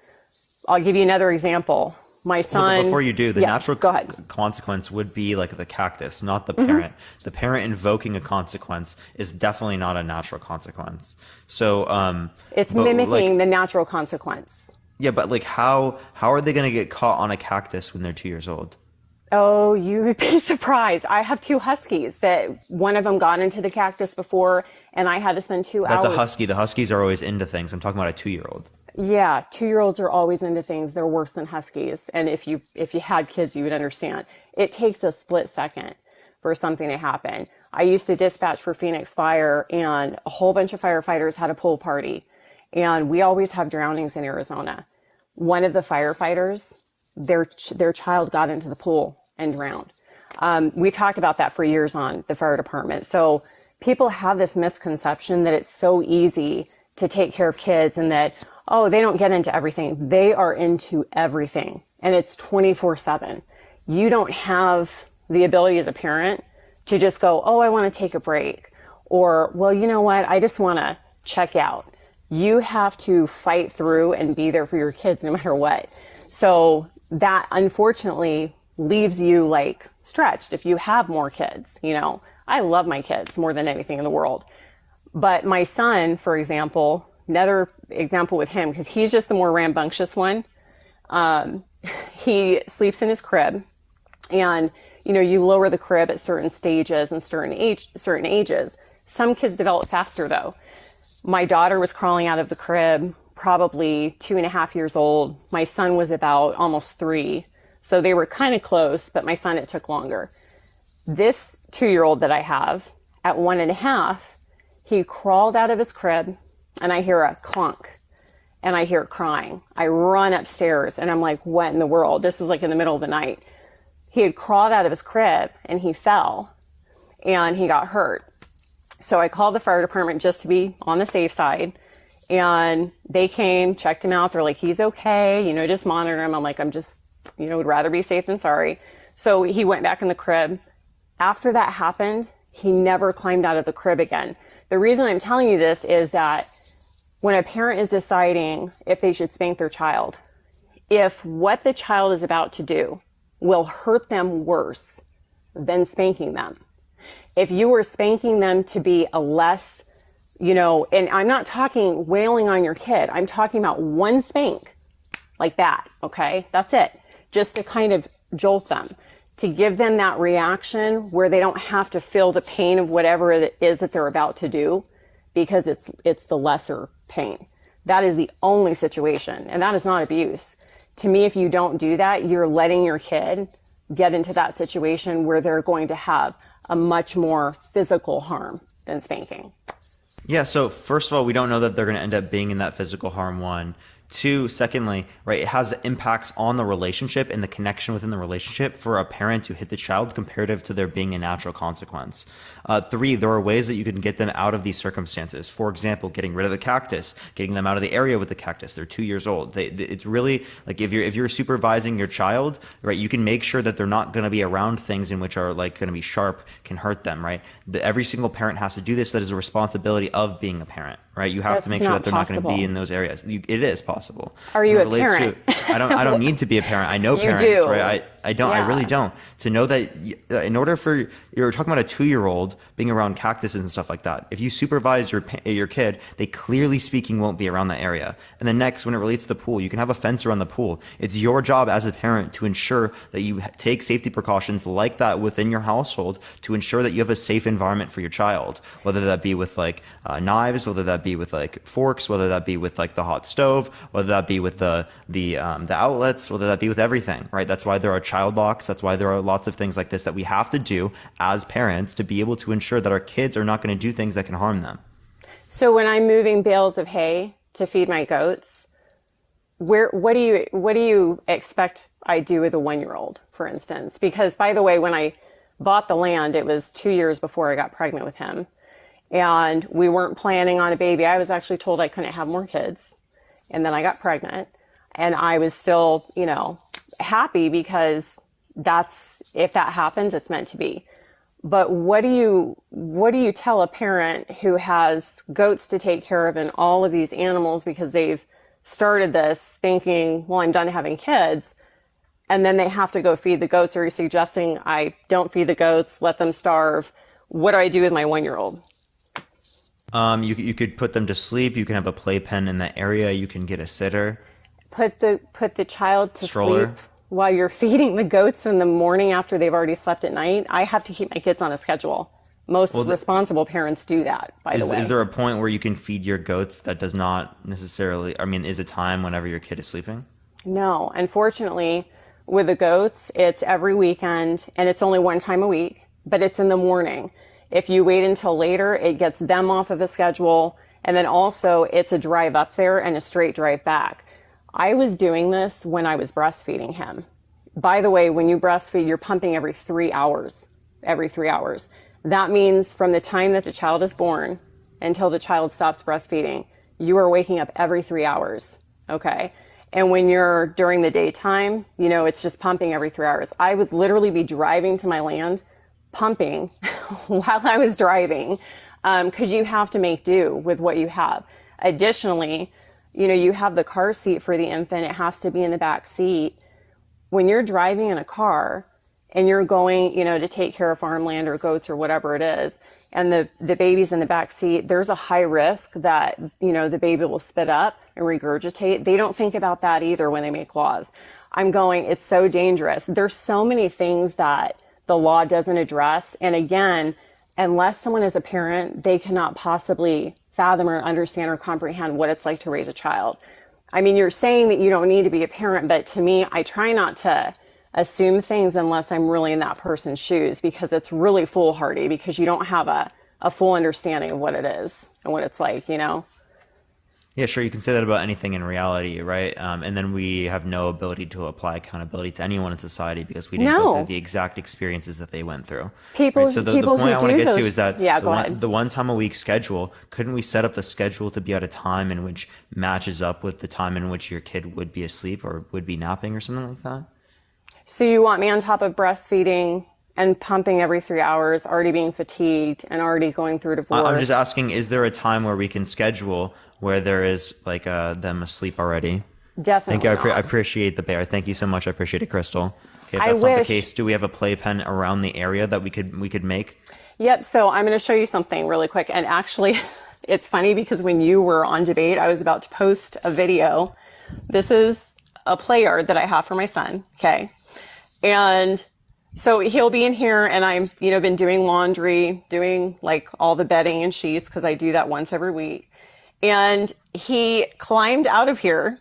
I'll give you another example. My son. Well, before you do, the Yeah, natural go ahead. consequence would be like the cactus, not the parent. The parent invoking a consequence is definitely not a natural consequence. So, It's but, mimicking the natural consequence. Yeah, but like how are they going to get caught on a cactus when they're 2 years old? Oh, you would be surprised. I have 2 huskies that one of them got into the cactus before, and I had to spend 2 hours. That's a husky. The huskies are always into things. I'm talking about a 2-year-old. Yeah, 2-year-olds are always into things. They're worse than huskies. And if you had kids, you would understand. It takes a split second for something to happen. I used to dispatch for Phoenix Fire, and a whole bunch of firefighters had a pool party. And we always have drownings in Arizona. One of the firefighters, their child got into the pool and drowned. We talked about that for years on the fire department. So people have this misconception that it's so easy to take care of kids and that, oh, they don't get into everything. They are into everything. And it's 24/7. You don't have the ability as a parent to just go, oh, I want to take a break. Or, well, you know what? I just want to check out. You have to fight through and be there for your kids no matter what. So that unfortunately leaves you like stretched if you have more kids. I love my kids more than anything in the world. But my son, for example, another example with him, because he's just the more rambunctious one. He sleeps in his crib, and you lower the crib at certain stages and certain ages. Some kids develop faster though. My daughter was crawling out of the crib, probably 2.5 years old. My son was about almost 3. So they were kind of close, but my son, it took longer. This 2-year-old that I have at 1.5, he crawled out of his crib and I hear a clunk and I hear crying. I run upstairs and I'm like, what in the world? This is like in the middle of the night. He had crawled out of his crib and he fell and he got hurt. So I called the fire department just to be on the safe side. And they came, checked him out. They're like, he's okay, you know, just monitor him. I'm like, I'm just, you know, would rather be safe than sorry. So he went back in the crib. After that happened, he never climbed out of the crib again. The reason I'm telling you this is that when a parent is deciding if they should spank their child, if what the child is about to do will hurt them worse than spanking them, if you were spanking them to be a less, you know, and I'm not talking wailing on your kid, I'm talking about one spank like that, okay? That's it. Just to kind of jolt them, to give them that reaction where they don't have to feel the pain of whatever it is that they're about to do, because it's the lesser pain. That is the only situation, and that is not abuse. To me, if you don't do that, you're letting your kid get into that situation where they're going to have a much more physical harm than spanking. Yeah, so first of all, we don't know that they're going to end up being in that physical harm, one. Two, secondly, right, it has impacts on the relationship and the connection within the relationship for a parent to hit the child comparative to there being a natural consequence. Three, there are ways that you can get them out of these circumstances. For example, getting rid of the cactus, getting them out of the area with the cactus. They're 2 years old. It's really like if you're supervising your child, right, you can make sure that they're not going to be around things in which are like going to be sharp, can hurt them, right? Every single parent has to do this. That is a responsibility of being a parent, right? You have to make sure that they're not going to be in those areas. It is possible. Are you a parent? I don't need to be a parent. I know parents, do. right? I don't. I really don't. To know that in order for you're talking about a 2-year-old being around cactuses and stuff like that. If you supervise your kid, they clearly speaking won't be around that area. And then next, when it relates to the pool, you can have a fence around the pool. It's your job as a parent to ensure that you take safety precautions like that within your household to ensure that you have a safe environment for your child. Whether that be with like knives, whether that be with like forks, whether that be with like the hot stove, whether that be with the outlets, whether that be with everything, right? That's why there are child locks. That's why there are lots of things like this that we have to do as parents to be able to ensure that our kids are not going to do things that can harm them. So when I'm moving bales of hay to feed my goats, what do you expect I do with a 1-year-old, for instance? Because by the way, when I bought the land, it was 2 years before I got pregnant with him. And we weren't planning on a baby. I was actually told I couldn't have more kids. And then I got pregnant. And I was still, you know, happy because if that happens, it's meant to be. But what do you tell a parent who has goats to take care of and all of these animals because they've started this thinking, well, I'm done having kids, and then they have to go feed the goats? Are you suggesting I don't feed the goats, let them starve? What do I do with my 1-year-old? You could put them to sleep. You can have a playpen in that area. You can get a sitter. Put the child to Stroller. sleep while you're feeding the goats in the morning after they've already slept at night. I have to keep my kids on a schedule. Most responsible parents do that, by the way. Is there a point where you can feed your goats that does not necessarily, I mean, is it time whenever your kid is sleeping? No, unfortunately, with the goats, it's every weekend and it's only one time a week, but it's in the morning. If you wait until later, it gets them off of the schedule. And then also it's a drive up there and a straight drive back. I was doing this when I was breastfeeding him. By the way, when you breastfeed, you're pumping every 3 hours. That means from the time that the child is born until the child stops breastfeeding, you are waking up every 3 hours. Okay. And when you're during the daytime, you know, it's just pumping every 3 hours. I would literally be driving to my land, pumping while I was driving, because you have to make do with what you have. Additionally, you know, you have the car seat for the infant. It has to be in the back seat. When you're driving in a car and you're going, you know, to take care of farmland or goats or whatever it is, and the baby's in the back seat, there's a high risk that, you know, the baby will spit up and regurgitate. They don't think about that either when they make laws. It's so dangerous. There's so many things that the law doesn't address. And again, unless someone is a parent, they cannot possibly fathom or understand or comprehend what it's like to raise a child. I mean, you're saying that you don't need to be a parent, but to me, I try not to assume things unless I'm really in that person's shoes, because it's really foolhardy because you don't have a full understanding of what it is and what it's like, you know? Yeah, sure. You can say that about anything in reality, right? And then we have no ability to apply accountability to anyone in society because we didn't go through the exact experiences that they went through. People, right? So the people point who I want to do get those, to is that yeah, go ahead. the one time a week schedule, couldn't we set up the schedule to be at a time in which matches up with the time in which your kid would be asleep or would be napping or something like that? So you want me on top of breastfeeding and pumping every 3 hours, already being fatigued and already going through divorce? I'm just asking, is there a time where we can schedule where there is like them asleep already? Definitely. Thank you. I appreciate the bear. Thank you so much. I appreciate it, Crystal. Okay, if I that's not the wish- case, do we have a playpen around the area that we could make? Yep. So I'm going to show you something really quick. And actually, it's funny because when you were on debate, I was about to post a video. This is a play yard that I have for my son. Okay. And so he'll be in here and I'm, been doing laundry, doing like all the bedding and sheets because I do that once every week. And he climbed out of here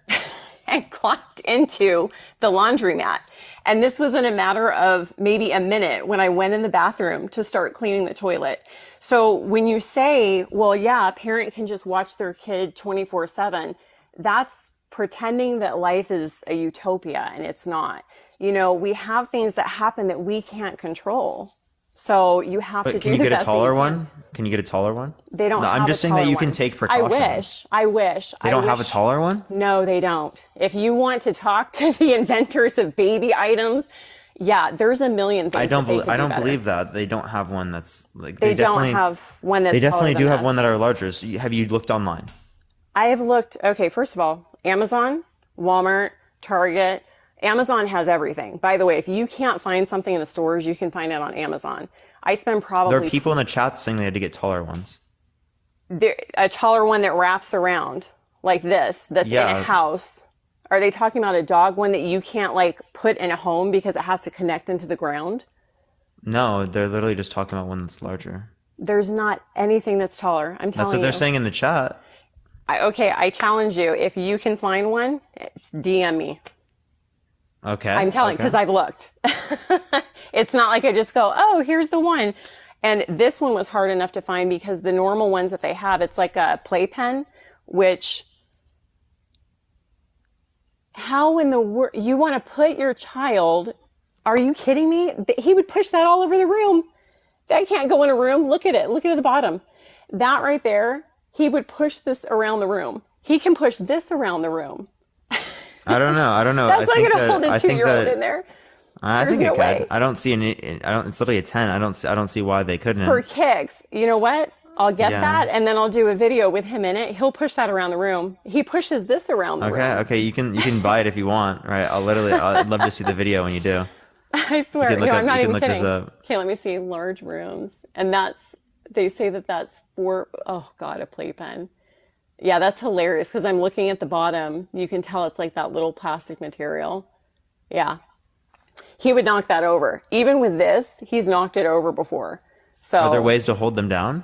and climbed into the laundromat. And this was in a matter of maybe a minute when I went in the bathroom to start cleaning the toilet. So when you say, well, yeah, a parent can just watch their kid 24/7, that's pretending that life is a utopia, and it's not. We have things that happen that we can't control. So you have to do the best. Can you get a taller one? Can you get a taller one? They don't. No, have I'm just a saying that you taller can one. take precautions. I wish. They don't have a taller one? No, they don't. If you want to talk to the inventors of baby items, yeah, there's a million things. I don't believe that they don't have one that's like. They don't have one that's. They definitely do have this. one that are larger. So have you looked online? I have looked. Okay, first of all, Amazon, Walmart, Target. Amazon has everything. By the way, if you can't find something in the stores, you can find it on Amazon. I spend probably... There are people in the chat saying they had to get taller ones. A taller one that wraps around, like this, that's in a house. Are they talking about a dog one that you can't, like, put in a home because it has to connect into the ground? No, they're literally just talking about one that's larger. There's not anything that's taller. I'm telling you. That's what they're saying in the chat. I challenge you. If you can find one, DM me. Okay. I'm telling, because I've looked. It's not like I just go, oh, here's the one. And this one was hard enough to find because the normal ones that they have, it's like a playpen, which, how in the world, you want to put your child, are you kidding me? He would push that all over the room. That can't go in a room. Look at it. Look at the bottom. That right there, he would push this around the room. He can push this around the room. I don't know. That's not going to hold a 2-year-old in there. I think no it way. could. I don't see any. It's literally a 10. I don't see why they couldn't. For kicks, you know what? I'll get that, and then I'll do a video with him in it. He'll push that around the room. He pushes this around the room. Okay. You can buy it if you want. Right. I'd love to see the video when you do. I swear. No, I'm not even kidding. Okay, let me see. Large rooms, and they say that's for. Oh God, a playpen. Yeah, that's hilarious because I'm looking at the bottom. You can tell it's like that little plastic material. Yeah. He would knock that over. Even with this, he's knocked it over before. So are there ways to hold them down?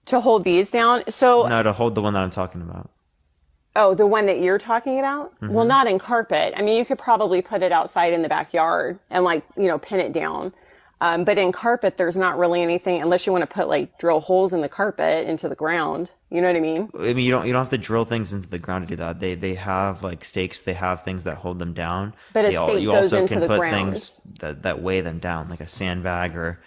To hold these down? So no, to hold the one that I'm talking about. Oh, the one that you're talking about? Mm-hmm. Well, not in carpet. I mean, you could probably put it outside in the backyard and pin it down. But in carpet, there's not really anything unless you want to put drill holes in the carpet into the ground. You know what I mean? I mean, you don't have to drill things into the ground to do that. They have stakes. They have things that hold them down. But you also can put things that weigh them down, like a sandbag or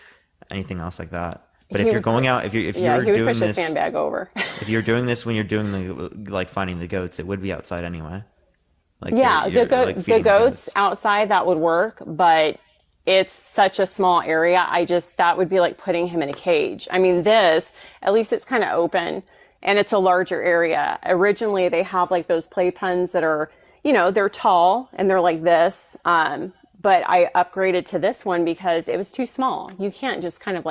anything else like that. But if you're going out, if you're doing push this, a sandbag over. If you're doing this when you're doing finding the goats, it would be outside anyway. The goats outside, that would work, but it's such a small area. That would be like putting him in a cage. I mean, at least it's kind of open and it's a larger area. Originally, they have those playpens that are, they're tall and they're like this. But I upgraded to this one because it was too small. You can't just kind of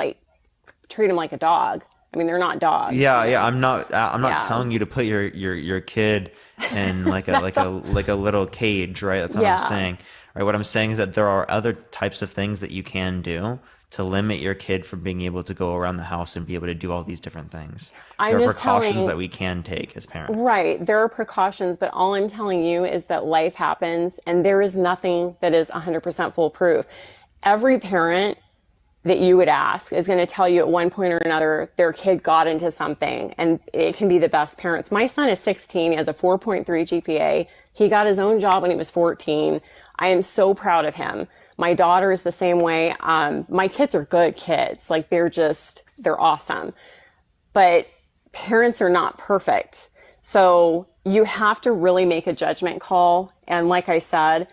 treat them like a dog. I mean, they're not dogs. Yeah. I'm not telling you to put your kid in like a little cage, right? That's what I'm saying. Right. What I'm saying is that there are other types of things that you can to limit your kid from being able to go around the house and be able to do all these different things. There are precautions that we can take as parents. Right. There are precautions, but all I'm telling you is that life happens and there is nothing that is 100% foolproof. Every parent that you would ask is going to tell you at one point or another their kid got into something, and it can be the best parents. My son is 16, he has a 4.3 GPA. He got his own job when he was 14. I am so proud of him. My daughter is the same way. My kids are good kids. Like they're awesome. But parents are not perfect. So you have to really make a judgment call. And like I said,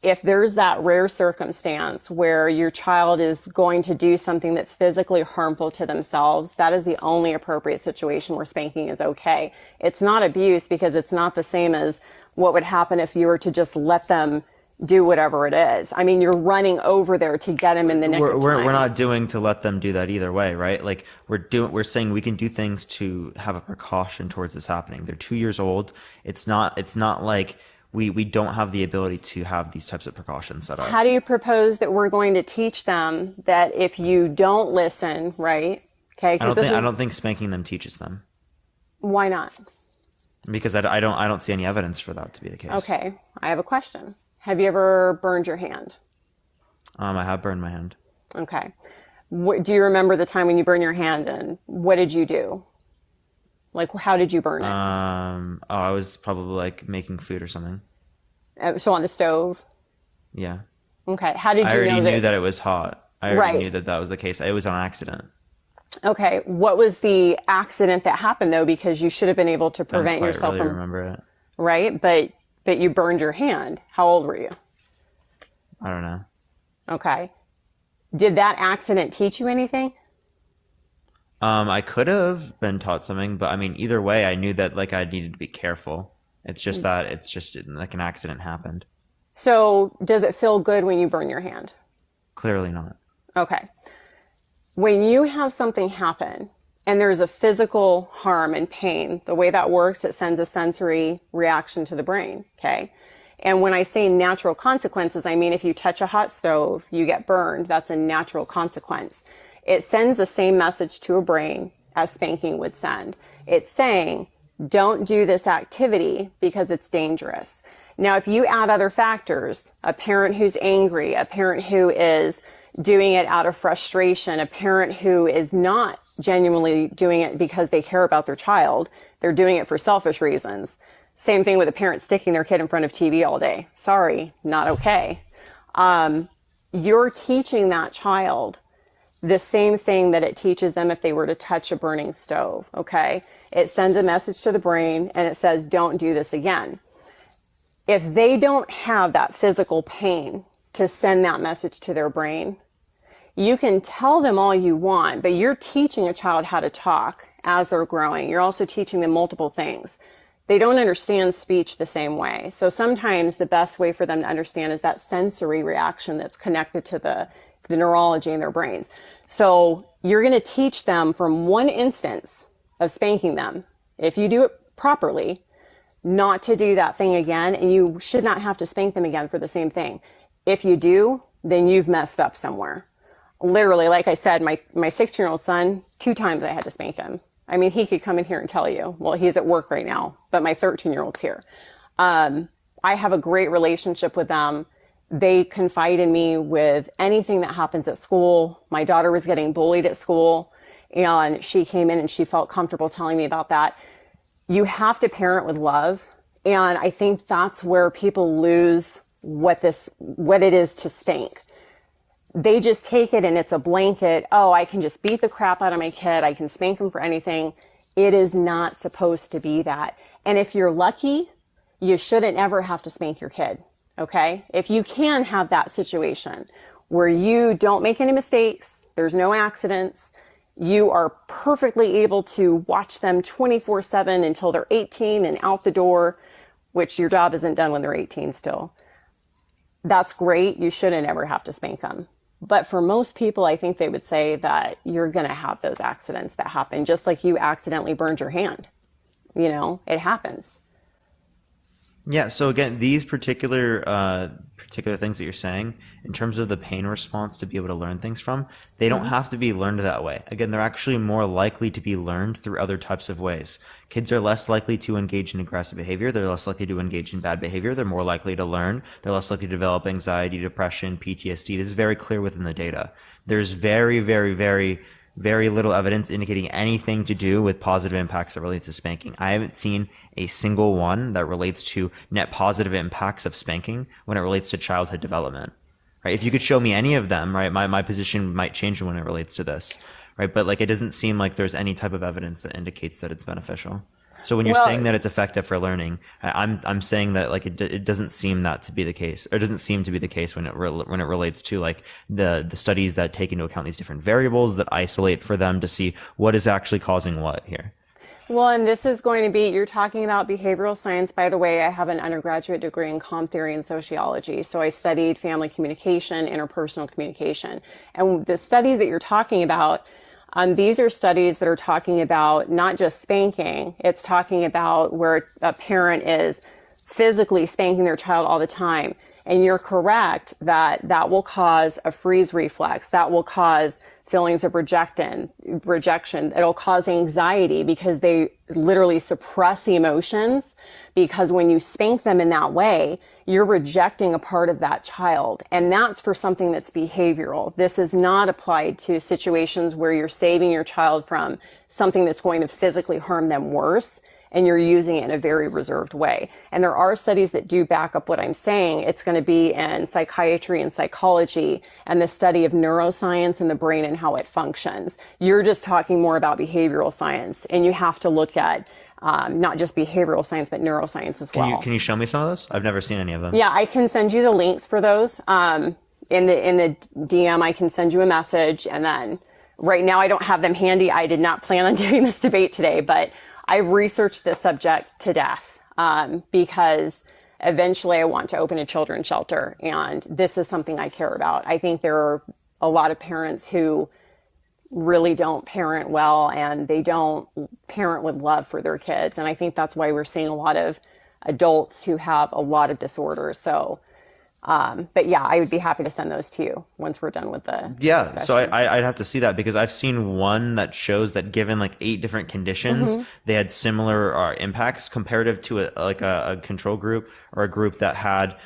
if there's that rare circumstance where your child is going to do something that's physically harmful to themselves, that is the only appropriate situation where spanking is okay. It's not abuse because it's not the same as what would happen if you were to just let them do whatever it is. I mean, you're running over there to get him in the next time. We're not doing to let them do that either way, right? Like we're saying we can do things to have a precaution towards this happening. They're 2 years old. It's not like we don't have the ability to have these types of precautions set up. How do you propose that we're going to teach them that if you don't listen, right? Okay. I don't think spanking them teaches them. Why not? Because I don't see any evidence for that to be the case. Okay. I have a question. Have you ever burned your hand? I have burned my hand. Okay. Do you remember the time when you burned your hand, and what did you do? Like, how did you burn it? I was probably like making food or something. So on the stove? Yeah. Okay. How did you know I already knew that it was hot. I already knew that was the case. It was on accident. Okay. What was the accident that happened though? Because you should have been able to prevent yourself from. Remember it. Right. But you burned your hand. How old were you? I don't know. Okay. Did that accident teach you anything? I could have been taught something, but I mean, either way, I knew that like I needed to be careful. It's just like an accident happened. So does it feel good when you burn your hand? Clearly not. Okay. When you have something happen and there's a physical harm and pain, the way that works, it sends a sensory reaction to the brain. Okay. And when I say natural consequences, I mean, if you touch a hot stove, you get burned. That's a natural consequence. It sends the same message to a brain as spanking would send. It's saying, don't do this activity because it's dangerous. Now, if you add other factors, a parent who's angry, a parent who is doing it out of frustration, a parent who is not genuinely doing it because they care about their child, they're doing it for selfish reasons. Same thing with a parent sticking their kid in front of TV all day. Sorry, not okay. You're teaching that child the same thing that it teaches them if they were to touch a burning stove, okay? It sends a message to the brain and it says, don't do this again. If they don't have that physical pain to send that message to their brain, you can tell them all you want, but you're teaching a child how to talk as they're growing. You're also teaching them multiple things. They don't understand speech the same way. So sometimes the best way for them to understand is that sensory reaction that's connected to the neurology in their brains. So you're going to teach them from one instance of spanking them, if you do it properly, not to do that thing again, and you should not have to spank them again for the same thing. If you do, then you've messed up somewhere. Literally, like I said, my 16-year-old son, 2 times I had to spank him. I mean, he could come in here and tell you, well, he's at work right now, but my 13-year-old's here. I have a great relationship with them. They confide in me with anything that happens at school. My daughter was getting bullied at school, and she came in and she felt comfortable telling me about that. You have to parent with love. And I think that's where people lose what it is to spank. They just take it and it's a blanket. Oh, I can just beat the crap out of my kid. I can spank him for anything. It is not supposed to be that. And if you're lucky, you shouldn't ever have to spank your kid. Okay? If you can have that situation where you don't make any mistakes, there's no accidents, you are perfectly able to watch them 24/7 until they're 18 and out the door, which your job isn't done when they're 18 still. That's great. You shouldn't ever have to spank them. But for most people, I think they would say that you're going to have those accidents that happen, just like you accidentally burned your hand. You know, it happens. Yeah. So again, these particular things that you're saying, in terms of the pain response to be able to learn things from, they don't have to be learned that way. Again, they're actually more likely to be learned through other types of ways. Kids are less likely to engage in aggressive behavior. They're less likely to engage in bad behavior. They're more likely to learn. They're less likely to develop anxiety, depression, PTSD. This is very clear within the data. There's very, very, very, very little evidence indicating anything to do with positive impacts that relates to spanking. I haven't seen a single one that relates to net positive impacts of spanking when it relates to childhood development. Right? If you could show me any of them, right, my position might change when it relates to this. Right? But like, it doesn't seem like there's any type of evidence that indicates that it's beneficial. So when you're saying that it's effective for learning, I'm saying that like it doesn't seem that to be the case, or it doesn't seem to be the case when it relates to like the studies that take into account these different variables that isolate for them to see what is actually causing what here. Well, and this is going to be, you're talking about behavioral science. By the way, I have an undergraduate degree in comm theory and sociology. So I studied family communication, interpersonal communication. And the studies that you're talking about, these are studies that are talking about not just spanking. It's talking about where a parent is physically spanking their child all the time. And you're correct that that will cause a freeze reflex. That will cause feelings of rejection. It'll cause anxiety because they literally suppress the emotions, because when you spank them in that way, you're rejecting a part of that child. And that's for something that's behavioral. This is not applied to situations where you're saving your child from something that's going to physically harm them worse, and you're using it in a very reserved way. And there are studies that do back up what I'm saying. It's going to be in psychiatry and psychology and the study of neuroscience and the brain and how it functions. You're just talking more about behavioral science, and you have to look at not just behavioral science, but neuroscience as well. Can you show me some of those? I've never seen any of them. Yeah, I can send you the links for those. In the DM, I can send you a message, and then right now I don't have them handy. I did not plan on doing this debate today, but I've researched this subject to death because eventually I want to open a children's shelter, and this is something I care about. I think there are a lot of parents who really don't parent well, and they don't parent with love for their kids. And I think that's why we're seeing a lot of adults who have a lot of disorders. So, but yeah, I would be happy to send those to you once we're done with the discussion. So I'd have to see that, because I've seen one that shows that given like 8 different conditions, they had similar impacts comparative to a control group, or a group that had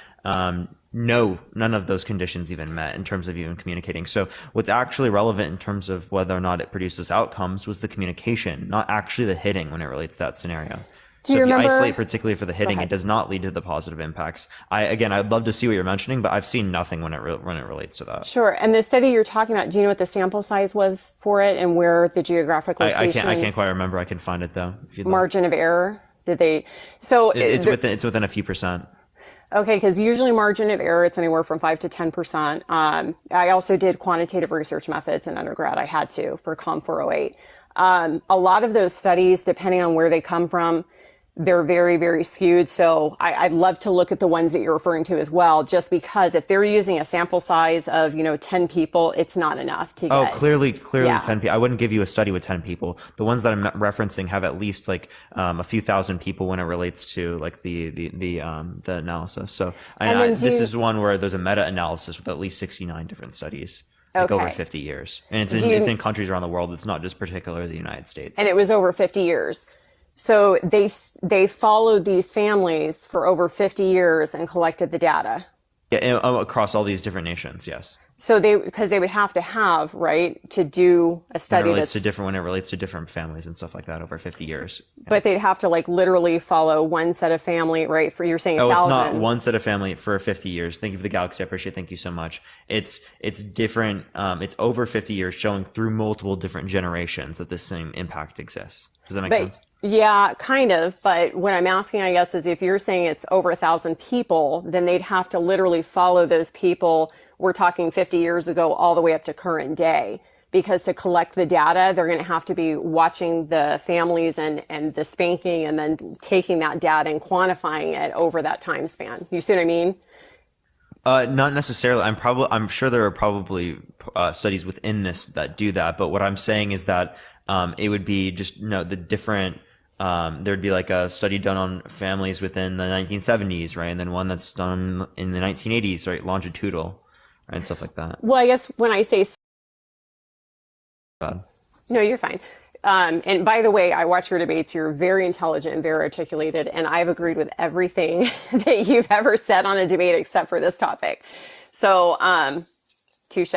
none of those conditions even met in terms of even communicating. So what's actually relevant in terms of whether or not it produced those outcomes was the communication, not actually the hitting when it relates to that scenario. So if you isolate particularly for the hitting, it does not lead to the positive impacts. I'd love to see what you're mentioning, but I've seen nothing when it relates to that. Sure. And the study you're talking about, do you know what the sample size was for it and where the geographic location? I can't quite remember. I can find it though. If you'd margin of error? Did they? So it's within a few percent. Okay, because usually margin of error, it's anywhere from 5 to 10%. I also did quantitative research methods in undergrad. I had to for COM 408. A lot of those studies, depending on where they come from, they're very, very skewed. So I'd love to look at the ones that you're referring to as well, just because if they're using a sample size of, 10 people, it's not enough to get. Clearly 10 people. I wouldn't give you a study with 10 people. The ones that I'm referencing have at least like a few thousand people when it relates to like the analysis. So this is one where there's a meta-analysis with at least 69 different studies. Like over 50 years. And it's in countries around the world. It's not just particularly the United States. And it was over 50 years. So they followed these families for over 50 years and collected the data. Yeah, across all these different nations, yes. So because they would have to have, right, to do a study when it relates to different families and stuff like that over 50 years. Yeah. But they'd have to like literally follow one set of family, right? For you're saying 1,000. It's not one set of family for 50 years. Thank you for the galaxy. I appreciate it. Thank you so much. It's different. It's over 50 years, showing through multiple different generations that this same impact exists. Does that make sense? Yeah, kind of. But what I'm asking, I guess, is if you're saying it's over 1,000 people, then they'd have to literally follow those people. We're talking 50 years ago all the way up to current day, because to collect the data, they're going to have to be watching the families and the spanking, and then taking that data and quantifying it over that time span. You see what I mean? Not necessarily. I'm sure there are probably studies within this that do that. But what I'm saying is that it would be just the different there'd be like a study done on families within the 1970s, right? And then one that's done in the 1980s, right? Longitudinal, right? And stuff like that. Well, I guess when I say God. no, you're fine. And by the way, I watch your debates. You're very intelligent and very articulated, and I've agreed with everything that you've ever said on a debate except for this topic. So, touche.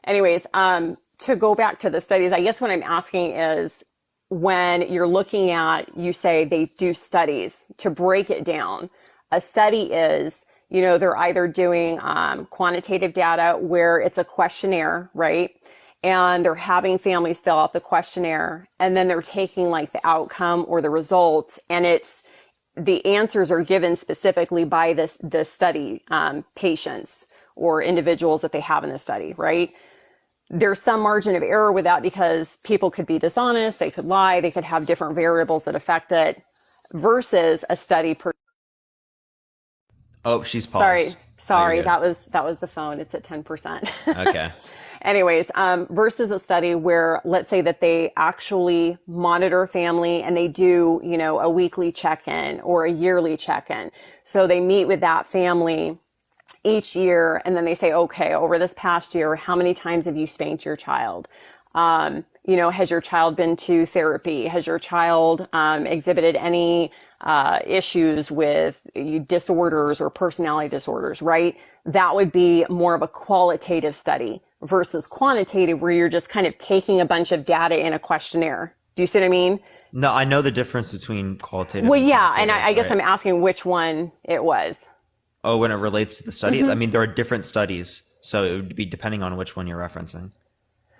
Anyways, to go back to the studies, I guess what I'm asking is when you're looking at, you say they do studies to break it down. A study is, they're either doing quantitative data where it's a questionnaire, right? And they're having families fill out the questionnaire, and then they're taking like the outcome or the results, and the answers are given specifically by the study patients or individuals that they have in the study, right? There's some margin of error with that because people could be dishonest, they could lie, they could have different variables that affect it, versus a study per. Oh, she's paused. Sorry, that was the phone. It's at 10%. Okay. Anyways, versus a study where, let's say that they actually monitor a family and they do, a weekly check-in or a yearly check-in. So they meet with that family each year, and then they say, okay, over this past year, how many times have you spanked your child? Has your child been to therapy? Has your child exhibited any issues with disorders or personality disorders, right? That would be more of a qualitative study versus quantitative, where you're just kind of taking a bunch of data in a questionnaire. Do you see what I mean? No, I know the difference between qualitative. Well, yeah, and I guess I'm asking which one it was. Oh, when it relates to the study? I mean, there are different studies, so it would be depending on which one you're referencing.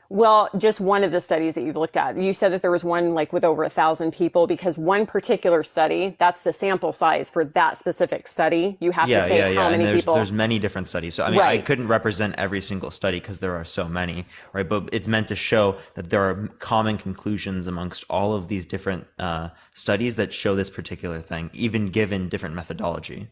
Well, just one of the studies that you've looked at. You said that there was one like with over 1,000 people, because one particular study, that's the sample size for that specific study. You have to say how many people. There's many different studies. So, I mean, I couldn't represent every single study because there are so many, right? But it's meant to show that there are common conclusions amongst all of these different studies that show this particular thing, even given different methodology.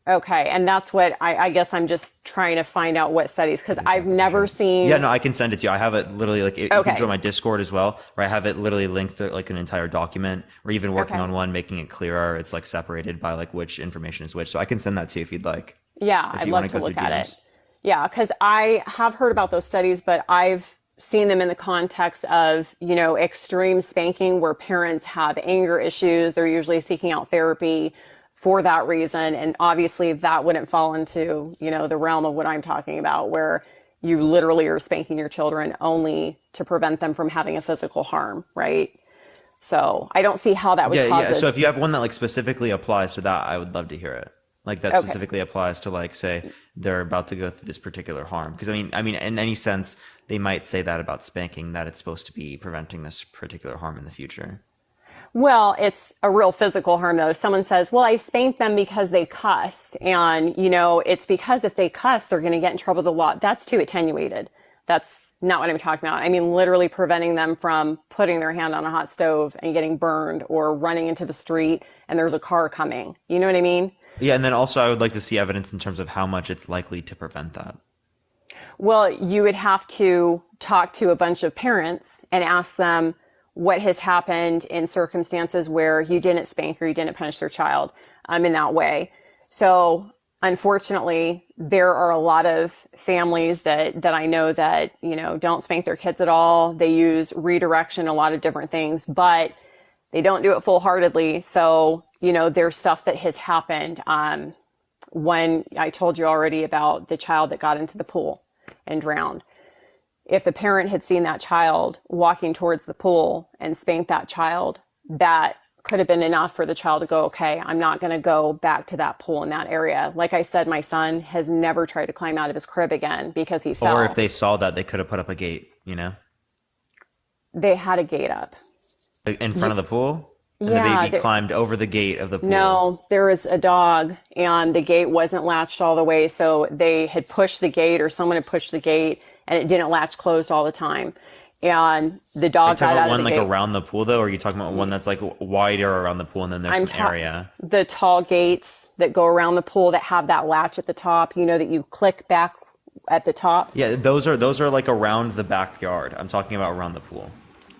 Okay, and that's what I guess I'm just trying to find out what studies, because I've never seen. Yeah, no, I can send it to you. I have it literally you can join my Discord as well, where I have it literally linked to like an entire document. We're even working on one, making it clearer. It's like separated by like which information is which. So I can send that to you if you'd like. Yeah, I'd love to look at it. Yeah, because I have heard about those studies, but I've seen them in the context of, extreme spanking where parents have anger issues. They're usually seeking out therapy for that reason. And obviously that wouldn't fall into, the realm of what I'm talking about, where you literally are spanking your children only to prevent them from having a physical harm, right? So I don't see how that would cause it. So if you have one that like specifically applies to that, I would love to hear it. Like that specifically applies to like, say, they're about to go through this particular harm. Because I mean, in any sense, they might say that about spanking, that it's supposed to be preventing this particular harm in the future. Well, it's a real physical harm, though. Someone says, well, I spanked them because they cussed. And, it's because if they cuss, they're going to get in trouble with the law. That's too attenuated. That's not what I'm talking about. I mean, literally preventing them from putting their hand on a hot stove and getting burned, or running into the street and there's a car coming. You know what I mean? Yeah. And then also I would like to see evidence in terms of how much it's likely to prevent that. Well, you would have to talk to a bunch of parents and ask them what has happened in circumstances where you didn't spank or you didn't punish their child in that way. So unfortunately, there are a lot of families that I know that, don't spank their kids at all. They use redirection, a lot of different things, but they don't do it full-heartedly. So, there's stuff that has happened. When I told you already about the child that got into the pool and drowned. If the parent had seen that child walking towards the pool and spanked that child, that could have been enough for the child to go, okay, I'm not going to go back to that pool in that area. Like I said, my son has never tried to climb out of his crib again because he fell. Or if they saw that, they could have put up a gate, They had a gate up. In front of the pool? And Yeah, the baby climbed over the gate of the pool. No, there was a dog and the gate wasn't latched all the way. So they had pushed the gate, or someone had pushed the gate, and it didn't latch closed all the time. And the dog got out of the one like gate. around the pool though, or are you talking about one that's like wider around the pool and then there's an area? The tall gates that go around the pool that have that latch at the top, that you click back at the top. Yeah, those are like around the backyard. I'm talking about around the pool.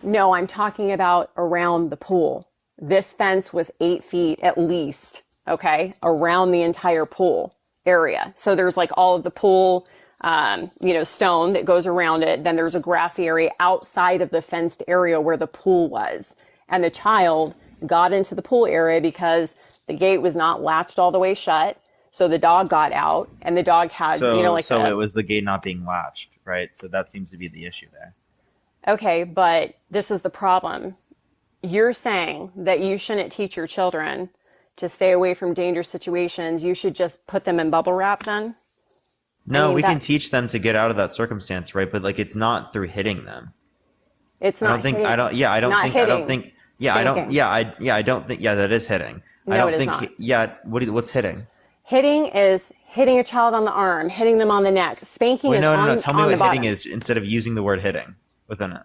No, I'm talking about around the pool. This fence was 8 feet at least, okay, around the entire pool area. So there's like all of the pool, stone that goes around it. Then there's a grassy area outside of the fenced area where the pool was. And the child got into the pool area because the gate was not latched all the way shut. So the dog got out, and the dog had, So it was the gate not being latched, right? So that seems to be the issue there. Okay, but this is the problem. You're saying that you shouldn't teach your children to stay away from dangerous situations. You should just put them in bubble wrap then? No, we can teach them to get out of that circumstance, right? But like, it's not through hitting them. It's not. I don't think. Yeah, that is hitting. No, I don't it is think. not. Yeah, what's hitting? Hitting is hitting a child on the arm, hitting them on the neck. Spanking is on the bottom. Tell me what hitting is instead of using the word hitting within it.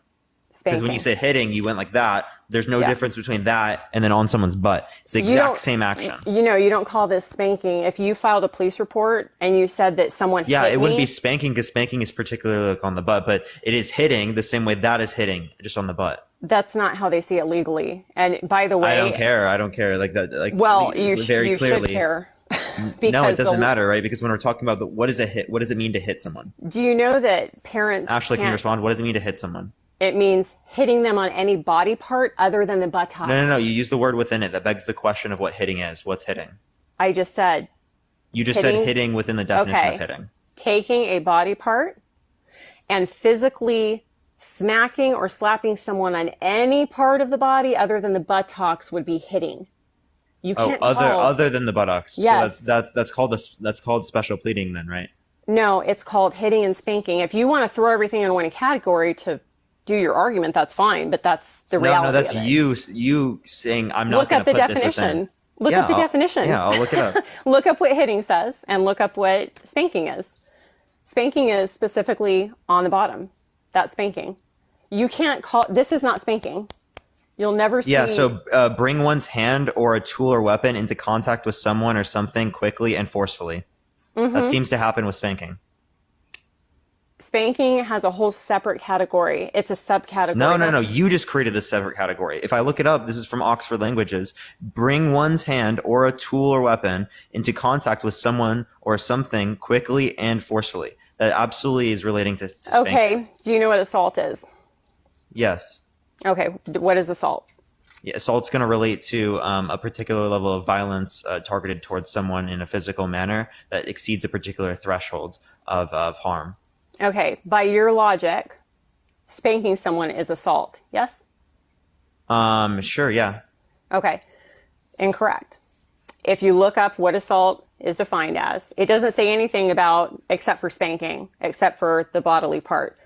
Because when you say hitting, you went like that. There's no difference between that and then on someone's butt. It's the exact same action. You don't call this spanking. If you filed a police report and you said that someone hit it wouldn't be spanking because spanking is particularly like on the butt, but it is hitting the same way that is hitting, just on the butt. That's not how they see it legally. And by the way, I don't care like that. Like, well, you very clearly should care. No, it doesn't matter, right? Because when we're talking about what is a hit, what does it mean to hit someone? Do you know that parents? Ashley, can you respond? What does it mean to hit someone? It means hitting them on any body part other than the buttocks. No. You use the word within it. That begs the question of what hitting is. What's hitting? I just said. You just said hitting within the definition of hitting. Taking a body part and physically smacking or slapping someone on any part of the body other than the buttocks would be hitting. You can't other than the buttocks. Yes. So that's called special pleading then, right? No, it's called hitting and spanking. If you want to throw everything in one category to do your argument, that's fine, but that's the reality. No, that's of it. you saying I'm not going to put this within. Look up the definition. Yeah, I'll look it up. Look up what hitting says and look up what spanking is. Spanking is specifically on the bottom. That's spanking. You can't call this is not spanking. You'll never see. Yeah, so bring one's hand or a tool or weapon into contact with someone or something quickly and forcefully. Mm-hmm. That seems to happen with spanking. Spanking has a whole separate category. It's a subcategory. No. You just created this separate category. If I look it up, this is from Oxford Languages. Bring one's hand or a tool or weapon into contact with someone or something quickly and forcefully. That absolutely is relating to spanking. Okay. Do you know what assault is? Yes. Okay. What is assault? Yeah, assault's going to relate to a particular level of violence targeted towards someone in a physical manner that exceeds a particular threshold of harm. Okay, by your logic, spanking someone is assault, yes? Sure, yeah. Okay, incorrect. If you look up what assault is defined as, it doesn't say anything about except for spanking, except for the bodily part.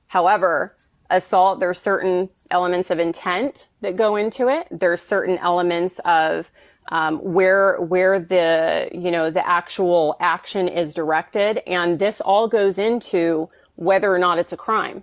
However, assault, there's certain elements of intent that go into it. There's certain elements of where the actual action is directed, and this all goes into whether or not it's a crime.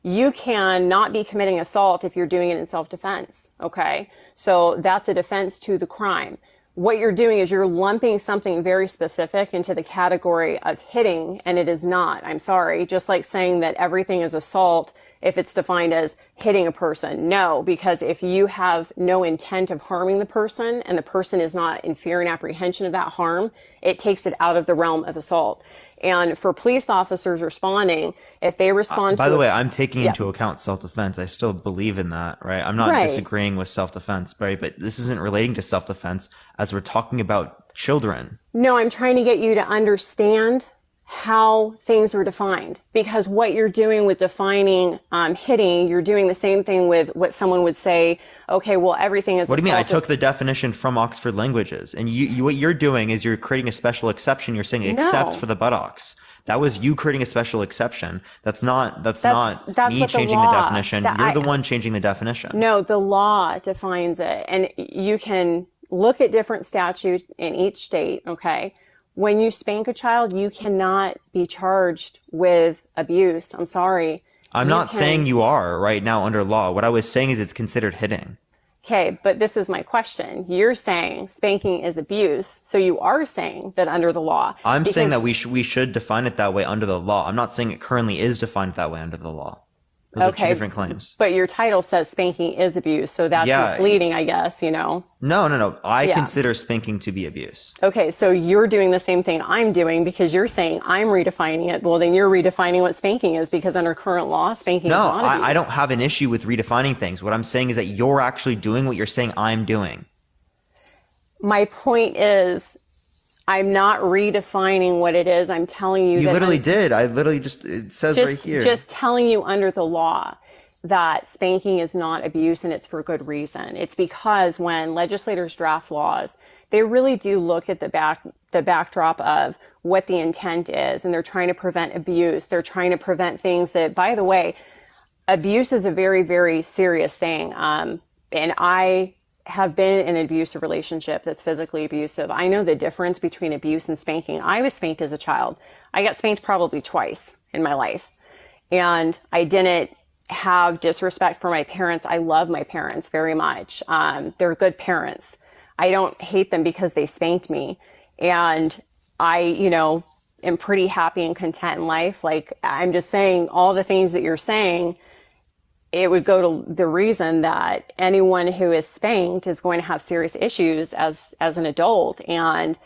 You can not be committing assault if you're doing it in self-defense. Okay, so that's a defense to the crime. What you're doing is you're lumping something very specific into the category of hitting, and it is not. I'm sorry. Just like saying that everything is assault if it's defined as hitting a person. No, because if you have no intent of harming the person and the person is not in fear and apprehension of that harm, it takes it out of the realm of assault. And for police officers responding, if they respond by the way, I'm taking into account self-defense. I still believe in that, right? I'm not disagreeing with self-defense, right? But this isn't relating to self-defense as we're talking about children. No, I'm trying to get you to understand how things are defined, because what you're doing with defining hitting, you're doing the same thing with what someone would say, okay, well, everything is. What do you mean? I took the definition from Oxford Languages, and you what you're doing is you're creating a special exception. You're saying except for the buttocks. That was you creating a special exception. That's not me changing the definition. You're the one changing the definition. No, the law defines it, and you can look at different statutes in each state. Okay. When you spank a child, you cannot be charged with abuse. I'm sorry. I'm not saying you are right now under law. What I was saying is it's considered hitting. Okay, but this is my question. You're saying spanking is abuse, so you are saying that under the law. I'm saying that we should define it that way under the law. I'm not saying it currently is defined that way under the law. Those are two different claims. But your title says spanking is abuse, so that's misleading, I guess, No. I consider spanking to be abuse. Okay, so you're doing the same thing I'm doing because you're saying I'm redefining it. Well, then you're redefining what spanking is because under current law, spanking is not abuse. I don't have an issue with redefining things. What I'm saying is that you're actually doing what you're saying I'm doing. My point is, I'm not redefining what it is. I'm telling you. You literally did. I literally it says right here. Just telling you under the law that spanking is not abuse, and it's for good reason. It's because when legislators draft laws, they really do look at the backdrop of what the intent is, and they're trying to prevent abuse. They're trying to prevent things that, by the way, abuse is a very, very serious thing. And I have been in an abusive relationship that's physically abusive. I know the difference between abuse and spanking. I was spanked as a child. I got spanked probably twice in my life. And I didn't have disrespect for my parents. I love my parents very much. They're good parents. I don't hate them because they spanked me. And I, am pretty happy and content in life. Like, I'm just saying all the things that you're saying, it would go to the reason that anyone who is spanked is going to have serious issues as an adult. And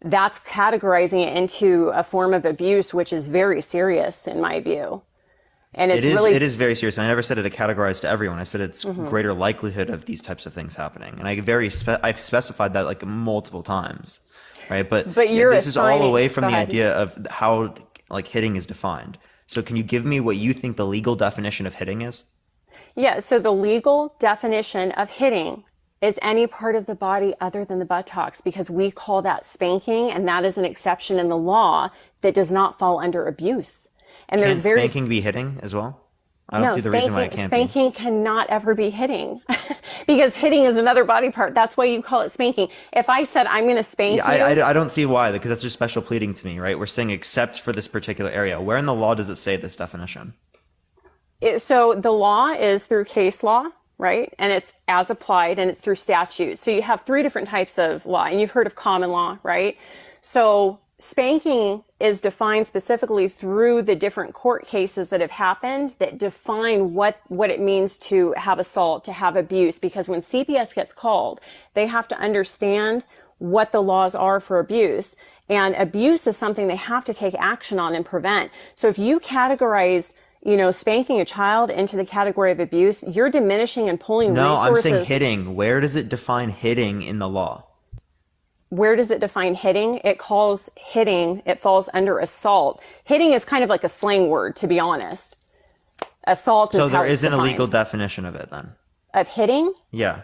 that's categorizing it into a form of abuse, which is very serious in my view. And it is very serious. And I never said it to categorize to everyone. I said it's greater likelihood of these types of things happening. And I've specified that like multiple times, right? But this is all away from the idea of how like hitting is defined. So can you give me what you think the legal definition of hitting is? Yeah, so the legal definition of hitting is any part of the body other than the buttocks, because we call that spanking, and that is an exception in the law that does not fall under abuse. And Can spanking be hitting as well? I don't see the reason why it can't be. Spanking cannot ever be hitting because hitting is another body part. That's why you call it spanking. If I said I'm going to spank you. I don't see why, because that's just special pleading to me, right? We're saying except for this particular area. Where in the law does it say this definition? So the law is through case law, right? And it's as applied, and it's through statute. So you have three different types of law, and you've heard of common law, right? So spanking is defined specifically through the different court cases that have happened that define what it means to have assault, to have abuse. Because when CPS gets called, they have to understand what the laws are for abuse. And abuse is something they have to take action on and prevent. So if you categorize spanking a child into the category of abuse, you're diminishing and pulling resources. No, I'm saying hitting. Where does it define hitting in the law? Where does it define hitting? It calls hitting, it falls under assault. Hitting is kind of like a slang word, to be honest. Assault is how it's defined. So there isn't a legal definition of it then? Of hitting? Yeah.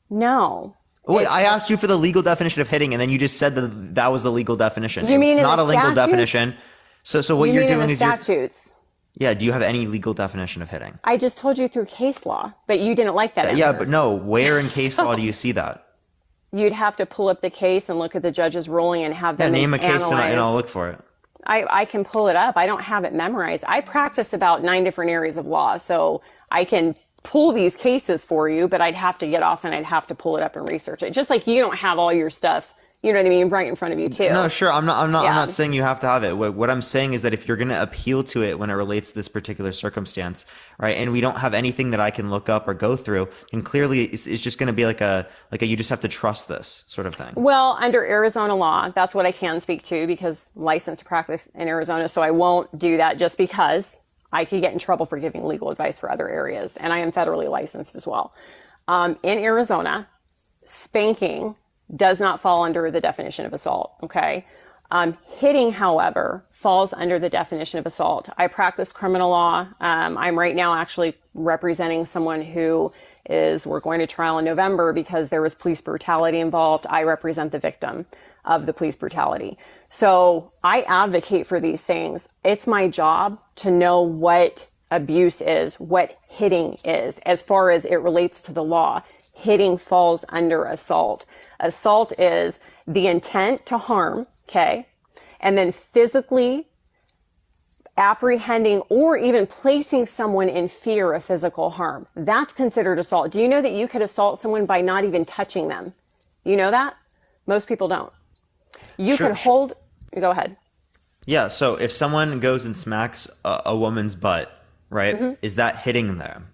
No. Wait, I asked you for the legal definition of hitting, and then you just said that was the legal definition. You mean it's not a legal statutes? definition. So what you're doing is statutes. Yeah, do you have any legal definition of hitting? I just told you through case law, but you didn't like that answer. Yeah, but no, where in case law do you see that? You'd have to pull up the case and look at the judge's ruling and have them name a case analyze. and I'll look for it. I can pull it up. I don't have it memorized. I practice about 9 different areas of law, so I can pull these cases for you, but I'd have to get off and I'd have to pull it up and research it. Just like you don't have all your stuff, you know what I mean, right in front of you too. No, sure. I'm not saying you have to have it. What I'm saying is that if you're going to appeal to it when it relates to this particular circumstance, right, and we don't have anything that I can look up or go through, then clearly it's just going to be like a you just have to trust this sort of thing. Well, under Arizona law, that's what I can speak to because I'm licensed to practice in Arizona, so I won't do that just because I could get in trouble for giving legal advice for other areas, and I am federally licensed as well. In Arizona, spanking does not fall under the definition of assault, okay? Hitting, however, falls under the definition of assault. I practice criminal law. I'm right now actually representing someone we're going to trial in November because there was police brutality involved. I represent the victim of the police brutality. So I advocate for these things. It's my job to know what abuse is, what hitting is, as far as it relates to the law. Hitting falls under assault. Assault is the intent to harm, okay? And then physically apprehending or even placing someone in fear of physical harm. That's considered assault. Do you know that you could assault someone by not even touching them? You know that? Most people don't. You could hold... Go ahead. Yeah, so if someone goes and smacks a woman's butt, right? Mm-hmm. Is that hitting them?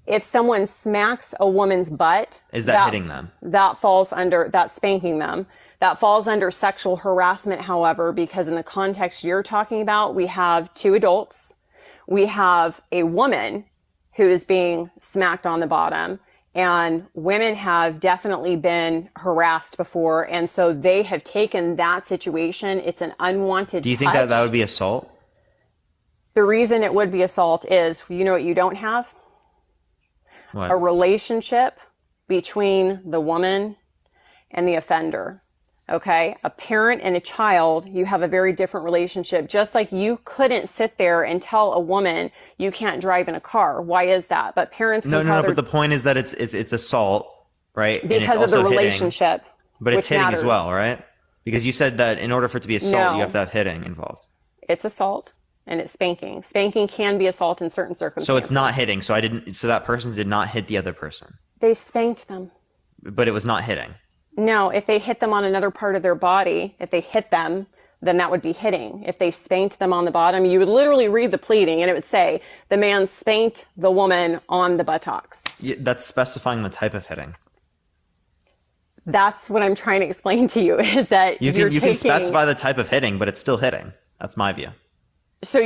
If someone smacks a woman's butt, is that hitting them? That falls under, that's spanking them. That falls under sexual harassment, however, because in the context you're talking about, we have 2 adults. We have a woman who is being smacked on the bottom, and women have definitely been harassed before. And so they have taken that situation. It's an unwanted Do you think touch. that would be assault? The reason it would be assault is, you know what you don't have? What? A relationship between the woman and the offender. Okay? A parent and a child, you have a very different relationship. Just like you couldn't sit there and tell a woman you can't drive in a car. Why is that? But parents can No, but the point is that it's assault, right? Because and it's of the also relationship. hitting, but it's hitting matters. as well, right? Because you said that in order for it to be assault, No. you have to have hitting involved. It's assault and it's spanking. Spanking can be assault in certain circumstances. So it's not hitting. So that person did not hit the other person. They spanked them. But it was not hitting. No, if they hit them on another part of their body, if they hit them, then that would be hitting. If they spanked them on the bottom, you would literally read the pleading and it would say, the man spanked the woman on the buttocks. That's specifying the type of hitting. That's what I'm trying to explain to you, is that You can specify the type of hitting, but it's still hitting. That's my view. So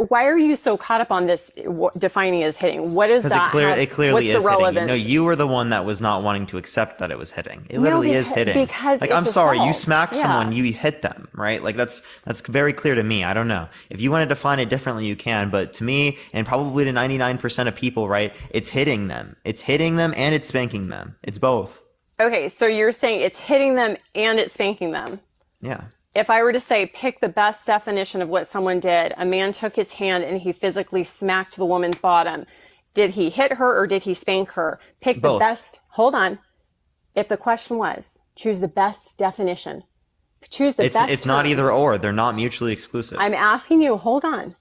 why are you so caught up on this defining as hitting? What is that? Because it clearly is hitting. No, you were the one that was not wanting to accept that it was hitting. It literally is hitting. Because like, I'm sorry, you assault. smack someone, you hit them, right? Like that's very clear to me. I don't know. If you want to define it differently, you can. But to me, and probably to 99% of people, right, it's hitting them. It's hitting them and it's spanking them. It's both. Okay, so you're saying it's hitting them and it's spanking them. Yeah. If I were to say, pick the best definition of what someone did, a man took his hand and he physically smacked the woman's bottom. Did he hit her or did he spank her? Pick Both. the best. Hold on. If the question was, choose the best definition. Choose the best. It's not either or. They're not mutually exclusive. I'm asking you, hold on.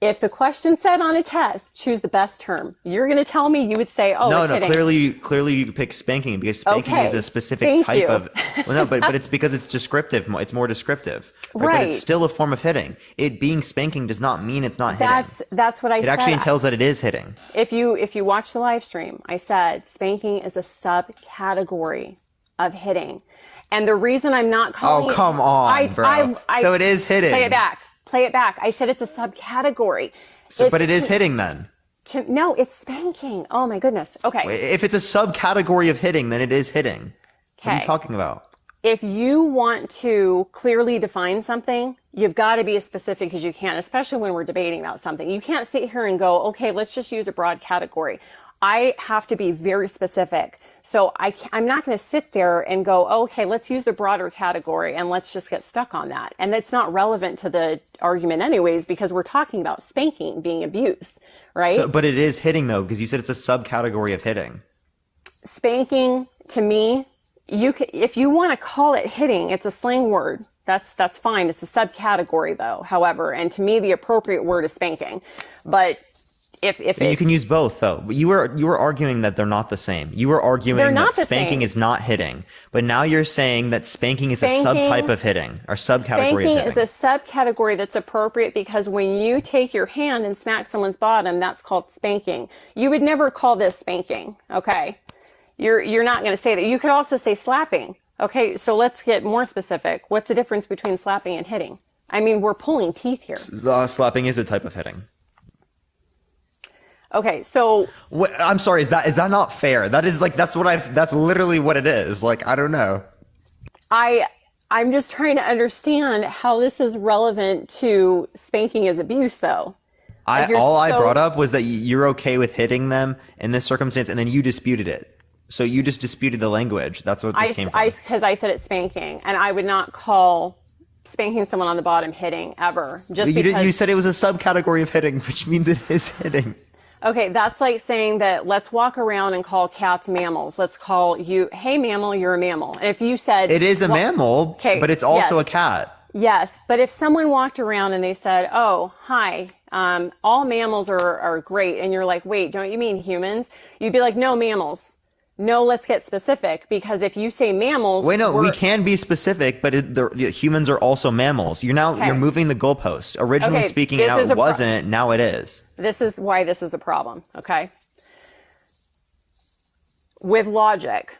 If the question said on a test, choose the best term, you're going to tell me you would say, oh, no, it's hitting. Clearly you pick spanking because spanking is a specific Thank type you. of. Well, no, but it's because it's descriptive. It's more descriptive, Right. But it's still a form of hitting. It being spanking does not mean it's not hitting. That's what I said. It actually entails that it is hitting. If you watch the live stream, I said spanking is a subcategory of hitting, and the reason I'm not calling. Oh, come on, bro. So it is hitting. Play it back. I said it's a subcategory. But it is hitting then. No, it's spanking. Oh my goodness. Okay. If it's a subcategory of hitting, then it is hitting. What are you Okay. talking about? If you want to clearly define something, you've got to be as specific as you can, especially when we're debating about something. You can't sit here and go, okay, let's just use a broad category. I have to be very specific. So I'm not going to sit there and go, okay, let's use the broader category and let's just get stuck on that. And it's not relevant to the argument anyways, because we're talking about spanking being abuse, right? But it is hitting though, because you said it's a subcategory of hitting. Spanking, to me, if you want to call it hitting, it's a slang word. That's fine. It's a subcategory though, however, and to me, the appropriate word is spanking. But if you can use both though. You were arguing that they're not the same. You were arguing that spanking is not hitting, but now you're saying that spanking is a subtype of hitting or subcategory of hitting. Spanking is a subcategory that's appropriate because when you take your hand and smack someone's bottom, that's called spanking. You would never call this spanking, okay? You're not going to say that. You could also say slapping. Okay, so let's get more specific. What's the difference between slapping and hitting? I mean, we're pulling teeth here. Slapping is a type of hitting. Okay, so I'm sorry. Is that not fair? That's literally what it is. Like, I don't know. I'm just trying to understand how this is relevant to spanking as abuse, though. I brought up was that you're okay with hitting them in this circumstance, and then you disputed it. So you just disputed the language. That's what this came from. Because I said it's spanking, and I would not call spanking someone on the bottom hitting ever. You said it was a subcategory of hitting, which means it is hitting. Okay, that's like saying that let's walk around and call cats mammals. Let's call you, hey mammal, you're a mammal. And if you said it is a mammal, but it's also a cat. Yes, but if someone walked around and they said, oh, hi, all mammals are great, and you're like, wait, don't you mean humans? You'd be like, no, mammals. No, let's get specific, because if you say mammals, wait, no, we can be specific, but the humans are also mammals. You're moving the goalpost. Originally speaking, now it wasn't. Now it is. This is why this is a problem. Okay. With logic,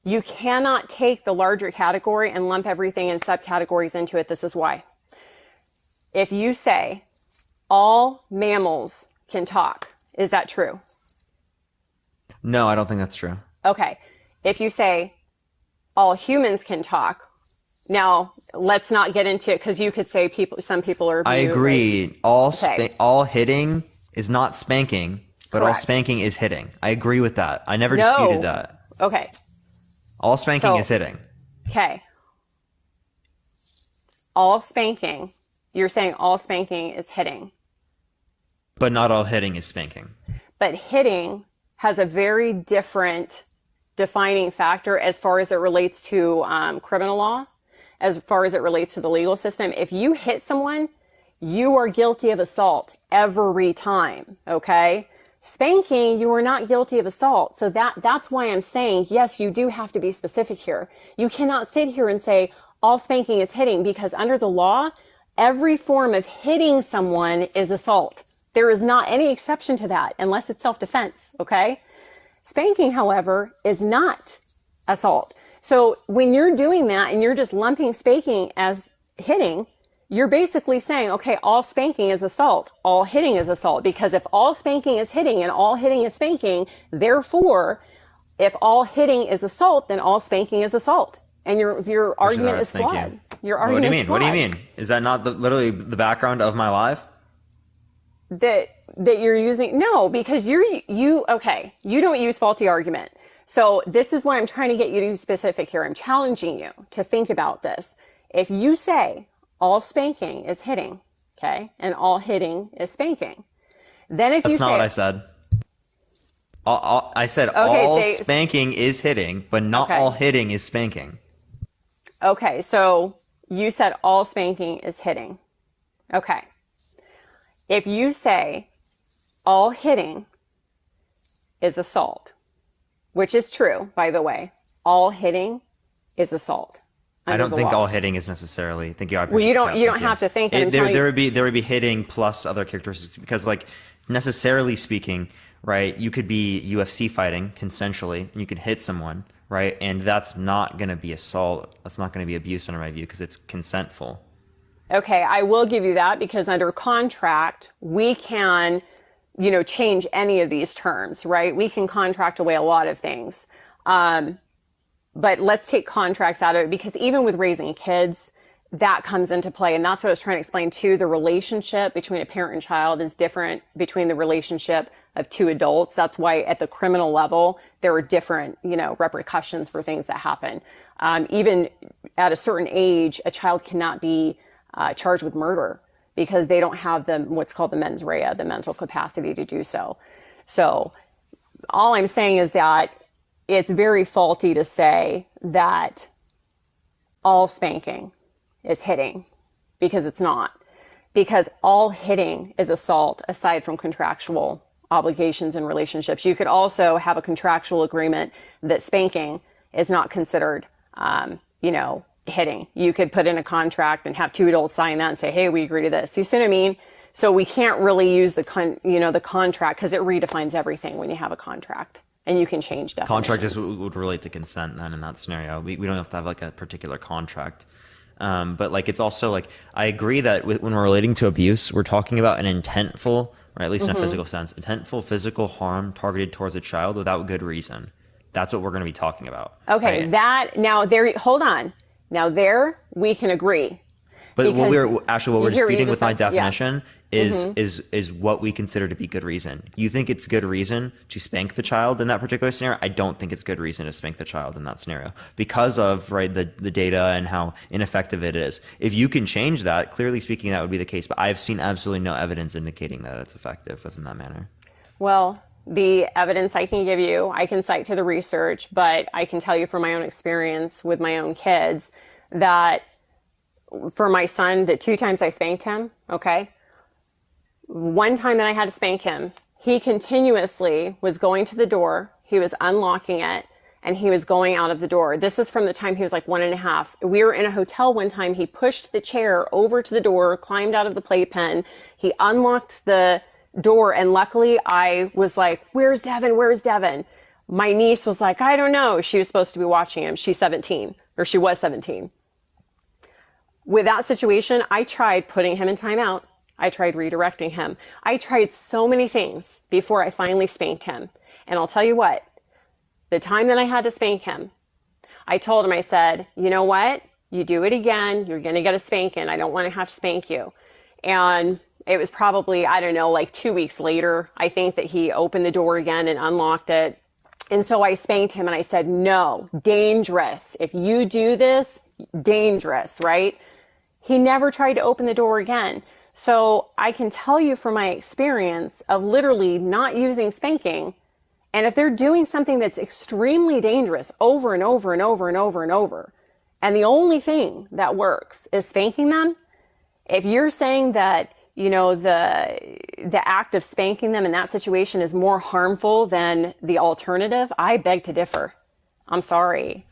you cannot take the larger category and lump everything in subcategories into it. This is why. If you say all mammals can talk, is that true? No, I don't think that's true. Okay. If you say all humans can talk, now let's not get into it, because you could say some people are. I agree. Like, all hitting is not spanking, but all spanking is hitting. I agree with that. I never disputed that. Okay. All spanking is hitting. Okay. All spanking. You're saying all spanking is hitting. But not all hitting is spanking. But hitting has a very different defining factor as far as it relates to criminal law, as far as it relates to the legal system. If you hit someone, you are guilty of assault every time, okay? Spanking, you are not guilty of assault. So that's why I'm saying, yes, you do have to be specific here. You cannot sit here and say all spanking is hitting, because under the law, every form of hitting someone is assault. There is not any exception to that unless it's self-defense, okay? Spanking, however, is not assault. So when you're doing that and you're just lumping spanking as hitting, you're basically saying, okay, all spanking is assault, all hitting is assault, because if all spanking is hitting and all hitting is spanking, therefore, if all hitting is assault, then all spanking is assault. And your argument is flawed. Your argument is flawed. What do you mean? Is that not literally the background of my live? That you're using? No, because you don't use faulty argument. So this is why I'm trying to get you to be specific here. I'm challenging you to think about this. If you say all spanking is hitting, okay, and all hitting is spanking, then if you say... That's not what I said. I said all spanking is hitting, but not all hitting is spanking. Okay, so you said all spanking is hitting. Okay. If you say all hitting is assault, which is true, by the way, all hitting is assault. I don't think all hitting is necessarily. Thank you. Well, you don't have to think. There would be hitting plus other characteristics, because, like, necessarily speaking, right? You could be UFC fighting consensually, and you could hit someone, right? And that's not going to be assault. That's not going to be abuse, under my view, because it's consentful. Okay, I will give you that, because under contract, we can, change any of these terms, right? We can contract away a lot of things. But let's take contracts out of it, because even with raising kids, that comes into play. And that's what I was trying to explain too. The relationship between a parent and child is different between the relationship of two adults. That's why at the criminal level, there are different, repercussions for things that happen. Even at a certain age, a child cannot be charged with murder, because they don't have what's called the mens rea, the mental capacity to do so. So all I'm saying is that it's very faulty to say that all spanking is hitting, because it's not. Because all hitting is assault, aside from contractual obligations and relationships. You could also have a contractual agreement that spanking is not considered, hitting. You could put in a contract and have two adults sign that and say, hey, we agree to this. You see what I mean? So we can't really use the contract, because it redefines everything when you have a contract, and you can change definitions. Contract just would relate to consent then in that scenario. We don't have to have like a particular contract. But like, it's also like, I agree that when we're relating to abuse, we're talking about an intentful, or at least in a physical sense, intentful physical harm targeted towards a child without good reason. That's what we're going to be talking about. Okay, right? Hold on. Now there, we can agree. But what we're disputing with my definition is what we consider to be good reason. You think it's good reason to spank the child in that particular scenario? I don't think it's good reason to spank the child in that scenario, because of the data and how ineffective it is. If you can change that, clearly speaking, that would be the case. But I've seen absolutely no evidence indicating that it's effective within that manner. Well, the evidence I can give you, I can cite to the research, but I can tell you from my own experience with my own kids that for my son, the 2 times I spanked him, okay, one time that I had to spank him, he continuously was going to the door, he was unlocking it, and he was going out of the door. This is from the time he was like 1.5. We were in a hotel one time. He pushed the chair over to the door, climbed out of the playpen. He unlocked the door, and luckily I was like, where's Devin? Where's Devin? My niece was like, I don't know. She was supposed to be watching him. She's 17, or she was 17. With that situation, I tried putting him in timeout. I tried redirecting him. I tried so many things before I finally spanked him. And I'll tell you what, the time that I had to spank him, I told him, I said, you know what? You do it again, you're going to get a spanking. I don't want to have to spank you. And it was probably, I don't know, like 2 weeks later, I think that he opened the door again and unlocked it. And so I spanked him and I said, no, dangerous. If you do this, dangerous, right? He never tried to open the door again. So I can tell you from my experience of literally not using spanking, and if they're doing something that's extremely dangerous over and over and over and over and over, and the only thing that works is spanking them, if you're saying that, you know, the act of spanking them in that situation is more harmful than the alternative, I beg to differ. I'm sorry.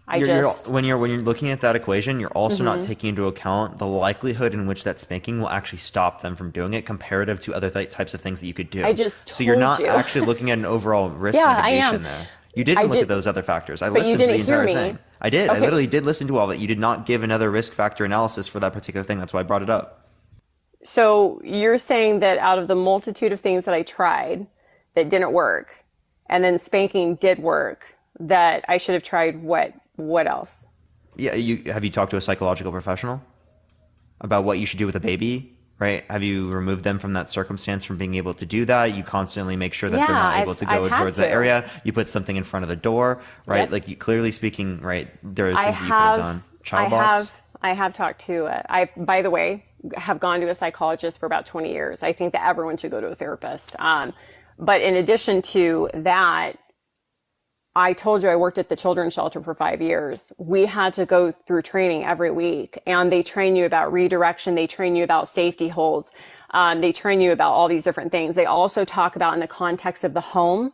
When you're looking at that equation, you're also not taking into account the likelihood in which that spanking will actually stop them from doing it comparative to other types of things that you could do. So you're not actually looking at an overall risk mitigation there. You didn't look at those other factors. I listened to the entire thing. I did. Okay. I literally did listen to all of it. You did not give another risk factor analysis for that particular thing. That's why I brought it up. So you're saying that out of the multitude of things that I tried that didn't work, and then spanking did work, that I should have tried what else? Yeah, have you talked to a psychological professional about what you should do with a baby, right? Have you removed them from that circumstance from being able to do that? You constantly make sure that they're not able to go towards that area. You put something in front of the door, right? Yep. Like you, clearly speaking, right? There are things that you could have done. Child box. I have talked to, by the way, have gone to a psychologist for about 20 years. I think that everyone should go to a therapist. But in addition to that, I told you I worked at the children's shelter for 5 years. We had to go through training every week, and they train you about redirection. They train you about safety holds. They train you about all these different things. They also talk about, in the context of the home,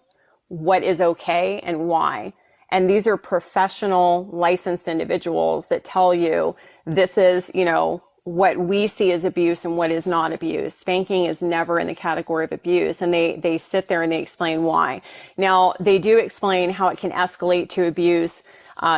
what is okay and why. And these are professional licensed individuals that tell you this is, you know, what we see as abuse and what is not abuse. Spanking is never in the category of abuse. And they sit there and they explain why. Now, they do explain how it can escalate to abuse,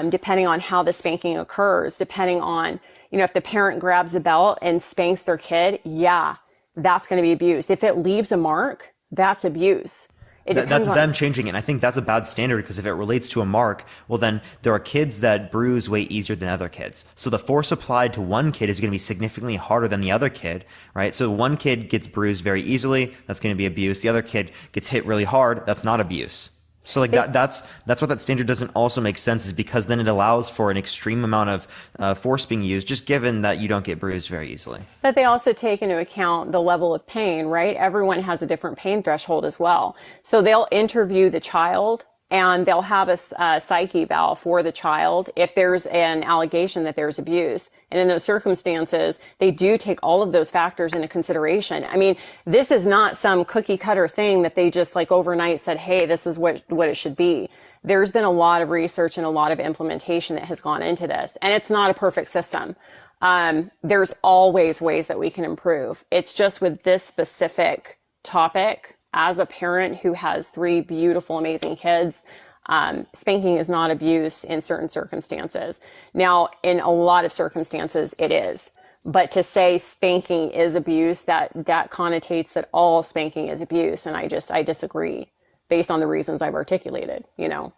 depending on how the spanking occurs, depending on, you know, if the parent grabs a belt and spanks their kid, yeah, that's going to be abuse. If it leaves a mark, that's abuse. That's them changing it. And I think that's a bad standard, because if it relates to a mark, well, then there are kids that bruise way easier than other kids. So the force applied to one kid is going to be significantly harder than the other kid, right? So one kid gets bruised very easily, that's going to be abuse. The other kid gets hit really hard, that's not abuse. So like that's what that standard doesn't also make sense, is because then it allows for an extreme amount of force being used, just given that you don't get bruised very easily. But they also take into account the level of pain, right? Everyone has a different pain threshold as well. So they'll interview the child, and they'll have a psych eval for the child if there's an allegation that there's abuse. And in those circumstances, they do take all of those factors into consideration. I mean, this is not some cookie cutter thing that they just like overnight said, hey, this is what it should be. There's been a lot of research and a lot of implementation that has gone into this. And it's not a perfect system. There's always ways that we can improve. It's just with this specific topic, as a parent who has 3 beautiful, amazing kids, spanking is not abuse in certain circumstances. Now, in a lot of circumstances, it is. But to say spanking is abuse, that connotates that all spanking is abuse. And I disagree based on the reasons I've articulated, you know.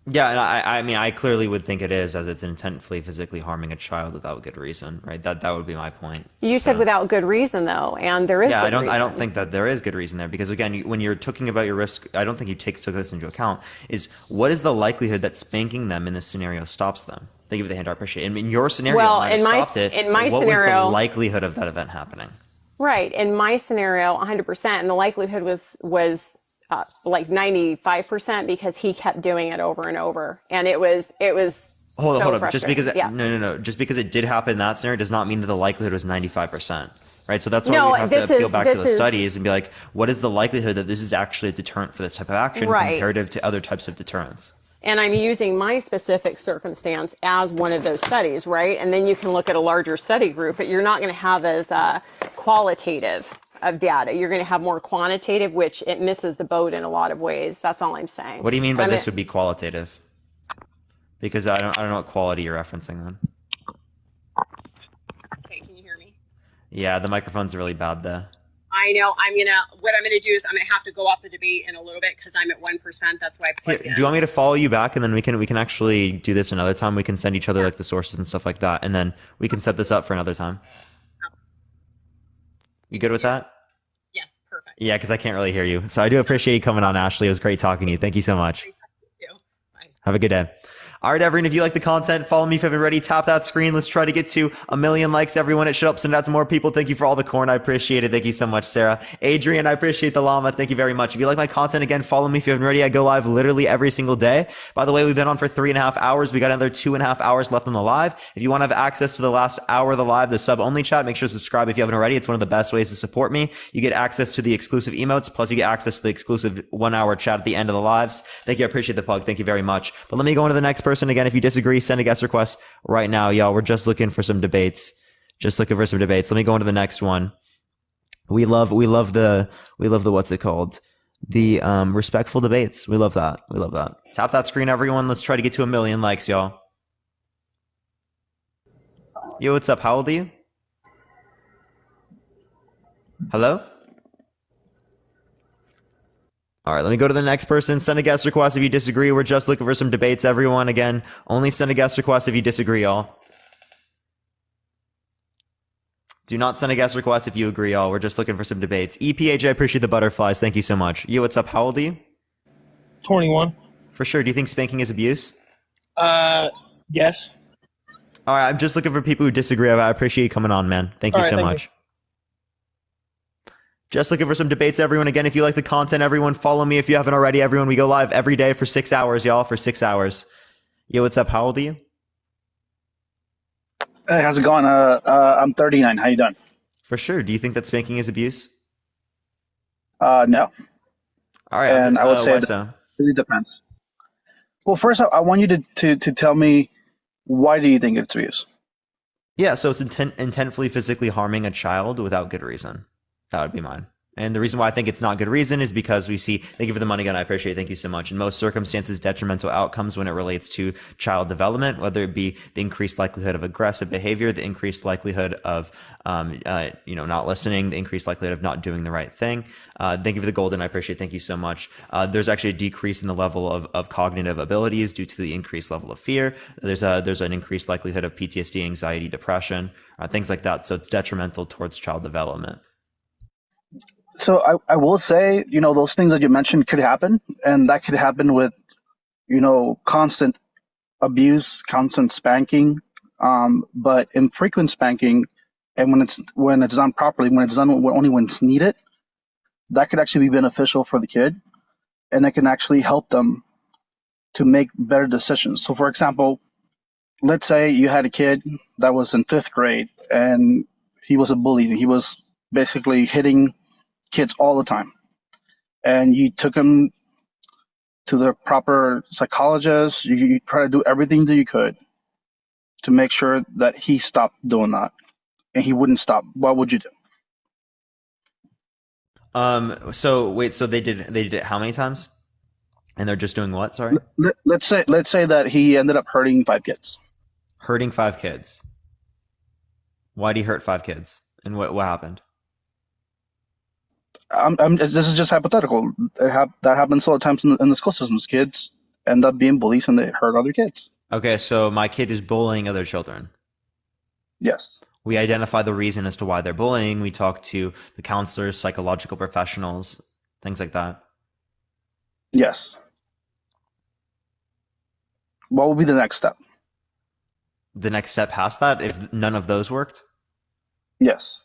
Yeah, and I mean, I clearly would think it is, as it's intentfully physically harming a child without good reason, right? That would be my point. You said without good reason, though, and there is. Yeah, good reason. I don't think that there is good reason there, because again, when you're talking about your risk, I don't think you took this into account. Is what is the likelihood that spanking them in this scenario stops them? Thank you for the hand. I appreciate it. In your scenario, well, might have stopped it. In my what scenario, was the likelihood of that event happening? Right. In my scenario, 100%, and the likelihood was. Like 95%, because he kept doing it over and over, and it was hold up. Just because no, just because it did happen in that scenario does not mean that the likelihood was 95%, right? So that's why we have to go back to the studies and be like, what is the likelihood that this is actually a deterrent for this type of action comparative to other types of deterrents? And I'm using my specific circumstance as one of those studies, right? And then you can look at a larger study group, but you're not going to have as qualitative of data. You're going to have more quantitative, which it misses the boat in a lot of ways. That's all I'm saying. What do you mean by this would be qualitative? Because I don't know what quality you're referencing then. Okay, can you hear me? Yeah, the microphone's really bad there. I know. What I'm gonna do is I'm gonna have to go off the debate in a little bit because I'm at 1%. That's why I plugged Here, in. do you want me to follow you back and then we can actually do this another time? We can send each other like the sources and stuff like that, and then we can set this up for another time. You good with that? Yes, perfect. Yeah, because I can't really hear you. So I do appreciate you coming on, Ashley. It was great talking to you. Thank you so much. Have a good day. All right, everyone, if you like the content, follow me if you haven't already. Tap that screen. Let's try to get to 1 million likes, everyone. It should help send out to more people. Thank you for all the corn. I appreciate it. Thank you so much, Sarah. Adrian, I appreciate the llama. Thank you very much. If you like my content, again, follow me if you haven't already. I go live literally every single day. By the way, we've been on for 3.5 hours. We got another 2.5 hours left on the live. If you want to have access to the last hour of the live, the sub-only chat, make sure to subscribe if you haven't already. It's one of the best ways to support me. You get access to the exclusive emotes, plus you get access to the exclusive 1 hour chat at the end of the lives. Thank you. I appreciate the plug. Thank you very much. But let me go on to the next person. Again, if you disagree, send a guest request right now, y'all. We're just looking for some debates. Let me go on to the next one. We love the what's it called? The respectful debates. We love that. Tap that screen, everyone. Let's try to get to 1 million likes, y'all. Yo, what's up? How old are you? Hello? All right, let me go to the next person. Send a guest request if you disagree. We're just looking for some debates, everyone. Again, only send a guest request if you disagree, y'all. Do not send a guest request if you agree, y'all. We're just looking for some debates. EPH, I appreciate the butterflies. Thank you so much. You, what's up? How old are you? 21. For sure. Do you think spanking is abuse? Yes. All right, I'm just looking for people who disagree. I appreciate you coming on, man. Thank you so much. Just looking for some debates, everyone. Again, if you like the content, everyone, follow me if you haven't already. Everyone, we go live every day for 6 hours, y'all, for 6 hours. Yo, what's up? How old are you? Hey, how's it going? I'm 39. How you doing? For sure. Do you think that spanking is abuse? No. All right. And I would say why that so? it really depends. Well, first, I want you to tell me, why do you think it's abuse? Yeah, so it's intentfully physically harming a child without good reason. That would be mine. And the reason why I think it's not good reason is because we see, thank you for the money gun, I appreciate it, thank you so much. In most circumstances, detrimental outcomes when it relates to child development, whether it be the increased likelihood of aggressive behavior, the increased likelihood of, not listening, the increased likelihood of not doing the right thing. Thank you for the golden, I appreciate it, thank you so much. There's actually a decrease in the level of cognitive abilities due to the increased level of fear. There's an increased likelihood of PTSD, anxiety, depression, things like that. So it's detrimental towards child development. So I will say, those things that you mentioned could happen, and that could happen with, constant abuse, constant spanking, but infrequent spanking, and when it's done properly, when it's done only when it's needed, that could actually be beneficial for the kid, and that can actually help them to make better decisions. So, for example, let's say you had a kid that was in 5th grade, and he was a bully. He was basically hitting kids all the time, and you took him to the proper psychologist. You try to do everything that you could to make sure that he stopped doing that, and he wouldn't stop. What would you do? So they did it how many times? And they're just doing what? Sorry. Let's say that he ended up hurting 5 kids. Hurting 5 kids. Why'd he hurt 5 kids? And what happened? This is just hypothetical. That happens a lot of times in the school systems. Kids end up being bullies and they hurt other kids. Okay, so my kid is bullying other children. Yes. We identify the reason as to why they're bullying. We talk to the counselors, psychological professionals, things like that. Yes. What would be the next step? The next step past that, if none of those worked? Yes.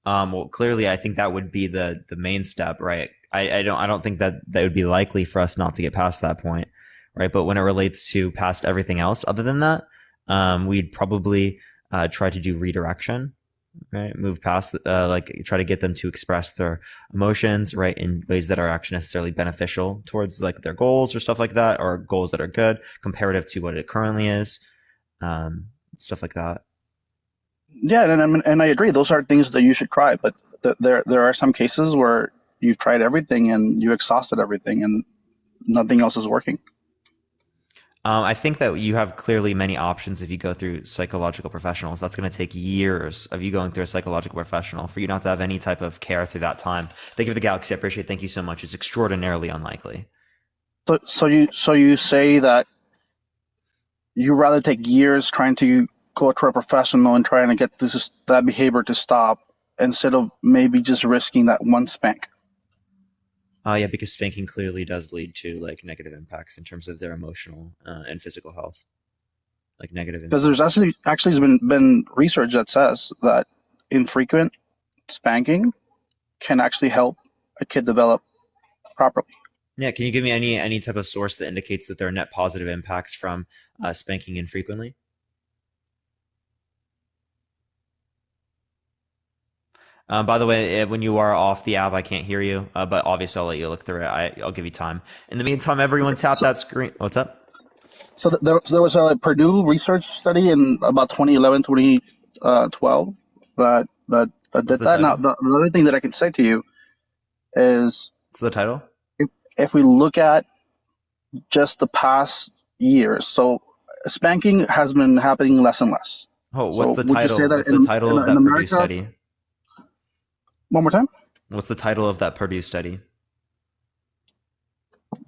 Well, clearly, I think that would be the main step, right? I don't think that would be likely for us not to get past that point, right? But when it relates to past everything else other than that, we'd probably try to do redirection, right? Move past, like try to get them to express their emotions, right, in ways that are actually necessarily beneficial towards like their goals or stuff like that, or goals that are good comparative to what it currently is, stuff like that. Yeah, and I agree. Those are things that you should try, but there are some cases where you've tried everything and you exhausted everything and nothing else is working. I think that you have clearly many options if you go through psychological professionals. That's going to take years of you going through a psychological professional for you not to have any type of care through that time. Thank you for the galaxy. I appreciate it. Thank you so much. It's extraordinarily unlikely. So you say that you rather take years trying to go to a professional and trying to get that behavior to stop instead of maybe just risking that one spank. Yeah, because spanking clearly does lead to like negative impacts in terms of their emotional and physical health, like negative Because impacts. there's actually been research that says that infrequent spanking can actually help a kid develop properly. Yeah, can you give me any type of source that indicates that there are net positive impacts from spanking infrequently? By the way, when you are off the app, I can't hear you, but obviously I'll let you look through it. I'll give you time. In the meantime, everyone tap that screen. What's up? So there was a Purdue research study in about 2011, 2012 that What's did the that. Now, title? the other thing that I can say to you is What's the title? if we look at just the past years, so spanking has been happening less and less. Oh, what's So the would you say title? that What's the title of in that Purdue America, study? one more time? What's the title of that Purdue study?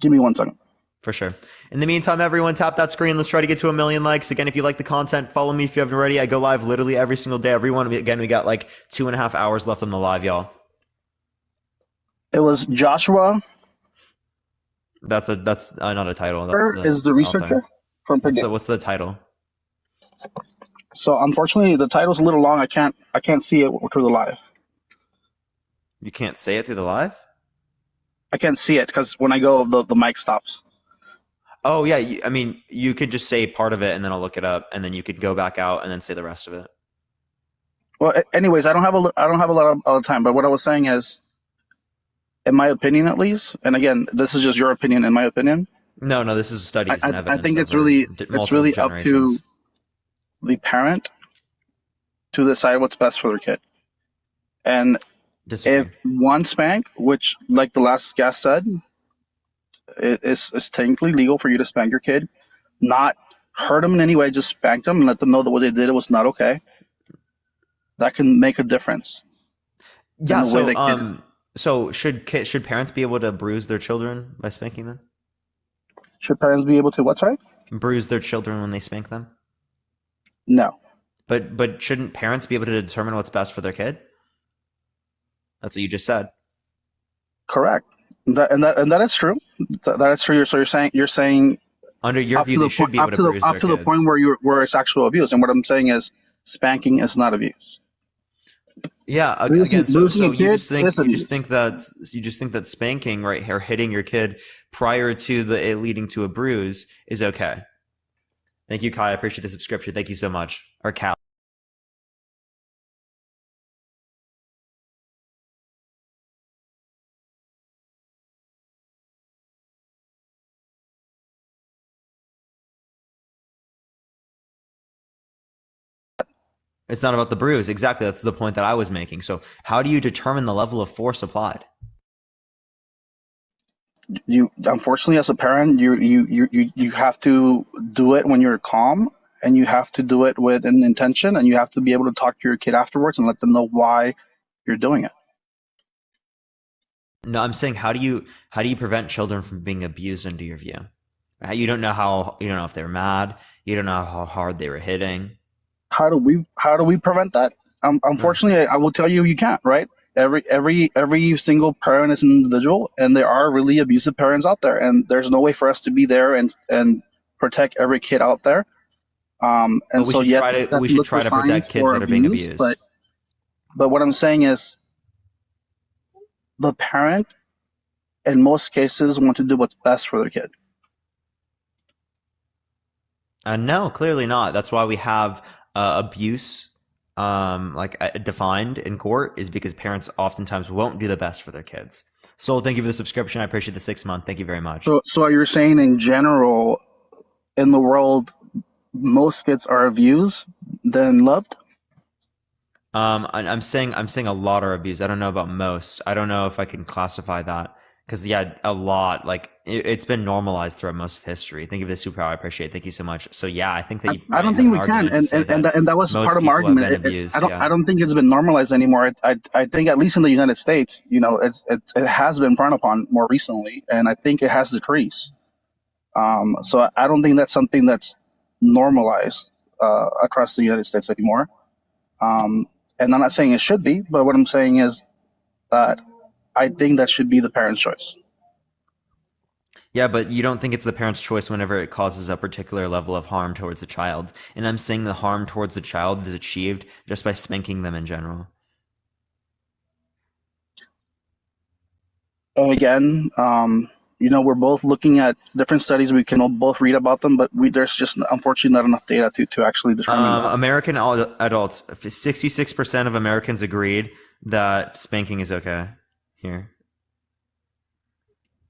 Give me 1 second. For sure. In the meantime, everyone tap that screen. Let's try to get to 1 million likes. Again, if you like the content, follow me if you haven't already. I go live literally every single day. Everyone, again, we got like 2.5 hours left on the live, y'all. It was Joshua. That's not a title. That's Is the researcher author. from Purdue. What's the title? So unfortunately, the title's a little long. I can't see it through the live. You can't say it through the live? I can't see it because when I go, the mic stops. Oh yeah, I mean, you could just say part of it and then I'll look it up, and then you could go back out and then say the rest of it. Well, anyways, I don't have a lot of time. But what I was saying is, in my opinion, at least, and again, this is just your opinion. In my opinion, No, this is studies and evidence. I think it's over really up to the parent to decide what's best for their kid. And Disagree. if one spank, which like the last guest said, is technically legal for you to spank your kid, not hurt them in any way, just spank them and let them know that what they did was not okay. That can make a difference. Yeah. So should parents be able to bruise their children by spanking them? Should parents be able to what? Sorry? Bruise their children when they spank them? No. But shouldn't parents be able to determine what's best for their kid? That's what you just said. Correct. That is true. That is true. So you're saying under your view they should be able to bruise their kids. Up to the point where it's actual abuse. And what I'm saying is spanking is not abuse. Yeah, again, so you just think that spanking, right, or hitting your kid prior to it leading to a bruise is okay. Thank you, Kai. I appreciate the subscription. Thank you so much. Or Cal. It's not about the bruise. Exactly. That's the point that I was making. So how do you determine the level of force applied? You unfortunately, as a parent, you have to do it when you're calm, and you have to do it with an intention, and you have to be able to talk to your kid afterwards and let them know why you're doing it. No, I'm saying how do you prevent children from being abused under your view? You don't know if they're mad. You don't know how hard they were hitting. How do we prevent that? Unfortunately, I will tell you, you can't. Right? Every single parent is an individual, and there are really abusive parents out there, and there's no way for us to be there and protect every kid out there. And we should try to protect kids that are being abused. But what I'm saying is, the parent, in most cases, want to do what's best for their kid. No, clearly not. That's why we have abuse defined in court is because parents oftentimes won't do the best for their kids. Soul, thank you for the subscription. I appreciate the 6 month. Thank you very much. So are you saying in general, in the world, most kids are abused than loved? I'm saying a lot are abused. I don't know about most. I don't know if I can classify that because a lot. Like it's been normalized throughout most of history. Thank you for the superpower. I appreciate it. Thank you so much. So yeah, I think that you I don't might think have we an can, argument to say and that was most part of my people have argument. been abused. I don't think it's been normalized anymore. I think at least in the United States, it has been frowned upon more recently, and I think it has decreased. So I don't think that's something that's normalized across the United States anymore. And I'm not saying it should be, but what I'm saying is that I think that should be the parent's choice. Yeah, but you don't think it's the parent's choice whenever it causes a particular level of harm towards the child. And I'm saying the harm towards the child is achieved just by spanking them in general. And again, we're both looking at different studies. We can both read about them, but there's just unfortunately not enough data to actually determine that. American adults, 66% of Americans agreed that spanking is okay here.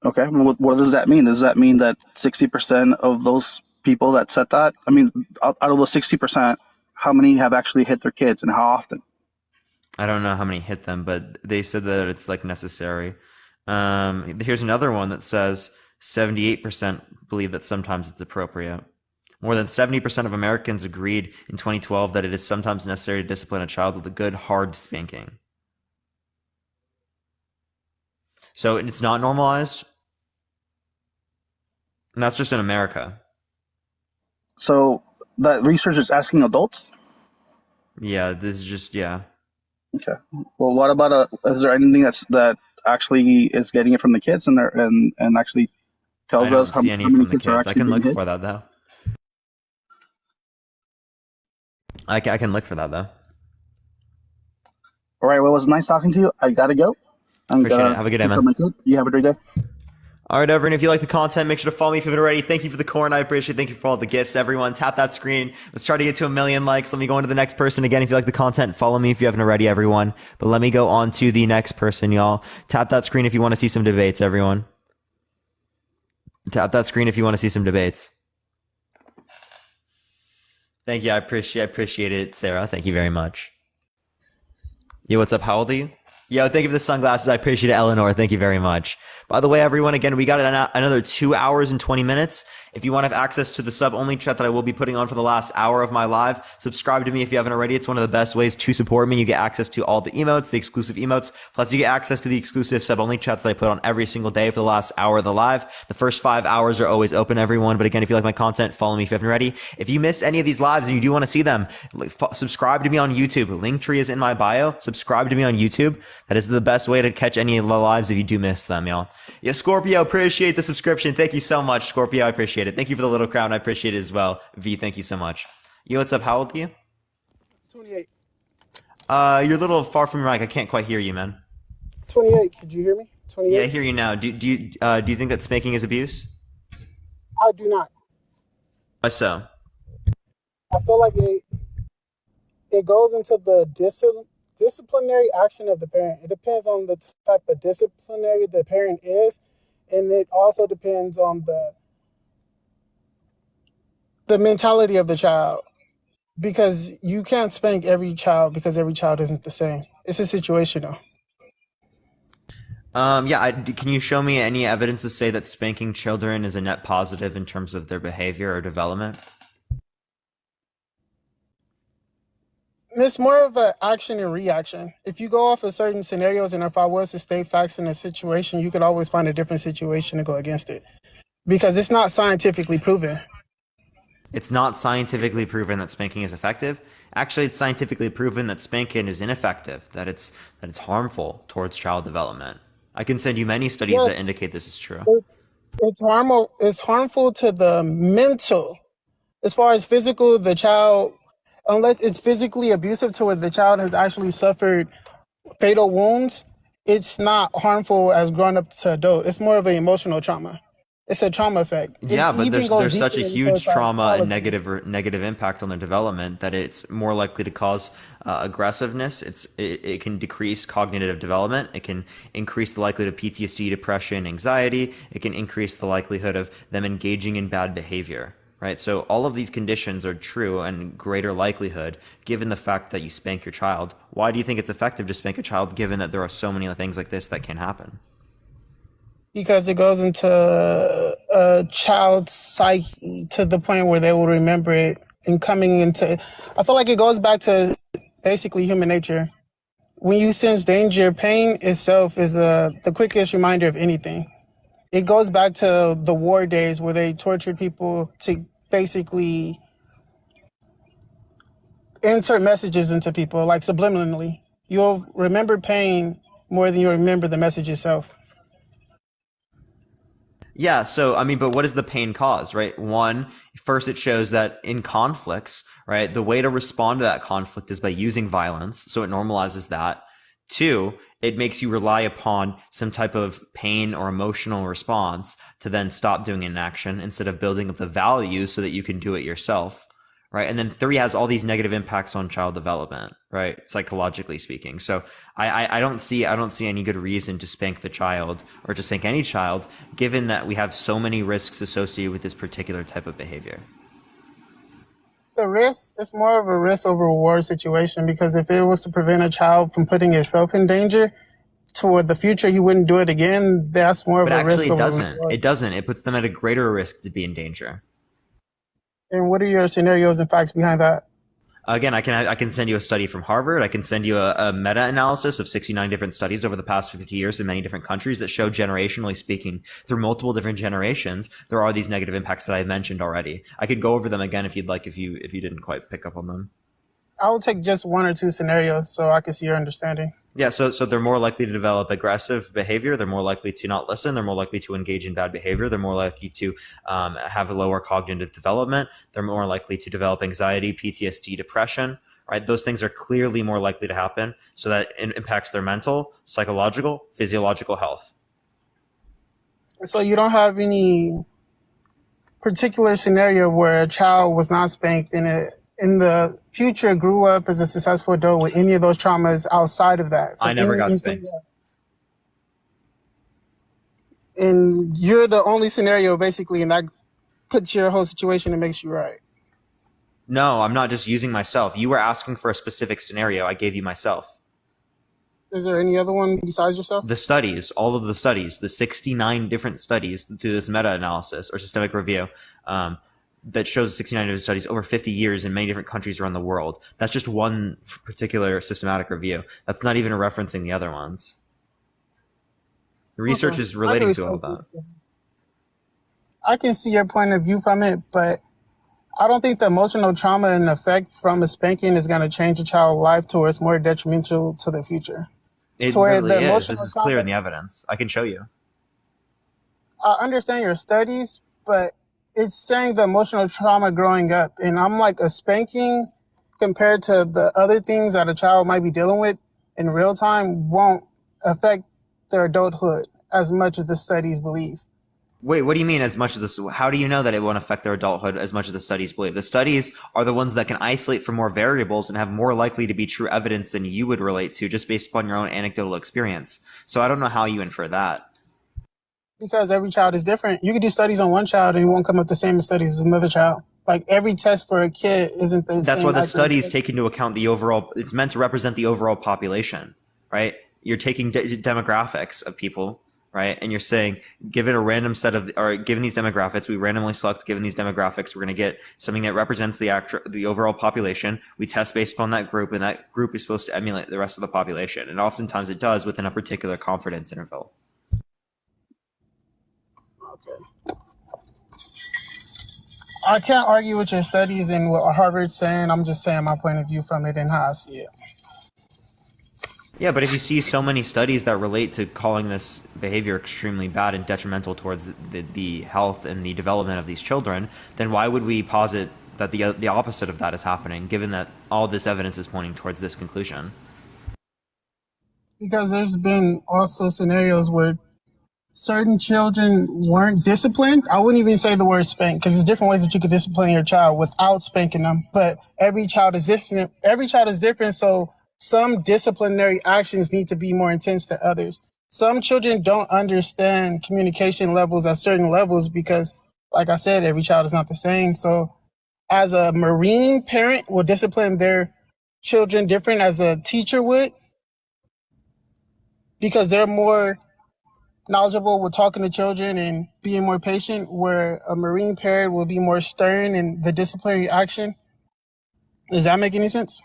Okay, well, what does that mean? Does that mean that 60% of those people that said that, I mean, out of those 60%, how many have actually hit their kids and how often? I don't know how many hit them, but they said that it's like necessary. Here's another one that says 78% believe that sometimes it's appropriate. More than 70% of Americans agreed in 2012 that it is sometimes necessary to discipline a child with a good, hard spanking. So it's not normalized. And that's just in America. So that research is asking adults? Yeah, this is just, yeah. Okay. Well, what about is there anything that actually is getting it from the kids and actually tells us how many kids are actually I can look hit? for that though. I can look for that though. All right. Well, it was nice talking to you. I gotta go. Appreciate it. Have a good day, man. You have a great day. All right, everyone. If you like the content, make sure to follow me if you haven't already. Thank you for the corn. I appreciate it. Thank you for all the gifts, everyone. Tap that screen. Let's try to get to 1 million likes. Let me go on to the next person. Again, if you like the content, follow me if you haven't already, everyone. But let me go on to the next person, y'all. Tap that screen if you want to see some debates, everyone. Tap that screen if you want to see some debates. Thank you. I appreciate it, Sarah. Thank you very much. Yo, what's up? How old are you? Yo, thank you for the sunglasses. I appreciate it, Eleanor. Thank you very much. By the way, everyone, again, we got another 2 hours and 20 minutes. If you want to have access to the sub-only chat that I will be putting on for the last hour of my live, subscribe to me if you haven't already. It's one of the best ways to support me. You get access to all the emotes, the exclusive emotes, plus you get access to the exclusive sub-only chats that I put on every single day for the last hour of the live. The first 5 hours are always open, everyone. But again, if you like my content, follow me if you haven't already. If you miss any of these lives and you do want to see them, subscribe to me on YouTube. Linktree is in my bio. Subscribe to me on YouTube. That is the best way to catch any of the lives if you do miss them, y'all. Yeah, Scorpio, appreciate the subscription. Thank you so much, Scorpio. I appreciate it. Thank you for the little crown. I appreciate it as well. V, thank you so much. Yo, what's up? How old are you? 28. You're a little far from your mic. I can't quite hear you, man. 28. Could you hear me? 28. Yeah, I hear you now. Do you think that spanking is abuse? I do not. Why so? I feel like it goes into the disciplinary action of the parent. It depends on the type of disciplinary the parent is, and it also depends on the mentality of the child, because you can't spank every child because every child isn't the same. It's a situational. Can you show me any evidence to say that spanking children is a net positive in terms of their behavior or development? It's more of an action and reaction. If you go off of certain scenarios, and if I was to state facts in a situation, you could always find a different situation to go against it, because it's not scientifically proven. It's not scientifically proven that spanking is effective. Actually, it's scientifically proven that spanking is ineffective, that it's harmful towards child development. I can send you many studies that indicate this is true. It's harmful. It's harmful to the mental. As far as physical, the child, unless it's physically abusive to where the child has actually suffered fatal wounds, it's not harmful as grown up to adult. It's more of an emotional trauma. It's a trauma effect. It Yeah, but even goes there's deeper such a than huge trauma and psychology. negative impact on their development that it's more likely to cause aggressiveness. It can decrease cognitive development. It can increase the likelihood of PTSD, depression, anxiety. It can increase the likelihood of them engaging in bad behavior. Right. So all of these conditions are true and greater likelihood given the fact that you spank your child. Why do you think it's effective to spank a child given that there are so many things like this that can happen? Because it goes into a child's psyche to the point where they will remember it and coming into. I feel like it goes back to basically human nature. When you sense danger, pain itself is the quickest reminder of anything. It goes back to the war days where they tortured people to basically insert messages into people, like subliminally. You'll remember pain more than you'll remember the message itself. Yeah, so I mean, but what does the pain cause, right? One, first it shows that in conflicts, right, the way to respond to that conflict is by using violence, so it normalizes that. Two, it makes you rely upon some type of pain or emotional response to then stop doing an action instead of building up the values so that you can do it yourself, right? And then three has all these negative impacts on child development, right? Psychologically speaking. So I don't see any good reason to spank the child or to spank any child, given that we have so many risks associated with this particular type of behavior. The risk is more of a risk over reward situation, because if it was to prevent a child from putting itself in danger toward the future, he wouldn't do it again. That's more of But a risk actually, it over doesn't. reward. It doesn't. It puts them at a greater risk to be in danger. And what are your scenarios and facts behind that? Again, I can send you a study from Harvard. I can send you a meta-analysis of 69 different studies over the past 50 years in many different countries that show, generationally speaking, through multiple different generations, there are these negative impacts that I mentioned already. I could go over them again if you'd like, if you didn't quite pick up on them. I will take just one or two scenarios so I can see your understanding. Yeah, so they're more likely to develop aggressive behavior. They're more likely to not listen. They're more likely to engage in bad behavior. They're more likely to have a lower cognitive development. They're more likely to develop anxiety, PTSD, depression. Right, those things are clearly more likely to happen. So that it impacts their mental, psychological, physiological health. So you don't have any particular scenario where a child was not spanked and it in the future grew up as a successful adult with any of those traumas outside of that? I never got spanked. And you're the only scenario basically, and that puts your whole situation and makes you right. No, I'm not just using myself. You were asking for a specific scenario. I gave you myself. Is there any other one besides yourself? The studies, all of the studies, the 69 different studies through this meta-analysis or systemic review, that shows 69 different studies over 50 years in many different countries around the world. That's just one particular systematic review. That's not even referencing the other ones. The research is relating to all that. I can see your point of view from it, but I don't think the emotional trauma and effect from a spanking is going to change a child's life to where it's more detrimental to their future. It really is. This is clear in the evidence. I can show you. I understand your studies, but it's saying the emotional trauma growing up. And I'm like, a spanking compared to the other things that a child might be dealing with in real time won't affect their adulthood as much as the studies believe. Wait, what do you mean as much as this? How do you know that it won't affect their adulthood as much as the studies believe? The studies are the ones that can isolate for more variables and have more likely to be true evidence than you would relate to just based upon your own anecdotal experience. So I don't know how you infer that. Because every child is different. You could do studies on one child and it won't come up the same as studies as another child. Like every test for a kid isn't the same. That's why the studies take into account the overall, it's meant to represent the overall population, right? You're taking demographics of people, right? And you're saying, given a random set of, or given these demographics, we randomly select, given these demographics, we're going to get something that represents the overall population. We test based upon that group, and that group is supposed to emulate the rest of the population. And oftentimes it does within a particular confidence interval. Okay. I can't argue with your studies and what Harvard's saying. I'm just saying my point of view from it and how I see it. Yeah, but if you see so many studies that relate to calling this behavior extremely bad and detrimental towards the health and the development of these children, then why would we posit that the opposite of that is happening, given that all this evidence is pointing towards this conclusion? Because there's been also scenarios where certain children weren't disciplined. I wouldn't even say the word spank because there's different ways that you could discipline your child without spanking them. But every child is different. Every child is different. So some disciplinary actions need to be more intense than others. Some children don't understand communication levels at certain levels because, like I said, every child is not the same. So as a Marine parent will discipline their children different as a teacher would because they're more knowledgeable with talking to children and being more patient, where a Marine parent will be more stern in the disciplinary action. Does that make any sense?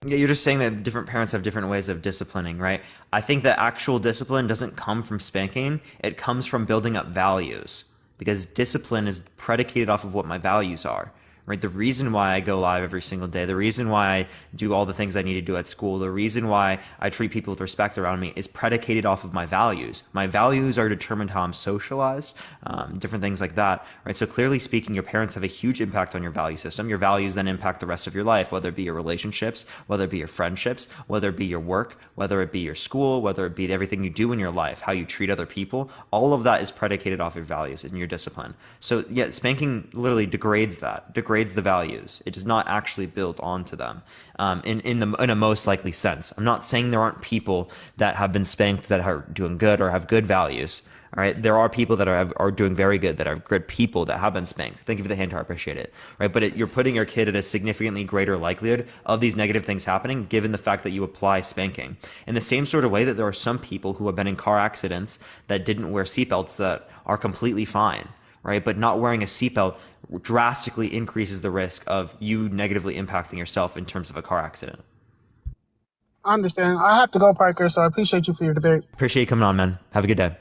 Yeah, you're just saying that different parents have different ways of disciplining, right? I think that actual discipline doesn't come from spanking. It comes from building up values because discipline is predicated off of what my values are, right? The reason why I go live every single day, the reason why I do all the things I need to do at school, the reason why I treat people with respect around me is predicated off of my values. My values are determined how I'm socialized, different things like that, right? So clearly speaking, your parents have a huge impact on your value system. Your values then impact the rest of your life, whether it be your relationships, whether it be your friendships, whether it be your work, whether it be your school, whether it be everything you do in your life, how you treat other people. All of that is predicated off your values and your discipline. So yeah, spanking literally degrades the values. It does not actually build onto them in a most likely sense. I'm not saying there aren't people that have been spanked that are doing good or have good values. All right, there are people that are doing very good, that are good people that have been spanked. Thank you for the hand, I appreciate it. Right, but you're putting your kid at a significantly greater likelihood of these negative things happening, given the fact that you apply spanking. In the same sort of way that there are some people who have been in car accidents that didn't wear seatbelts that are completely fine, right? But not wearing a seatbelt drastically increases the risk of you negatively impacting yourself in terms of a car accident. I understand. I have to go, Parker, so I appreciate you for your debate. Appreciate you coming on, man. Have a good day.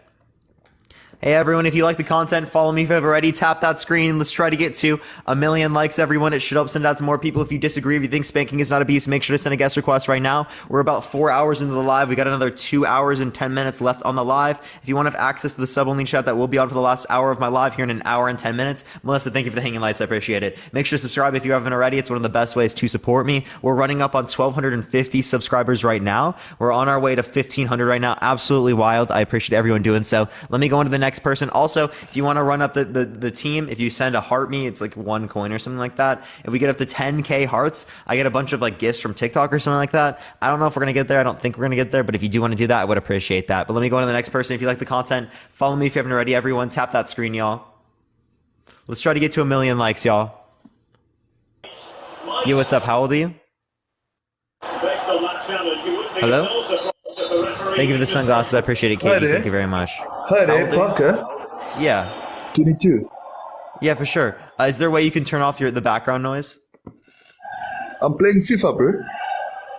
Hey everyone, if you like the content, follow me if you haven't already. Tap that screen. Let's try to get to 1 million likes, everyone. It should help send out to more people. If you disagree, if you think spanking is not abuse, make sure to send a guest request right now. We're about 4 hours into the live. We got another 2 hours and 10 minutes left on the live. If you want to have access to the sub-only chat that will be on for the last hour of my live here in an hour and 10 minutes. Melissa, thank you for the hanging lights. I appreciate it. Make sure to subscribe if you haven't already. It's one of the best ways to support me. We're running up on 1,250 subscribers right now. We're on our way to 1,500 right now. Absolutely wild. I appreciate everyone doing so. Let me go on to the next person. Also, if you want to run up the team, if you send a heart me, it's like 1 coin or something like that. If we get up to 10K hearts, I get a bunch of like gifts from TikTok or something like that. I don't know if we're going to get there. I don't think we're going to get there, but if you do want to do that, I would appreciate that. But let me go on to the next person. If you like the content, follow me if you haven't already. Everyone, tap that screen, y'all. Let's try to get to 1 million likes, y'all. Yo, what's up? How old are you? Hello? Thank you for the sunglasses. I appreciate it, Katie. Thank you very much. Hi there, Parker. Yeah. 22. Yeah, for sure. Is there a way you can turn off the background noise? I'm playing FIFA, bro.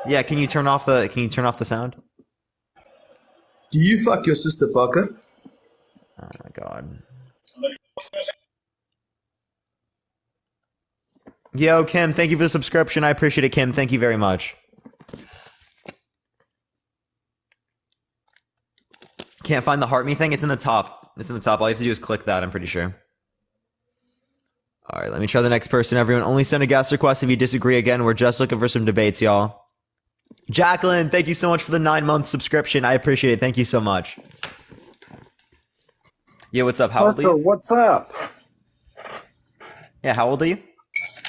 Yeah, can you turn off the sound? Do you fuck your sister, Parker? Oh my god. Yo, Kim, thank you for the subscription. I appreciate it, Kim. Thank you very much. Can't find the heart me thing. It's in the top. It's in the top. All you have to do is click that, I'm pretty sure. All right, let me try the next person. Everyone, only send a guest request if you disagree. Again, we're just looking for some debates, y'all. Jacqueline, thank you so much for the 9-month subscription. I appreciate it. Thank you so much. Yeah, what's up? How old are you? What's up? Yeah, how old are you?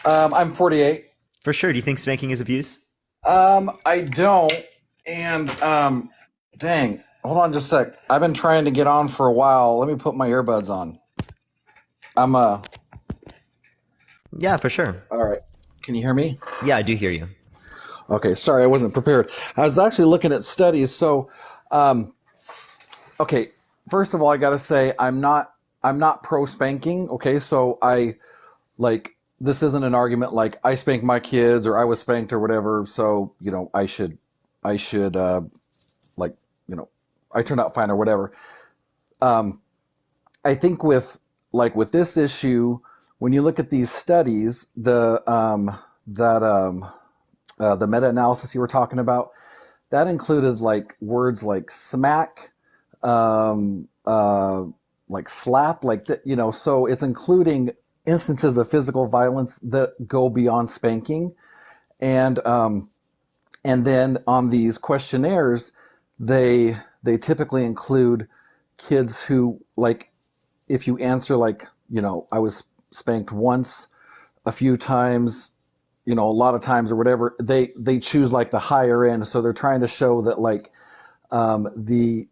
I'm 48. For sure. Do you think spanking is abuse? I don't. And, dang. Hold on just a sec. I've been trying to get on for a while. Let me put my earbuds on. Yeah, for sure. All right. Can you hear me? Yeah, I do hear you. Okay, sorry, I wasn't prepared. I was actually looking at studies. So, okay, first of all, I got to say I'm not pro spanking. Okay, so this isn't an argument like I spank my kids or I was spanked or whatever. So I should I turned out fine or whatever. I think with this issue, when you look at these studies, the meta-analysis you were talking about, that included like words like smack, like slap, so it's including instances of physical violence that go beyond spanking. And then on these questionnaires, they typically include, kids who, like, if you answer like, I was spanked once, a few times, a lot of times or whatever, they choose like the higher end. So they're trying to show that like the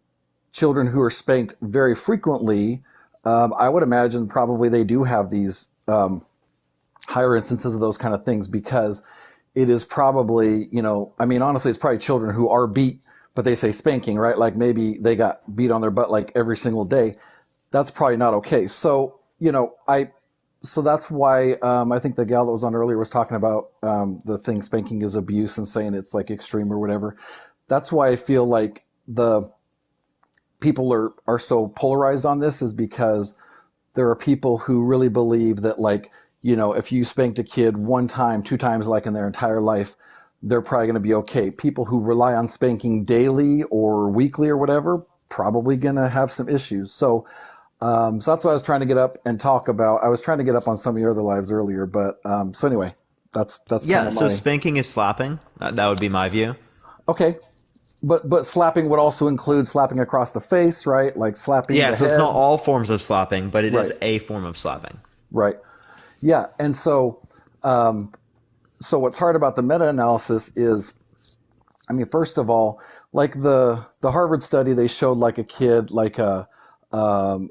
children who are spanked very frequently, I would imagine probably they do have these higher instances of those kind of things, because it is probably, honestly, it's probably children who are beat, but they say spanking, right? Like maybe they got beat on their butt like every single day. That's probably not okay. So, so that's why I think the gal that was on earlier was talking about the thing spanking is abuse and saying it's like extreme or whatever. That's why I feel like the people are so polarized on this, is because there are people who really believe that, like, if you spanked a kid one time, two times, like in their entire life, they're probably going to be okay. People who rely on spanking daily or weekly or whatever, probably going to have some issues. So that's what I was trying to get up and talk about. I was trying to get up on some of your other lives earlier, but so anyway, that's Yeah, kind of so spanking is slapping. That would be my view. Okay. But slapping would also include slapping across the face, right? Like slapping the Yeah, so head. it's not all forms of slapping, but it is Right. a form of slapping. Right. Yeah, and so what's hard about the meta-analysis is, first of all, like the Harvard study, they showed like a kid, like a cartoon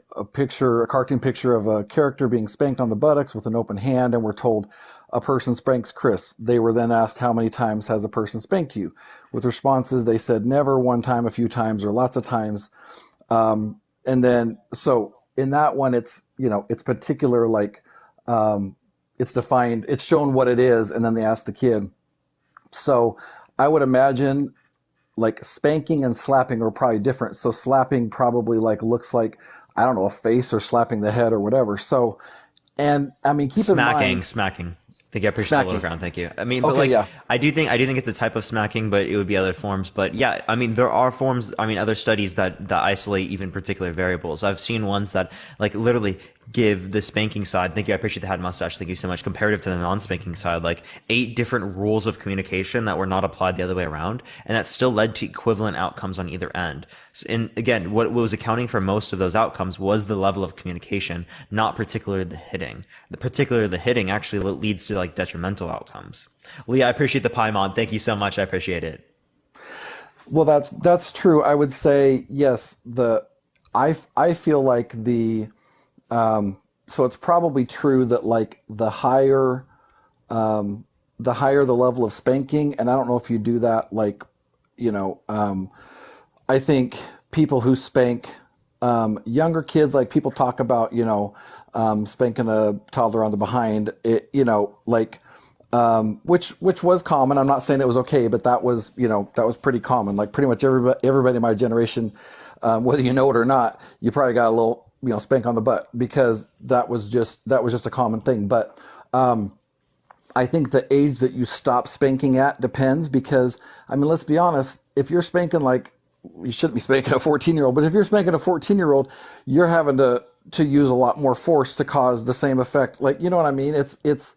picture of a character being spanked on the buttocks with an open hand, and we're told a person spanks Chris. They were then asked, how many times has a person spanked you? With responses, they said never, one time, a few times, or lots of times. And then, so in that one, it's, it's particular, like, it's defined, it's shown what it is, and then they ask the kid. So I would imagine like spanking and slapping are probably different. So slapping probably like looks like, I don't know, a face, or slapping the head or whatever. So, and keep in mind, Smacking. I think I appreciate the little ground. Thank you. But okay, yeah. I do think it's a type of smacking, but it would be other forms. But yeah, there are forms. Other studies that isolate even particular variables. I've seen ones that like literally give the spanking side. Thank you. I appreciate the hat mustache. Thank you so much. Comparative to the non-spanking side, like 8 different rules of communication that were not applied the other way around, and that still led to equivalent outcomes on either end. And again, what was accounting for most of those outcomes was the level of communication, not particularly the hitting. The hitting actually leads to like detrimental outcomes. Lee, I appreciate the pie mod. Thank you so much. I appreciate it. Well, that's true. I would say yes. I feel like so it's probably true that like the higher the level of spanking, and I don't know if you do that, like, I think people who spank younger kids, like people talk about, spanking a toddler on the behind, which was common. I'm not saying it was okay, but that was pretty common. Like pretty much everybody in my generation, whether you know it or not, you probably got a little, spank on the butt, because that was just a common thing. But I think the age that you stop spanking at depends, because let's be honest, if you're spanking, like, you shouldn't be spanking a 14-year-old, but if you're spanking a 14-year-old, you're having to use a lot more force to cause the same effect. Like, you know what I mean? It's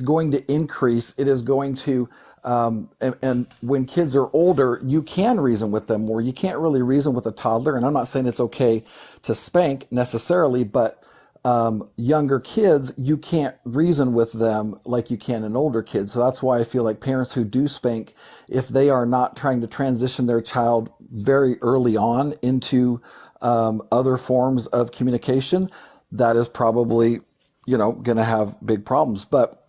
going to increase. It is going to, and when kids are older, you can reason with them more. You can't really reason with a toddler. And I'm not saying it's okay to spank necessarily, but younger kids, you can't reason with them like you can an older kid. So that's why I feel like parents who do spank, if they are not trying to transition their child very early on into other forms of communication, that is probably, going to have big problems. But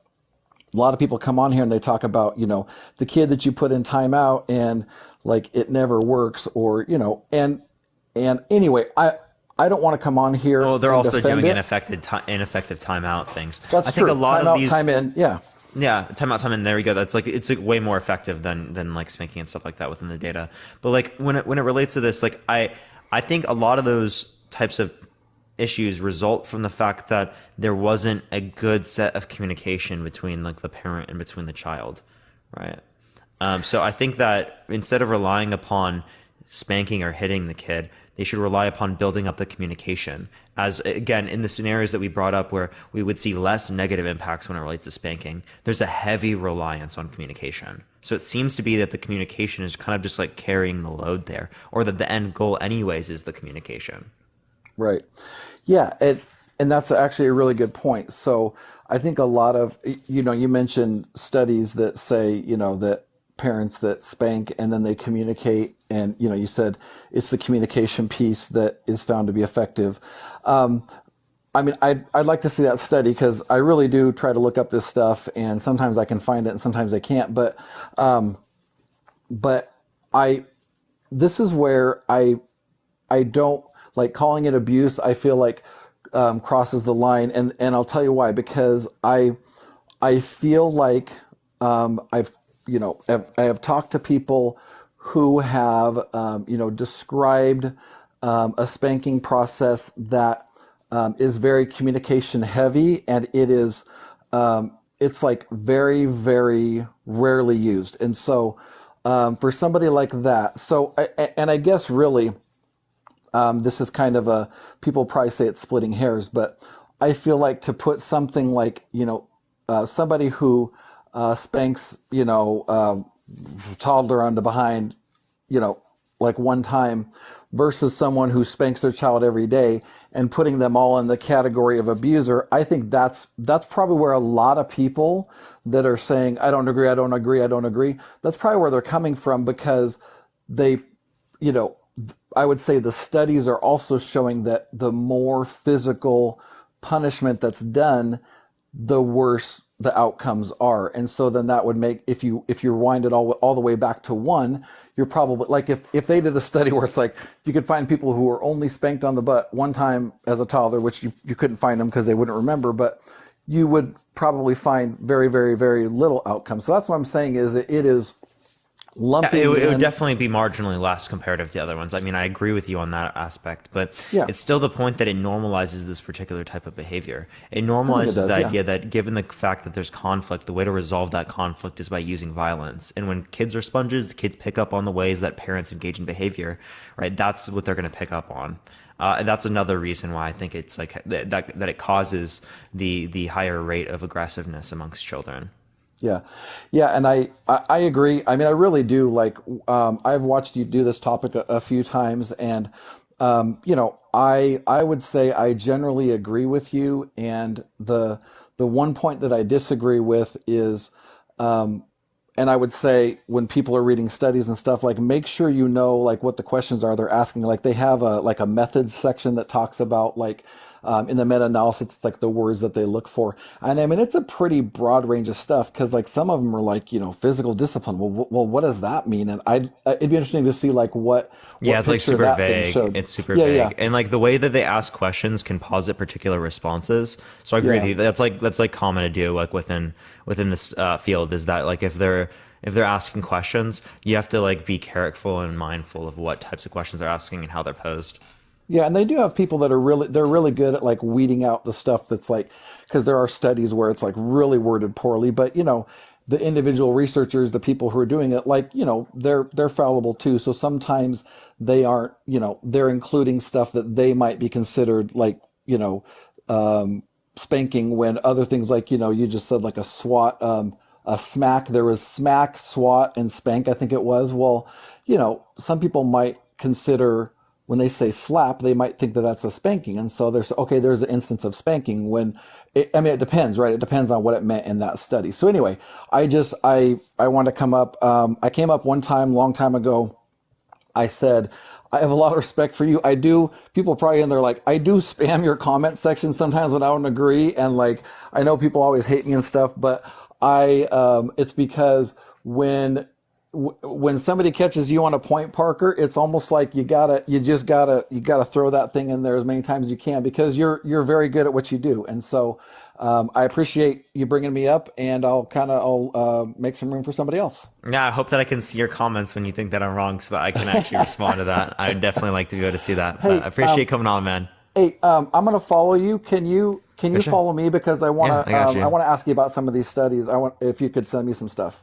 a lot of people come on here and they talk about, the kid that you put in timeout and like it never works, or, and anyway, I don't want to come on here. Oh, they're and also defend doing it. ineffective timeout things. That's I think true. a lot Timeout, of these time in, yeah. Yeah, timeout, time in. There we go. That's like, it's like way more effective than like spanking and stuff like that within the data. But like when it relates to this, like I think a lot of those types of issues result from the fact that there wasn't a good set of communication between like the parent and between the child, right? So I think that instead of relying upon spanking or hitting the kid, they should rely upon building up the communication. As again, in the scenarios that we brought up where we would see less negative impacts when it relates to spanking, there's a heavy reliance on communication. So it seems to be that the communication is kind of just like carrying the load there, or that the end goal anyways is the communication. Right. Yeah. And that's actually a really good point. So I think a lot of, you mentioned studies that say, that parents that spank and then they communicate, and, you said it's the communication piece that is found to be effective. I mean, I'd like to see that study, because I really do try to look up this stuff, and sometimes I can find it and sometimes I can't. But this is where I don't like calling it abuse. I feel like crosses the line, and I'll tell you why. Because I feel like I have talked to people who have described a spanking process that is very communication heavy, and it's like very, very rarely used. And so for somebody like that, and I guess really this is kind of people probably say it's splitting hairs, but I feel like to put something like, somebody who spanks, toddler onto behind, like one time, versus someone who spanks their child every day, and putting them all in the category of abuser. I think that's probably where a lot of people that are saying, I don't agree, I don't agree, I don't agree, that's probably where they're coming from, because they, I would say the studies are also showing that the more physical punishment that's done, the worse the outcomes are. And so then that would make, if you wind it all the way back to one, you're probably like, if they did a study where it's like you could find people who were only spanked on the butt one time as a toddler, which you couldn't find them because they wouldn't remember, but you would probably find very, very, very little outcome. So that's what I'm saying, is that it is lumping it in. would definitely be marginally less comparative to the other ones. I mean, I agree with you on that aspect, but it's still the point that it normalizes this particular type of behavior. It normalizes the idea that given the fact that there's conflict, the way to resolve that conflict is by using violence. And when kids are sponges, the kids pick up on the ways that parents engage in behavior, right? That's what they're going to pick up on. And that's another reason why I think it's like that it causes the higher rate of aggressiveness amongst children. Yeah. And I agree. I mean, I really do. Like, I've watched you do this topic a few times, and, I would say I generally agree with you. And the one point that I disagree with is, and I would say when people are reading studies and stuff, like, make sure you know, like, what the questions are they're asking. Like, they have a methods section that talks about, like, in the meta-analysis, it's like the words that they look for. And I mean, it's a pretty broad range of stuff, because like some of them are like, physical discipline. Well, what does that mean? And it'd be interesting to see like what it's like super vague. It's super vague. Yeah. And like the way that they ask questions can posit particular responses. So I agree with you. That's like common to do like within this field, is that like if they're asking questions, you have to like be careful and mindful of what types of questions they're asking and how they're posed. Yeah, and they do have people that are they're really good at like weeding out the stuff that's like, because there are studies where it's like really worded poorly, but the individual researchers, the people who are doing it, like, they're fallible too. So sometimes they aren't, they're including stuff that they might be considered like, spanking, when other things like, you just said like a SWAT, a smack, there was smack, SWAT, and spank, I think it was. Well, some people might consider, when they say slap, they might think that that's a spanking. And so there's an instance of spanking when, it depends, right? It depends on what it meant in that study. So anyway, I want to come up. I came up one time, long time ago. I said, I have a lot of respect for you. I do. People probably in there like, I do spam your comment section sometimes when I don't agree. And like, I know people always hate me and stuff, but it's because when somebody catches you on a point, Parker, it's almost like you gotta throw that thing in there as many times as you can, because you're very good at what you do. And so I appreciate you bringing me up, and I'll make some room for somebody else. Yeah, I hope that I can see your comments when you think that I'm wrong, so that I can actually respond to that. I would definitely like to be able to see that. Hey, I appreciate you coming on, man. Hey, I'm gonna follow you. Can you sure. follow me, because I want to I I want to ask you about some of these studies. If you could send me some stuff.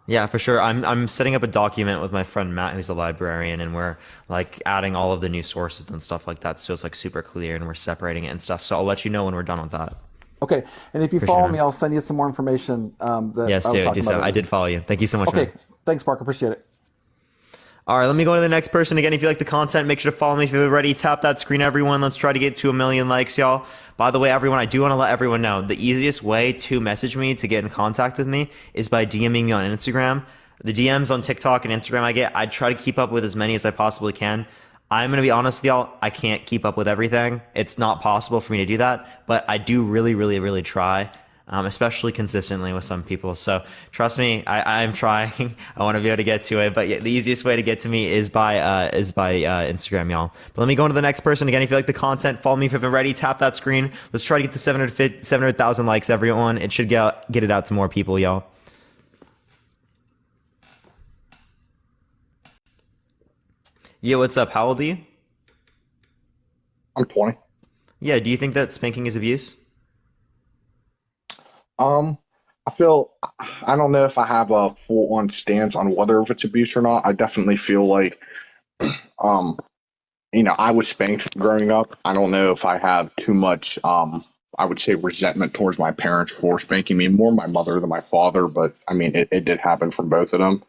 Yeah, for sure. I'm setting up a document with my friend Matt, who's a librarian, and we're like adding all of the new sources and stuff like that, so it's like super clear, and we're separating it and stuff. So I'll let you know when we're done with that. Okay, and if you follow me, I'll send you some more information. Yes, I did follow you. Thank you so much. Okay, man. thanks, Parker. Appreciate it. All right, let me go to the next person. Again, if you like the content, make sure to follow me if you're ready. Tap that screen, everyone. Let's try to get to 1 million likes, y'all. By the way, everyone, I do want to let everyone know the easiest way to message me, to get in contact with me, is by DMing me on Instagram. The DMs on TikTok and Instagram I try to keep up with as many as I possibly can. I'm going to be honest with y'all, I can't keep up with everything. It's not possible for me to do that, but I do really, really, really try. Especially consistently with some people. So trust me, I'm trying. I want to be able to get to it, but yeah, the easiest way to get to me is by Instagram, y'all. But let me go on to the next person. Again, if you like the content, follow me if you haven't already. Tap that screen. Let's try to get to 700,000 likes, everyone. It should get it out to more people, y'all. Yeah, what's up? How old are you? I'm 20. Yeah, do you think that spanking is abuse? I feel I don't know if I have a full on stance on whether if it's abuse or not. I definitely feel like um I was spanked growing up. I don't know if I have too much I would say resentment towards my parents for spanking me, more my mother than my father, but I mean it did happen from both of them.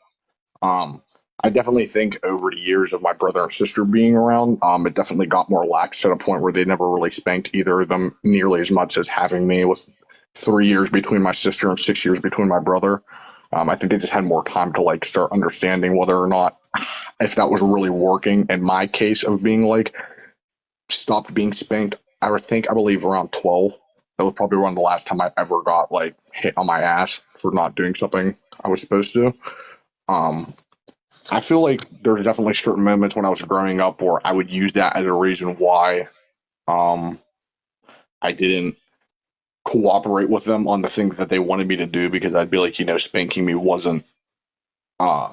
Um, I definitely think over the years of my brother and sister being around, it definitely got more lax to the point where they never really spanked either of them nearly as much as having me with 3 years between my sister and 6 years between my brother. I think they just had more time to like start understanding whether or not if that was really working. In my case of being like stopped being spanked, I believe around 12. That was probably around the last time I ever got like hit on my ass for not doing something I was supposed to. Um, I feel like there's definitely certain moments when I was growing up where I would use that as a reason why um, I didn't cooperate with them on the things that they wanted me to do because I'd be like, spanking me wasn't uh,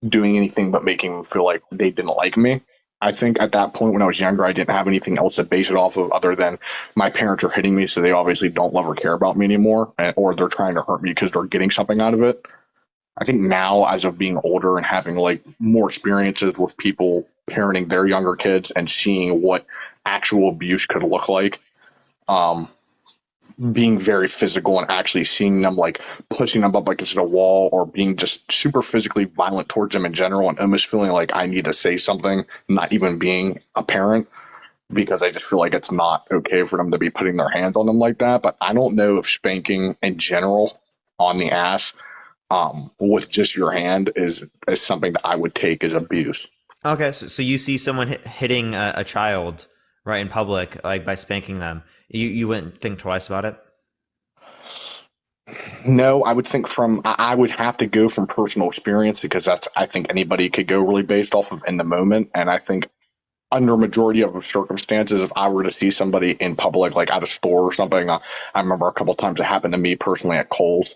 doing anything but making them feel like they didn't like me. I think at that point when I was younger, I didn't have anything else to base it off of other than my parents are hitting me, so they obviously don't love or care about me anymore, or they're trying to hurt me because they're getting something out of it. I think now, as of being older and having like more experiences with people parenting their younger kids and seeing what actual abuse could look like, um, being very physical and actually seeing them like pushing them up against a wall or being just super physically violent towards them in general and almost feeling like I need to say something, not even being a parent, because I just feel like it's not okay for them to be putting their hands on them like that. But I don't know if spanking in general on the ass with just your hand is something that I would take as abuse. Okay, so you see someone hitting a child right in public, like by spanking them. You wouldn't think twice about it? No, I would think I would have to go from personal experience because I think anybody could go really based off of in the moment. And I think under majority of circumstances, if I were to see somebody in public, like at a store or something, I remember a couple times it happened to me personally at Kohl's.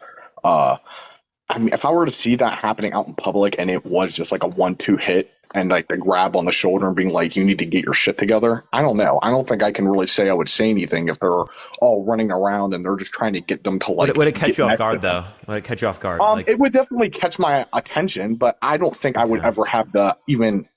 I mean, if I were to see that happening out in public and it was just like a 1-2 hit and like the grab on the shoulder and being like, you need to get your shit together, I don't know. I don't think I can really say I would say anything if they're all running around and they're just trying to get them to like. Would it catch you off guard though? Would it catch you off guard? It would definitely catch my attention, but I don't think I would ever have the even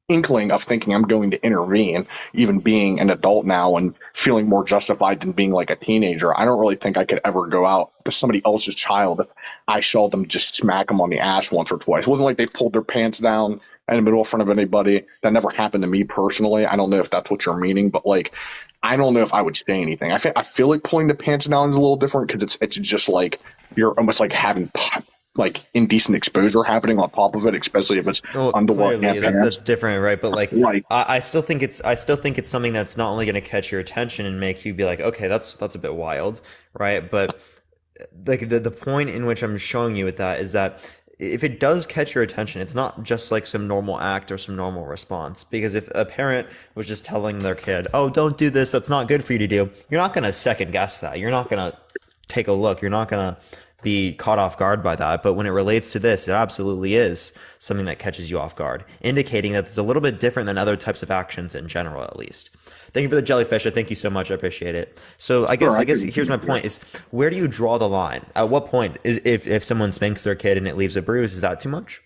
inkling of thinking I'm going to intervene, even being an adult now and feeling more justified than being like a teenager. I don't really think I could ever go out to somebody else's child if I saw them just smack them on the ass once or twice. It wasn't like they pulled their pants down in the middle in front of anybody. That never happened to me personally. I don't know if that's what you're meaning, but like, I don't know if I would say anything. I feel like pulling the pants down is a little different because it's just like you're almost like having like indecent exposure happening on top of it, especially if it's underwear. That's different, right? But like, right. I still think it's something that's not only going to catch your attention and make you be like, okay, that's a bit wild, right? But like the point in which I'm showing you with that is that if it does catch your attention, it's not just like some normal act or some normal response. Because if a parent was just telling their kid, oh, don't do this, that's not good for you to do, you're not going to second guess that. You're not going to take a look. You're not going to be caught off guard by that. But when it relates to this, it absolutely is something that catches you off guard, indicating that it's a little bit different than other types of actions in general, at least. Thank you for the jellyfish. Thank you so much. I appreciate it. So I guess here's my point is, where do you draw the line? At what point is if someone spanks their kid and it leaves a bruise, is that too much?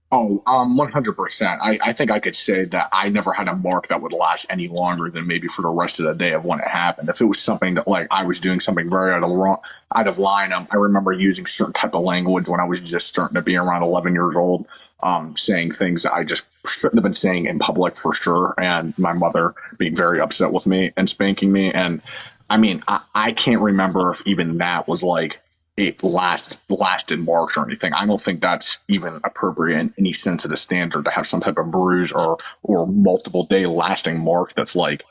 Oh, 100%. I think I could say that I never had a mark that would last any longer than maybe for the rest of the day of when it happened. If it was something that like I was doing something very out of line, I remember using certain type of language when I was just starting to be around 11 years old, saying things that I just shouldn't have been saying in public for sure, and my mother being very upset with me and spanking me. And I mean, I can't remember if even that was like it lasted March or anything. I don't think that's even appropriate in any sense of the standard to have some type of bruise or multiple day lasting mark that's like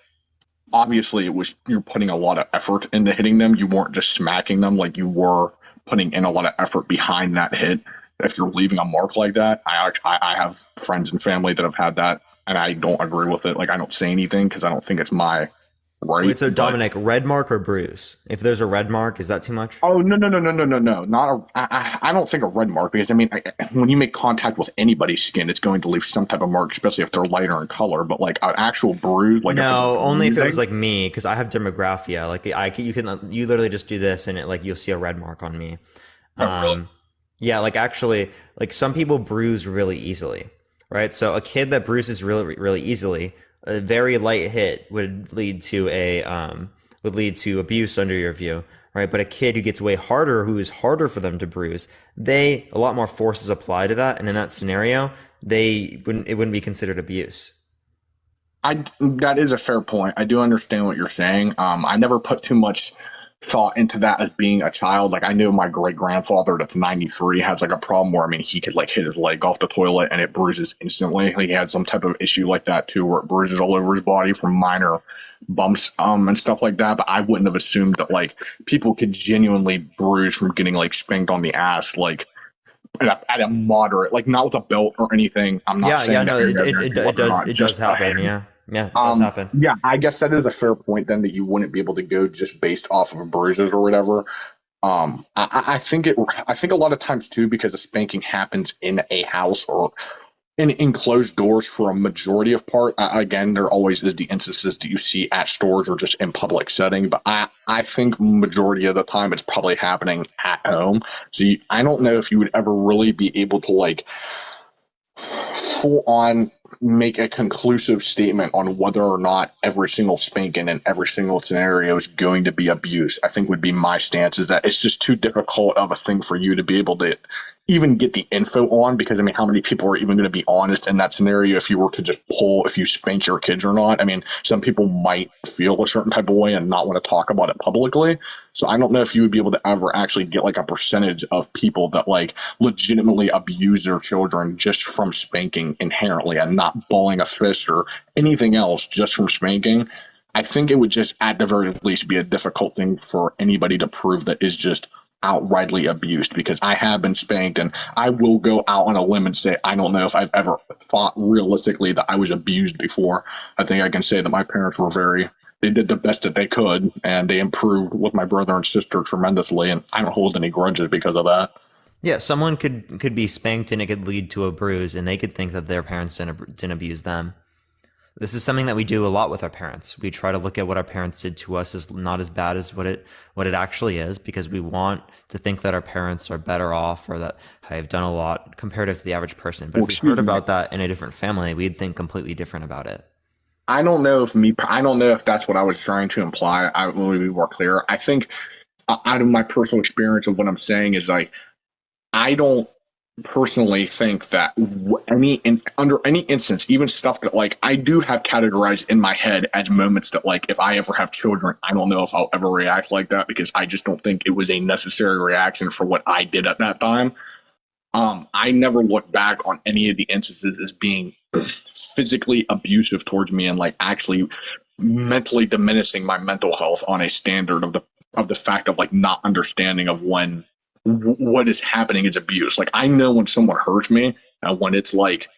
obviously it was you're putting a lot of effort into hitting them. You weren't just smacking them like you were putting in a lot of effort behind that hit. If you're leaving a mark like that, I have friends and family that have had that, and I don't agree with it. Like I don't say anything because I don't think it's my right. Wait, so But Dominic, red mark or bruise? If there's a red mark, is that too much? oh no! Not a. I don't think a red mark because I mean, when you make contact with anybody's skin, it's going to leave some type of mark, especially if they're lighter in color. But like an actual bruise, like No, only if it was bruising- like me, because I have dermographia. Like you literally just do this, and it like you'll see a red mark on me. Oh, really? Yeah, like actually, like some people bruise really easily, right? So a kid that bruises really easily, a very light hit would lead to abuse under your view, right? But a kid who gets way harder, who is harder for them to bruise, a lot more forces apply to that, and in that scenario, it wouldn't be considered abuse. That is a fair point. I do understand what you're saying. I never put too much thought into that as being a child. Like I knew my great grandfather that's 93 has like a problem where I mean he could like hit his leg off the toilet and it bruises instantly. Like he had some type of issue like that too, where it bruises all over his body from minor bumps and stuff like that. But I wouldn't have assumed that like people could genuinely bruise from getting like spanked on the ass like at a moderate, like not with a belt or anything. I'm not saying that No, you guys are it whether or not does just a happen. hand. Yeah, it does happen. Yeah, I guess that is a fair point then that you wouldn't be able to go just based off of bruises or whatever. I think I think a lot of times too because the spanking happens in a house or in enclosed doors for a majority of part. Again, there always is the instances that you see at stores or just in public setting, but I think majority of the time it's probably happening at home. So I don't know if you would ever really be able to like full on make a conclusive statement on whether or not every single spanking in every single scenario is going to be abuse. I think would be my stance is that it's just too difficult of a thing for you to be able to even get the info on because I mean how many people are even going to be honest in that scenario if you were to just pull if you spank your kids or not. I mean some people might feel a certain type of way and not want to talk about it publicly. So I don't know if you would be able to ever actually get like a percentage of people that like legitimately abuse their children just from spanking inherently and not balling a fist or anything else just from spanking. I think it would just at the very least be a difficult thing for anybody to prove that is just outrightly abused because I have been spanked and I will go out on a limb and say I don't know if I've ever thought realistically that I was abused before. I think I can say that my parents were they did the best that they could and they improved with my brother and sister tremendously and I don't hold any grudges because of that. Yeah, someone could be spanked and it could lead to a bruise, and they could think that their parents didn't abuse them. This is something that we do a lot with our parents. We try to look at what our parents did to us as not as bad as what it actually is, because we want to think that our parents are better off or that have done a lot comparative to the average person. But if we heard about that in a different family, we'd think completely different about it. I don't know if that's what I was trying to imply. I will be more clear. I think out of my personal experience of what I'm saying is like I don't personally think that under any instance, even stuff that like I do have categorized in my head as moments that like if I ever have children, I don't know if I'll ever react like that because I just don't think it was a necessary reaction for what I did at that time. I never look back on any of the instances as being physically abusive towards me and like actually mentally diminishing my mental health on a standard of the fact of like not understanding of when what is happening is abuse. Like I know when someone hurts me and when it's like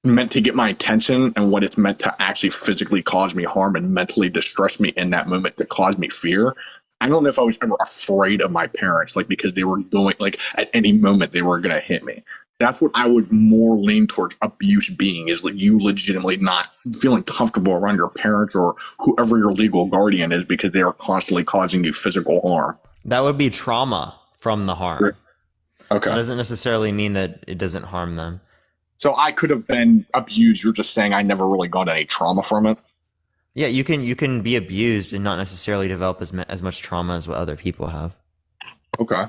meant to get my attention and when it's meant to actually physically cause me harm and mentally distress me in that moment to cause me fear. I don't know if I was ever afraid of my parents, like because they were going like at any moment they were going to hit me. That's what I would more lean towards abuse being is like you legitimately not feeling comfortable around your parents or whoever your legal guardian is because they are constantly causing you physical harm. That would be trauma from the harm. Okay. That doesn't necessarily mean that it doesn't harm them. So I could have been abused. You're just saying I never really got any trauma from it. Yeah, you can be abused and not necessarily develop as much trauma as what other people have. Okay.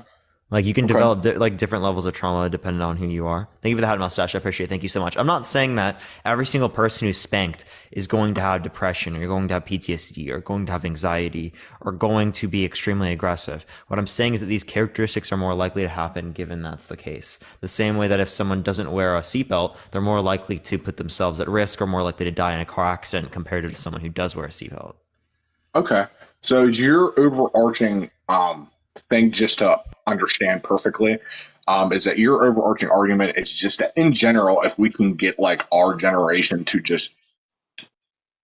Like you can Okay. develop like different levels of trauma depending on who you are. Thank you for the hat mustache. I appreciate it. Thank you so much. I'm not saying that every single person who's spanked is going to have depression or going to have PTSD or going to have anxiety or going to be extremely aggressive. What I'm saying is that these characteristics are more likely to happen given that's the case. The same way that if someone doesn't wear a seatbelt, they're more likely to put themselves at risk or more likely to die in a car accident compared to someone who does wear a seatbelt. Okay. So your overarching thing, just to understand perfectly, is that your overarching argument is just that in general, if we can get like our generation to just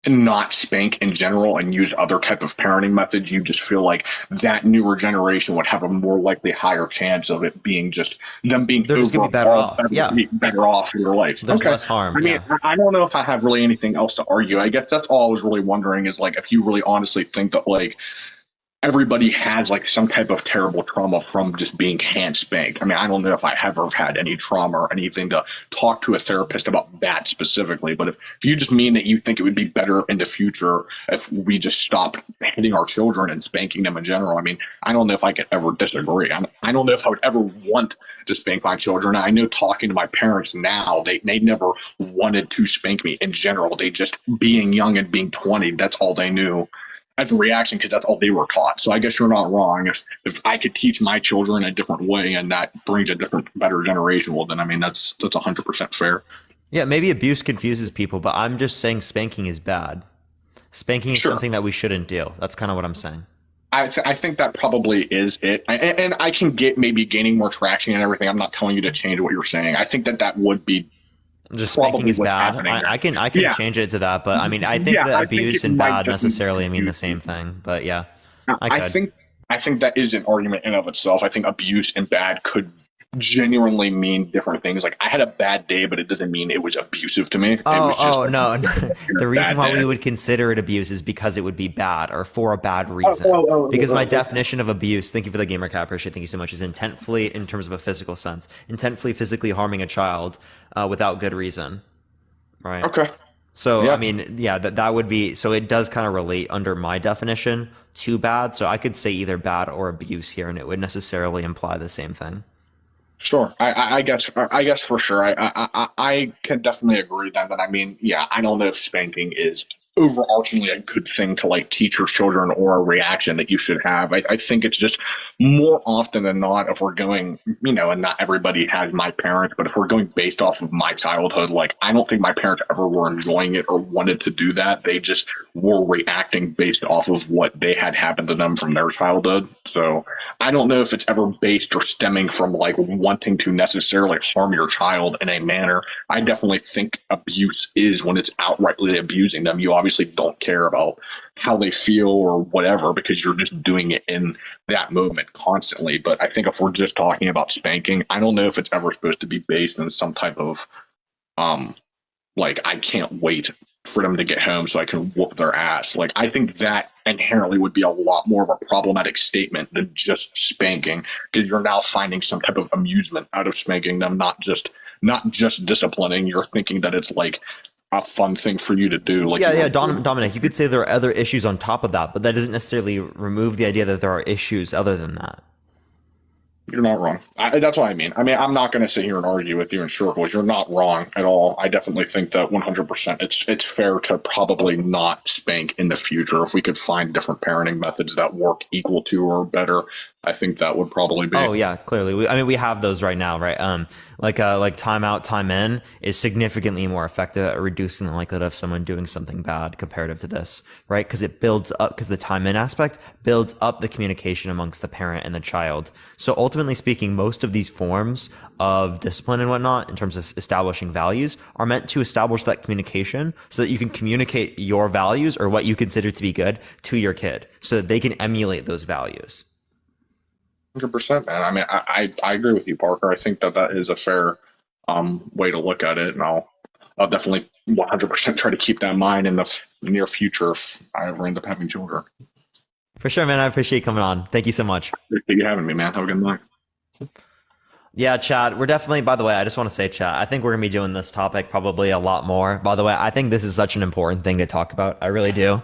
not spank in general and use other type of parenting methods, you just feel like that newer generation would have a more likely higher chance of it being just them being They're just gonna be better off. better off in their life. There's Okay. less harm. I mean, I don't know if I have really anything else to argue. I guess that's all I was really wondering is like if you really honestly think that like everybody has like some type of terrible trauma from just being hand spanked. I mean, I don't know if I ever had any trauma or anything to talk to a therapist about that specifically, but if you just mean that you think it would be better in the future if we just stopped hitting our children and spanking them in general, I mean, I don't know if I could ever disagree. I don't know if I would ever want to spank my children. I know talking to my parents now, they never wanted to spank me in general. They just being young and being 20, that's all they knew as a reaction because that's all they were taught. So I guess you're not wrong. If I could teach my children a different way and that brings a different, better generation, well, then I mean that's 100% fair. Yeah, maybe abuse confuses people, but I'm just saying spanking is bad. Spanking is something that we shouldn't do. That's kind of what I'm saying. I think that probably is it. And I can get maybe gaining more traction and everything. I'm not telling you to change what you're saying. I think that would be just spanking is bad. I can change it to that, but I mean, I think that abuse and bad necessarily mean the same thing. But yeah, I think that is an argument in of itself. I think abuse and bad could genuinely mean different things. Like I had a bad day, but it doesn't mean it was abusive to me. No. The reason why we would consider it abuse is because it would be bad or for a bad reason. Because my definition of abuse, thank you for the gamer cat, appreciate, thank you so much, is intentfully, in terms of a physical sense, intentfully physically harming a child without good reason. Right. Okay. So I mean, yeah, that would be, so it does kind of relate under my definition to bad. So I could say either bad or abuse here, and it would necessarily imply the same thing. Sure. I guess for sure. I can definitely agree then that I mean, yeah, I don't know if spanking is overarchingly a good thing to like teach your children or a reaction that you should have. I think it's just more often than not, if we're going, and not everybody has my parents, but if we're going based off of my childhood, like I don't think my parents ever were enjoying it or wanted to do that. They just were reacting based off of what they had happened to them from their childhood. So I don't know if it's ever based or stemming from like wanting to necessarily harm your child in a manner. I definitely think abuse is when it's outrightly abusing them. You obviously don't care about how they feel or whatever because you're just doing it in that moment constantly. But I think if we're just talking about spanking, I don't know if it's ever supposed to be based in some type of like I can't wait for them to get home so I can whoop their ass. Like I think that inherently would be a lot more of a problematic statement than just spanking because you're now finding some type of amusement out of spanking them, not just disciplining. You're thinking that it's like a fun thing for you to do. Like Dominic, you could say there are other issues on top of that, but that doesn't necessarily remove the idea that there are issues other than that. You're not wrong. That's what I mean. I mean, I'm not going to sit here and argue with you in circles. You're not wrong at all. I definitely think that 100% it's fair to probably not spank in the future. If we could find different parenting methods that work equal to or better, I think that would probably be. Oh yeah, clearly. We have those right now, right? Like time out, time in is significantly more effective at reducing the likelihood of someone doing something bad comparative to this, right? Because it builds up, because the time in aspect builds up the communication amongst the parent and the child. So ultimately speaking, most of these forms of discipline and whatnot, in terms of establishing values, are meant to establish that communication so that you can communicate your values or what you consider to be good to your kid, so that they can emulate those values. 100%, man. I mean, I agree with you, Parker. I think that is a fair way to look at it, and I'll definitely 100% try to keep that in mind in the near future if I ever end up having children. For sure, man. I appreciate you coming on. Thank you so much. Appreciate you having me, man. Have a good night. Yeah, chat. We're definitely, by the way, I just want to say, chat, I think we're going to be doing this topic probably a lot more. By the way, I think this is such an important thing to talk about. I really do.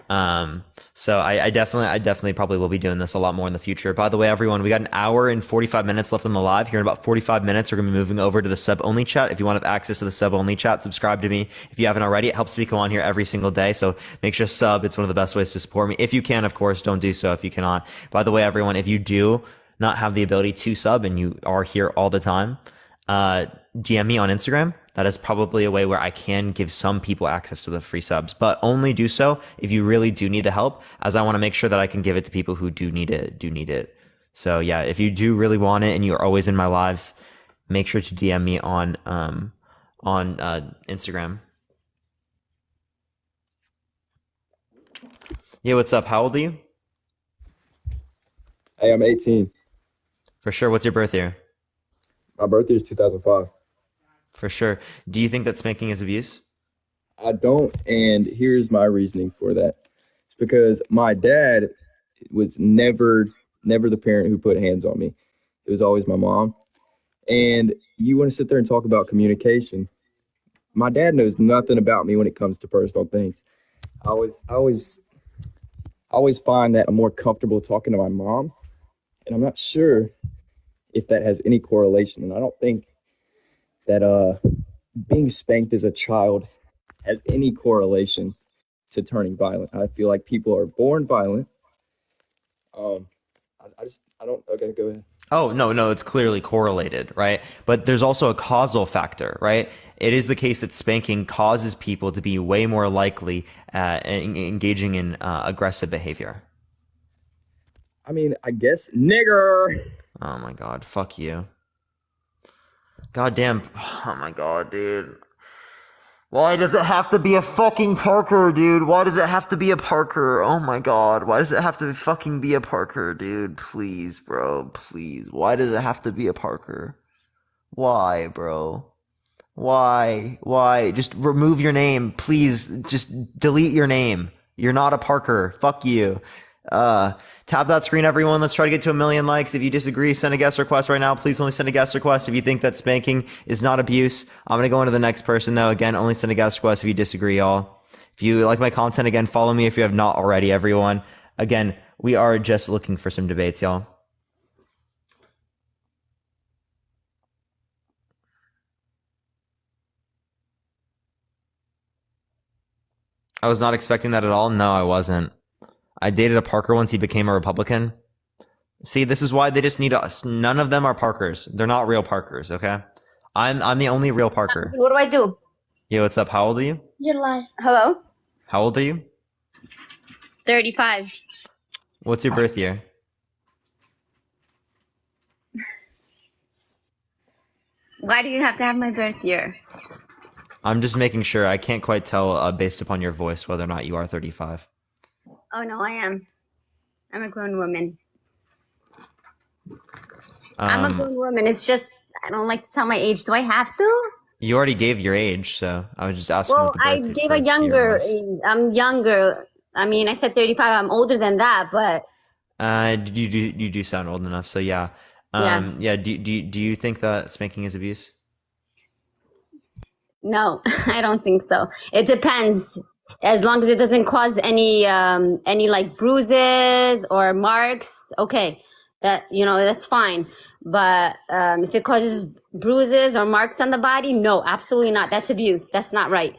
So I definitely probably will be doing this a lot more in the future. By the way, everyone, we got an hour and 45 minutes left on the live. Here in about 45 minutes, we're going to be moving over to the sub only chat. If you want to have access to the sub only chat, subscribe to me. If you haven't already, it helps me come on here every single day. So make sure to sub. It's one of the best ways to support me. If you can, of course, don't do so if you cannot. By the way, everyone, if you do not have the ability to sub and you are here all the time, DM me on Instagram. That is probably a way where I can give some people access to the free subs, but only do so if you really do need the help, as I want to make sure that I can give it to people who do need it. So yeah, if you do really want it and you're always in my lives, make sure to DM me on Instagram. Yeah, what's up? How old are you? Hey, I'm 18. For sure. What's your birth year? My birthday is 2005. For sure. Do you think that spanking is abuse? I don't, and here's my reasoning for that. It's because my dad was never the parent who put hands on me. It was always my mom. And you want to sit there and talk about communication. My dad knows nothing about me when it comes to personal things. I always find that I'm more comfortable talking to my mom, and I'm not sure if that has any correlation. And I don't think that being spanked as a child has any correlation to turning violent. I feel like people are born violent. I don't. Okay, go ahead. Oh, no, it's clearly correlated, right? But there's also a causal factor, right? It is the case that spanking causes people to be way more likely engaging in aggressive behavior. I mean, I guess nigger. Oh my God, fuck you. God damn. Oh my God, dude. Why does it have to be a fucking Parker, dude? Why does it have to be a Parker? Oh my God. Why does it have to fucking be a Parker, dude? Please, bro. Please. Why does it have to be a Parker? Why, bro? Why? Just remove your name. Please, just delete your name. You're not a Parker. Fuck you. Tap that screen, everyone. Let's try to get to 1 million likes. If you disagree, send a guest request right now. Please only send a guest request if you think that spanking is not abuse. I'm going to go into the next person, though. Again, only send a guest request if you disagree, y'all. If you like my content, again, follow me if you have not already, everyone. Again, we are just looking for some debates, y'all. I was not expecting that at all. No, I wasn't. I dated a Parker once. He became a Republican. See, this is why they just need us. None of them are Parkers. They're not real Parkers, okay? I'm the only real Parker. What do I do? Yo, what's up? How old are you? You're lying. Hello? How old are you? 35. What's your birth year? Why do you have to have my birth year? I'm just making sure. I can't quite tell based upon your voice whether or not you are 35. Oh, no, I am. I'm a grown woman. I'm a grown woman. It's just, I don't like to tell my age. Do I have to? You already gave your age, so I was just asking. Well, I gave a younger. I'm younger. I mean, I said 35. I'm older than that, but. You do sound old enough, so yeah. Yeah. Do you think that spanking is abuse? No, I don't think so. It depends. As long as it doesn't cause any like bruises or marks, okay, that's fine. But if it causes bruises or marks on the body, no, absolutely not. That's abuse. That's not right.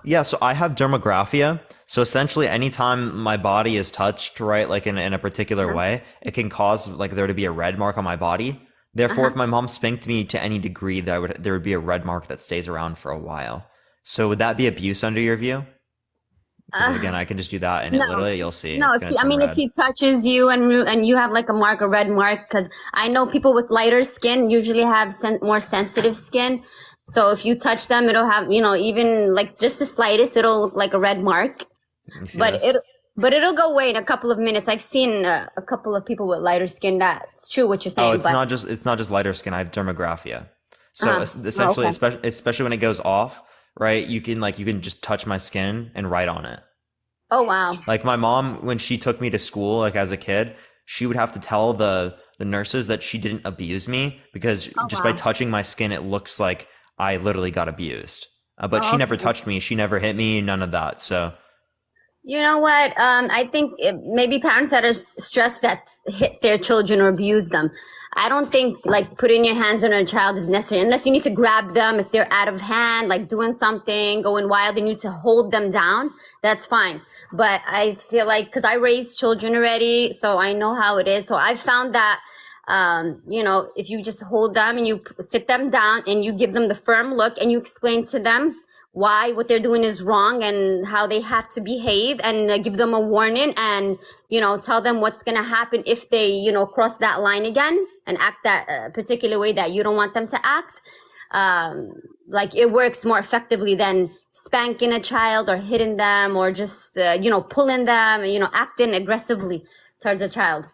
Yeah, so I have dermographia. So essentially, anytime my body is touched, right, like in a particular way, it can cause like there to be a red mark on my body. Therefore, if my mom spanked me to any degree, there would be a red mark that stays around for a while. So would that be abuse under your view? Again, I can just do that, and no. it literally you'll see. No, if he touches you and you have like a red mark, because I know people with lighter skin usually have more sensitive skin. So if you touch them, it'll have even like just the slightest, it'll look like a red mark. But it'll go away in a couple of minutes. I've seen a couple of people with lighter skin. That's true what you're saying. Oh, it's not just lighter skin. I have dermographia. So essentially, especially when it goes off, right? You can just touch my skin and write on it. Oh wow! Like my mom, when she took me to school, like as a kid, she would have to tell the nurses that she didn't abuse me because just by touching my skin, it looks like I literally got abused. But she never touched me. She never hit me. None of that. So. You know what? I think maybe parents that are stressed that hit their children or abuse them. I don't think like putting your hands on a child is necessary unless you need to grab them if they're out of hand, like doing something, going wild, and you need to hold them down. That's fine. But I feel like because I raised children already, so I know how it is. So I found that you know, if you just hold them and you sit them down and you give them the firm look and you explain to them why what they're doing is wrong and how they have to behave and give them a warning and, you know, tell them what's going to happen if they, you know, cross that line again and act that particular way that you don't want them to act. Like it works more effectively than spanking a child or hitting them or just, you know, pulling them, you know, acting aggressively towards a child.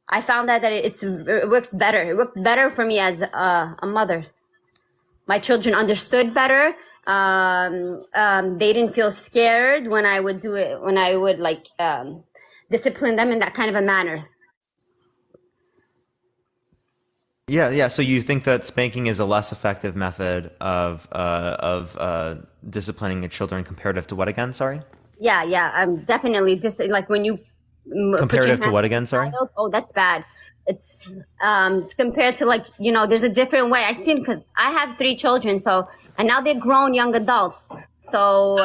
I found that it works better. It worked better for me as a mother. My children understood better. They didn't feel scared when I would do it, when I would like discipline them in that kind of a manner. Yeah. So you think that spanking is a less effective method of disciplining your children comparative to what again? Sorry. Yeah. Definitely like when you comparative to what again? Sorry. Oh, that's bad. It's compared to like, you know, there's a different way. I've seen, because I have 3 children, so, and now they're grown young adults. So,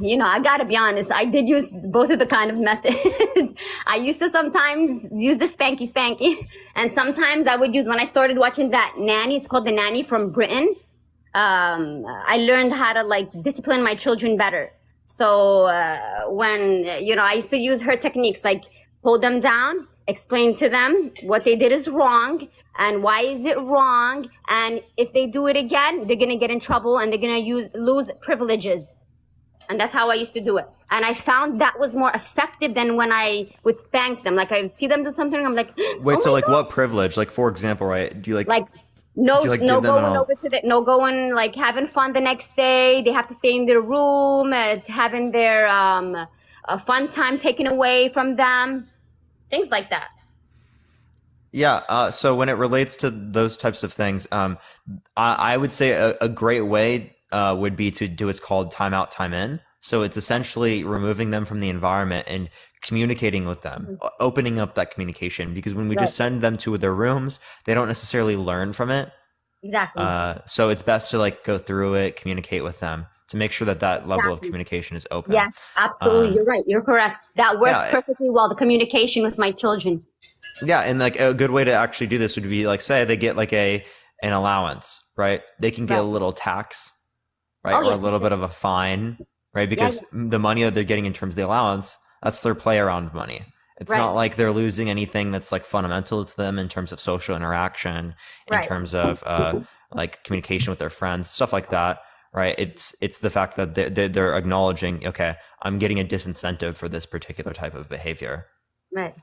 you know, I gotta be honest, I did use both of the kind of methods. I used to sometimes use the spanky, and sometimes I would use, when I started watching that nanny, it's called The Nanny from Britain. I learned how to like discipline my children better. So, when, you know, I used to use her techniques, like hold them down, explain to them what they did is wrong and why is it wrong, and if they do it again they're gonna get in trouble and they're gonna lose privileges. And that's how I used to do it, and I found that was more effective than when I would spank them. Like I would see them do something, I'm like, wait, oh so like God. what privilege? Like for example, right? Do you like no do you, like, no give them going over to the, no going like having fun the next day, they have to stay in their room, having their fun time taken away from them, things like that. Yeah. So when it relates to those types of things, I would say a great way would be to do what's called time out, time in. So it's essentially removing them from the environment and communicating with them, opening up that communication, because when we just send them to their rooms, they don't necessarily learn from it. Exactly. So it's best to like go through it, communicate with them to make sure that that level of communication is open. Yes, absolutely. You're right. You're correct. That works perfectly well, the communication with my children. Yeah, and like a good way to actually do this would be like, say they get like an allowance, right? They can get a little tax, right? Or a little bit of a fine, right? Because the money that they're getting in terms of the allowance, that's their play around money. It's not like they're losing anything that's like fundamental to them in terms of social interaction, in terms of like communication with their friends, stuff like that, right? It's the fact that they're acknowledging, okay, I'm getting a disincentive for this particular type of behavior. Right.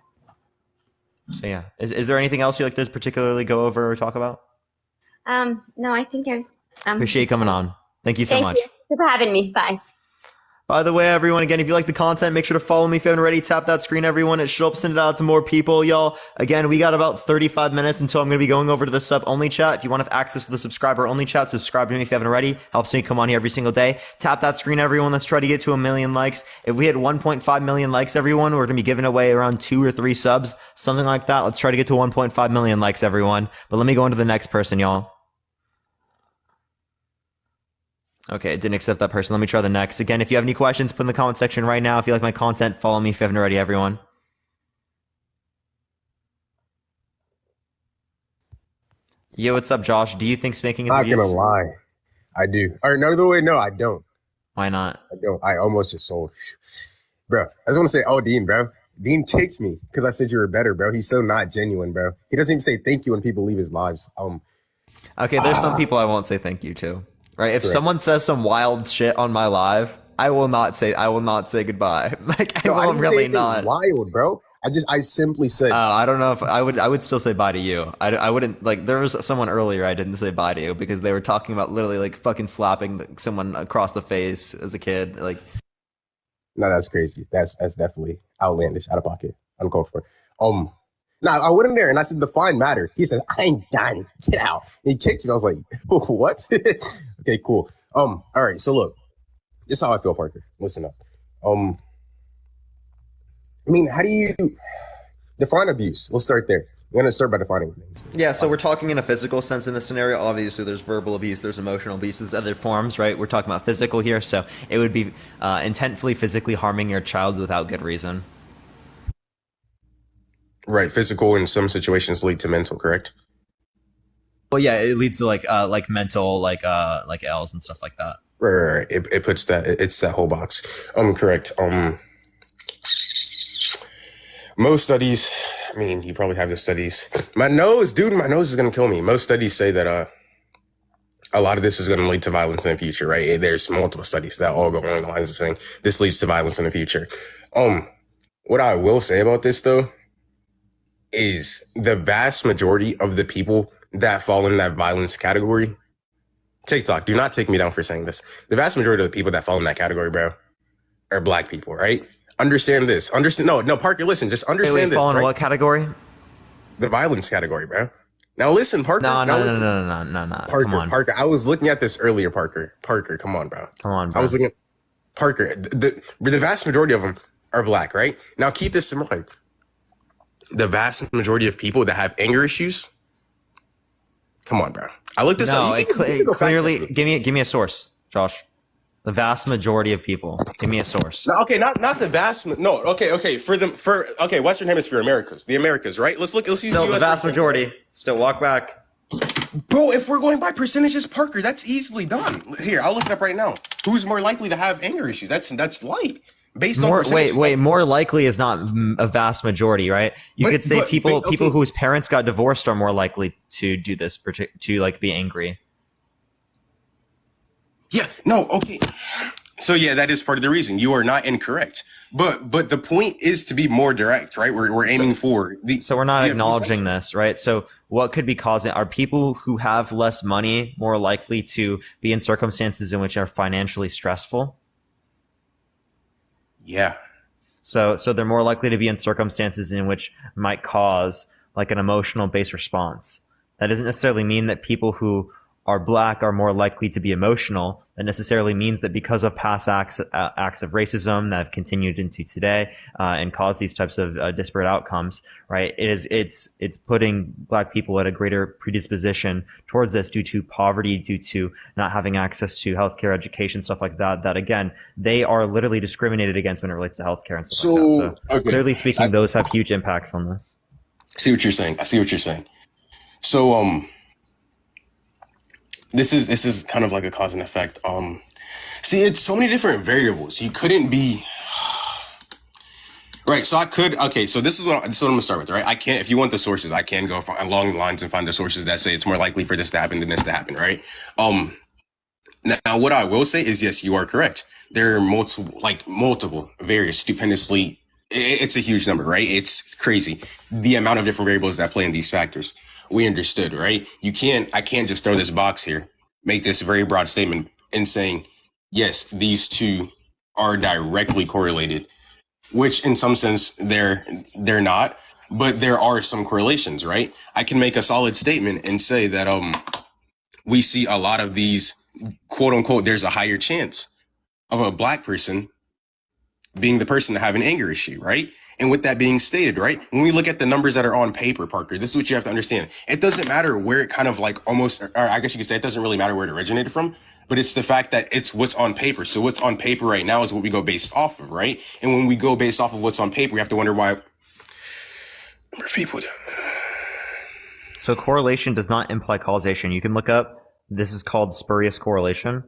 So yeah, is there anything else you like to particularly go over or talk about? No, I think appreciate you coming on. Thank you so much. Thank you for having me. Bye. By the way, everyone, again, if you like the content, make sure to follow me if you haven't already. Tap that screen, everyone. It should help send it out to more people, y'all. Again, we got about 35 minutes until I'm going to be going over to the sub-only chat. If you want to have access to the subscriber-only chat, subscribe to me if you haven't already. Helps me come on here every single day. Tap that screen, everyone. Let's try to get to 1 million likes. If we hit 1.5 million likes, everyone, we're going to be giving away around 2 or 3 subs, something like that. Let's try to get to 1.5 million likes, everyone. But let me go into the next person, y'all. Okay, it didn't accept that person. Let me try the next. Again, if you have any questions, put in the comment section right now. If you like my content, follow me if you haven't already, everyone. Yo, what's up, Josh? Do you think spanking is abuse? Not gonna lie. I do. Or no, way, no, I don't. Why not? I don't. I almost just sold. Bro, I just want to say, oh, Dean, bro. Dean kicks me because I said you were better, bro. He's so not genuine, bro. He doesn't even say thank you when people leave his lives. Okay, there's some people I won't say thank you to. Right? If someone says some wild shit on my live, I will not say goodbye. Like I will really not. Wild, bro. I simply said. I don't know if I would still say bye to you. I wouldn't, like, there was someone earlier I didn't say bye to because they were talking about literally like fucking slapping someone across the face as a kid. Like, no, that's crazy. That's definitely outlandish, out of pocket, uncalled for. Now I went in there and I said, define matter. He said, I ain't done. Get out. And he kicked me. I was like, what? Okay, cool. All right. So look, this is how I feel, Parker. Listen up. I mean, how do you define abuse? Let's start there. I'm going to start by defining things. Yeah, so we're talking in a physical sense in this scenario. Obviously, there's verbal abuse, there's emotional abuse, there's other forms, right? We're talking about physical here, so it would be intentfully physically harming your child without good reason. Right, physical in some situations lead to mental, correct? Well, yeah, it leads to like mental, like L's and stuff like that. Right. It puts that, it's that whole box. Correct. Most studies, I mean, you probably have the studies. My nose is going to kill me. Most studies say that a lot of this is going to lead to violence in the future, right? There's multiple studies that all go along the lines of saying this leads to violence in the future. What I will say about this, though, is the vast majority of the people that fall in that violence category, TikTok, do not take me down for saying this. The vast majority of the people that fall in that category, bro, are black people, right? Understand this. No, Parker, listen, just understand this. Fall in right? what category? The violence category, bro. Now listen, Parker. No. Parker, Come on. Parker, I was looking at this earlier, Parker. Parker, come on, bro. Come on, bro. I was looking at Parker. The vast majority of them are black, right? Now keep this in mind. The vast majority of people that have anger issues, come on, bro. I looked this up. Clearly, give me a source, Josh. The vast majority of people. Give me a source. No, okay, not the vast. No, okay. Western Hemisphere, Americas, the Americas, right? Let's use still the vast majority. Still walk back, bro. If we're going by percentages, Parker, that's easily done. Here, I'll look it up right now. Who's more likely to have anger issues? That's light. Based on more likely is not a vast majority, right? You could say people whose parents got divorced are more likely to do this, to like be angry. Yeah, no, okay. So yeah, that is part of the reason. You are not incorrect. But the point is to be more direct, right? We're aiming for so we're not acknowledging this, right? So what could be causing, are people who have less money more likely to be in circumstances in which are financially stressful? Yeah. So they're more likely to be in circumstances in which might cause like an emotional based response. That doesn't necessarily mean that people who are black are more likely to be emotional. That necessarily means that because of past acts of racism that have continued into today and caused these types of disparate outcomes, right? It's putting black people at a greater predisposition towards this due to poverty, due to not having access to healthcare, education, stuff like that. That again, they are literally discriminated against when it relates to healthcare and stuff like that. So clearly speaking, those have huge impacts on this. I see what you're saying. So This is kind of like a cause and effect. See, it's so many different variables. You couldn't be right. So so this is what I'm gonna start with, right? I can't, if you want the sources, I can go along the lines and find the sources that say it's more likely for this to happen than this to happen, right? Now what I will say is, yes, you are correct. There are multiple various stupendously. It's a huge number, right? It's crazy. The amount of different variables that play in these factors. We understood, right? I can't just throw this box here, make this very broad statement and saying, yes, these two are directly correlated, which in some sense they're not, but there are some correlations, right? I can make a solid statement and say that, we see a lot of these quote unquote, there's a higher chance of a black person being the person to have an anger issue, right? And with that being stated, right, when we look at the numbers that are on paper, Parker, this is what you have to understand. It doesn't matter where it kind of like almost, or I guess you could say it doesn't really matter where it originated from, but it's the fact that it's what's on paper. So what's on paper right now is what we go based off of, right? And when we go based off of what's on paper, we have to wonder why people do. So correlation does not imply causation. You can look up, this is called spurious correlation.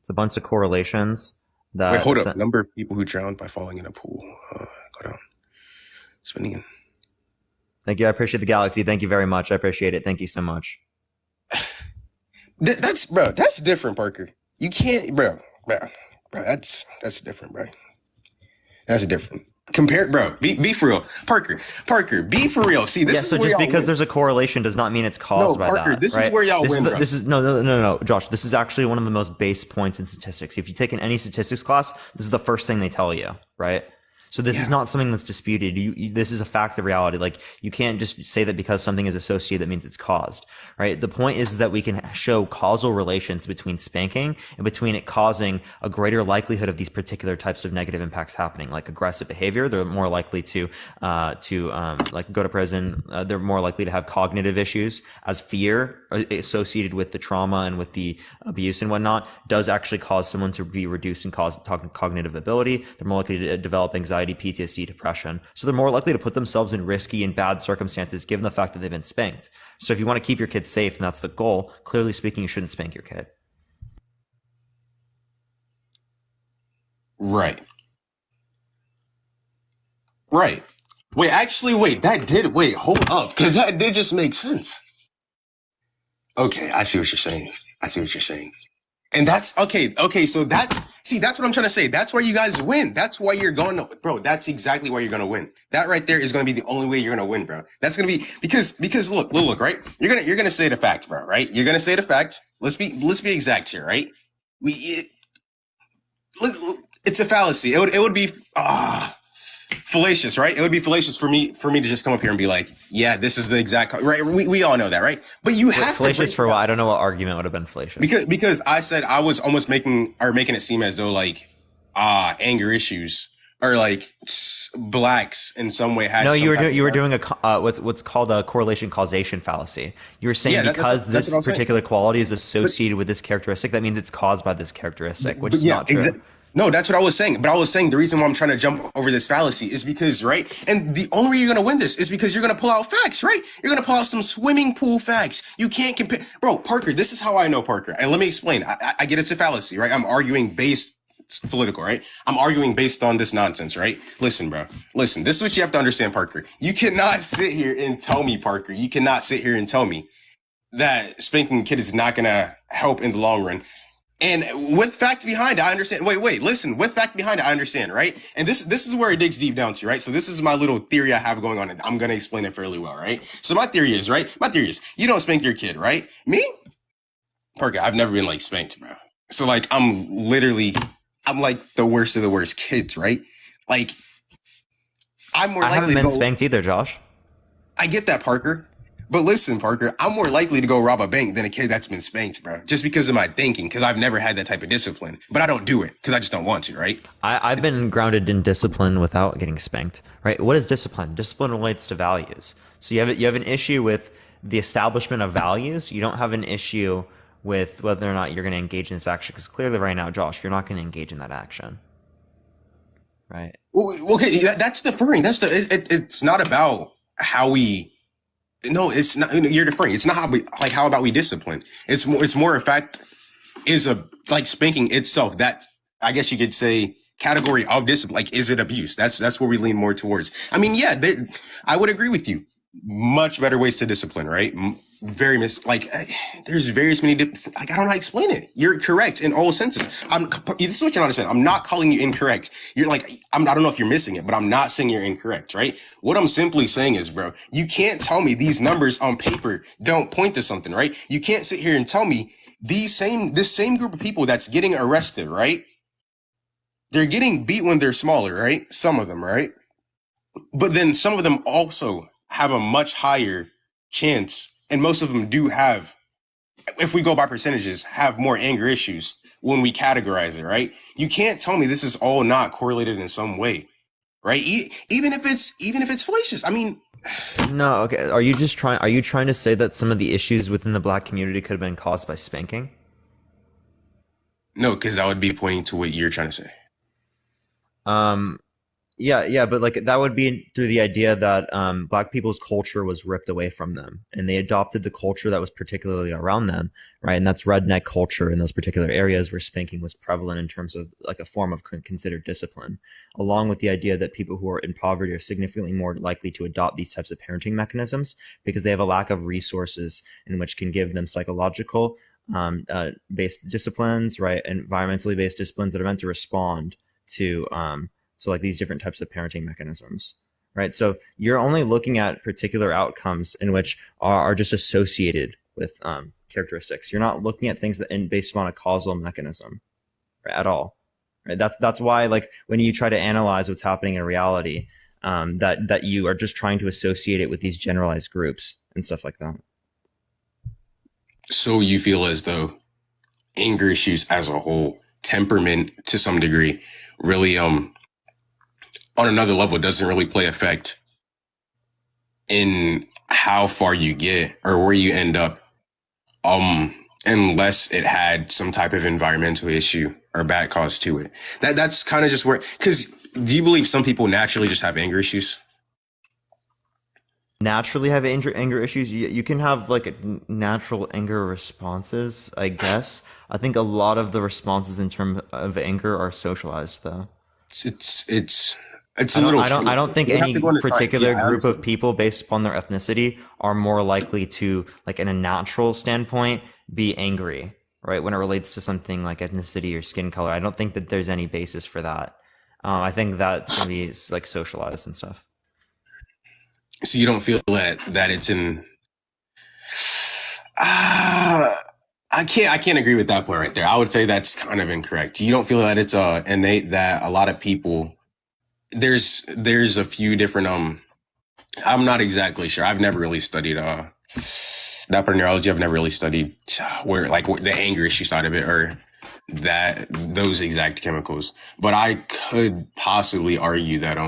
It's a bunch of correlations. Wait, hold up. Number of people who drowned by falling in a pool. Go down. Spinning. Thank you. I appreciate the galaxy. Thank you very much. I appreciate it. Thank you so much. That's different, Parker. You can't, bro. That's different, bro. That's different. Compare, bro. Be for real, Parker. Be for real. See, this is so where just y'all because win. there's a correlation does not mean it's caused by Parker, that. This right? is where y'all win. This is no, Josh. This is actually one of the most base points in statistics. If you take in any statistics class, this is the first thing they tell you, right? So this is not something that's disputed. This is a fact of reality. Like, you can't just say that because something is associated, that means it's caused, right? The point is that we can show causal relations between spanking and between it causing a greater likelihood of these particular types of negative impacts happening, like aggressive behavior. They're more likely to like go to prison. They're more likely to have cognitive issues, as fear associated with the trauma and with the abuse and whatnot does actually cause someone to be reduced in cognitive ability. They're more likely to develop anxiety, PTSD, depression. So they're more likely to put themselves in risky and bad circumstances given the fact that they've been spanked. So if you want to keep your kid safe, and that's the goal, clearly speaking, you shouldn't spank your kid. Right. Right. Wait, actually, hold up, because that did just make sense. Okay, I see what you're saying. And that's okay. So that's what I'm trying to say. That's why you guys win. That's why you're going to, bro. That's exactly why you're going to win. That right there is going to be the only way you're going to win, bro. That's going to be because look, right? You're going to say the fact, bro, right? You're going to say the fact. Let's be exact here, right? It's a fallacy. It would be, fallacious, right? It would be fallacious for me to just come up here and be like, yeah, this is the exact right. We all know that, right? But you have fallacious for what? I don't know what argument would have been fallacious. Because I said I was almost making it seem as though like anger issues or like blacks in some way had. No, you were doing a what's called a correlation causation fallacy. You were saying because this particular quality is associated with this characteristic, that means it's caused by this characteristic, which is not true. No, that's what I was saying. But I was saying the reason why I'm trying to jump over this fallacy is because, right? And the only way you're going to win this is because you're going to pull out facts, right? You're going to pull out some swimming pool facts. You can't compare. Bro, Parker, this is how I know Parker. And let me explain. I get it's a fallacy, right? I'm arguing based political, right? I'm arguing based on this nonsense, right? Listen, bro. Listen, this is what you have to understand, Parker. You cannot sit here and tell me, Parker. You cannot sit here and tell me that spanking a kid is not going to help in the long run. And with fact behind it, I understand. Listen, with fact behind it, I understand, right? And this is where it digs deep down to, right? So this is my little theory I have going on, and I'm going to explain it fairly well, right? So my theory is, you don't spank your kid, right? Me? Parker, I've never been like spanked, bro. So like, I'm like the worst of the worst kids, right? Like, I'm more likely I haven't been spanked either, Josh. I get that, Parker. But listen, Parker, I'm more likely to go rob a bank than a kid that's been spanked, bro. Just because of my thinking, because I've never had that type of discipline. But I don't do it because I just don't want to, right? I've been grounded in discipline without getting spanked, right? What is discipline? Discipline relates to values. So you have an issue with the establishment of values. You don't have an issue with whether or not you're going to engage in this action, because clearly right now, Josh, you're not going to engage in that action, right? Okay, that's deferring. It's not about how we. No, it's not. You're deferring. It's not how about we discipline. It's more in fact is like spanking itself. That I guess you could say category of discipline. Like, is it abuse? That's where we lean more towards. I mean, yeah, I would agree with you. Much better ways to discipline, right? There's various many. I don't know how to explain it. You're correct in all senses. This is what you don't understand. I'm not calling you incorrect. You're like, I don't know if you're missing it, but I'm not saying you're incorrect, right? What I'm simply saying is, bro, you can't tell me these numbers on paper don't point to something, right? You can't sit here and tell me this same group of people that's getting arrested, right? They're getting beat when they're smaller, right? Some of them, right? But then some of them also have a much higher chance, and most of them do have, if we go by percentages, have more anger issues when we categorize it, right? You can't tell me this is all not correlated in some way, right? Even if it's fallacious. I mean, no, okay. Are you trying to say that some of the issues within the black community could have been caused by spanking? No, because I would be pointing to what you're trying to say. Yeah, but like that would be through the idea that black people's culture was ripped away from them, and they adopted the culture that was particularly around them, right? And that's redneck culture in those particular areas where spanking was prevalent in terms of like a form of considered discipline, along with the idea that people who are in poverty are significantly more likely to adopt these types of parenting mechanisms because they have a lack of resources in which can give them psychological based disciplines, right? Environmentally based disciplines that are meant to respond to so like these different types of parenting mechanisms, right? So you're only looking at particular outcomes in which are just associated with characteristics. You're not looking at things that based upon a causal mechanism, right, at all. right? That's why, like, when you try to analyze what's happening in reality, that you are just trying to associate it with these generalized groups and stuff like that. So you feel as though anger issues as a whole, temperament to some degree, really on another level doesn't really play effect in how far you get or where you end up, unless it had some type of environmental issue or bad cause to it. That's kind of just where, because do you believe some people naturally just have anger issues? Naturally have anger issues. You can have like natural anger responses, I guess. I think a lot of the responses in terms of anger are socialized, though. It's a little. I don't think you have any to go into science. particular Yeah, I group of understand. people based upon their ethnicity are more likely to, like, in a natural standpoint, be angry, right? When it relates to something like ethnicity or skin color, I don't think that there's any basis for that. I think that's gonna be like socialized and stuff. So you don't feel that it's in. I can't agree with that point right there. I would say that's kind of incorrect. You don't feel that it's innate that a lot of people, there's a few different I'm not exactly sure. I've never really studied that part of neurology. I've never really studied where the anger issue side of it or that those exact chemicals. But I could possibly argue that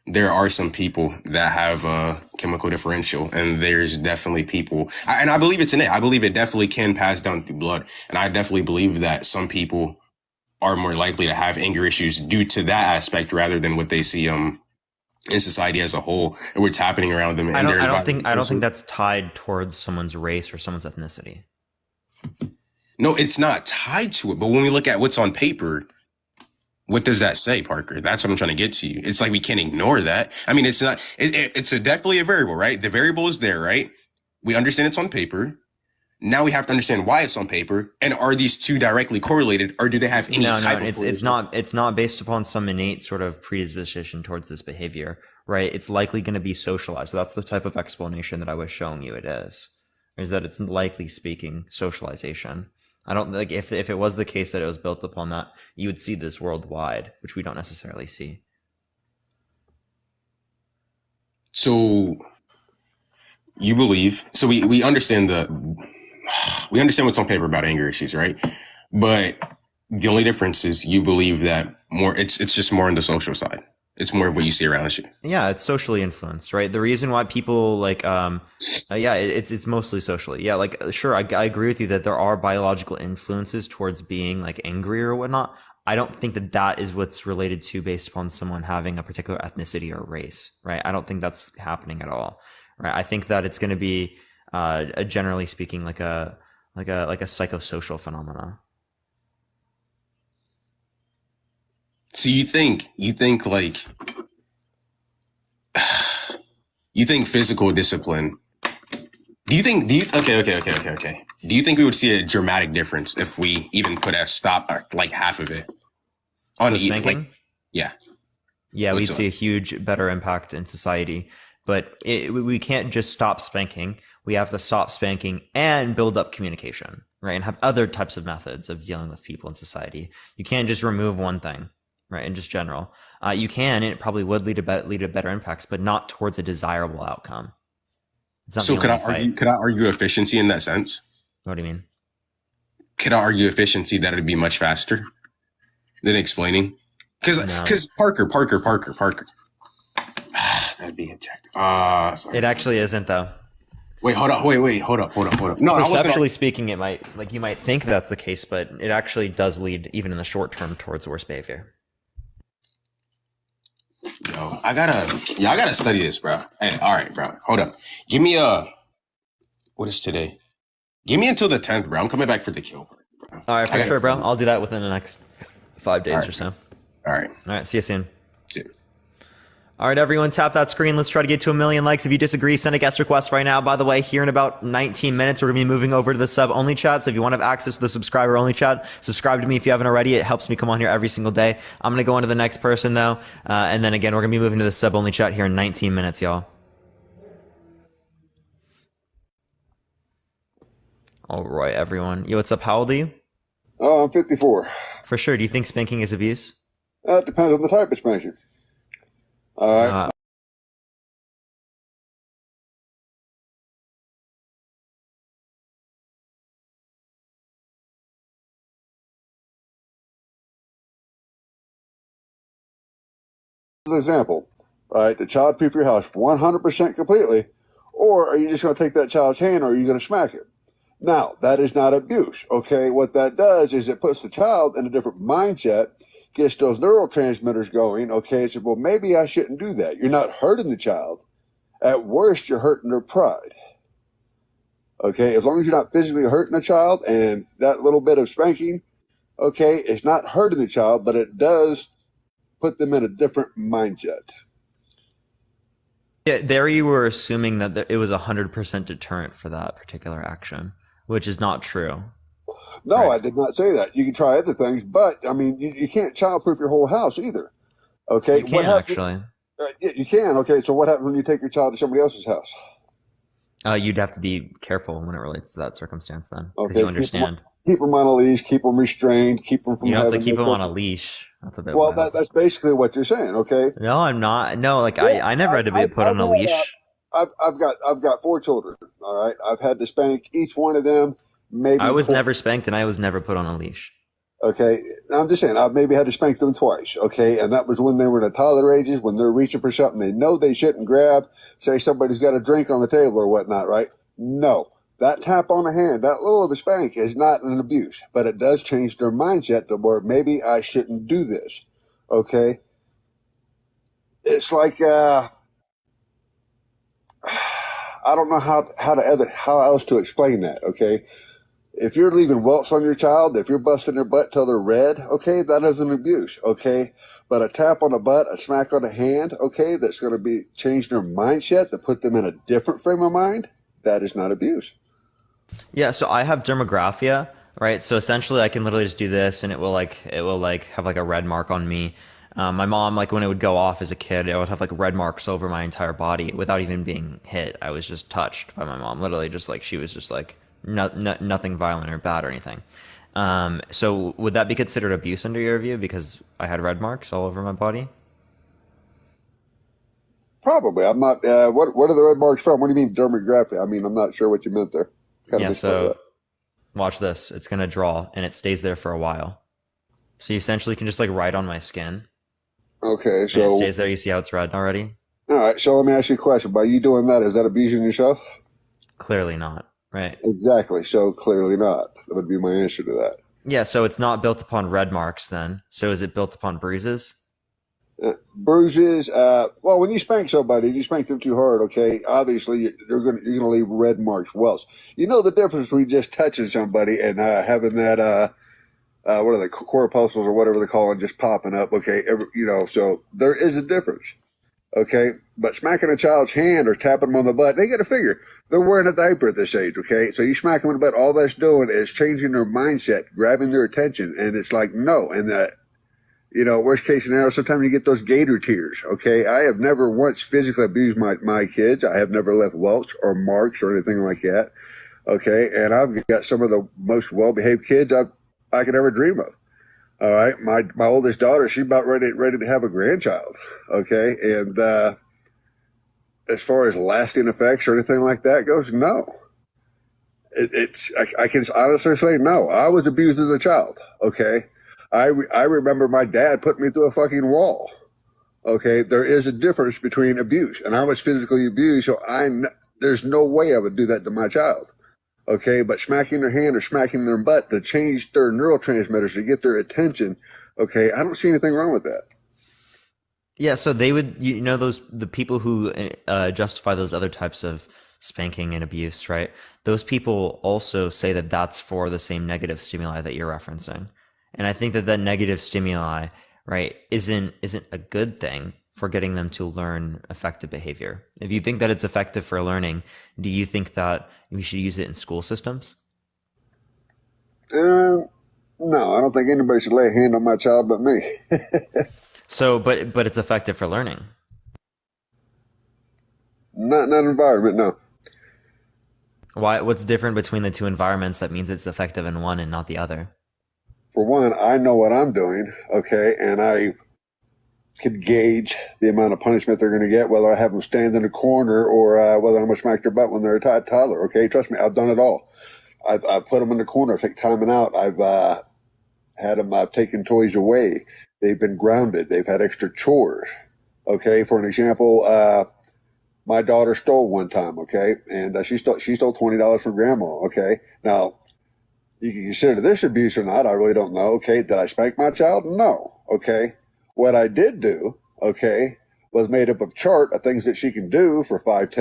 there are some people that have a chemical differential, and there's definitely people, and I believe it's innate. I believe it definitely can pass down through blood, and I definitely believe that some people are more likely to have anger issues due to that aspect rather than what they see in society as a whole and what's happening around them. And I don't think that's tied towards someone's race or someone's ethnicity. No, it's not tied to it. But when we look at what's on paper, what does that say, Parker? That's what I'm trying to get to you. It's like we can't ignore that. I mean, it's not. It's definitely a variable, right? The variable is there, right? We understand it's on paper. Now we have to understand why it's on paper, and are these two directly correlated, or do they have any type of correlation? It's not based upon some innate sort of predisposition towards this behavior, right? It's likely going to be socialized. So that's the type of explanation that I was showing you it is that it's likely speaking socialization. I don't like if it was the case that it was built upon that, you would see this worldwide, which we don't necessarily see. So you believe, so we understand what's on paper about anger issues, right? But the only difference is you believe that it's just more on the social side. It's more of what you see around you. Yeah, it's socially influenced, right? The reason why people it's mostly socially. Yeah, like sure, I agree with you that there are biological influences towards being like angry or whatnot. I don't think that is what's related to based upon someone having a particular ethnicity or race, right? I don't think that's happening at all, right? I think that it's going to be, generally speaking, like a psychosocial phenomena. So you think like you think physical discipline. Do you okay. Do you think we would see a dramatic difference if we even put a stop like half of it on spanking? Yeah, we'd see a huge better impact in society. But we can't just stop spanking. We have to stop spanking and build up communication, right? And have other types of methods of dealing with people in society. You can't just remove one thing, right? In just general, you can, and it probably would lead to better impacts, but not towards a desirable outcome. So could I argue efficiency in that sense? What do you mean? Could I argue efficiency that it'd be much faster than explaining? Because Parker. That'd be objective. It actually isn't though. Wait, hold up. No, perceptually speaking, it might, like, you might think that's the case, but it actually does lead, even in the short term, towards worse behavior. Yo, I gotta study this, bro. Hey, all right, bro. Hold up. Give me what is today? Give me until the 10th, bro. I'm coming back for the kill, bro. All right, for sure, bro. I'll do that within the next 5 days or so. All right. See you soon. Cheers. All right, everyone, tap that screen. Let's try to get to 1 million likes. If you disagree, send a guest request right now. By the way, here in about 19 minutes, we're going to be moving over to the sub-only chat. So if you want to have access to the subscriber-only chat, subscribe to me if you haven't already. It helps me come on here every single day. I'm going to go on to the next person, though. And then again, we're going to be moving to the sub-only chat here in 19 minutes, y'all. All right, everyone. Yo, what's up? How old are you? Oh, I'm 54. For sure. Do you think spanking is abuse? It depends on the type of spanking. All right. An example, right? The child proof your house 100% completely, or are you just going to take that child's hand, or are you going to smack it? Now, that is not abuse, okay? What that does is it puts the child in a different mindset, gets those neurotransmitters going, okay? It says, well, maybe I shouldn't do that. You're not hurting the child. At worst, you're hurting their pride, okay? As long as you're not physically hurting a child, and that little bit of spanking, okay, it's not hurting the child, but it does put them in a different mindset. Yeah, there you were assuming that it was 100% deterrent for that particular action, which is not true. No, I did not say that. You can try other things, but I mean, you can't childproof your whole house either. Okay, You can actually. Yeah, you can. Okay, so what happens when you take your child to somebody else's house? You'd have to be careful when it relates to that circumstance, then, because Okay, you understand. Keep them on a leash, keep them restrained, keep them from You don't have to having. keep them on a leash. That's a bit Well, wild. that's basically what you're saying. Okay. No, I'm not. No, like Yeah, I never had to be put on a leash. I've got 4 children. All right, I've had to spank each one of them. Maybe I was never spanked, and I was never put on a leash. Okay, I'm just saying, I've maybe had to spank them twice, okay? And that was when they were in the toddler ages, when they're reaching for something they know they shouldn't grab, say somebody's got a drink on the table or whatnot, right? No. That tap on the hand, that little of a spank is not an abuse, but it does change their mindset to where maybe I shouldn't do this, okay? It's like, I don't know how else to explain that, okay? If you're leaving welts on your child, if you're busting their butt till they're red, okay, that is an abuse, okay? But a tap on the butt, a smack on the hand, okay, that's going to be change their mindset to put them in a different frame of mind, that is not abuse. Yeah, so I have dermographia, right? So essentially, I can literally just do this, and it will have like a red mark on me. My mom, like when it would go off as a kid, it would have like red marks over my entire body without even being hit. I was just touched by my mom, literally, just like she was just like. Nothing violent or bad or anything. So would that be considered abuse under your view because I had red marks all over my body? Probably. I'm not. What are the red marks from? What do you mean dermographia? I mean, I'm not sure what you meant there. Yeah. So watch this. It's gonna draw and it stays there for a while. So you essentially can just like write on my skin. Okay. So and it stays there. You see how it's red already? All right. So let me ask you a question. By you doing that, is that abusing yourself? Clearly not. Right. Exactly. So clearly not. That would be my answer to that. Yeah. So it's not built upon red marks then. So is it built upon bruises? Bruises. Well, when you spank somebody, you spank them too hard. Okay. Obviously, you're gonna leave red marks. Welts. You know the difference between just touching somebody and having that. What are they, corpuscles or whatever they call it, just popping up. Okay. So there is a difference. Okay, but smacking a child's hand or tapping them on the butt, they got to figure they're wearing a diaper at this age. Okay, so you smack them in the butt, all that's doing is changing their mindset, grabbing their attention, and it's like no. And worst case scenario, sometimes you get those gator tears. Okay, I have never once physically abused my kids. I have never left welts or marks or anything like that. Okay, and I've got some of the most well-behaved kids I could ever dream of. All right, my oldest daughter, she's about ready to have a grandchild. Okay, and as far as lasting effects or anything like that goes, no. I can honestly say no. I was abused as a child. Okay, I remember my dad put me through a fucking wall. Okay, there is a difference between abuse, and I was physically abused, so there's no way I would do that to my child. Okay, but smacking their hand or smacking their butt to change their neurotransmitters to get their attention. Okay, I don't see anything wrong with that. Yeah, so they would, the people who justify those other types of spanking and abuse, right? Those people also say that that's for the same negative stimuli that you're referencing. And I think that negative stimuli, right, isn't a good thing for getting them to learn effective behavior. If you think that it's effective for learning, do you think that we should use it in school systems? No, I don't think anybody should lay a hand on my child but me. So, but it's effective for learning. Not in that environment, no. Why? What's different between the two environments that means it's effective in one and not the other? for one, I know what I'm doing, okay, and I could gauge the amount of punishment they're going to get, whether I have them stand in a corner or whether I'm going to smack their butt when they're a toddler. Okay, trust me, I've done it all. I've put them in the corner, take timing out. I've had them. I've taken toys away. They've been grounded. They've had extra chores. Okay, for an example, my daughter stole one time. Okay, and she stole $20 from grandma. Okay, now you can consider this abuse or not. I really don't know. Okay, did I spank my child? No. Okay. What I did do, okay, was made up of chart of things that she can do for 5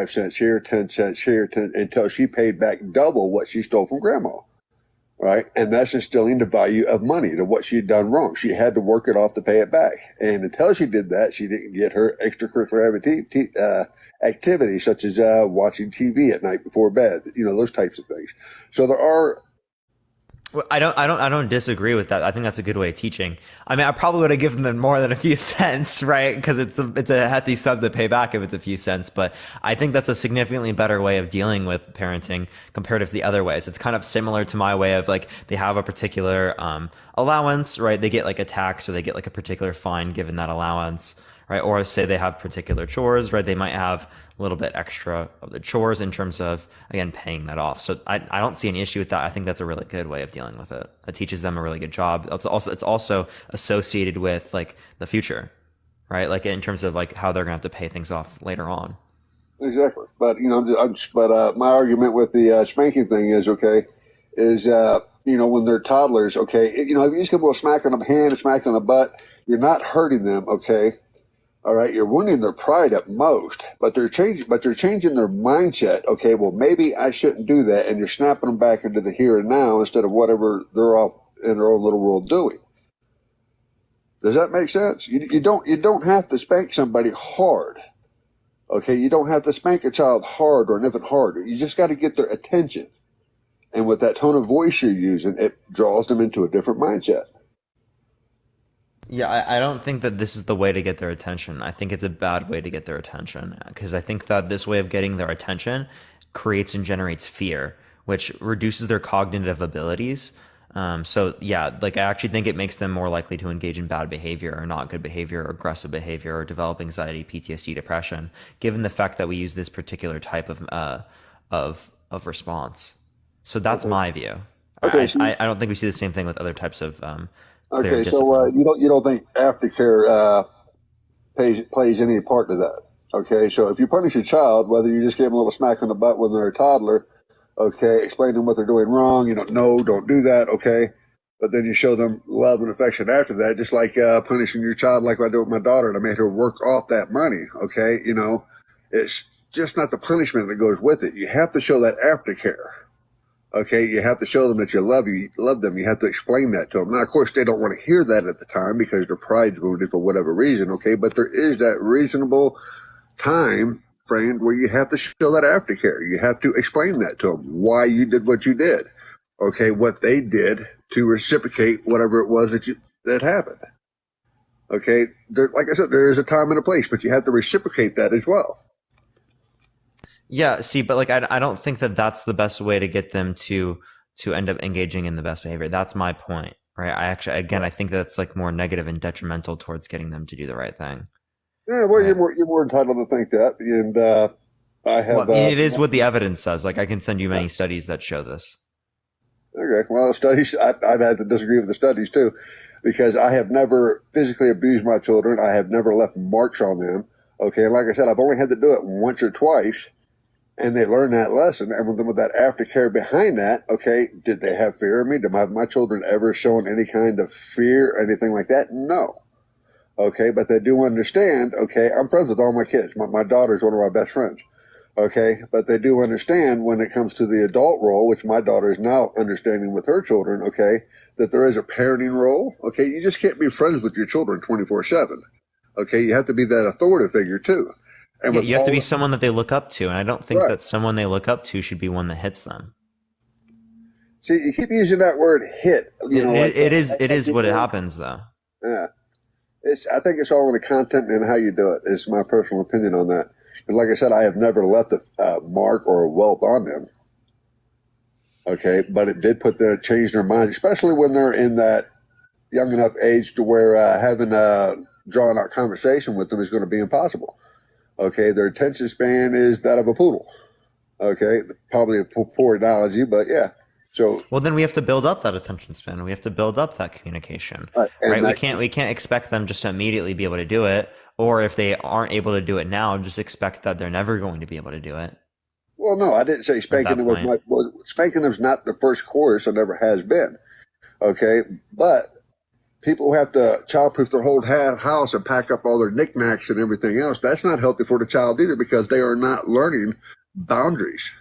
cents here, 10 cents here, until she paid back double what she stole from grandma, right? And that's instilling the value of money to what she'd done wrong. She had to work it off to pay it back. And until she did that, she didn't get her extracurricular activities such as watching TV at night before bed, those types of things. So there are. Well, I don't disagree with that. I think that's a good way of teaching. I mean, I probably would have given them more than a few cents, right? Because it's a hefty sum to pay back if it's a few cents. But I think that's a significantly better way of dealing with parenting compared to the other ways. It's kind of similar to my way of like they have a particular allowance, right? They get like a tax or they get like a particular fine given that allowance, right? Or say they have particular chores, right? They might have a little bit extra of the chores in terms of, again, paying that off. So I don't see any issue with that. I think that's a really good way of dealing with it. It teaches them a really good job. It's also associated with like the future, right? Like in terms of like how they're going to have to pay things off later on. Exactly. But, my argument with the spanking thing is, when they're toddlers, okay, if you just give them a smack on the hand, a smack on the butt, you're not hurting them, okay? All right, you're wounding their pride at most, but they're changing their mindset. Okay, well, maybe I shouldn't do that, and you're snapping them back into the here and now instead of whatever they're off in their own little world doing. Does that make sense? You don't have to spank somebody hard. Okay, you don't have to spank a child hard or an infant hard. You just got to get their attention, and with that tone of voice you're using, it draws them into a different mindset. Yeah, I don't think that this is the way to get their attention. I think it's a bad way to get their attention because I think that this way of getting their attention creates and generates fear, which reduces their cognitive abilities. So yeah, like I actually think it makes them more likely to engage in bad behavior or not good behavior or aggressive behavior or develop anxiety, PTSD, depression, given the fact that we use this particular type of response. So that's my view. Okay, I don't think we see the same thing with other types of okay, so you don't think aftercare plays any part to that? Okay, so if you punish your child, whether you just give them a little smack on the butt when they're a toddler, okay, explain to them what they're doing wrong, no, don't do that, okay, but then you show them love and affection after that, just like punishing your child like I do with my daughter, and I made her work off that money, okay, it's just not the punishment that goes with it. You have to show that aftercare. Okay, you have to show them that you love them. You have to explain that to them. Now, of course, they don't want to hear that at the time because their pride's wounded for whatever reason. Okay, but there is that reasonable time frame where you have to show that aftercare. You have to explain that to them, why you did what you did. Okay, what they did to reciprocate whatever it was that happened. Okay, like I said, there is a time and a place, but you have to reciprocate that as well. Yeah, see, but like I don't think that that's the best way to get them to end up engaging in the best behavior. That's my point, right? I think that's like more negative and detrimental towards getting them to do the right thing. Yeah, well, right. You're more entitled to think that, and I have. Well, it is what the evidence says. Like I can send you many studies that show this. Okay, well, studies. I've had to disagree with the studies too, because I have never physically abused my children. I have never left marks on them. Okay, and like I said, I've only had to do it once or twice. And they learn that lesson. And with that aftercare behind that, okay, did they have fear of me? Did my children ever shown any kind of fear or anything like that? No. Okay, but they do understand, okay, I'm friends with all my kids. My daughter's one of my best friends. Okay, but they do understand when it comes to the adult role, which my daughter is now understanding with her children, okay, that there is a parenting role. Okay, you just can't be friends with your children 24/7. Okay, you have to be that authority figure too. And yeah, you have to be someone that they look up to, and I don't think that someone they look up to should be one that hits them. See, you keep using that word "hit." It is what it happens, though. Yeah, I think it's all in the content and how you do it. Is my personal opinion on that. But like I said, I have never left a mark or a welt on them. Okay, but it did change their minds, especially when they're in that young enough age to where having a drawn out conversation with them is going to be impossible. Okay, their attention span is that of a poodle. Okay, probably a poor analogy, but yeah. So well, then we have to build up that attention span. We have to build up that communication, and right? We can't expect them just to immediately be able to do it, or if they aren't able to do it now, just expect that they're never going to be able to do it. Well, no, I didn't say spanking them was my. Well, spanking them is not the first course, and never has been. Okay, but people who have to childproof their whole house and pack up all their knickknacks and everything else, that's not healthy for the child either, because they are not learning boundaries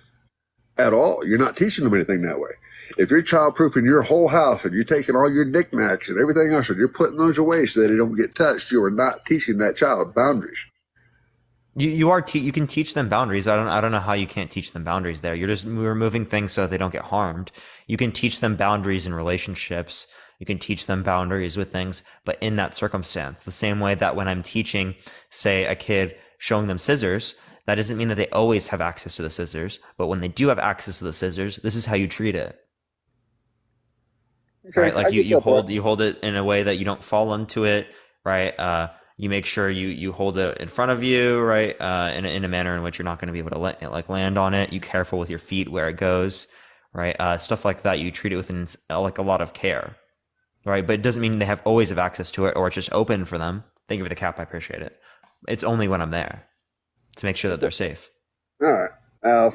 at all. You're not teaching them anything that way. If you're childproofing your whole house and you're taking all your knickknacks and everything else and you're putting those away so that they don't get touched, you are not teaching that child boundaries. You can teach them boundaries. I don't know how you can't teach them boundaries there. You're just removing things so that they don't get harmed. You can teach them boundaries in relationships. You can teach them boundaries with things, but in that circumstance, the same way that when I'm teaching, say, a kid, showing them scissors, that doesn't mean that they always have access to the scissors, but when they do have access to the scissors, this is how you treat it. Okay, right? Like you hold it in a way that you don't fall into it, right? You make sure you hold it in front of you, right? In a manner in which you're not going to be able to land on it. You careful with your feet where it goes, right? Stuff like that. You treat it with like a lot of care, right? But it doesn't mean they always have access to it, or it's just open for them. Thank you for the cap. I appreciate it. It's only when I'm there to make sure that they're safe. All right. Now,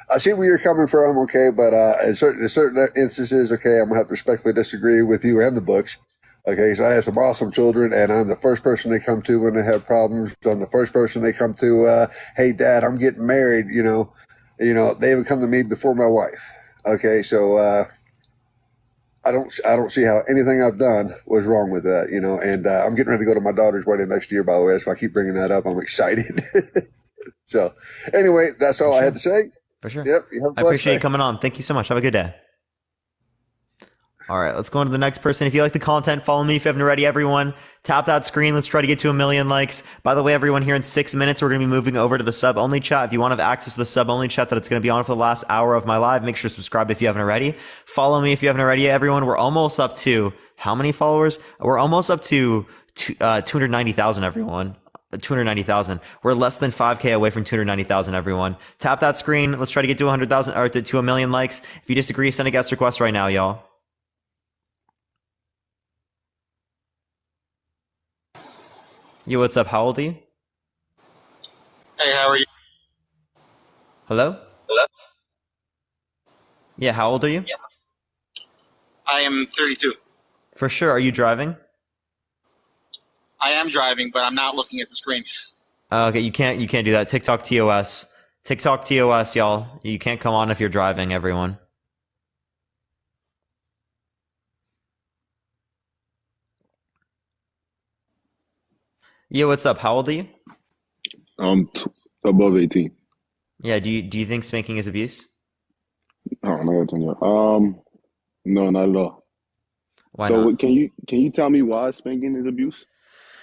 I see where you're coming from, okay, but in certain instances, okay, I'm going to have to respectfully disagree with you and the books. Okay, so I have some awesome children, and I'm the first person they come to when they have problems. I'm the first person they come to, hey, Dad, I'm getting married, you know, they even come to me before my wife. Okay, so I don't see how anything I've done was wrong with that, and I'm getting ready to go to my daughter's wedding next year, by the way, so I keep bringing that up. I'm excited. So anyway, that's all I had to say. For sure. Yep. I appreciate you coming on. Thank you so much. Have a good day. All right, let's go on to the next person. If you like the content, follow me. If you haven't already, everyone, tap that screen. Let's try to get to 1 million likes. By the way, everyone, here in 6 minutes, we're going to be moving over to the sub-only chat. If you want to have access to the sub-only chat that it's going to be on for the last hour of my live, make sure to subscribe if you haven't already. Follow me if you haven't already, everyone. We're almost up to how many followers? We're almost up to 290,000, everyone. 290,000. We're less than 5K away from 290,000, everyone. Tap that screen. Let's try to get to 100,000 or to 1 million likes. If you disagree, send a guest request right now, y'all. Yo, what's up? How old are you? Hey, how are you? Hello? Hello? Yeah, how old are you? Yeah. I am 32. For sure. Are you driving? I am driving, but I'm not looking at the screen. Okay, you can't do that. TikTok TOS. TikTok TOS, y'all. You can't come on if you're driving, everyone. Yeah, what's up? How old are you? I'm above 18. Yeah, do you think spanking is abuse? Oh, no, no, not at all. Why so not? Can you tell me why spanking is abuse?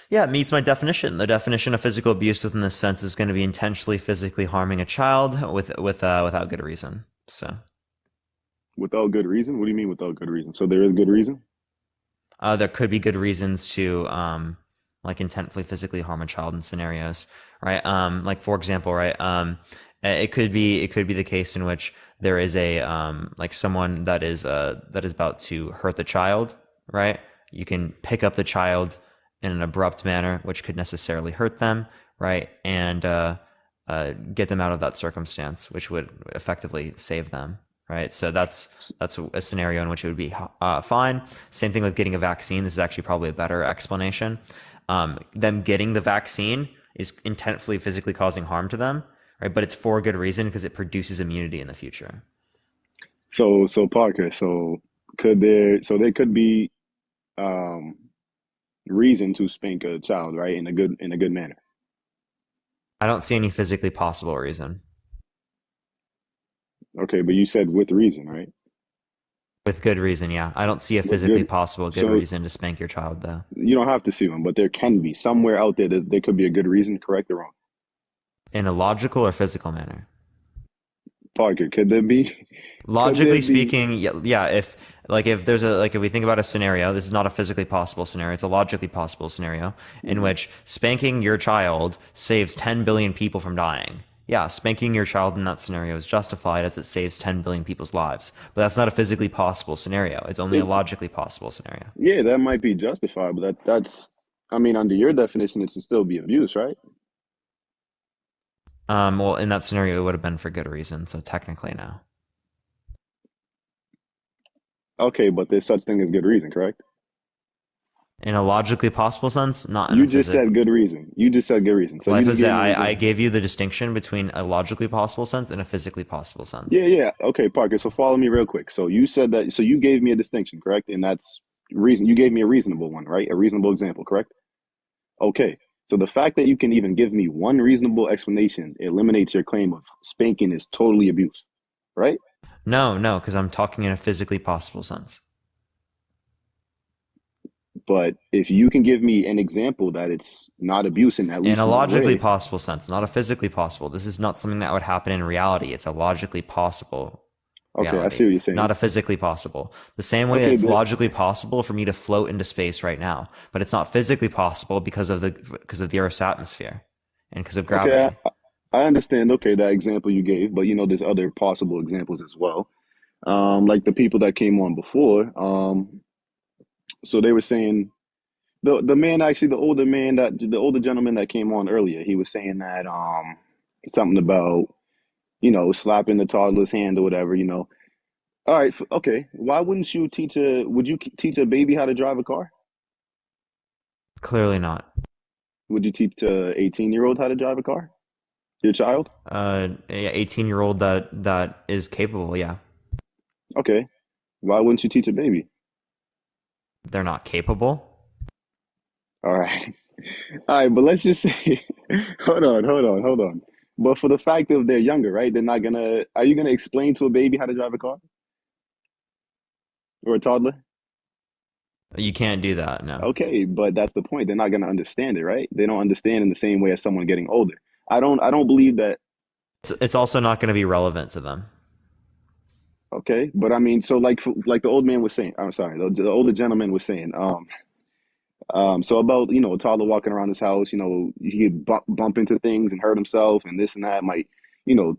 Yeah, it meets my definition. The definition of physical abuse within this sense is going to be intentionally physically harming a child without good reason. So, without good reason? What do you mean without good reason? So there is good reason? There could be good reasons to like intently physically harm a child in scenarios, right? Like for example, right? It could be the case in which there is a like someone that is about to hurt the child, right? You can pick up the child in an abrupt manner, which could necessarily hurt them, right? And get them out of that circumstance, which would effectively save them, right? So that's a scenario in which it would be fine. Same thing with getting a vaccine. This is actually probably a better explanation. Them getting the vaccine is intently physically causing harm to them, right? But it's for a good reason because it produces immunity in the future. So Parker, there could be reason to spank a child, right? In a good manner. I don't see any physically possible reason. Okay, but you said with reason, right? With good reason, yeah. I don't see a physically possible good reason to spank your child, though. You don't have to see one, but there can be. Somewhere out there, there could be a good reason, correct or wrong? In a logical or physical manner? Parker, could there be? Could there Logically be? speaking, yeah, if if we think about a scenario, this is not a physically possible scenario, it's a logically possible scenario in which spanking your child saves 10 billion people from dying. Yeah, spanking your child in that scenario is justified as it saves 10 billion people's lives. But that's not a physically possible scenario. It's only a It, logically possible scenario. yeah, that might be justified, but that's. I mean, under your definition, it should still be abuse, right? Well, in that scenario, it would have been for good reason, so technically no. Okay, but there's such thing as good reason, correct? In a logically possible sense, not in You a just said good reason. You just said good reason. So Well, you I just say gave me an I example. gave you the distinction between a logically possible sense and a physically possible sense. Yeah, yeah. Okay, Parker. So follow me real quick. So you said that. So you gave me a distinction, correct? And that's reason. You gave me a reasonable one, right? A reasonable example, correct? Okay. So the fact that you can even give me one reasonable explanation eliminates your claim of spanking is totally abuse, right? No, because I'm talking in a physically possible sense. But if you can give me an example that it's not abuse in at In least a one logically way, possible sense, not a physically possible. This is not something that would happen in reality. It's a logically possible okay, I see reality, what you're saying. not a physically possible. The same way Okay, it's good. logically possible for me to float into space right now, but it's not physically possible because of the Earth's atmosphere and because of Okay, gravity. I understand. Okay, that example you gave, but there's other possible examples as well. Like the people that came on before. So they were saying the man actually the older gentleman that came on earlier, he was saying that something about slapping the toddler's hand or whatever. All right, okay. Why wouldn't you would you teach a baby how to drive a car? Clearly not. Would you teach a 18-year-old how to drive a car? Your child? 18-year-old that is capable. Yeah, Okay. Why wouldn't you teach a baby? they're not capable. All right. All right, but let's just say, hold on. But for the fact that they're younger, right? Are you gonna explain to a baby how to drive a car or a toddler? You can't do that. No. Okay, but that's the point. They're not gonna understand it, right? They don't understand in the same way as someone getting older. I don't believe that. It's also not going to be relevant to them. Okay, but I mean, so like the old man was saying, I'm sorry, the older gentleman was saying, so about a toddler walking around his house, he could bump into things and hurt himself, and this and that might,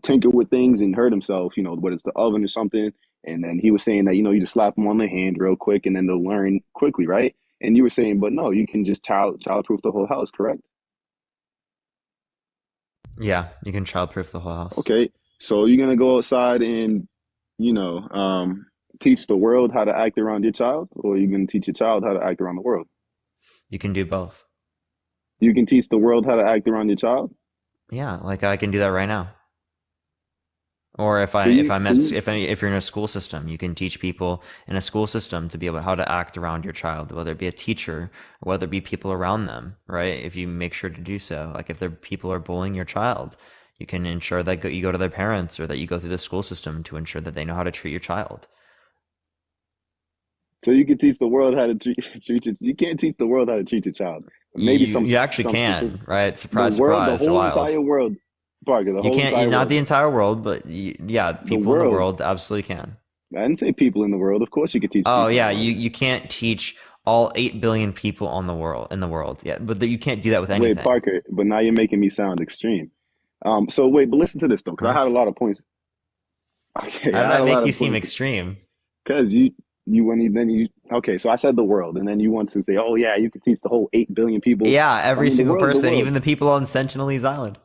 tinker with things and hurt himself, whether it's the oven or something. And then he was saying that you just slap them on the hand real quick, and then they'll learn quickly, right? And you were saying, but no, you can just childproof the whole house, correct? Yeah, you can childproof the whole house. Okay, so you're gonna go outside and you know teach the world how to act around your child, or you're gonna teach your child how to act around the world? You can do both. You can teach the world how to act around your child. Yeah, like I can do that right now. Or if So you, so you, if you're in a school system, you can teach people in a school system to be able how to act around your child, whether it be a teacher or whether it be people around them, right? If you make sure to do so, like if there people are bullying your child, you can ensure that you go to their parents or that you go through the school system to ensure that they know how to treat your child. so you can teach the world how to treat it. You can't teach the world how to treat your child. Maybe You actually some specific can, right? the Surprise, world, the surprise, whole wild. entire world, Parker, the You whole can't, entire not world, the entire world, but yeah, the people in the world. world absolutely can. I didn't say people in the world. Of course, you could teach Oh people in yeah, the world. you can't teach all 8 billion people on the world. Yeah, but you can't do that with Wait, anything. Parker, but now you're making me sound extreme. So wait, but listen to this though, because I had a What? lot of points. Okay, How did I had that a lot make you of seem points extreme? because you okay. So I said the world, and then you want to say, oh yeah, you could teach the whole 8 billion people. Yeah, I every mean, single the person, world. even the people on Sentinelese Island.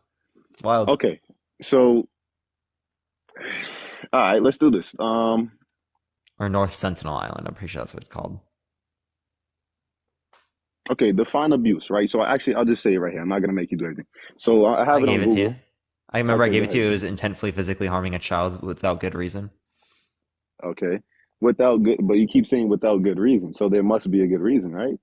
It's wild. Okay, so all right, let's do this. Or North Sentinel Island. I'm pretty sure that's what it's called. Okay, define abuse, right? So I'll just say it right here. I'm not gonna make you do anything. So I I have it on gave it to you. Google. I remember I Okay, go gave it to ahead. you. It was intentfully physically harming a child without good reason. Okay, without good, but you keep saying without good reason, so there must be a good reason, right?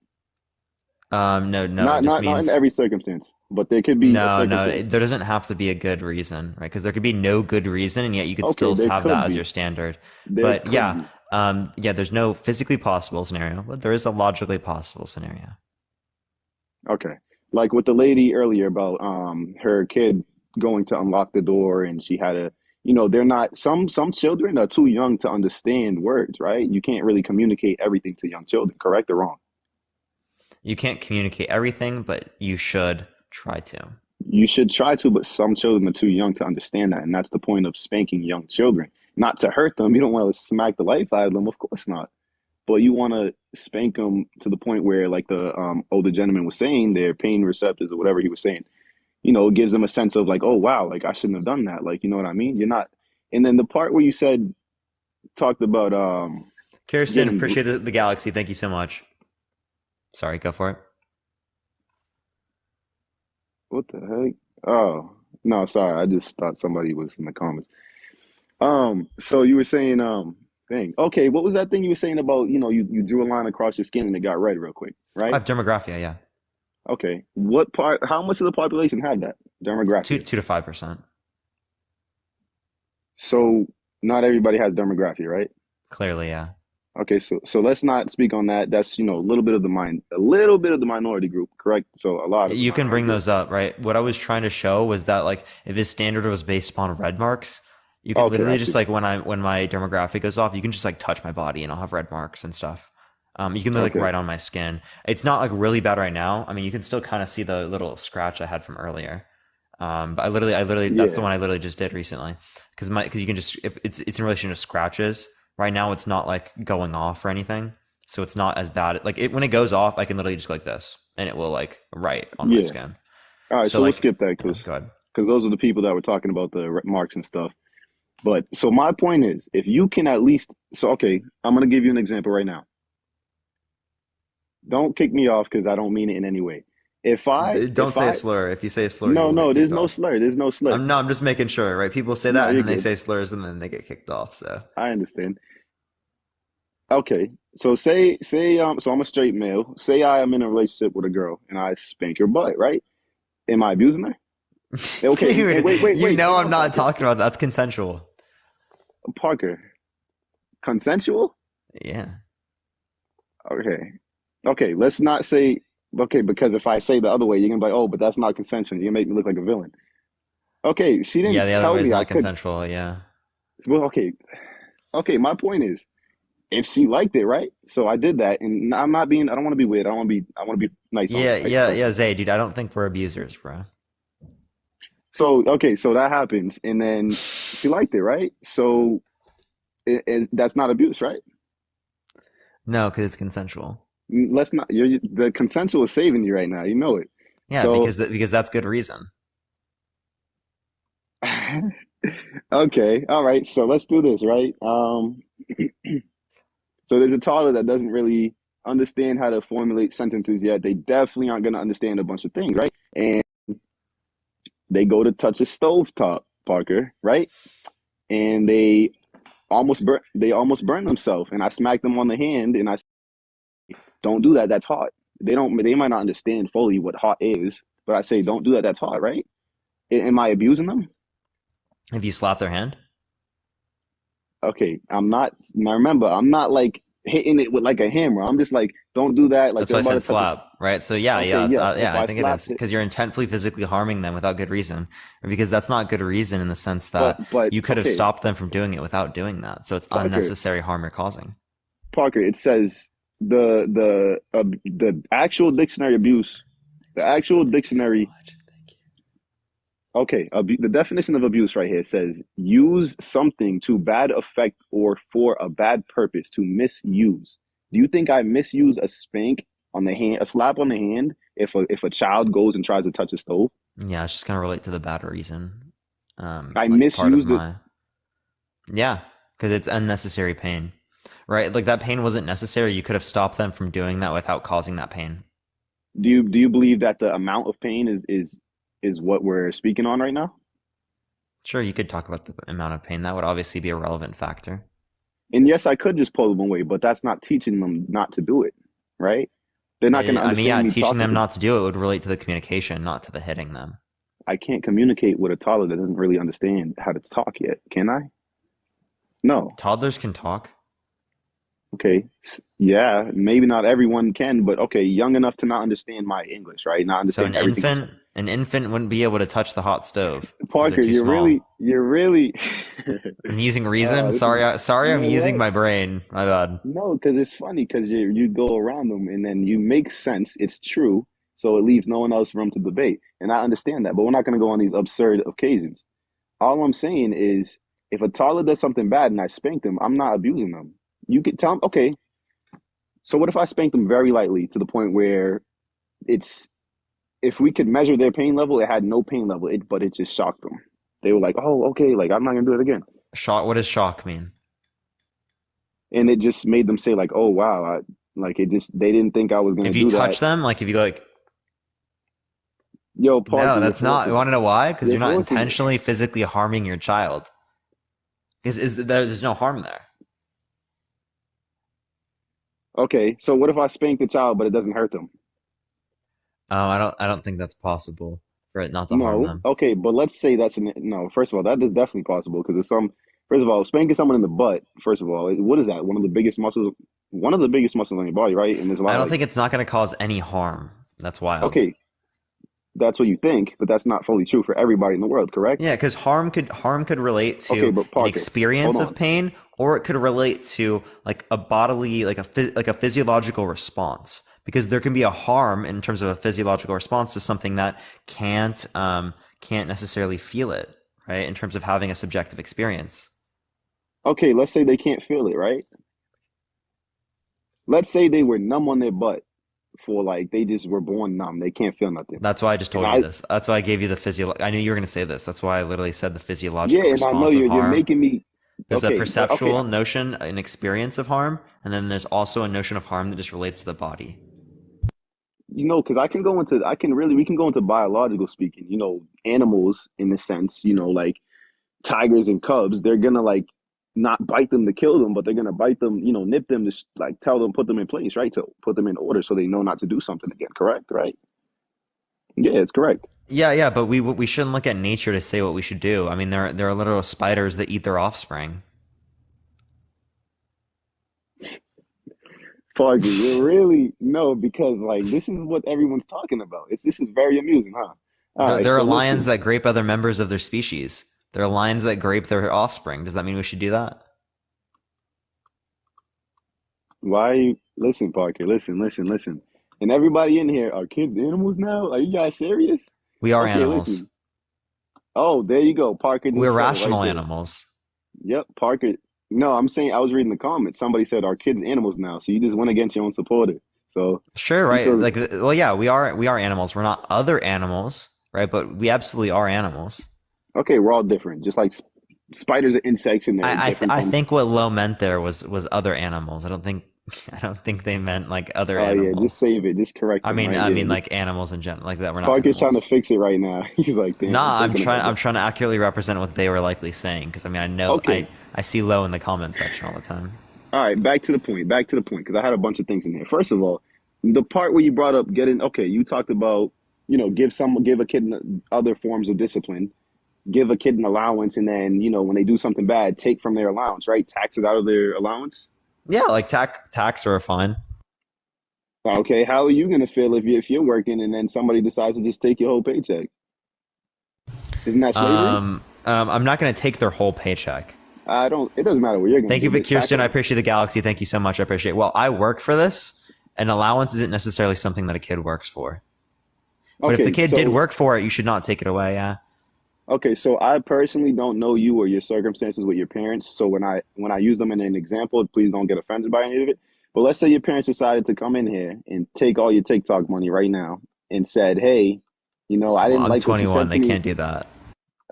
No, it Not just not in means every circumstance, but there could be a no. circumstance. There doesn't have to be a good reason, right? Because there could be no good reason, and yet you could Okay, still there have could that as be. your standard. There But could yeah, be. there's no physically possible scenario, but there is a logically possible scenario. Okay. Like with the lady earlier about her kid going to unlock the door and she had to, you know, they're not, some children are too young to understand words, right? You can't really communicate everything to young children, correct or wrong? You can't communicate everything, but you should try to. You should try to, but some children are too young to understand that. And that's the point of spanking young children. Not to hurt them. You don't want to smack the life out of them, of course not. But you want to spank them to the point where, like the older gentleman was saying, their pain receptors or whatever he was saying, you know, it gives them a sense of like, oh, wow, like I shouldn't have done that. Like, you know what I mean? You're not. And then the part where you said, talked about Kirsten, getting, appreciate the galaxy. Thank you so much. Sorry, go for it. what the heck? Oh, no, sorry. I just thought somebody was in the comments. So you were saying, dang, okay, what was that thing you were saying about, you know, you drew a line across your skin and it got red real quick, I right? have dermographia, yeah. Okay. What part, how much of the population had that dermographia? 2 to 5%. So not everybody has dermographia, right? Clearly, yeah. Okay, so let's not speak on that. That's, you know, a little bit of the minority group, correct? So a lot of the You can minority bring group. those up, right? What I was trying to show was that, like, if his standard was based upon red marks, you can Okay, literally I just see. like when my demographic goes off, you can just like touch my body and I'll have red marks and stuff. You can like Okay. right on my skin. It's not like really bad right now. I mean, you can still kind of see the little scratch I had from earlier. But I literally, that's the Yeah. one I literally just did recently because you can just if it's in relation to scratches. Right now, it's not like going off or anything, so it's not as bad. Like when it goes off, I can literally just go like this, and it will like right on my Yeah. skin. All right, So so we'll like, skip that yeah, because go ahead. those are the people that were talking about the marks and stuff. But so my point is, if you can at least, so okay, I'm gonna give you an example right now. Don't kick me off because I don't mean it in any way. Don't say a slur. If you say a slur, you No, will get no, there's kicked no off. slur. There's no slur. I'm just making sure, right? People say No, that and you're then they good. say slurs and then they get kicked off. So I understand. Okay, so so I'm a straight male. Say I am in a relationship with a girl and I spank her butt, right? Am I abusing her? Okay, and dude, wait, you know hold I'm on, not Parker. talking about that's consensual. Parker, consensual? Yeah. Okay, let's not say okay because if I say the other way, you're gonna be like, oh, but that's not consensual. You're gonna make me look like a villain. Okay, she Yeah, didn't the other tell way is me I not could. consensual. Yeah. Well, okay. My point is, if she liked it, right? So I did that, and I'm not being. I don't want to be weird. I want to be nice on Yeah, it, right? So, Zay, dude. I don't think we're abusers, bro. okay, so that happens, and then she liked it, right? So that's not abuse, right? No, because it's consensual. Let's not. The consensual is saving you right now. You know it. Yeah, So because that's good reason. okay, all right. So let's do this, right? So there's a toddler that doesn't really understand how to formulate sentences yet. They definitely aren't going to understand a bunch of things, right? And they go to touch a stove top, Parker, right? And they almost burn themselves. And I smack them on the hand and I say, don't do that. That's hot. They might not understand fully what hot is, but I say, don't do that. That's hot, right? Am I abusing them? If you slap their hand, Okay, I'm not. Now remember, I'm not like hitting it with like a hammer. I'm just like, don't do that. Like that's they're why I about to said touch slap, right? So Okay, yes. If I I think it is slapped it, because you're intentfully physically harming them without good reason, or because that's not good reason in the sense that but you could have okay, stopped them from doing it without doing that. So it's Parker, unnecessary harm you're causing. Parker. It says the actual dictionary abuse, the actual dictionary. Okay, the definition of abuse right here says use something to bad effect or for a bad purpose to misuse. Do you think I misuse a spank on the hand, a slap on the hand, if a child goes and tries to touch a stove? Yeah, it's just gonna relate to the bad reason. I Like part of misused it. my yeah, because it's unnecessary pain, right? Like that pain wasn't necessary. You could have stopped them from doing that without causing that pain. Do you believe that the amount of pain is what we're speaking on right now? Sure, you could talk about the amount of pain. That would obviously be a relevant factor. And yes, I could just pull them away, but that's not teaching them not to do it, right? They're not going to I mean, yeah, understand me teaching talking them to. not to do it would relate to the communication, not to the hitting them. I can't communicate with a toddler that doesn't really understand how to talk yet, can I? No. Toddlers can talk. Okay. Yeah, maybe not everyone can, but okay, young enough to not understand my English, right? Not So understand everything I'm saying. An infant wouldn't be able to touch the hot stove. Parker, Too small. you're really. I'm using reason. Sorry, I'm using my brain. My bad. No, because it's funny because you go around them and then you make sense. It's true, so it leaves no one else room to debate, and I understand that. But we're not going to go on these absurd occasions. All I'm saying is, if a toddler does something bad and I spank them, I'm not abusing them. You could tell them, okay. So what if I spank them very lightly to the point where it's, if we could measure their pain level, it had no pain level, but it just shocked them. They were like, oh, okay, like I'm not gonna do it again. Shock. What does shock mean? And it just made them say like, oh wow, they didn't think I was gonna do that. If you touch them, like if you like, yo, Parker, no, that's not. You want to know why? Because you're not forcing intentionally physically harming your child. There's no harm there. Okay, so what if I spank the child but it doesn't hurt them? I don't think that's possible for it not to harm them. Okay, but let's say no. First of all, that is definitely possible because there's some. First of all, spanking someone in the butt. First of all, what is that? One of the biggest muscles on your body, right? And there's a lot. I don't think it's not going to cause any harm. That's wild. Okay, that's what you think, but that's not fully true for everybody in the world, correct? Yeah, because harm could relate to an experience of pain, or it could relate to like a bodily, like a physiological response. Because there can be a harm in terms of a physiological response to something that can't necessarily feel it, right? In terms of having a subjective experience. Okay, let's say they can't feel it, right? Let's say they were numb on their butt for like they just were born numb. They can't feel nothing. That's why I just told you this. That's why I gave you the I knew you were going to say this. That's why I literally said the physiological response. Yeah, and I know you're making me. There's a perceptual notion, an experience of harm, and then there's also a notion of harm that just relates to the body. Because we can go into biological speaking. Animals in a sense. Like tigers and cubs, they're gonna like not bite them to kill them, but they're gonna bite them, nip them to like tell them, put them in place, right? To put them in order so they know not to do something again. Correct, right? Yeah, it's correct. Yeah, but we shouldn't look at nature to say what we should do. I mean, there are literal spiders that eat their offspring. Parker, you really no, because like this is what everyone's talking about. This is very amusing, huh? There are lions that grape other members of their species. There are lions that grape their offspring. Does that mean we should do that? Listen, Parker, listen. And everybody in here, are kids animals now? Are you guys serious? We are animals. Listen. Oh, there you go, Parker. We're rational animals. Yep, Parker. No, I'm saying I was reading the comments. Somebody said, "Are kids animals now?" So you just went against your own supporter. So sure, right? Yeah, we are animals. We're not other animals, right? But we absolutely are animals. Okay, we're all different. Just like spiders are insects, and I think what Lo meant there was other animals. I don't think they meant like other animals. Yeah, just save it. Just correct. I mean, like animals in general, like that. We're not. Parker's trying to fix it right now. He's like, damn. Nah, I'm trying to accurately represent what they were likely saying because I know. Okay. I see Lo in the comment section all the time. All right, back to the point, because I had a bunch of things in there. First of all, the part where you brought up you talked about, give a kid other forms of discipline, give a kid an allowance, and then, when they do something bad, take from their allowance, right? Tax it out of their allowance? Yeah, like tax or a fine. Okay, how are you going to feel if you're working and then somebody decides to just take your whole paycheck? Isn't that slavery? I'm not going to take their whole paycheck. It doesn't matter what you're going to do. Thank you, Kirsten. I appreciate the galaxy. Thank you so much. I appreciate it. Well, I work for this. An allowance isn't necessarily something that a kid works for. But if the kid did work for it, you should not take it away, yeah. Okay, so I personally don't know you or your circumstances with your parents. So when I use them in an example, please don't get offended by any of it. But let's say your parents decided to come in here and take all your TikTok money right now and said, hey, I didn't like what you said to me. I'm 21. They can't do that.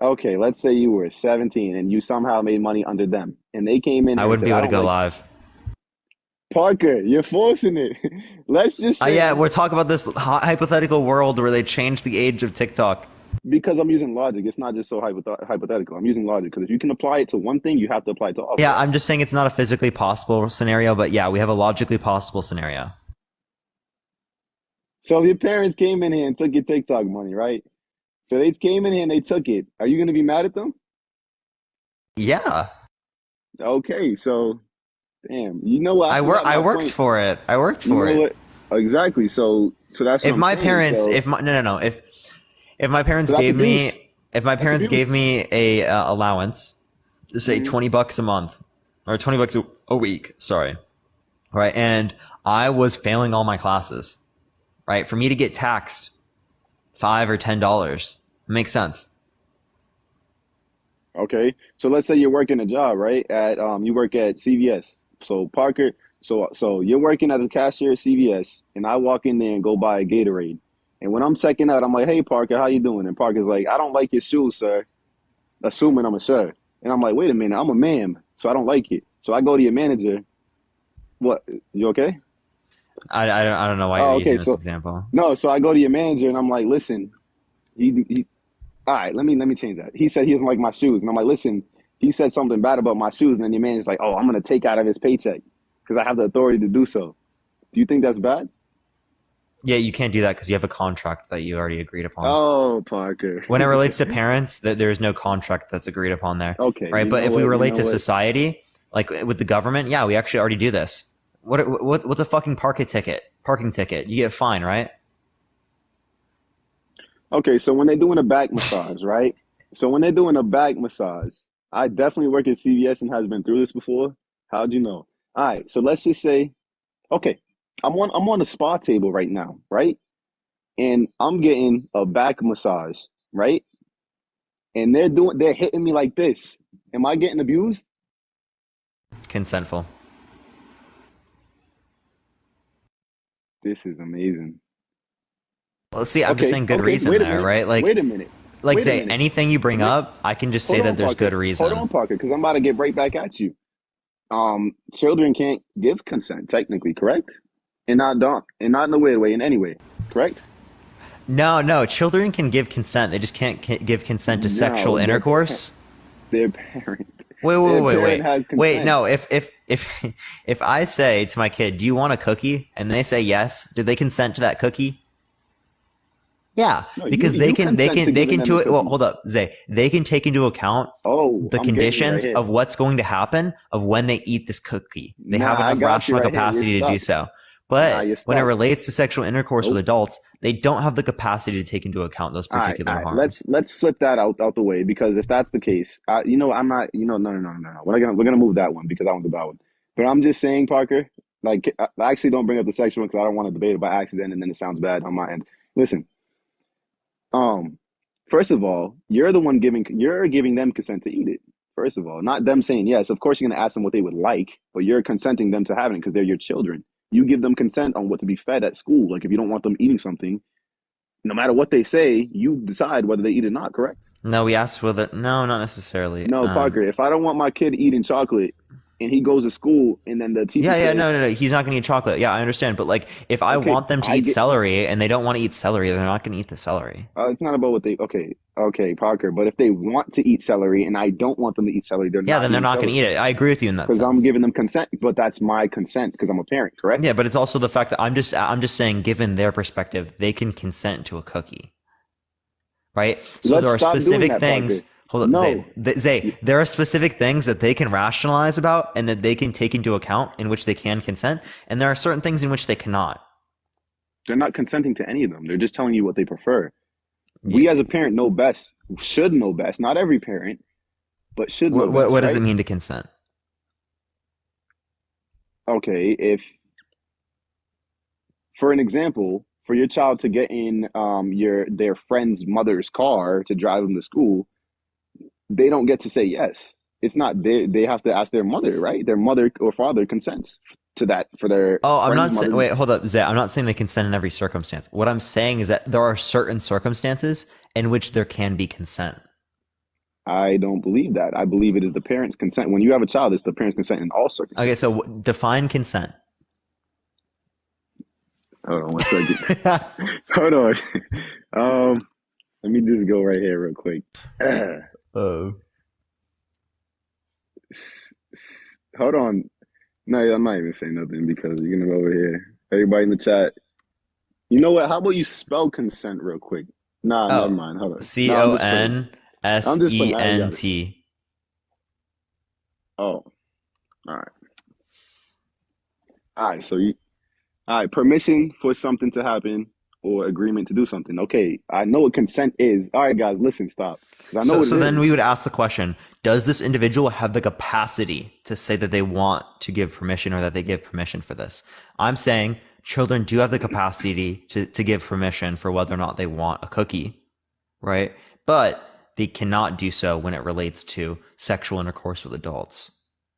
Okay, let's say you were 17 and you somehow made money under them, and they came in. I wouldn't be able to go live. Parker, you're forcing it. Let's just say we're talking about this hypothetical world where they changed the age of TikTok. Because I'm using logic. It's not just so hypothetical. I'm using logic because if you can apply it to one thing, you have to apply it to all. Yeah, I'm just saying it's not a physically possible scenario, but yeah, we have a logically possible scenario. So if your parents came in here and took your TikTok money, right? So they came in here and they took it. Are you going to be mad at them? Yeah. Okay, so damn, you know what? I worked for it. I worked for it. What? Exactly. So that's if my parents, if if my parents So that's gave abuse. me if my That's parents abuse. gave me a allowance, say $20 a month or $20 a week, sorry, right, and I was failing all my classes, right, for me to get taxed $5 or $10 makes sense. Okay, so let's say you're working a job, right? At you work at CVS. So Parker, so you're working as a cashier at CVS, and I walk in there and go buy a Gatorade. And when I'm checking out, I'm like, "Hey, Parker, how you doing?" And Parker's like, "I don't like your shoes, sir." Assuming I'm a sir, and I'm like, "Wait a minute, I'm a ma'am, so I don't like it." So I go to your manager. What? You okay? I don't know why you're Oh, okay. using this So example. no, so I go to your manager and I'm like, "Listen, he all right, let me change that. He said he doesn't like my shoes, and I'm like, listen, he said something bad about my shoes, and then your man is like, oh, I'm gonna take out of his paycheck because I have the authority to do so. Do you think that's bad? Yeah, you can't do that because you have a contract that you already agreed upon. Oh, Parker. When it relates to parents, that there is no contract that's agreed upon there, Okay, right? you But know if we what? You relate know to what? society, like with the government, yeah, we actually already do this. What's a fucking parking ticket? Parking ticket, you get fined, right? Okay, so when they're doing a back massage, right? So when they're doing a back massage, I definitely work at CVS and has been through this before. How'd you know? All right, so let's just say, okay, I'm on a spa table right now, right? And I'm getting a back massage, right? And they're hitting me like this. Am I getting abused? Consentful. This is amazing. Well, see, I'm just Okay, saying good okay, reason wait a there, minute. right? Wait a minute. Like Wait a say minute. anything you bring Wait, up, I can just say hold that on, there's Parker. good Hold reason. on, Parker, because I'm about to get right back at you. Children can't give consent, technically, correct? And not in a weird way, in any way, correct? No, children can give consent. They just can't give consent to sexual No, intercourse. their parent. Wait, Their wait, wait, parent wait, has wait. consent. No, if I say to my kid, "Do you want a cookie?" and they say yes, do they consent to that cookie? Yeah, No, because you consent to they giving can them the to it. Well, cookie. hold up, Zay. They can take into account Oh, the I'm getting you right conditions here. of what's going to happen of when they eat this cookie. They Nah, have I enough got you rational right here. You're capacity to do stuck. so. Nah, But you're when it stuck. relates to sexual intercourse with Nope. adults, they don't have the capacity to take into account those All right, all particular right. harms. Let's flip that out the way because if that's the case, I'm not. No. We're gonna move that one because that one's a bad one. But I'm just saying, Parker. Like, I actually don't bring up the sexual one because I don't want to debate it by accident, and then it sounds bad on my end. Listen, um, first of all, you're giving them consent to eat it. First of all, not them saying yes. Of course, you're gonna ask them what they would like, but you're consenting them to having it because they're your children. You give them consent on what to be fed at school. Like, if you don't want them eating something no matter what they say, you decide whether they eat it or not, correct? No, we asked whether. No, not necessarily. No, Parker, if I don't want my kid eating chocolate and he goes to school and then the teacher Yeah, says, no. He's not going to eat chocolate. Yeah, I understand. But like, if I okay, want them to I eat get, celery and they don't want to eat celery, they're not going to eat the celery. it's not about what they, okay, Parker, but if they want to eat celery and I don't want them to eat celery, they're Yeah, not then they're eating not going to celery eat it. I agree with you in that because I'm sense. giving them consent, but that's my consent because I'm a parent, correct? Yeah, but it's also the fact that I'm just saying, given their perspective, they can consent to a cookie, right? So Let's there are stop doing specific that, Parker. things. Hold up, No, Zay. There are specific things that they can rationalize about and that they can take into account in which they can consent, and there are certain things in which they cannot. they're not consenting to any of them. They're just telling you what they prefer. Yeah. We as a parent know best, should know best. Not every parent, but should know best, What does it right? mean to consent? Okay, if for an example, for your child to get in their friend's mother's car to drive them to school, they don't get to say yes. It's not they have to ask their mother, right? Their mother or father consents to that for their Oh, I'm friend's not saying. mother. Wait, hold up, Zay. I'm not saying they consent in every circumstance. What I'm saying is that there are certain circumstances in which there can be consent. I don't believe that. I believe it is the parents' consent. When you have a child, it's the parents' consent in all Okay, circumstances. so define consent. Hold on one second. Hold on. Let me just go right here real quick. Oh. Hold on. No, I'm not even saying nothing because you're gonna go over here. Everybody in the chat. You know what? How about you spell consent real quick? Nah, never Oh, mind. Hold on. C No, I'm O just playing. N I'm S just playing. E I already N got it. T. Oh, all right. All right. All right. Permission for something to happen or agreement to do something. Okay, I know what consent is. All right, guys, listen, stop. 'Cause I know So, what so it then we is. would ask the question, does this individual have the capacity to say that they want to give permission or that they give permission for this? I'm saying children do have the capacity to give permission for whether or not they want a cookie, right? But they cannot do so when it relates to sexual intercourse with adults.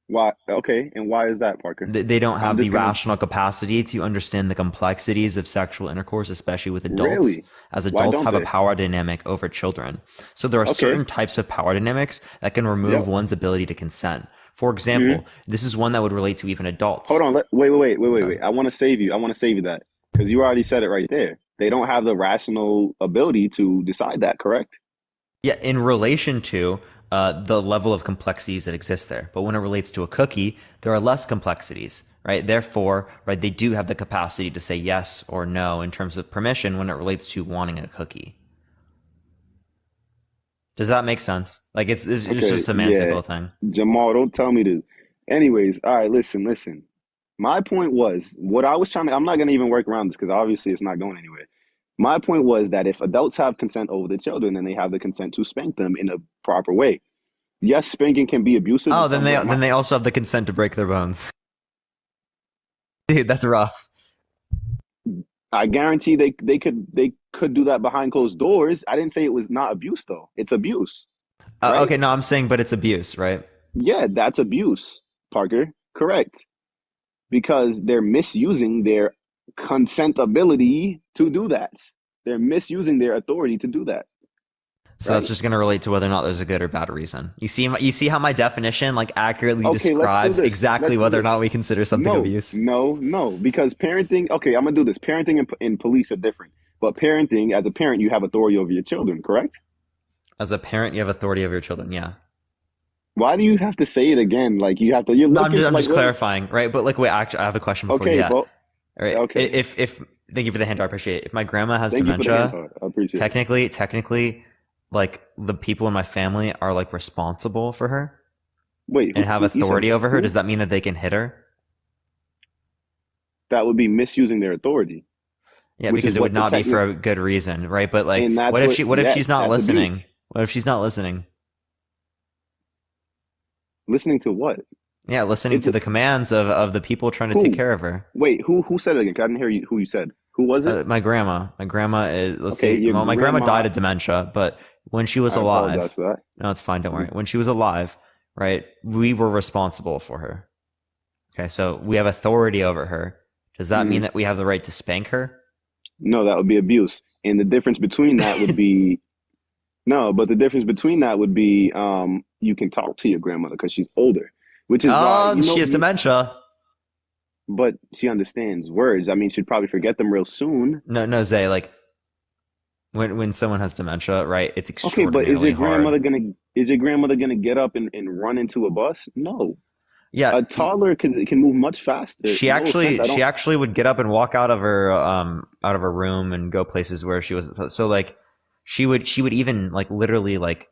Why? Okay, and why is that, Parker? They don't I'm have the just gonna rational capacity to understand the complexities of sexual intercourse, especially with adults, really. as Why adults don't have a they? power dynamic over children. So there are Okay. certain types of power dynamics that can remove Yep. one's ability to consent. For Hmm. example, this is one that would relate to even adults. Hold on. Wait. Okay. I want to save you. I want to save you that because you already said it right there. They don't have the rational ability to decide that, correct? Yeah, in relation to the level of complexities that exist there. But when it relates to a cookie, there are less complexities, right? Therefore, right, they do have the capacity to say yes or no in terms of permission when it relates to wanting a cookie. Does that make sense? Like it's just a Okay. Yeah. semantical thing. Jamal, don't tell me to. Anyways, all right. Listen. My point was what I was trying to. I'm not gonna even work around this because obviously it's not going anywhere. My point was that if adults have consent over the children, then they have the consent to spank them in a proper way. Yes, spanking can be abusive in Oh, some way. then they also have the consent to break their bones. Dude, that's rough. I guarantee they could do that behind closed doors. I didn't say it was not abuse though. It's abuse, right? Okay, no, I'm saying, but it's abuse, right? Yeah, that's abuse, Parker. Correct. Because they're misusing their consent ability to do that. They're misusing their authority to do that, So that's right? just going to relate to whether or not there's a good or bad reason. You see how my definition like accurately Okay, let's do describes this. exactly Let's do whether or this. not we consider something abuse. No, because parenting, okay, I'm gonna do this. Parenting and police are different. But parenting, as a parent, you have authority over your children, correct? As a parent, you have authority over your children. Yeah. Why do you have to say it again? Like you have to, you're No, looking I'm like, just clarifying, right? But like, wait, actually, I have a question before you okay, do that. well, All right. okay. If thank you for the hand, I appreciate it. If my grandma has Thank you for the hand dementia, card. I appreciate it. technically, like the people in my family are like responsible for her Wait, and have you said authority over her. who? Does that mean that they can hit her? That would be misusing their authority, Yeah, which because is it would what the not be for technique, a good reason, right? But like, and that's what if yes, she's not that's abuse. listening? What if she's not listening? Listening to what? Yeah, listening It's to the commands of the people trying to take who? care of her. Wait, who said it again? I didn't hear you. Who you said? Who was it? My grandma. My grandma is. Let's Okay, see. your Well, my grandma grandma. died of dementia, but when she was I apologize alive, for that. no, it's fine. Don't worry. When she was alive, right, we were responsible for her. Okay, so we have authority over her. Does that mean Mhm. that we have the right to spank her? No, that would be abuse. And the difference between that would be no, but the difference between that would be you can talk to your grandmother because she's older, which is why Oh, she has dementia. but she understands words. I mean, she'd probably forget them real soon. No, Zay. Like when someone has dementia, right? It's Okay, but extraordinarily hard. is your grandmother gonna get up and run into a bus? No. Yeah, A toddler can move much faster. No offense, I she don't. actually would get up and walk out of her room and go places where she was. So like she would even like literally like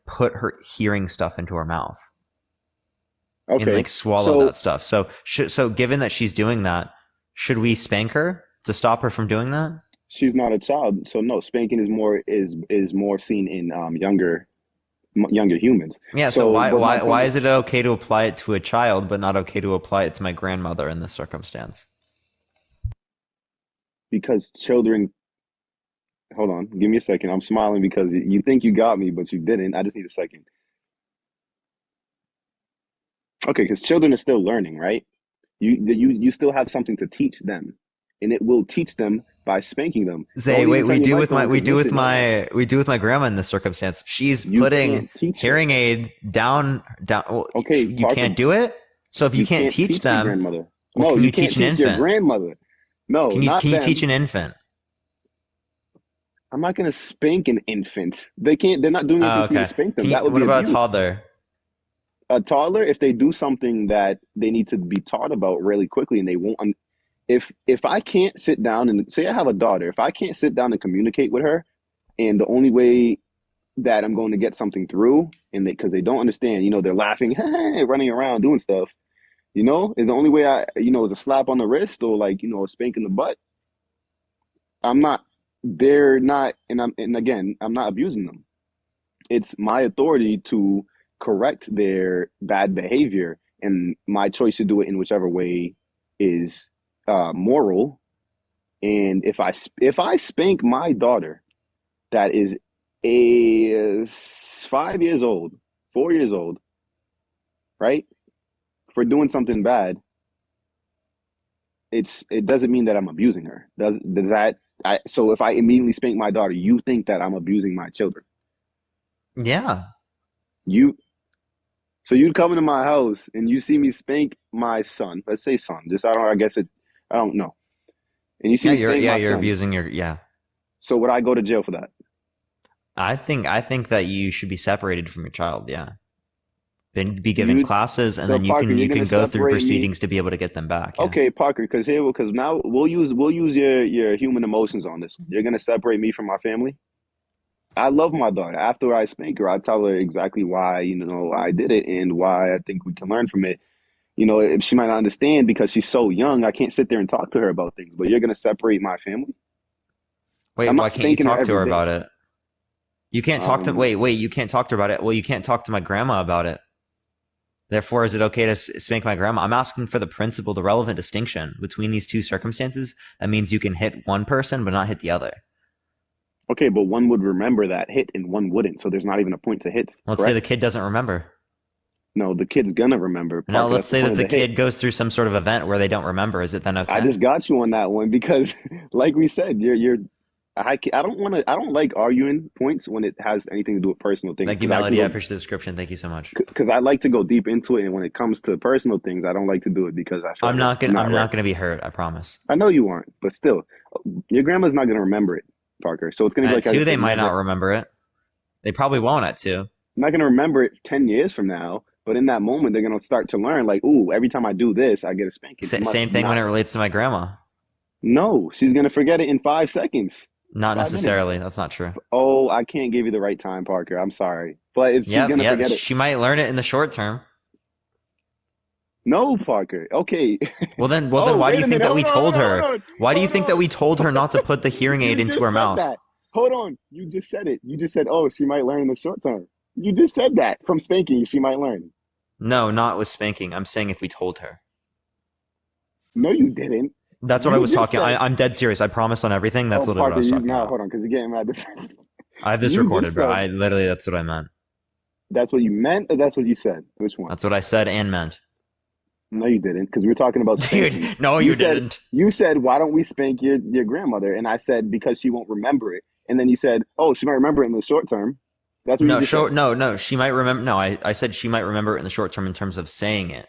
put her hearing stuff into her mouth and Okay, like swallow so that stuff. So given that she's doing that, should we spank her to stop her from doing that? she's not a child, so no, spanking is more seen in younger humans. Yeah. So So, but my why point is it okay to apply it to a child but not okay to apply it to my grandmother in this circumstance? because children. Hold on, give me a second. I'm smiling because you think you got me, but you didn't. I just need a second. Okay, because children are still learning, right? You still have something to teach them, and it will teach them by spanking them. Zay, Don't wait, even turn your mic on because listen, we do with my grandma in this circumstance. She's you putting can't teach her. hearing aid down. Well, Okay, you Parker, can't do it. So if you you can't can't teach teach your them, grandmother. well, No, can you you can't teach an teach your infant? grandmother. No, not Can you teach them. an infant? I'm not gonna spank an infant. They can't. They're not doing Oh, anything for me to okay. spank them. Can you? That would What be about a abuse. toddler? A toddler, if they do something that they need to be taught about really quickly, and they won't. If I can't sit down and say I have a daughter, if I can't sit down and communicate with her, and the only way that I'm going to get something through, and because they don't understand, they're laughing, running around doing stuff, is the only way is a slap on the wrist or like a spank in the butt. I'm not. They're not, and again, I'm not abusing them. It's my authority to correct their bad behavior, and my choice to do it in whichever way is moral. And if I spank my daughter that is 5 years old, 4 years old, right, for doing something bad, it doesn't mean that I'm abusing her. Does that? So if I immediately spank my daughter, you think that I'm abusing my children? Yeah. So you'd come into my house and you see me spank my son. Let's say son. Just I guess I don't know. And you see Yeah, me spank my you're son. abusing your, yeah. So would I go to jail for that? I think that you should be separated from your child, yeah. Then be given classes, and So then Parker, you're you gonna can go through separate me. proceedings to be able to get them back. Yeah. Okay, Parker, because now we'll use your human emotions on this one. You're gonna separate me from my family. I love my daughter. After I spank her, I tell her exactly why I did it and why I think we can learn from it. If she might not understand because she's so young, I can't sit there and talk to her about things. But you're gonna separate my family. Wait, I'm why not can't you spanking her talk to every her day. about it? You can't talk to you can't talk to her about it. Well, you can't talk to my grandma about it. Therefore, is it okay to spank my grandma? I'm asking for the principle, the relevant distinction between these two circumstances. That means you can hit one person but not hit the other. Okay, but one would remember that hit and one wouldn't, so there's not even a point to hit. Let's say the kid doesn't remember. No, the kid's gonna remember. Now, Parker, let's that's the say point that of the kid hit. goes through some sort of event where they don't remember. Is it then okay? I just got you on that one because, like we said, I don't like arguing points when it has anything to do with personal things. Thank you, Melody. I appreciate the description. Thank you so much. Because I like to go deep into it, and when it comes to personal things, I don't like to do it because I feel I'm like not gonna be hurt. I promise. I know you aren't, but still, your grandma's not gonna remember it, Parker. So it's gonna be like At two, as they if might never- not remember it. They probably won't at two. I'm not gonna remember it 10 years from now, but in that moment, they're gonna start to learn. Like, ooh, every time I do this, I get a spanking. Same thing when it relates to my grandma. No, she's gonna forget it in 5 seconds. Not 5 necessarily. minutes. That's not true. Oh, I can't give you the right time, Parker. I'm sorry, but she's gonna forget it. She might learn it in the short term. No, Parker. Okay. Well then, why do you think that we told her? Why do you think that we told her not to put the hearing aid into her mouth? That. Hold on. You just said it. You just said, oh, she might learn in the short term. You just said that from spanking, she might learn. No, not with spanking. I'm saying if we told her. No, you didn't. That's what I was talking. I'm dead serious. I promised on everything. That's literally what I was talking about. Hold on, because you're getting mad defensive. I have this recorded, bro. That's what I meant. That's what you meant, or that's what you said? Which one? That's what I said and meant. No, you didn't, because we were talking about spanking. Dude, no, you didn't. You said, why don't we spank your grandmother? And I said, because she won't remember it. And then you said, oh, she might remember it in the short term. That's what you said. No, she might remember. No, I said she might remember it in the short term in terms of saying it.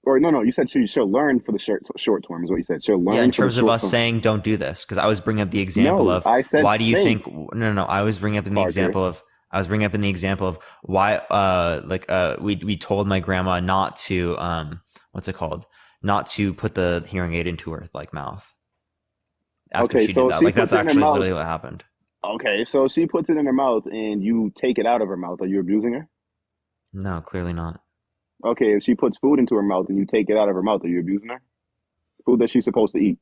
Or no, you said she'll learn for the short term is what you said. She'll learn. Yeah, in terms of us saying don't do this, because I was bringing up the example of I said why do you spank. think? No, I was bringing up in the example of why we told my grandma not to what's it called? Not to put the hearing aid into her mouth. After she did that, that's actually literally what happened. Okay, so she puts it in her mouth and you take it out of her mouth. Are you abusing her? No, clearly not. Okay, if she puts food into her mouth and you take it out of her mouth, are you abusing her? Food that she's supposed to eat.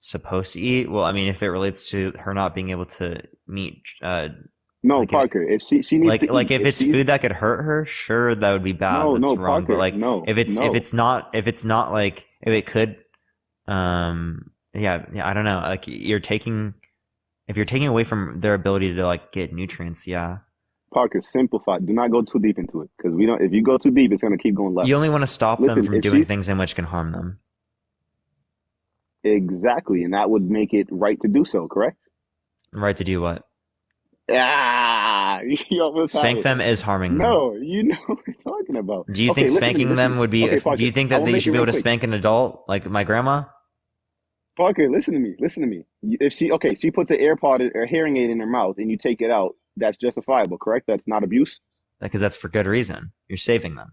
Supposed to eat? Well, I mean, if it relates to her not being able to meet. No, Parker. If she needs to eat, if it's food that could hurt her, sure, that would be bad. That's wrong. Parker, but if it's not if it could, yeah, I don't know. Like if you're taking away from their ability to get nutrients, yeah. Parker, simplify. Do not go too deep into it because we don't. If you go too deep, it's going to keep going left. You only want to stop them from doing things in which can harm them. Exactly, and that would make it right to do so. Correct? Right to do what? You almost spank them is harming them. No, you know what we're talking about. Do you think spanking them would be? Parker, do you think that they should be able to spank an adult like my grandma? Parker, listen to me. If she puts an AirPod or hearing aid in her mouth and you take it out, that's justifiable, correct? That's not abuse? Because that's for good reason. You're saving them.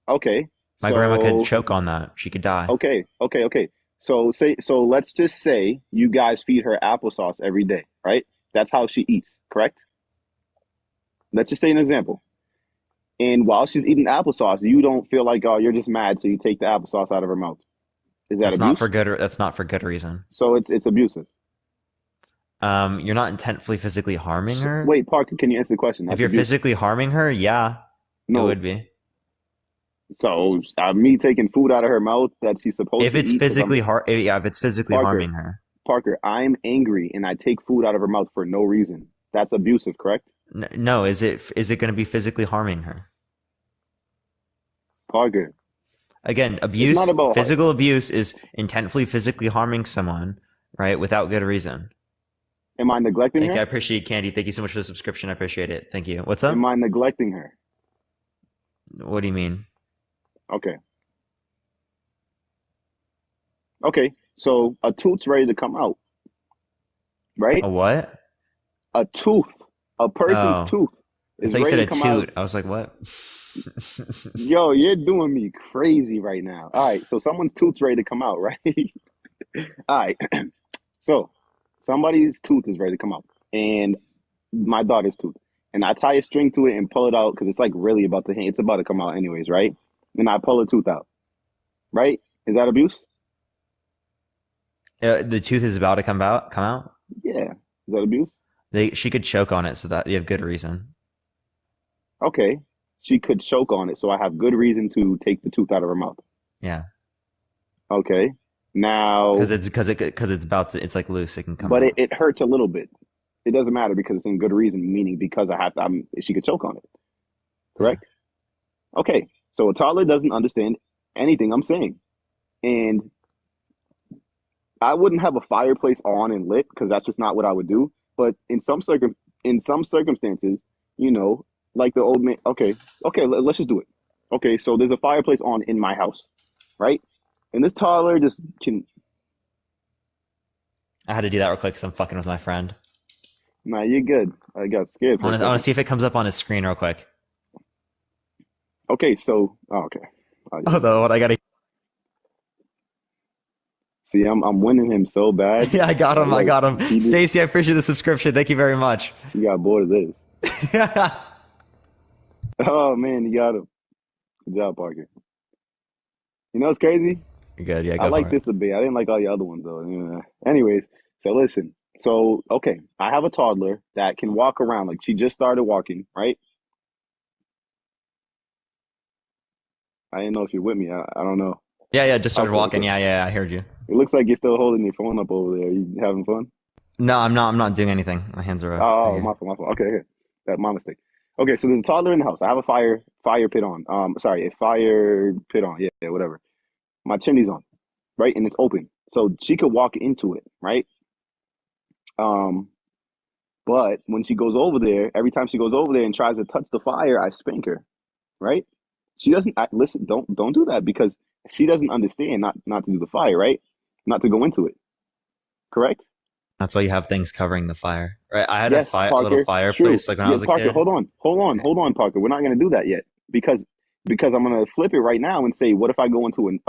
Okay. My grandma could choke on that. She could die. Okay. So let's just say you guys feed her applesauce every day, right? That's how she eats, correct? Let's just say an example. And while she's eating applesauce, you don't feel like, oh, you're just mad, so you take the applesauce out of her mouth. Is that abuse? That's not for good reason. So it's abusive. You're not intentfully physically harming her. Wait, Parker, can you answer the question? If you're physically harming her, yeah, it would be. So me taking food out of her mouth that she's supposed If to it's eat. physically if it's physically harming her. Parker, I'm angry and I take food out of her mouth for no reason. That's abusive, correct? No, is it going to be physically harming her? Parker. Again, abuse, physical abuse is intentfully physically harming someone, right, without good reason. Am I neglecting her? I appreciate Candy. Thank you so much for the subscription. I appreciate it. Thank you. What's up? Am I neglecting her? What do you mean? Okay. Okay, so a tooth's ready to come out, right? A what? A tooth. A person's tooth is I thought you said ready a to come toot. out. I was like, what? Yo, you're doing me crazy right now. All right, so someone's tooth's ready to come out, right? All right, so somebody's tooth is ready to come out, and my daughter's tooth, and I tie a string to it and pull it out because it's like really about to hang. It's about to come out anyways, right? And I pull the tooth out, right? Is that abuse? The tooth is about to come out. Yeah, is that abuse? She could choke on it, so that you have good reason. Okay, she could choke on it, so I have good reason to take the tooth out of her mouth. Yeah. Okay. Now, because it's about to, it's like loose. It can come. But out. it hurts a little bit. It doesn't matter because it's in good reason, meaning because she could choke on it. Correct? Yeah. Okay. So a toddler doesn't understand anything I'm saying, and I wouldn't have a fireplace on and lit because that's just not what I would do. But in some circumstances, you know, like the old man. Okay, let's just do it. Okay, so there's a fireplace on in my house, right? And this toddler just can. I had to do that real quick because I'm fucking with my friend. Nah, you're good. I got scared. I want to see if it comes up on his screen real quick. Okay, so okay. Although what I gotta. See, I'm winning him so bad. Yeah, I got him. Stacy, I appreciate the subscription. Thank you very much. You got bored of this. Oh man, you got him. Good job, Parker. You know what's crazy? Good, yeah. I like this debate. I didn't like all the other ones though. Yeah. Anyways, so listen. So okay, I have a toddler that can walk around. Like she just started walking, right? I didn't know if you're with me. I don't know. Yeah, just started walking. Yeah, I heard you. It looks like you're still holding your phone up over there. You having fun? No, I'm not. I'm not doing anything. My hands are up. Oh, my fault. Okay, that's my mistake. Okay, so there's a toddler in the house. I have a fire pit on. A fire pit on. Yeah, whatever. My chimney's on, right, and it's open, so she could walk into it, right? But when she goes over there, every time she goes over there and tries to touch the fire, I spank her, right? She doesn't listen. Don't do that because she doesn't understand not to do the fire, right? Not to go into it. Correct? That's why you have things covering the fire, right? I had a little fireplace like when I was a Parker, kid. Hold on, Parker. We're not going to do that yet because I'm going to flip it right now and say, what if I go into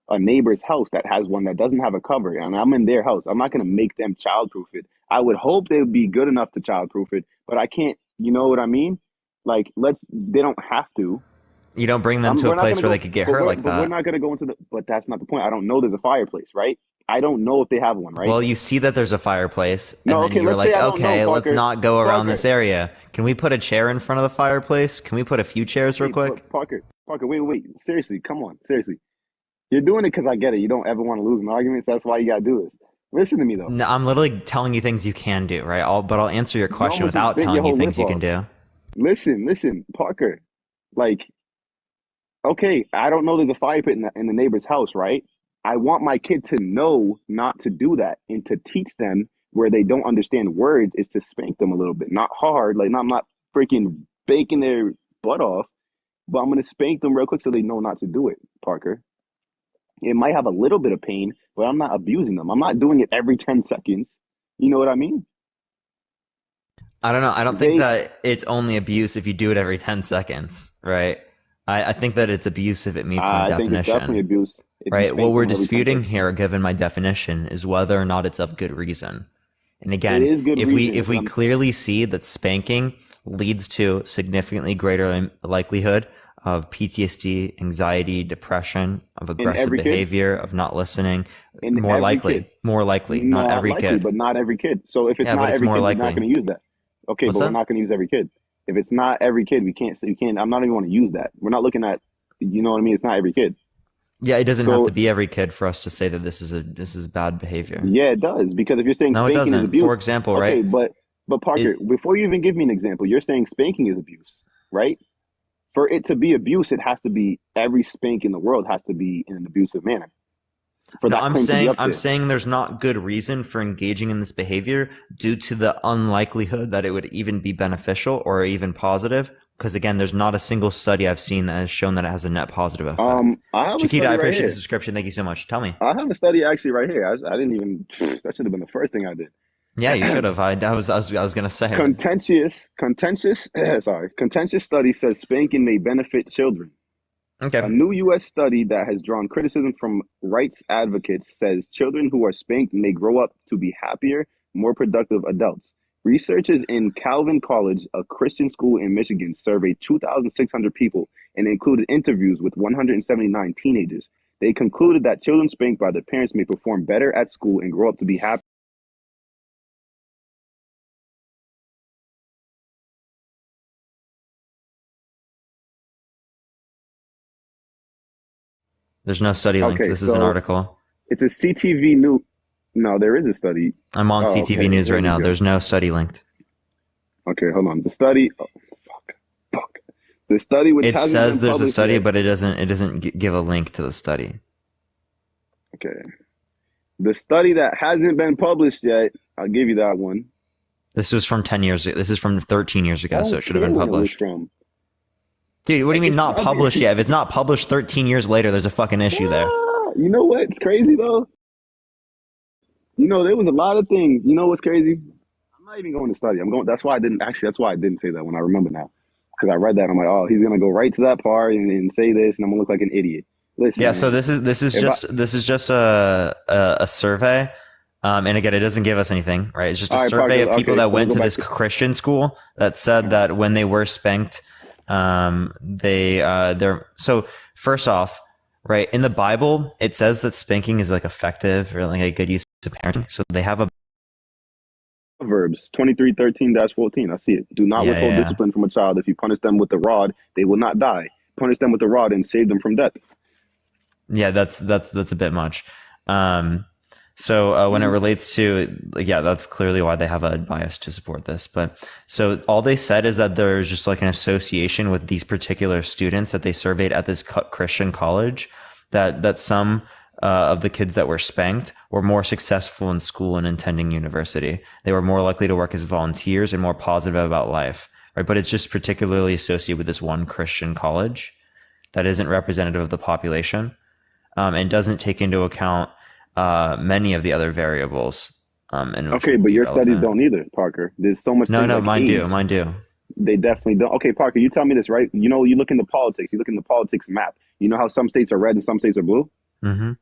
a neighbor's house that has one that doesn't have a cover, and I'm in their house? I'm not going to make them childproof it. I would hope they would be good enough to childproof it, but I can't. You know what I mean? Like, they don't have to. You don't bring them to a place where they could get hurt like that. We're not going to go into but that's not the point. I don't know there's a fireplace, right? I don't know if they have one, right? Well, you see that there's a fireplace, and then you're like, okay, let's not go around this area. Can we put a chair in front of the fireplace? Can we put a few chairs real quick? Parker, wait. Seriously, come on. Seriously. You're doing it because I get it. You don't ever want to lose an argument, so that's why you got to do this. Listen to me, though. No, I'm literally telling you things you can do, right? But I'll answer your question without telling you things you can do. Listen, Parker. Like, okay, I don't know there's a fire pit in the neighbor's house, right? I want my kid to know not to do that and to teach them where they don't understand words is to spank them a little bit. Not hard, like I'm not freaking baking their butt off, but I'm going to spank them real quick so they know not to do it, Parker. It might have a little bit of pain, but I'm not abusing them. I'm not doing it every 10 seconds. You know what I mean? I don't know. I don't think that it's only abuse if you do it every 10 seconds, right? I think that it's abuse if it meets my definition. I think it's definitely abuse. Right. What we're disputing here, given my definition, is whether or not it's of good reason. And again, if we clearly see that spanking leads to significantly greater likelihood of PTSD, anxiety, depression, of In aggressive every kid? behavior, of not listening. In More every likely, kid? more likely, not Not every likely, kid. but not every kid. So if it's Yeah, but not it's every more kid, we're not likely. going to use that. Okay, What's but we're that? not going to use every kid. If it's not every kid, we can't. I'm not even want to use that. We're not looking at. You know what I mean? It's not every kid. Yeah, it doesn't have So to be every kid for us to say that this is bad behavior. yeah, it does, because if you're saying No, it spanking is doesn't. abuse, For example, okay, right? but Parker, before you even give me an example, you're saying spanking is abuse, right? For it to be abuse, it has to be every spank in the world has to be in an abusive manner for No, that claim to be up I'm there. saying there's not good reason for engaging in this behavior due to the unlikelihood that it would even be beneficial or even positive. Because again, there's not a single study I've seen that has shown that it has a net positive effect. I have a Chiquita, study I right appreciate the here. subscription. Thank you so much. Tell me. I have a study actually right here. I didn't even. That should have been the first thing I did. Yeah, you should have. I was gonna say. Contentious study says spanking may benefit children. Okay. A new U.S. study that has drawn criticism from rights advocates says children who are spanked may grow up to be happier, more productive adults. Researchers in Calvin College, a Christian school in Michigan, surveyed 2,600 people and included interviews with 179 teenagers. They concluded that children spanked by their parents may perform better at school and grow up to be happy. There's no study linked. Okay, This is an so article. it's a CTV new. No, there is a study. I'm on Oh, CTV okay, News here right we now. go. There's no study linked. Okay, hold on. The study. Oh, fuck. The study which It hasn't says been there's a published study, yet. but it doesn't give a link to the study. Okay. The study that hasn't been published yet, I'll give you that one. This was from 10 years ago. This is from 13 years ago, so it should have care been when it was published. from. Dude, what do you mean It's not probably- published yet? If it's not published 13 years later, there's a fucking issue there. You know what's crazy though? You know, there was a lot of things. You know what's crazy? I'm not even going to study. That's why I didn't say that when I remember now. Because I read that, I'm like, oh, he's gonna go right to that part and say this, and I'm gonna look like an idiot. Listen, Yeah, man, so this is just a survey. And again, it doesn't give us anything, right? It's just a All right, survey Parker, of people okay, that so went we'll to go this back to- Christian school that said that when they were spanked, so first off, right, in the Bible, it says that spanking is like effective or like a good use of parenting. So they have a Proverbs 23:13-14. I see it. Do not withhold Yeah. discipline from a child. If you punish them with the rod, they will not die. Punish them with the rod and save them from death. Yeah, that's a bit much. So when it relates to, yeah, that's clearly why they have a bias to support this. But so all they said is that there's just like an association with these particular students that they surveyed at this Christian college, that some of the kids that were spanked were more successful in school and attending university. They were more likely to work as volunteers and more positive about life, right? But it's just particularly associated with this one Christian college that isn't representative of the population, and doesn't take into account many of the other variables. Okay, but your studies don't either, Parker. There's so much. No, like mine age. do. Mine do. They definitely don't. Okay, Parker, you tell me this, right? You know, you look into politics. You look in the politics map. You know how some states are red and some states are blue? Mm-hmm.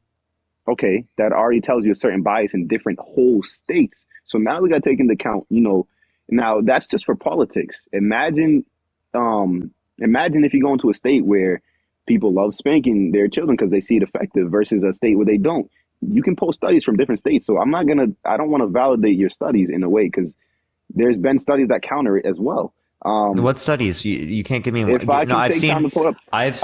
Okay, that already tells you a certain bias in different whole states. So now we got to take into account, you know, now that's just for politics. Imagine if you go into a state where people love spanking their children because they see it effective versus a state where they don't. You can pull studies from different states. So I don't want to validate your studies in a way because there's been studies that counter it as well. What studies? You can't give me. If I can take time to pull up, I've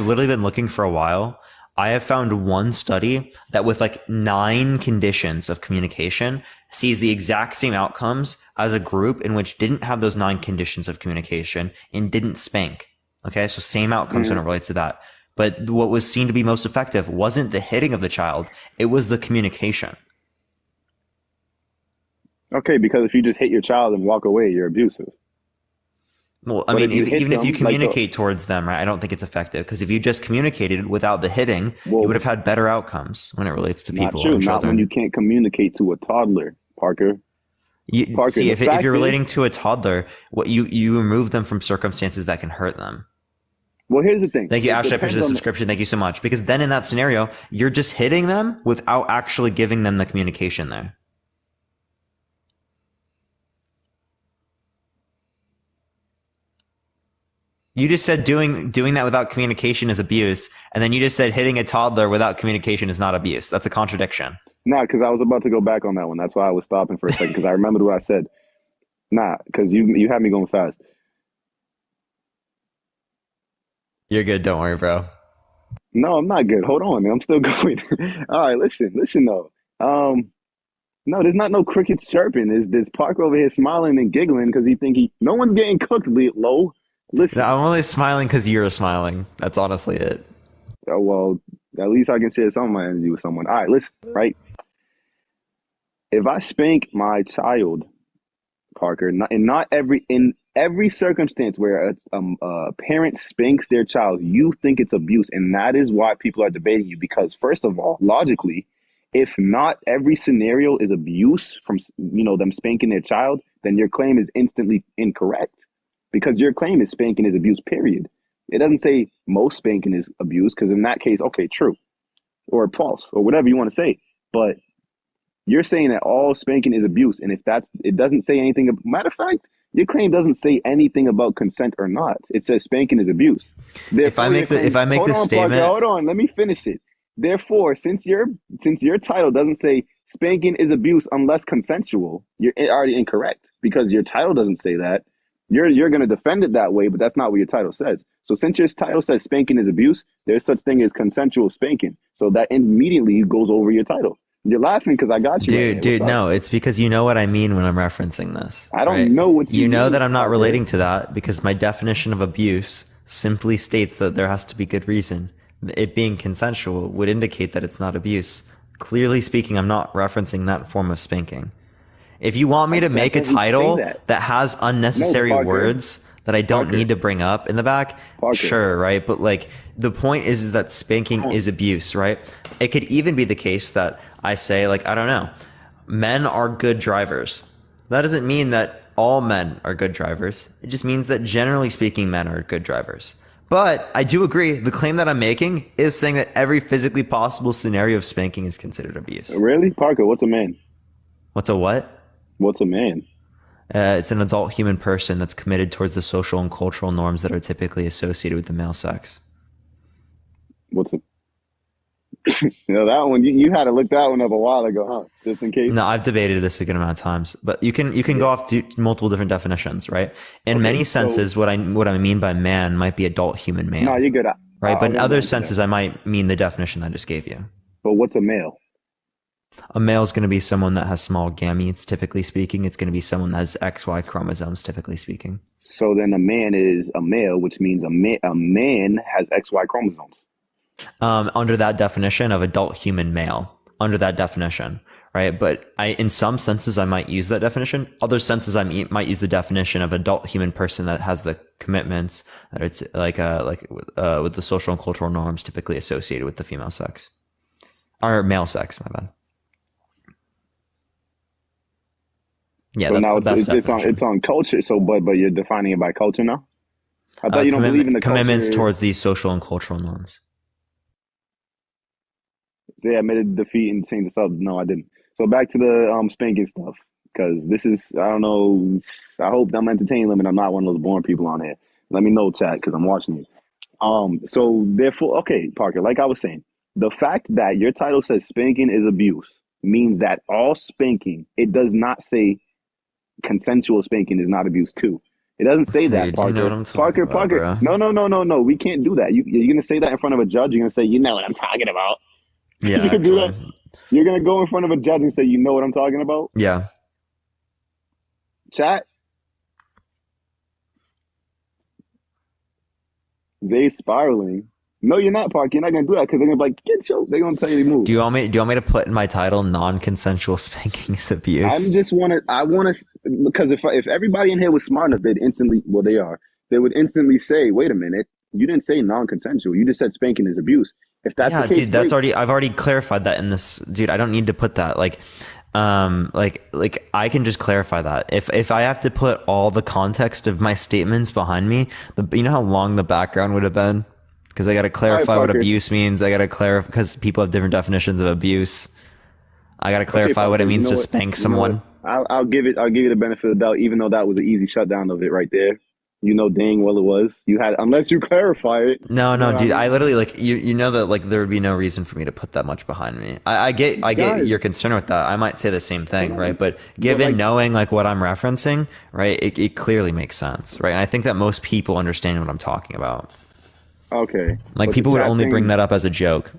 literally been looking for a while. I have found one study that with like 9 conditions of communication sees the exact same outcomes as a group in which didn't have those 9 conditions of communication and didn't spank. Okay. So same outcomes when it relates to that. But what was seen to be most effective wasn't the hitting of the child. It was the communication. Okay. Because if you just hit your child and walk away, you're abusive. Well, I mean, even if you communicate towards them, right, I don't think it's effective because if you just communicated without the hitting, you would have had better outcomes when it relates to people. Not true. And Not children. when you can't communicate to a toddler, Parker. Parker, See, if you're relating to a toddler, what you remove them from circumstances that can hurt them. Well, here's the thing. Thank you, It Ashley. I appreciate the depends on subscription. Thank you so much. Because then in that scenario, you're just hitting them without actually giving them the communication there. You just said doing that without communication is abuse, and then you just said hitting a toddler without communication is not abuse. That's a contradiction. Nah, because I was about to go back on that one. That's why I was stopping for a second because I remembered what I said. Nah, because you had me going fast. You're good. Don't worry, bro. No, I'm not good. Hold on, man. I'm still going. All right, listen though. No, there's not no crickets chirping. There's Parker over here smiling and giggling because no one's getting cooked. Low. Listen, No, I'm only smiling because you're smiling. That's honestly it. oh, well, at least I can share some of my energy with someone. All right, listen, right? If I spank my child, Parker, in every circumstance where a parent spanks their child, you think it's abuse, and that is why people are debating you. Because first of all, logically, if not every scenario is abuse from them spanking their child, then your claim is instantly incorrect. Because your claim is spanking is abuse. Period. It doesn't say most spanking is abuse, because in that case, okay, true, or false, or whatever you want to say, but you're saying that all spanking is abuse, and it doesn't say anything. Matter of fact, your claim doesn't say anything about consent or not. It says spanking is abuse. Therefore, if I make this statement, Parker, hold on, let me finish it. Therefore, since your title doesn't say spanking is abuse unless consensual, you're already incorrect because your title doesn't say that. You're going to defend it that way, but that's not what your title says. So since your title says spanking is abuse, there's such thing as consensual spanking. So that immediately goes over your title. You're laughing because I got you. Dude, no, it's because you know what I mean when I'm referencing this. I don't know what you know that I'm not relating to that because my definition of abuse simply states that there has to be good reason. It being consensual would indicate that it's not abuse. Clearly speaking, I'm not referencing that form of spanking. If you want me to make a title that has unnecessary words that I don't need to bring up in the back, sure, right? But like the point is that spanking is abuse, right? It could even be the case that I say, like, I don't know, men are good drivers. That doesn't mean that all men are good drivers. It just means that generally speaking, men are good drivers. But I do agree, the claim that I'm making is saying that every physically possible scenario of spanking is considered abuse. Really? Parker, what's a man? What's a what? What's a man? It's an adult human person that's committed towards the social and cultural norms that are typically associated with the male sex. What's a... that one, you had to look that one up a while ago, huh? Just in case. No, I've debated this a good amount of times, but you can go off to multiple different definitions, right? In many senses, what I mean by man might be adult human male. No, you're good. Right, but in other senses, I might mean the definition I just gave you. But what's a male? A male is going to be someone that has small gametes, typically speaking. It's going to be someone that has XY chromosomes, typically speaking. So then a man is a male, which means a man has XY chromosomes. Under that definition of adult human male, under that definition, right? But in some senses, I might use that definition. Other senses, I might use the definition of adult human person that has the commitments that it's with the social and cultural norms typically associated with the female sex or male sex. My bad. Yeah, so that's now the best it's on culture. So, but you're defining it by culture now. I thought you don't believe in the commitments culture. towards these social and cultural norms. They admitted defeat and changed the sub. No, I didn't. So back to the spanking stuff, because this is, I don't know. I hope I'm entertaining them and I'm not one of those boring people on here. Let me know, chat, because I'm watching you. So therefore, okay, Parker, like I was saying, the fact that your title says spanking is abuse means that all spanking, it does not say consensual spanking is not abuse too. It doesn't say that, Parker. You know what I'm talking about, Parker. bro. No. We can't do that. You're gonna say that in front of a judge. You're gonna say, you know what I'm talking about. Yeah, you can do that. You're gonna go in front of a judge and say, you know what I'm talking about. Yeah. Chat. Zay's spiraling. No, you're not, Parker. You're not gonna do that because they're gonna be like, get your. They're gonna tell you to move. Do you want me to put in my title non-consensual spanking is abuse? I want to because if everybody in here was smart enough, they would instantly say, wait a minute, you didn't say non-consensual. You just said spanking is abuse. If that's the case, dude, I've already clarified that in this, dude. I don't need to put that like I can just clarify that. If I have to put all the context of my statements behind me, you know how long the background would have been? Because I got to clarify what abuse means. I got to clarify because people have different definitions of abuse. I got to clarify what it means to spank someone. I'll give you the benefit of the doubt, even though that was an easy shutdown of it right there. You know dang well it was. You had, unless you clarify it. No, You know no, what I dude. I mean? literally like you know that like there would be no reason for me to put that much behind me. I get Guys, your concern with that. I might say the same hold thing, right? on. But But given like, knowing like what I'm referencing, right, it clearly makes sense, right? And I think that most people understand what I'm talking about. okay, Like but the people would chat only bring saying that up as a joke.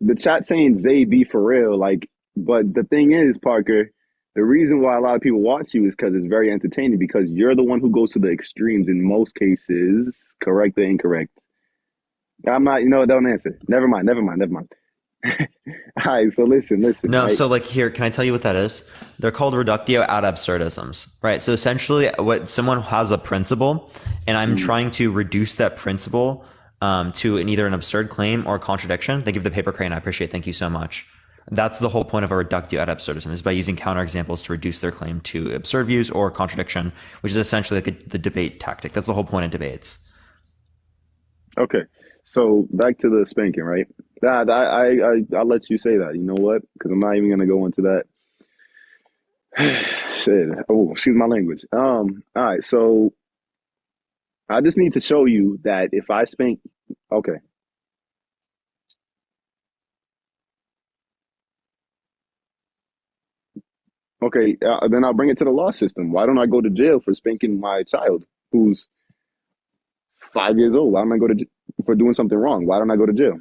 Zay be for real. Like, but the thing is, Parker, the reason why a lot of people watch you is because it's very entertaining. Because you're the one who goes to the extremes in most cases, correct or incorrect. I'm not. You know, don't answer. Never mind. Never mind. Never mind. All right. So listen. No, Right. so like here, can I tell you what that is? They're called reductio ad absurdisms, right? So essentially, what someone has a principle, and I'm trying to reduce that principle to either an absurd claim or a contradiction. Thank you for the paper crane. I appreciate it. Thank you so much. That's the whole point of a reductio ad absurdism, is by using counterexamples to reduce their claim to absurd views or contradiction, which is essentially like the debate tactic. That's the whole point of debates. Okay. So back to the spanking, right? I'll let you say that. You know what? Because I'm not even gonna go into that. Shit. Oh, excuse my language. All right. So I just need to show you that if I spank, okay. Okay, then I'll bring it to the law system. Why don't I go to jail for spanking my child who's 5 years old? Why don't I go to for doing something wrong? Why don't I go to jail?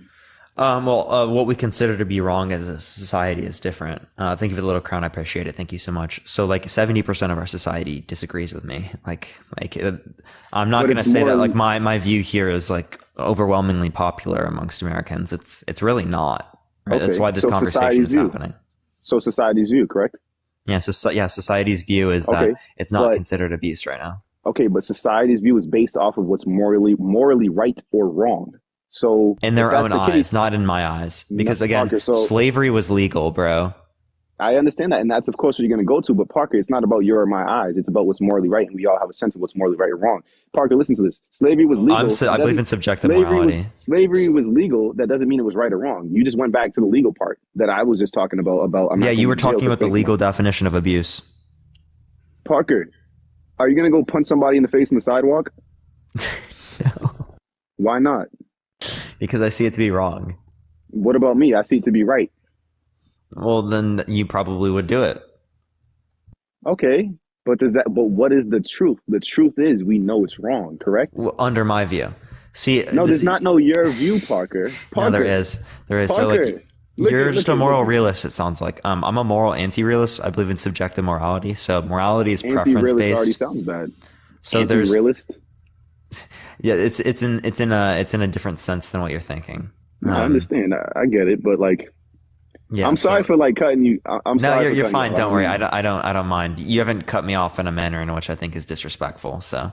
What we consider to be wrong as a society is different. Thank you for the little crown. I appreciate it. Thank you so much. So, like, 70% of our society disagrees with me. I'm not But going to it's say that. more. Like, my view here is like overwhelmingly popular amongst Americans. It's really not. Right. That's Okay, why this so conversation society's is view. happening. So society's view, correct? Yeah. Society's view is that Okay, it's not but considered abuse right now. okay, but society's view is based off of what's morally right or wrong. So In if their that's own the eyes, case, not in my eyes. no, Because again, Parker. So slavery was legal, bro. I understand that, and that's of course what you're going to go to. But Parker, it's not about your or my eyes. It's about what's morally right, and we all have a sense of what's morally right or wrong. Parker, listen to this. Slavery was legal. I That believe in doesn't. subjective morality. Slavery was legal. That doesn't mean it was right or wrong. You just went back to the legal part that I was just talking about. About I'm Yeah, not you going were to jail talking for about the spanking legal them. definition of abuse. Parker, are you going to go punch somebody in the face on the sidewalk? No. Why not? Because I see it to be wrong. What about me? I see it to be right. Well, then you probably would do it. Okay, but what is the truth? The truth is we know it's wrong, correct? Well, under my view. See, No, there's not no your view, Parker. no, there Parker, is. There is. So, like, Parker. you're just a moral Look at. realist, it sounds like. I'm a moral anti-realist. I believe in subjective morality. So, morality is Anti-realist already preference-based. sounds bad. So, Anti-realist? yeah, it's in a different sense than what you're thinking. No, I understand. I get it, but like, Yeah, I'm sorry so for like cutting you. I'm no, sorry for you're cutting you fine. off. Don't worry. mean- I don't mind. You haven't cut me off in a manner in which I think is disrespectful. So,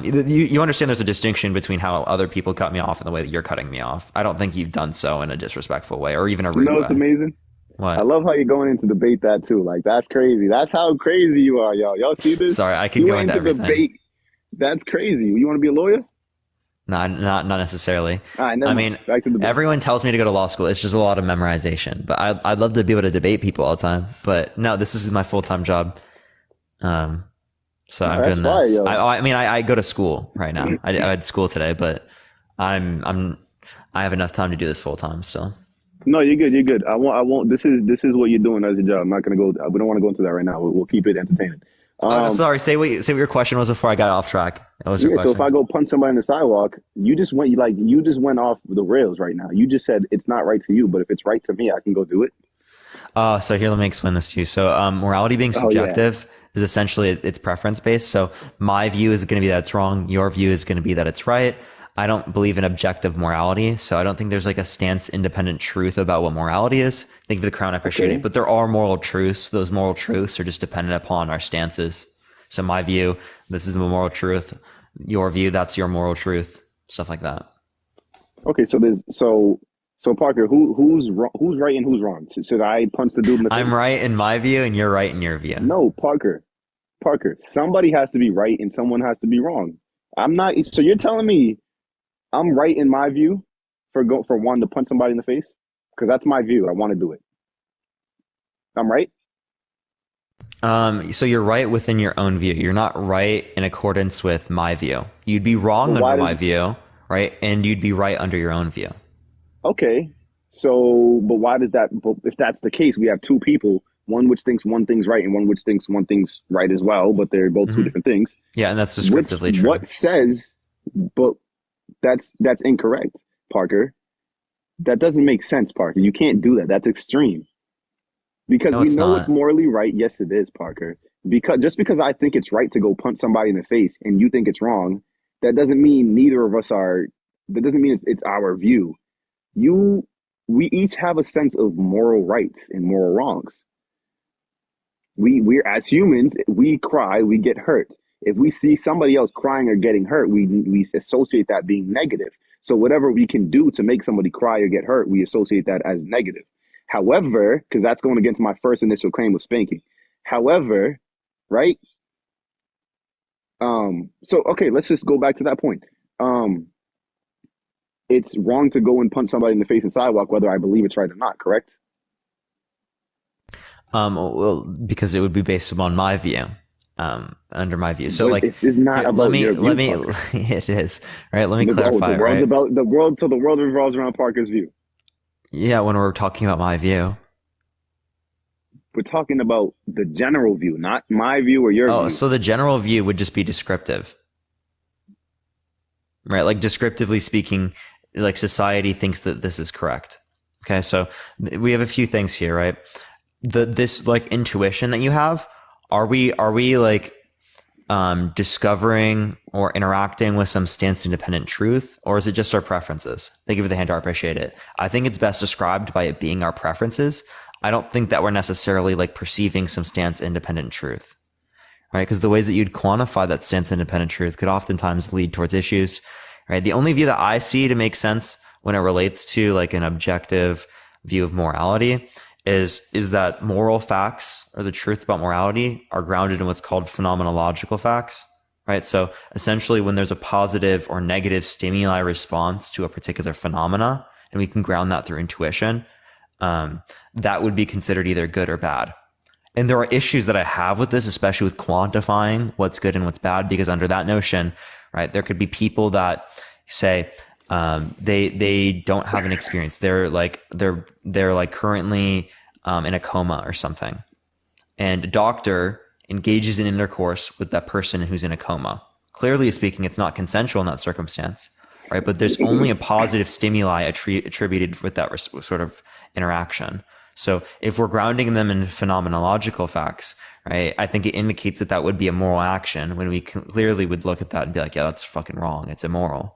you understand there's a distinction between how other people cut me off and the way that you're cutting me off. I don't think you've done so in a disrespectful way or even a You rude know what's way. amazing? What? I love how you're going into debate that too. Like that's crazy. That's how crazy you are, y'all. Y'all see this? Sorry, I can You go went into into everything. debate. That's crazy. You want to be a lawyer? Not necessarily. All right, never I mind. mean, Back to the debate. everyone tells me to go to law school. It's just a lot of memorization. But I'd love to be able to debate people all the time. But no, this is my full time job. So I'm That's doing fire, this. yo. I go to school right now. I had school today, but I have enough time to do this full time still. No, you're good. You're good. I won't. This is what you're doing as your job. I'm not gonna go. We don't want to go into that right now. We'll keep it entertaining. Oh, no, sorry. Say what your question was before I got off track. What was your Yeah. So if question? I go punch somebody in the sidewalk, you just went off the rails right now. You just said it's not right to you, but if it's right to me, I can go do it. So here, let me explain this to you. So, morality being Oh yeah. subjective is essentially it's preference based. So my view is going to be that it's wrong. Your view is going to be that it's right. I don't believe in objective morality. So I don't think there's like a stance independent truth about what morality is. Thank you for the crown. I appreciate Okay. it. But there are moral truths. Those moral truths are just dependent upon our stances. So my view, this is the moral truth. Your view, that's your moral truth. Stuff like that. Okay. So Parker, who's right and who's wrong? Should I punch the dude in the face? I'm right in my view and you're right in your view. No, Parker. Somebody has to be right and someone has to be wrong. I'm not. So you're telling me I'm right in my view for wanting to punch somebody in the face? Because that's my view. I want to do it. I'm right. So you're right within your own view. You're not right in accordance with my view. You'd be wrong But why under my does view, right? And you'd be right under your own view. okay? So, but why does that? But if that's the case, we have two people, one which thinks one thing's right and one which thinks one thing's right as well, but they're both two different things. Yeah, and that's descriptively true. What says? But that's incorrect, Parker. That doesn't make sense, Parker. You can't do that. That's extreme. Because No, we it's know not. it's morally right. Yes, it is, Parker. Because just because I think it's right to go punch somebody in the face and you think it's wrong, that doesn't mean neither of us are. That doesn't mean it's our view. We each have a sense of moral rights and moral wrongs. We're as humans, we cry, we get hurt. If we see somebody else crying or getting hurt, we associate that being negative. So whatever we can do to make somebody cry or get hurt, we associate that as negative. However, because that's going against my first initial claim of spanking. However, right? So okay, let's just go back to that point. It's wrong to go and punch somebody in the face in sidewalk, whether I believe it's right or not, correct? Well, because it would be based upon my view, under my view. So, But like, it's not here, about your view, it is, right? Let me clarify, the world's right? about the world, so the world revolves around Parker's view. Yeah, when we're talking about my view. We're talking about the general view, not my view or your view. Oh, so the general view would just be descriptive, right? Like, descriptively speaking, like, society thinks that this is correct. Okay, so we have a few things here, right? This like intuition that you have, are we like discovering or interacting with some stance independent truth, or is it just our preferences? Thank you for the hand, I appreciate it. I think it's best described by it being our preferences. I don't think that we're necessarily like perceiving some stance independent truth, right? Because the ways that you'd quantify that stance independent truth could oftentimes lead towards issues, right? The only view that I see to make sense when it relates to like an objective view of morality is that moral facts, or the truth about morality, are grounded in what's called phenomenological facts, right? So essentially, when there's a positive or negative stimuli response to a particular phenomena, and we can ground that through intuition, that would be considered either good or bad. And there are issues that I have with this, especially with quantifying what's good and what's bad, because under that notion, right, there could be people that say, they don't have an experience. They're like currently in a coma or something, and a doctor engages in intercourse with that person who's in a coma. Clearly speaking, it's not consensual in that circumstance, right? But there's only a positive stimuli attributed with that sort of interaction. So if we're grounding them in phenomenological facts, right, I think it indicates that that would be a moral action, when we clearly would look at that and be like, yeah, that's fucking wrong. It's immoral.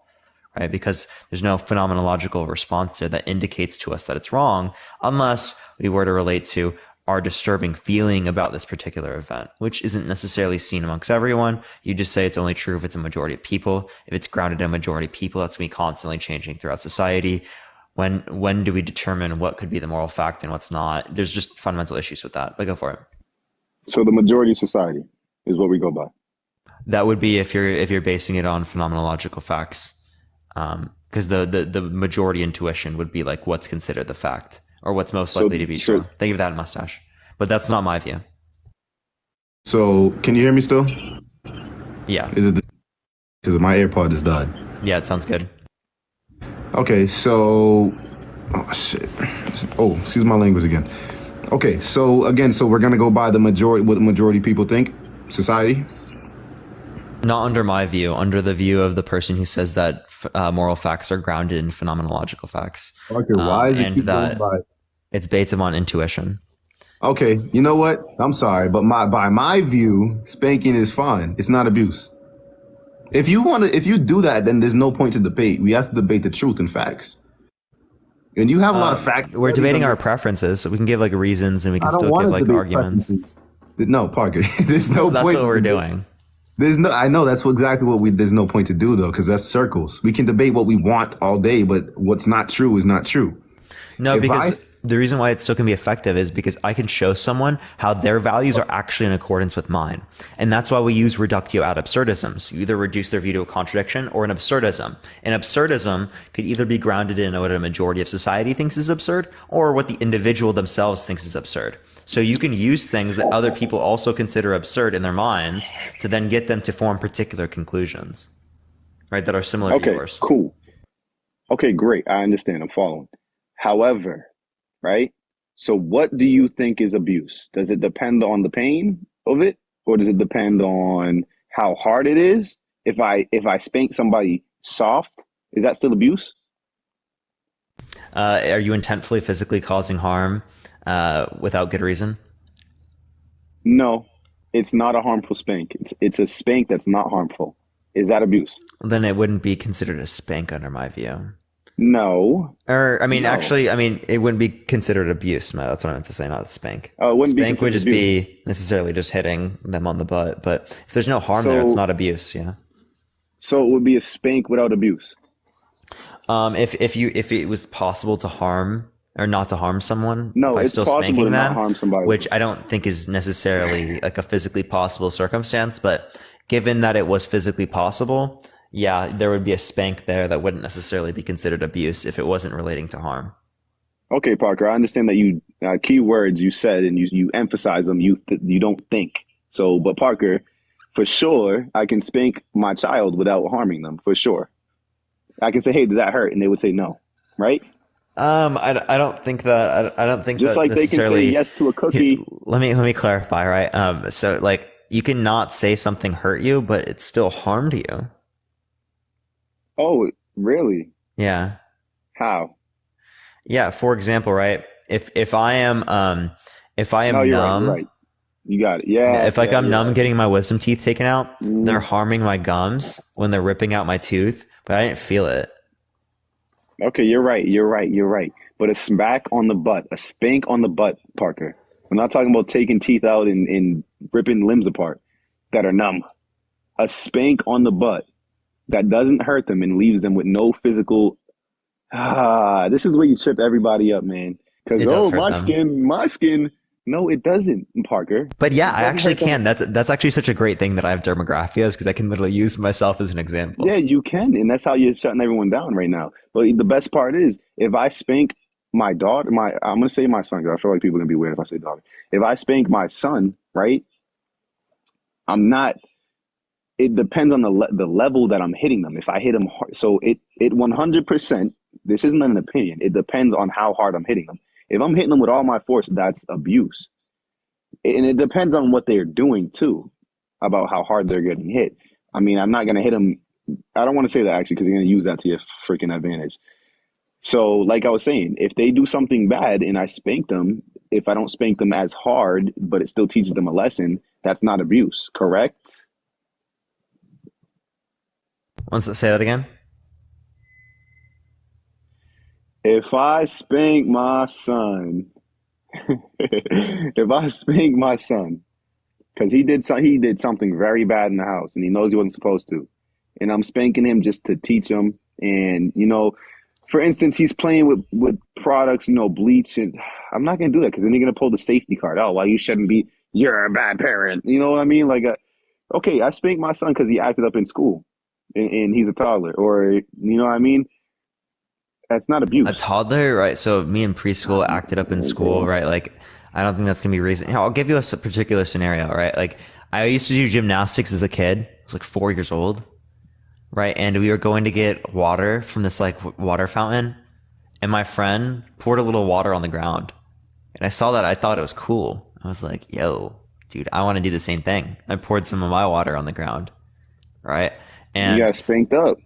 Right? Because there's no phenomenological response there that indicates to us that it's wrong, unless we were to relate to our disturbing feeling about this particular event, which isn't necessarily seen amongst everyone. You just say it's only true if it's a majority of people. If it's grounded in a majority of people, that's going to be constantly changing throughout society. When do we determine what could be the moral fact and what's not? There's just fundamental issues with that, but go for it. So the majority of society is what we go by. That would be if you're basing it on phenomenological facts. Because the majority intuition would be like what's considered the fact, or what's most likely to be true. Thank you for that, mustache. But that's not my view. So can you hear me still? Yeah. Is it because my AirPod just died? Yeah, it sounds good. Okay, so oh shit. Oh, excuse my language again. Okay, so we're gonna go by the majority, what the majority of people think, society. Not under my view, under the view of the person who says that moral facts are grounded in phenomenological facts. Okay, why is it and keep that going by? It's based upon intuition. Okay, you know what? I'm sorry, but by my view, spanking is fine. It's not abuse. If you do that, then there's no point to debate. We have to debate the truth and facts. And you have a lot of facts. We're debating our preferences, so we can give like reasons and we can still give like arguments. No, Parker, there's no point. That's what we're doing. I know that's exactly what there's no point to do though, because that's circles. We can debate what we want all day, but what's not true is not true. No, because the reason why it still can be effective is because I can show someone how their values are actually in accordance with mine. And that's why we use reductio ad absurdisms. You either reduce their view to a contradiction or an absurdism. An absurdism could either be grounded in what a majority of society thinks is absurd, or what the individual themselves thinks is absurd. So you can use things that other people also consider absurd in their minds to then get them to form particular conclusions, right, that are similar to Okay, yours. cool. Okay, great. I understand. I'm following. However, right? So what do you think is abuse? Does it depend on the pain of it, or does it depend on how hard it is? If I spank somebody soft, is that still abuse? Are you intentfully physically causing harm without good reason? No, it's not a harmful spank. It's a spank that's not harmful. Is that abuse? Then it wouldn't be considered a spank under my view. No. Or, I mean, No. actually, I mean, it wouldn't be considered abuse. That's what I meant to say, not a spank. Oh, it wouldn't be Spank would considered just abuse. be necessarily just hitting them on the butt. But if there's no harm there, it's not abuse. Yeah. So it would be a spank without abuse. If it was possible to harm or not to harm someone No, by it's still possible spanking to not them, harm somebody. which I don't think is necessarily like a physically possible circumstance, but given that it was physically possible, yeah, there would be a spank there that wouldn't necessarily be considered abuse if it wasn't relating to harm. Okay, Parker, I understand that you key words you said and you emphasize them. You don't think so, but Parker, for sure, I can spank my child without harming them. For sure, I can say, "Hey, did that hurt?" and they would say no, right? I don't think that I don't think Just that like they can say necessarily. yes to a cookie. Let me clarify, right? So like you cannot say something hurt you, but it still harmed you. Oh, really? Yeah. How? Yeah. For example, right? If I am No, numb, you're right. You got it. Yeah. if like yeah, I'm you're numb right. getting my wisdom teeth taken out, Mm. they're harming my gums when they're ripping out my tooth, but I didn't feel it. Okay, you're right. You're right. You're right. But a smack on the butt, a spank on the butt, Parker. I'm not talking about taking teeth out and ripping limbs apart that are numb. A spank on the butt that doesn't hurt them and leaves them with no physical. This is where you trip everybody up, man. Because It does hurt them. my skin. No, it doesn't, Parker. But yeah, It I doesn't actually hurt them. can. That's actually such a great thing that I have dermographias because I can literally use myself as an example. Yeah, you can, and that's how you're shutting everyone down right now. But the best part is, if I spank my daughter, I'm gonna say my son because I feel like people are gonna be weird if I say daughter. If I spank my son, right? I'm not. It depends on the level that I'm hitting them. If I hit them hard, so it 100%. This isn't an opinion. It depends on how hard I'm hitting them. If I'm hitting them with all my force, that's abuse, and it depends on what they're doing too, about how hard they're getting hit. I mean, I'm not gonna hit them. I don't want to say that actually because you're going to use that to your freaking advantage. So, like I was saying, if they do something bad and I spank them, if I don't spank them as hard, but it still teaches them a lesson, that's not abuse, correct? Let's say that again. If I spank my son, if I spank my son, because he did something very bad in the house and he knows he wasn't supposed to, and I'm spanking him just to teach him. And for instance, he's playing with products, bleach, and I'm not gonna do that because then you're gonna pull the safety card. Oh, well, you shouldn't be. You're a bad parent. You know what I mean? Like, okay, I spanked my son because he acted up in school, and he's a toddler, or you know what I mean? That's not abuse. A toddler, right? So me in preschool acted up in school, right? Like, I don't think that's gonna be reason. I'll give you a particular scenario, right? Like, I used to do gymnastics as a kid. I was like 4 years old, right? And we were going to get water from this like water fountain, and my friend poured a little water on the ground, and I saw that. I thought it was cool. I was like, "Yo, dude, I want to do the same thing." I poured some of my water on the ground, right? And you got spanked up.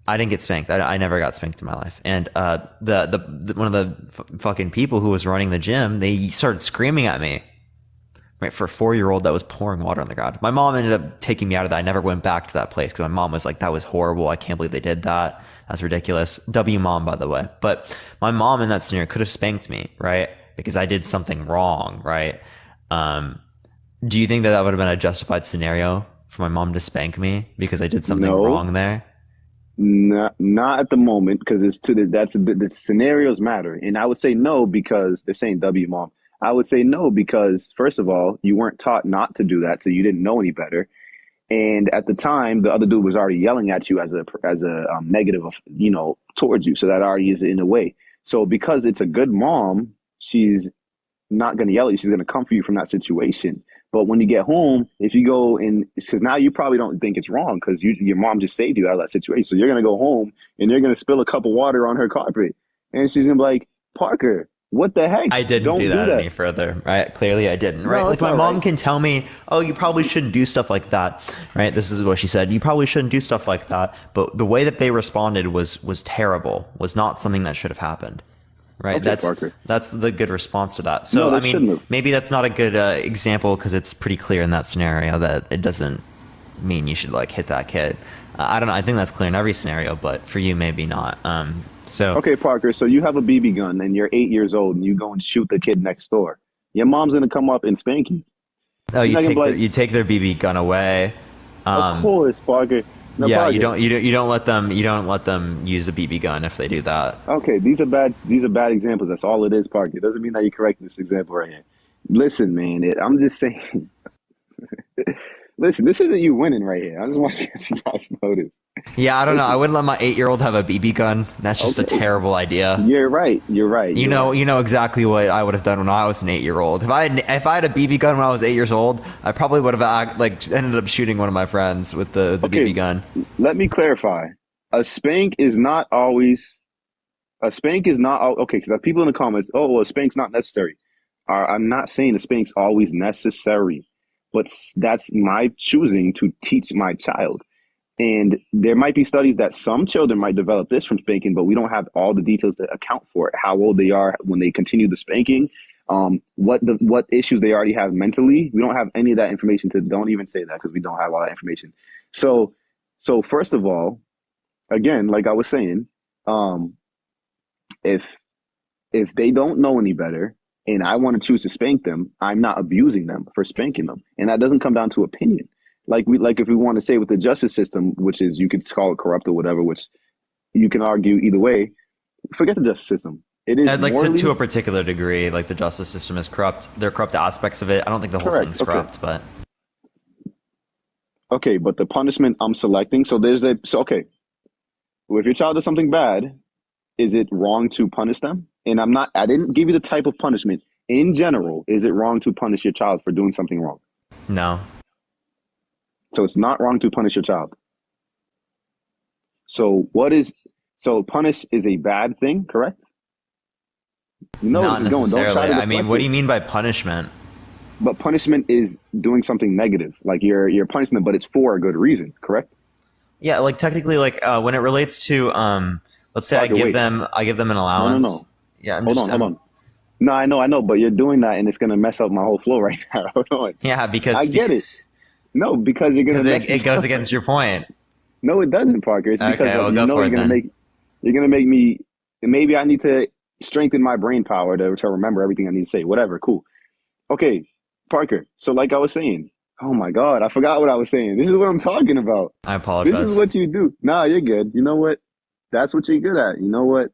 I didn't get spanked. I never got spanked in my life. And the one of the fucking people who was running the gym, they started screaming at me, right, for a 4-year-old that was pouring water on the ground. My mom ended up taking me out of that. I never went back to that place because my mom was like, "That was horrible. I can't believe they did that. That's ridiculous." W mom, by the way. But my mom in that scenario could have spanked me, right, because I did something wrong, right? Do you think that would have been a justified scenario for my mom to spank me because I did something wrong there? Not at the moment, because the scenarios matter, and I would say no because they're saying W mom. I would say no because first of all, you weren't taught not to do that, so you didn't know any better. And at the time, the other dude was already yelling at you as a negative, towards you. So that already is in a way. So because it's a good mom, she's not going to yell at you. She's going to comfort you from that situation. But when you get home, if you go in, because now you probably don't think it's wrong because your mom just saved you out of that situation. So you're going to go home and you're going to spill a cup of water on her carpet. And she's going to be like, Parker, what the heck? I didn't Don't do that any further, right? Clearly I didn't, right? No, Like it's my all mom right. can tell me, oh, you probably shouldn't do stuff like that, right? This is what she said. You probably shouldn't do stuff like that. But the way that they responded was terrible, was not something that should have happened. Right. Okay, Parker. That's the good response to that. So, No, I they shouldn't mean, have. maybe that's not a good example because it's pretty clear in that scenario that it doesn't mean you should like hit that kid. I don't know. I think that's clear in every scenario, but for you, maybe not. Okay, Parker, so you have a BB gun and you're 8 years old and you go and shoot the kid next door. Your mom's going to come up and spank you. Oh, She's you not gonna take be like, you take their BB gun away. of course, Parker. No, Yeah, Parker. you don't let them use a BB gun if they do that. Okay, these are bad examples. That's all it is, Parker. It doesn't mean that you correct this example right here. Listen, man, I'm just saying. Listen, this isn't you winning right here. I just want you guys to know this. Yeah, I don't know. I wouldn't let my 8-year-old have a BB gun. That's just a terrible idea. You're right. You're right. You know exactly what I would have done when I was an 8-year-old. If I had a BB gun when I was 8 years old, I probably would have ended up shooting one of my friends with the BB gun. Let me clarify. A spank is not always. Okay, because people in the comments, oh, well, a spank's not necessary. I'm not saying a spank's always necessary, but that's my choosing to teach my child. And there might be studies that some children might develop this from spanking, but we don't have all the details to account for it. How old they are when they continue the spanking, what issues they already have mentally. We don't have any of that information. Don't even say that because we don't have all that information. So first of all, again, like I was saying, if they don't know any better and I want to choose to spank them, I'm not abusing them for spanking them, and that doesn't come down to opinion. Like if we want to say with the justice system, which is, you could call it corrupt or whatever, which you can argue either way. Forget the justice system. It is to a particular degree. Like the justice system is corrupt. There are corrupt aspects of it. I don't think the whole thing's corrupt, but okay. But the punishment I'm selecting. So okay. Well, if your child does something bad, is it wrong to punish them? And I didn't give you the type of punishment. In general, is it wrong to punish your child for doing something wrong? No. So it's not wrong to punish your child. So punish is a bad thing, correct? You know not where this is going. Don't try to necessarily. I mean, deflect what do it. you mean by punishment? But punishment is doing something negative. Like you're punishing them, but it's for a good reason, correct? Yeah, like technically, like when it relates to, let's say Parker, I give them an allowance. No. Yeah, Hold on. No, I know, but you're doing that, and it's gonna mess up my whole flow right now. Hold on. Yeah, because I get it. No, because you're gonna. Because it goes against your point. No, it doesn't, Parker. It's because Okay, well, go for it then. You're gonna make me. Maybe I need to strengthen my brain power to remember everything I need to say. Whatever, cool. Okay, Parker. So, like I was saying, oh my God, I forgot what I was saying. This is what I'm talking about. I apologize. This is what you do. Nah, you're good. You know what? That's what you're good at. You know what?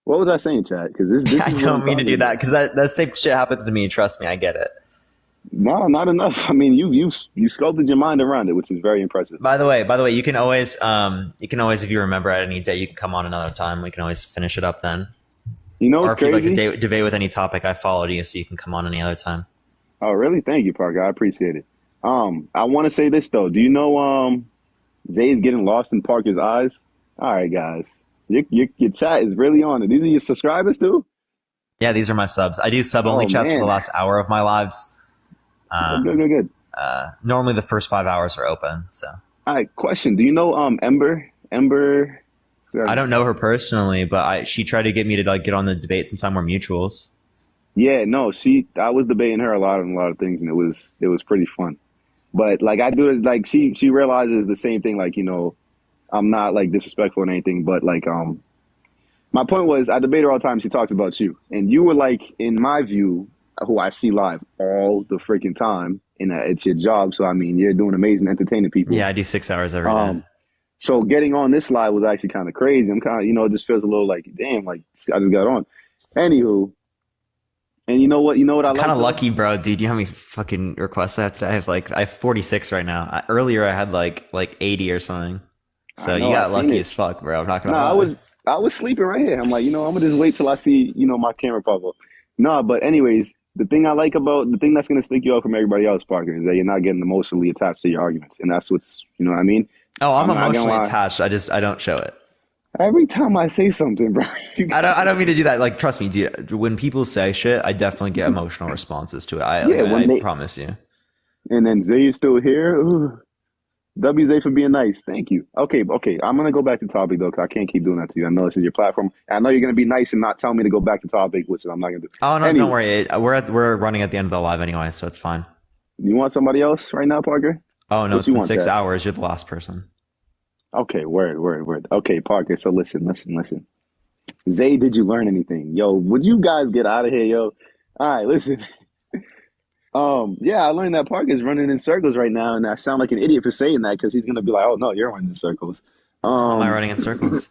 What was I saying, Chad? Because this I don't mean to do that because that same shit happens to me. Trust me, I get it. No, not enough. I mean, you sculpted your mind around it, which is very impressive. By the way, you can always, if you remember at any day, you can come on another time. We can always finish it up then. You know, or it's if crazy. you'd like to debate with any topic, I followed you, so you can come on any other time. Oh, really? Thank you, Parker. I appreciate it. I want to say this though. Do you know, Zay's getting lost in Parker's eyes? All right, guys, your chat is really on it. These are your subscribers too? Yeah, these are my subs. I do sub only chats for the last hour of my lives. Good. Normally the first 5 hours are open. So. All right, question. Do you know Ember? I don't know her personally, but she tried to get me to get on the debate sometime. We're mutuals. Yeah, no, I was debating her a lot of things, and it was pretty fun. But I do it like she realizes the same thing. I'm not disrespectful or anything, but my point was I debate her all the time. She talks about you, and you were in my view, who I see live all the freaking time, and it's your job. So I mean, you're doing amazing, entertaining people. Yeah, I do 6 hours every day. So getting on this live was actually kind of crazy. I'm kind of, it just feels a little damn, I just got on. Anywho, and you know what I like? Kind of lucky, bro, dude. You know how many fucking requests I have today? I have 46 right now. Earlier I had like 80 or something. So you got lucky as fuck, bro. I'm not gonna lie. I was sleeping right here. I'm like, I'm gonna just wait till I see, my camera pop up. No, but anyways, the thing that's gonna stick you out from everybody else, Parker, is that you're not getting emotionally attached to your arguments, and that's what's, you know what I mean. Oh, I'm I'm not gonna emotionally lie. attached. I don't show it. Every time I say something, bro. I don't mean to do that. Like, trust me, dude, when people say shit, I definitely get emotional responses to it. Yeah, when I they promise you. and then Zay is still here. Ooh. WZ for being nice. Thank you. Okay. I'm gonna go back to topic though, because I can't keep doing that to you. I know this is your platform. I know you're gonna be nice and not tell me to go back to topic, which I'm not gonna do. Oh no, don't Anyway, worry. We're running at the end of the live anyway, so it's fine. you want somebody else right now, Parker? Oh no, What it's you been want, 6 Chad? hours. You're the last person. Okay, word. Okay, Parker. So listen. Zay, did you learn anything? Yo, would you guys get out of here, yo? All right, listen. Yeah, I learned that Parker's running in circles right now, and I sound like an idiot for saying that because he's gonna be like, "Oh no, you're running in circles." How am I running in circles?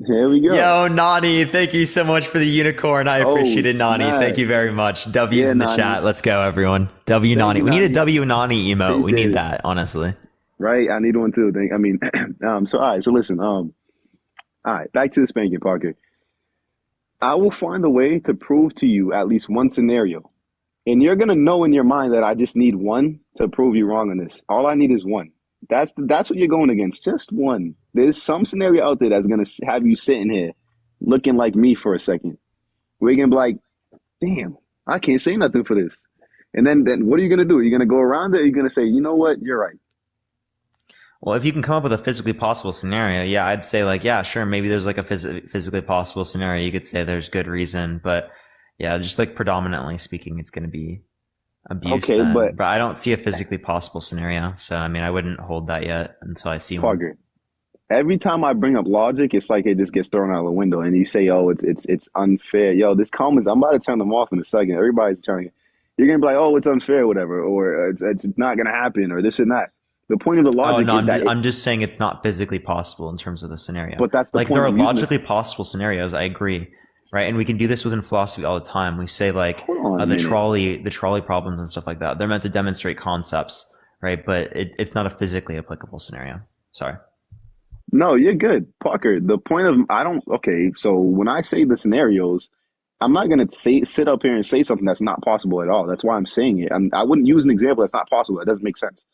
Here we go. Yo, Nani, thank you so much for the unicorn. I appreciate it, Nani. snap. Thank you very much. W's Yeah, in the Nani. chat. Let's go, everyone. W Thank Nani. you, We need a Nani. W Nani emote. We Appreciate need it. that, honestly. Right? I need one too. So all right, so listen, all right, back to the spanking, Parker. I will find a way to prove to you at least one scenario. And you're gonna know in your mind that I just need one to prove you wrong on this. All I need is one. That's what you're going against. Just one. There's some scenario out there that's gonna have you sitting here looking like me for a second. We're gonna be like, damn, I can't say nothing for this. And then what are you gonna do? Are you gonna go around it? Or are you gonna say, you know what, you're right? Well, if you can come up with a physically possible scenario, yeah, I'd say like, yeah, sure, maybe there's like a physically possible scenario. You could say there's good reason, but yeah, just like predominantly speaking, it's going to be abuse. Okay, then. but But I don't see a physically possible scenario. So, I mean, I wouldn't hold that yet until I see one. Parker, every time I bring up logic, it's like it just gets thrown out the window, and you say, "Oh, it's unfair." Yo, this comments, I'm about to turn them off in a second. Everybody's turning. You're gonna be like, "Oh, it's unfair," whatever, or it's not gonna happen, or this and that. The point of the logic no, is that I'm just saying it's not physically possible in terms of the scenario. But that's the like point. there are logically possible scenarios. I agree, right? And we can do this within philosophy all the time. We say like the trolley problems and stuff like that. They're meant to demonstrate concepts, right? But it's not a physically applicable scenario. Sorry. No, you're good, Parker. The point of okay. So when I say the scenarios, I'm not gonna sit up here and say something that's not possible at all. That's why I'm saying it. I wouldn't use an example that's not possible. That doesn't make sense.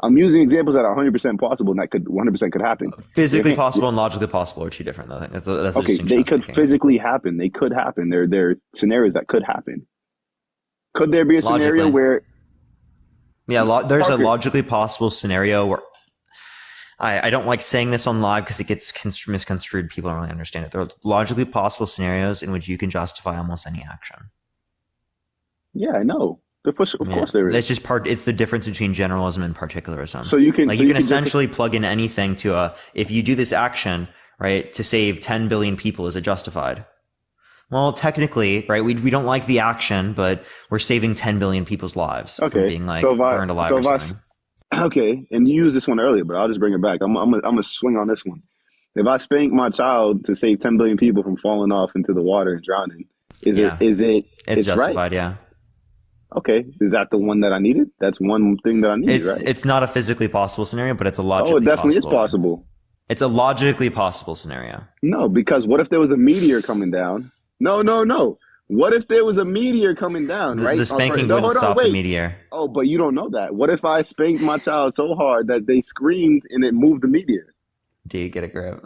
I'm using examples that are 100% possible and that could 100% could happen. Physically possible and logically possible are two different. I think that's okay. They could physically happen. They could happen. They're scenarios that could happen. Could there be a scenario where? Yeah, there's a logically possible scenario where I don't like saying this on live because it gets misconstrued. People don't really understand it. There are logically possible scenarios in which you can justify almost any action. Yeah, I know. Of course there is. It's just it's the difference between generalism and particularism. So you can essentially plug in anything to if you do this action, right, to save 10 billion people, is it justified? Well, technically, right, we don't like the action, but we're saving 10 billion people's lives from being burned alive or something. Okay, and you used this one earlier, but I'll just bring it back. I'm gonna swing on this one. If I spank my child to save 10 billion people from falling off into the water and drowning, it's justified, right? Yeah. Okay, is that the one that I needed? That's one thing that I needed, right? It's not a physically possible scenario, but it's a logically possible. Oh, it definitely is possible. It's a logically possible scenario. No, because what if there was a meteor coming down? No. What if there was a meteor coming down, right? The spanking wouldn't stop the meteor. Oh, but you don't know that. What if I spanked my child so hard that they screamed and it moved the meteor? Do you get a grip?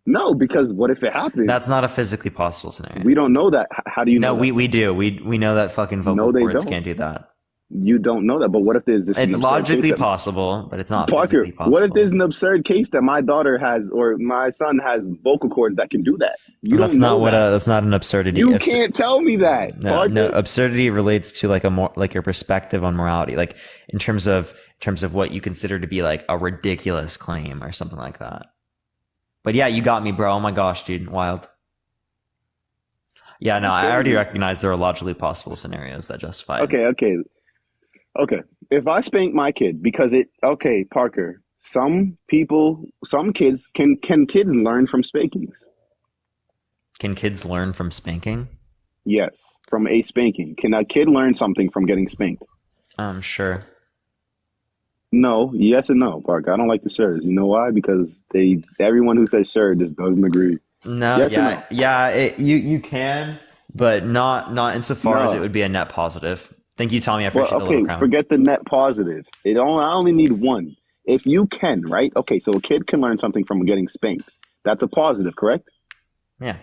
No, because what if it happened? That's not a physically possible scenario. We don't know that. How do you know? No, we do. We know that fucking vocal cords can't do that. You don't know that. But what if there's this? It's logically possible, but it's not physically possible. What if there's an absurd case that my daughter has or my son has vocal cords that can do that? That's not an absurdity. You can't tell me that. No, absurdity relates to like your perspective on morality, like in terms of what you consider to be like a ridiculous claim or something like that. But yeah, you got me, bro. Oh my gosh, dude. Wild. Yeah, no, I already recognize there are logically possible scenarios that justify it. Okay. If I spank my kid Parker, some kids, can kids learn from spankings? Can kids learn from spanking? Yes, from a spanking. Can a kid learn something from getting spanked? Sure. No, yes and no, Parker. I don't like the shirts. You know why? Because everyone who says shirt just doesn't agree. No, Yes or no? yeah. You can, but not insofar as it No. would be a net positive. Thank you, Tommy. I Well, appreciate the little okay, crown. forget the net positive. I only need one. If you can, right? Okay, so a kid can learn something from getting spanked. That's a positive, correct? Yeah.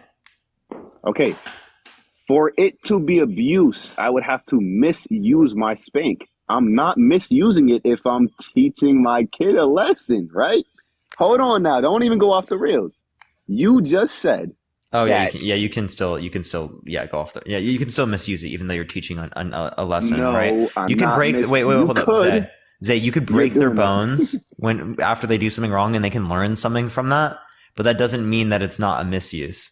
Okay. For it to be abuse, I would have to misuse my spank. I'm not misusing it if I'm teaching my kid a lesson, right? Hold on now. Don't even go off the rails. You just said Oh yeah, that you can still go off the you can still misuse it even though you're teaching a lesson, right? no, I'm You could not break wait, you hold up, could. Zay, you could You're break their doing that. bones when after they do something wrong and they can learn something from that, but that doesn't mean that it's not a misuse.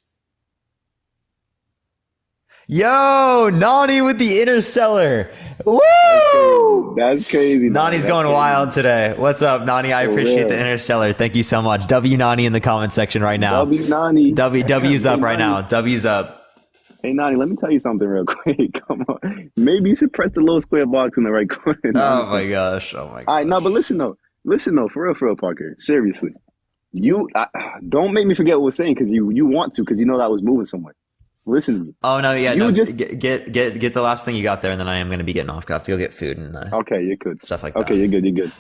Yo, Nani with the Interstellar. Woo! That's crazy. Nani's going wild today. What's up, Nani? I For appreciate the real. Interstellar. Thank you so much. W Nani in the comment section right now. Nani. W's up Hey, right Nani. now. W's up. Hey, Nani, let me tell you something real quick. Come on. Maybe you should press the little square box in the right corner. Oh my gosh. Oh my gosh. All right, no, but listen though, for real, Parker. Seriously, don't make me forget what we're saying because you want to because you know that was moving somewhere. Listen to me. Oh no, yeah, You no. just Get the last thing you got there, and then I am going to be getting off. 'Cause I have to go get food and okay. You're good. Stuff like Okay, that. you're good. You're good.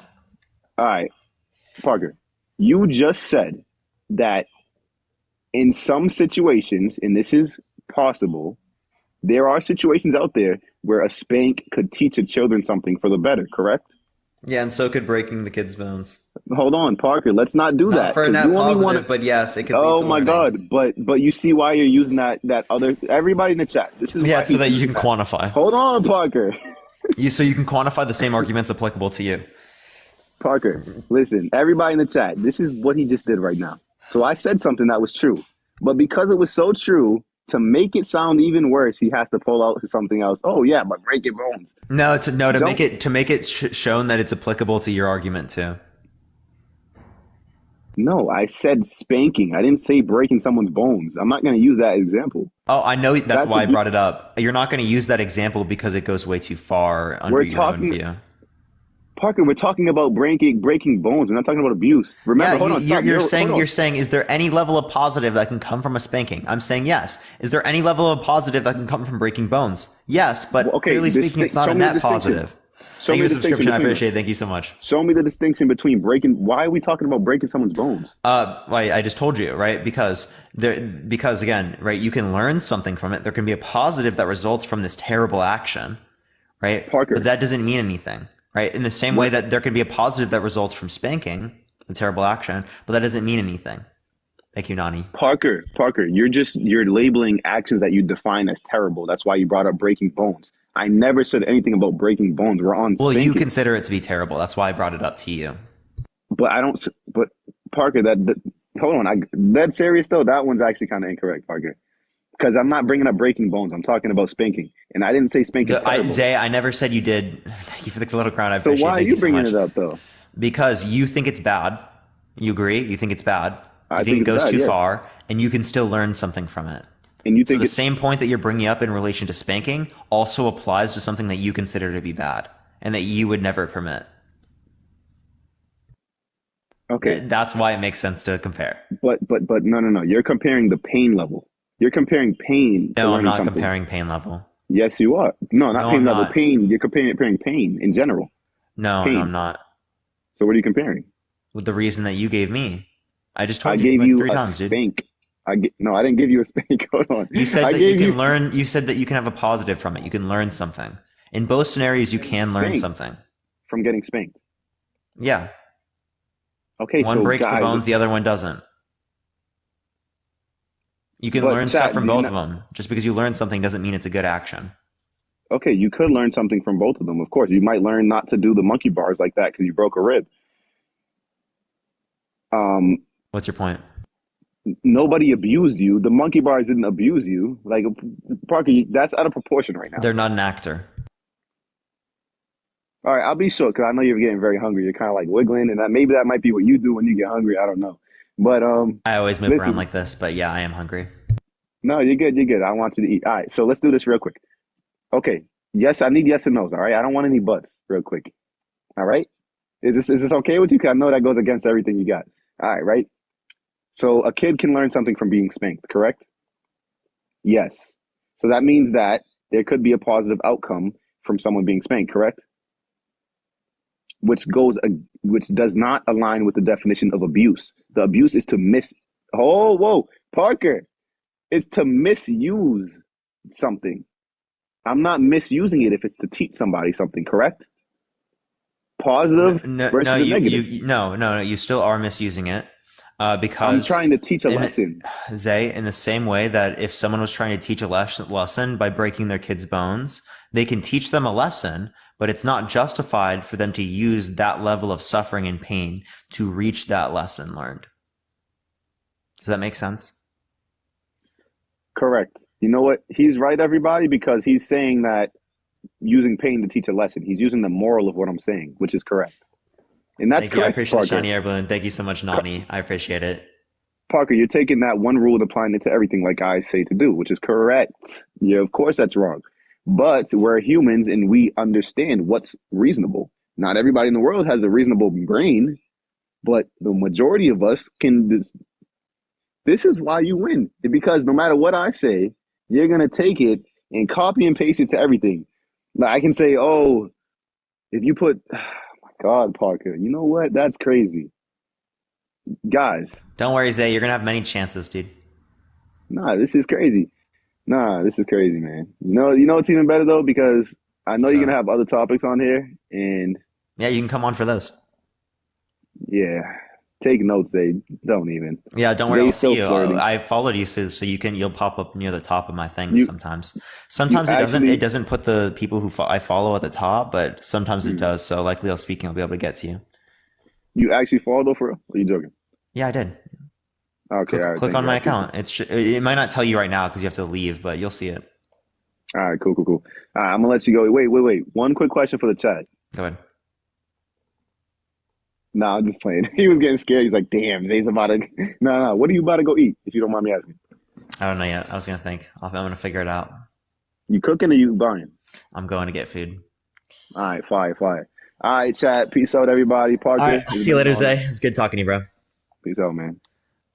All right, Parker. You just said that in some situations, and this is possible, there are situations out there where a spank could teach a children something for the better. Correct? Yeah, and so could breaking the kids' bones. Hold on, Parker. Let's not do Not that. for a 'cause net you only positive, want but yes, it could lead Oh to my learning. God! But you see why you're using that other everybody in the chat. This is Yeah, why so he's that you using can quantify. Hold on, Parker. So you can quantify the same arguments applicable to you. Parker, listen. Everybody in the chat. This is what he just did right now. So I said something that was true, but because it was so true, to make it sound even worse, he has to pull out something else. Oh yeah, but breaking bones. To make it shown that it's applicable to your argument too. No, I said spanking. I didn't say breaking someone's bones. I'm not going to use that example. Oh, I know that's why I abuse. brought it up. You're not going to use that example because it goes way too far under your own view. Parker, we're talking about breaking bones. We're not talking about abuse. Remember, Yeah, hold on. you're saying, is there any level of positive that can come from a spanking? I'm saying yes. Is there any level of positive that can come from breaking bones? Yes, but clearly speaking, it's not a net positive. Thank you for the subscription. I appreciate it. Thank you so much. Show me the distinction between breaking. Why are we talking about breaking someone's bones? I just told you, right? Because again, right, you can learn something from it. There can be a positive that results from this terrible action, right? Parker. But that doesn't mean anything, right? In the same way that there can be a positive that results from spanking, the terrible action, but that doesn't mean anything. Thank you, Nani. Parker, you're labeling actions that you define as terrible. That's why you brought up breaking bones. I never said anything about breaking bones. We're on Well, spanking. you consider it to be terrible. That's why I brought it up to you. But I don't. But Parker, hold on. That's serious though. That one's actually kind of incorrect, Parker. Because I'm not bringing up breaking bones. I'm talking about spanking, and I didn't say spanking. Zay, I never said you did. Thank you for the little crown. I so appreciate it. why are you bringing it up though? Because you think it's bad. You agree? You think it's bad. You think it goes too far, and you can still learn something from it. And you think the same point that you're bringing up in relation to spanking also applies to something that you consider to be bad and that you would never permit. Okay, that's why it makes sense to compare. But no. You're comparing the pain level. You're comparing pain. No, I'm not comparing pain level. Yes, you are. No, not pain level. Not. Pain. You're comparing pain in general. No, I'm not. So what are you comparing? With the reason that you gave me. I just told you like you 3 a times, spank. dude. No, I didn't give you a spank. Hold on. You said that you can learn. You said that you can have a positive from it. You can learn something. In both scenarios, you can learn something from getting spanked. Yeah. Okay. One breaks the bones, the other one doesn't. You can learn stuff from both of them. Just because you learn something doesn't mean it's a good action. Okay, you could learn something from both of them. Of course, you might learn not to do the monkey bars like that because you broke a rib. What's your point? Nobody abused you. The monkey bars didn't abuse you. Like, Parker, that's out of proportion right now. They're not an actor. All right, I'll be short because I know you're getting very hungry. You're kind of like wiggling, and maybe that might be what you do when you get hungry. I don't know. But I always move around like this, but yeah, I am hungry. No, you're good. You're good. I want you to eat. All right, so let's do this real quick. Okay. Yes, I need yes and no's. All right. I don't want any buts. Real quick. All right. Is this okay with you? Because I know that goes against everything you got. All right, right? So a kid can learn something from being spanked, correct? Yes. So that means that there could be a positive outcome from someone being spanked, correct? Which does not align with the definition of abuse. The abuse is to whoa, Parker. It's to misuse something. I'm not misusing it if it's to teach somebody something, correct? Positive versus the negative. No, you still are misusing it. Because I'm trying to teach a lesson. Zay, in the same way that if someone was trying to teach a lesson by breaking their kid's bones, they can teach them a lesson, but it's not justified for them to use that level of suffering and pain to reach that lesson learned. Does that make sense? Correct. You know what? He's right, everybody, because he's saying that using pain to teach a lesson. He's using the moral of what I'm saying, which is correct. And that's Thank you. I correct, appreciate Parker. the shiny air balloon. Thank you so much, Nani. I appreciate it. Parker, you're taking that one rule and applying it to everything like I say to do, which is correct. Yeah, of course that's wrong. But we're humans and we understand what's reasonable. Not everybody in the world has a reasonable brain, but the majority of us can. This is why you win. Because no matter what I say, you're going to take it and copy and paste it to everything. Like I can say, oh, if you put, oh my God, Parker, you know what? That's crazy. Guys. Don't worry, Zay. You're going to have many chances, dude. Nah, this is crazy. This is crazy, man. You know what's even better, though? Because I know you're going to have other topics on here. And yeah, you can come on for those. Yeah. Take notes, Zay. Don't even. Yeah, don't worry. I'll see you. Flirting. I followed you, so you'll pop up near the top of my things sometimes. Sometimes it doesn't put the people who I follow at the top, but sometimes it does. So likely speaking, I'll be able to get to you. You actually follow though, for real? Or are you joking? Yeah, I did. Okay, click on my account. It might not tell you right now because you have to leave, but you'll see it. All right, cool. All right, I'm gonna let you go. Wait. One quick question for the chat. Go ahead. Nah, I'm just playing. He was getting scared. He's like, damn, Zay's about to... No. What are you about to go eat, if you don't mind me asking? I don't know yet. I was going to think. I'm going to figure it out. You cooking or you buying? I'm going to get food. All right, fire. All right, chat. Peace out, everybody. Parker. All right, I'll see you later, Zay. It's good talking to you, bro. Peace out, man.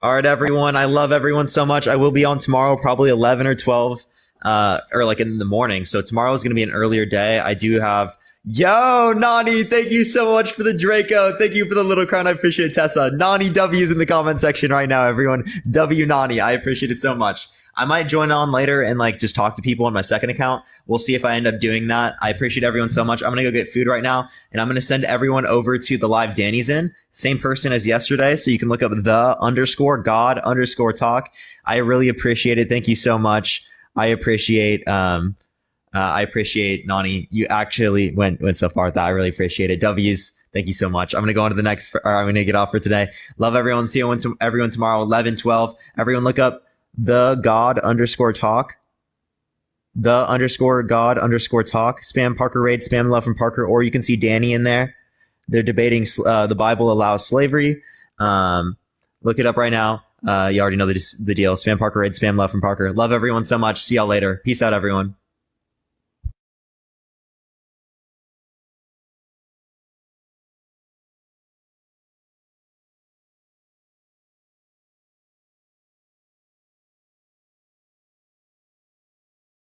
All right, everyone. I love everyone so much. I will be on tomorrow, probably 11 or 12, or like in the morning. So tomorrow is going to be an earlier day. I do have... Yo, Nani, thank you so much for the Draco. Thank you for the little crown. I appreciate it, Tessa. Nani W's in the comment section right now, everyone. W Nani. I appreciate it so much. I might join on later and just talk to people on my second account. We'll see if I end up doing that. I appreciate everyone so much. I'm going to go get food right now, and I'm going to send everyone over to the live Danny's in. Same person as yesterday, so you can look up _God_talk. I really appreciate it. Thank you so much. I appreciate Nani. You actually went so far with that. I really appreciate it. W's. Thank you so much. I'm going to go on to the next, I'm going to get off for today. Love everyone. See everyone tomorrow, 11, 12. Everyone look up _God_talk. _God_talk. Spam Parker Raid, spam love from Parker, or you can see Danny in there. They're debating the Bible allows slavery. Look it up right now. You already know the deal. Spam Parker Raid, spam love from Parker. Love everyone so much. See y'all later. Peace out, everyone.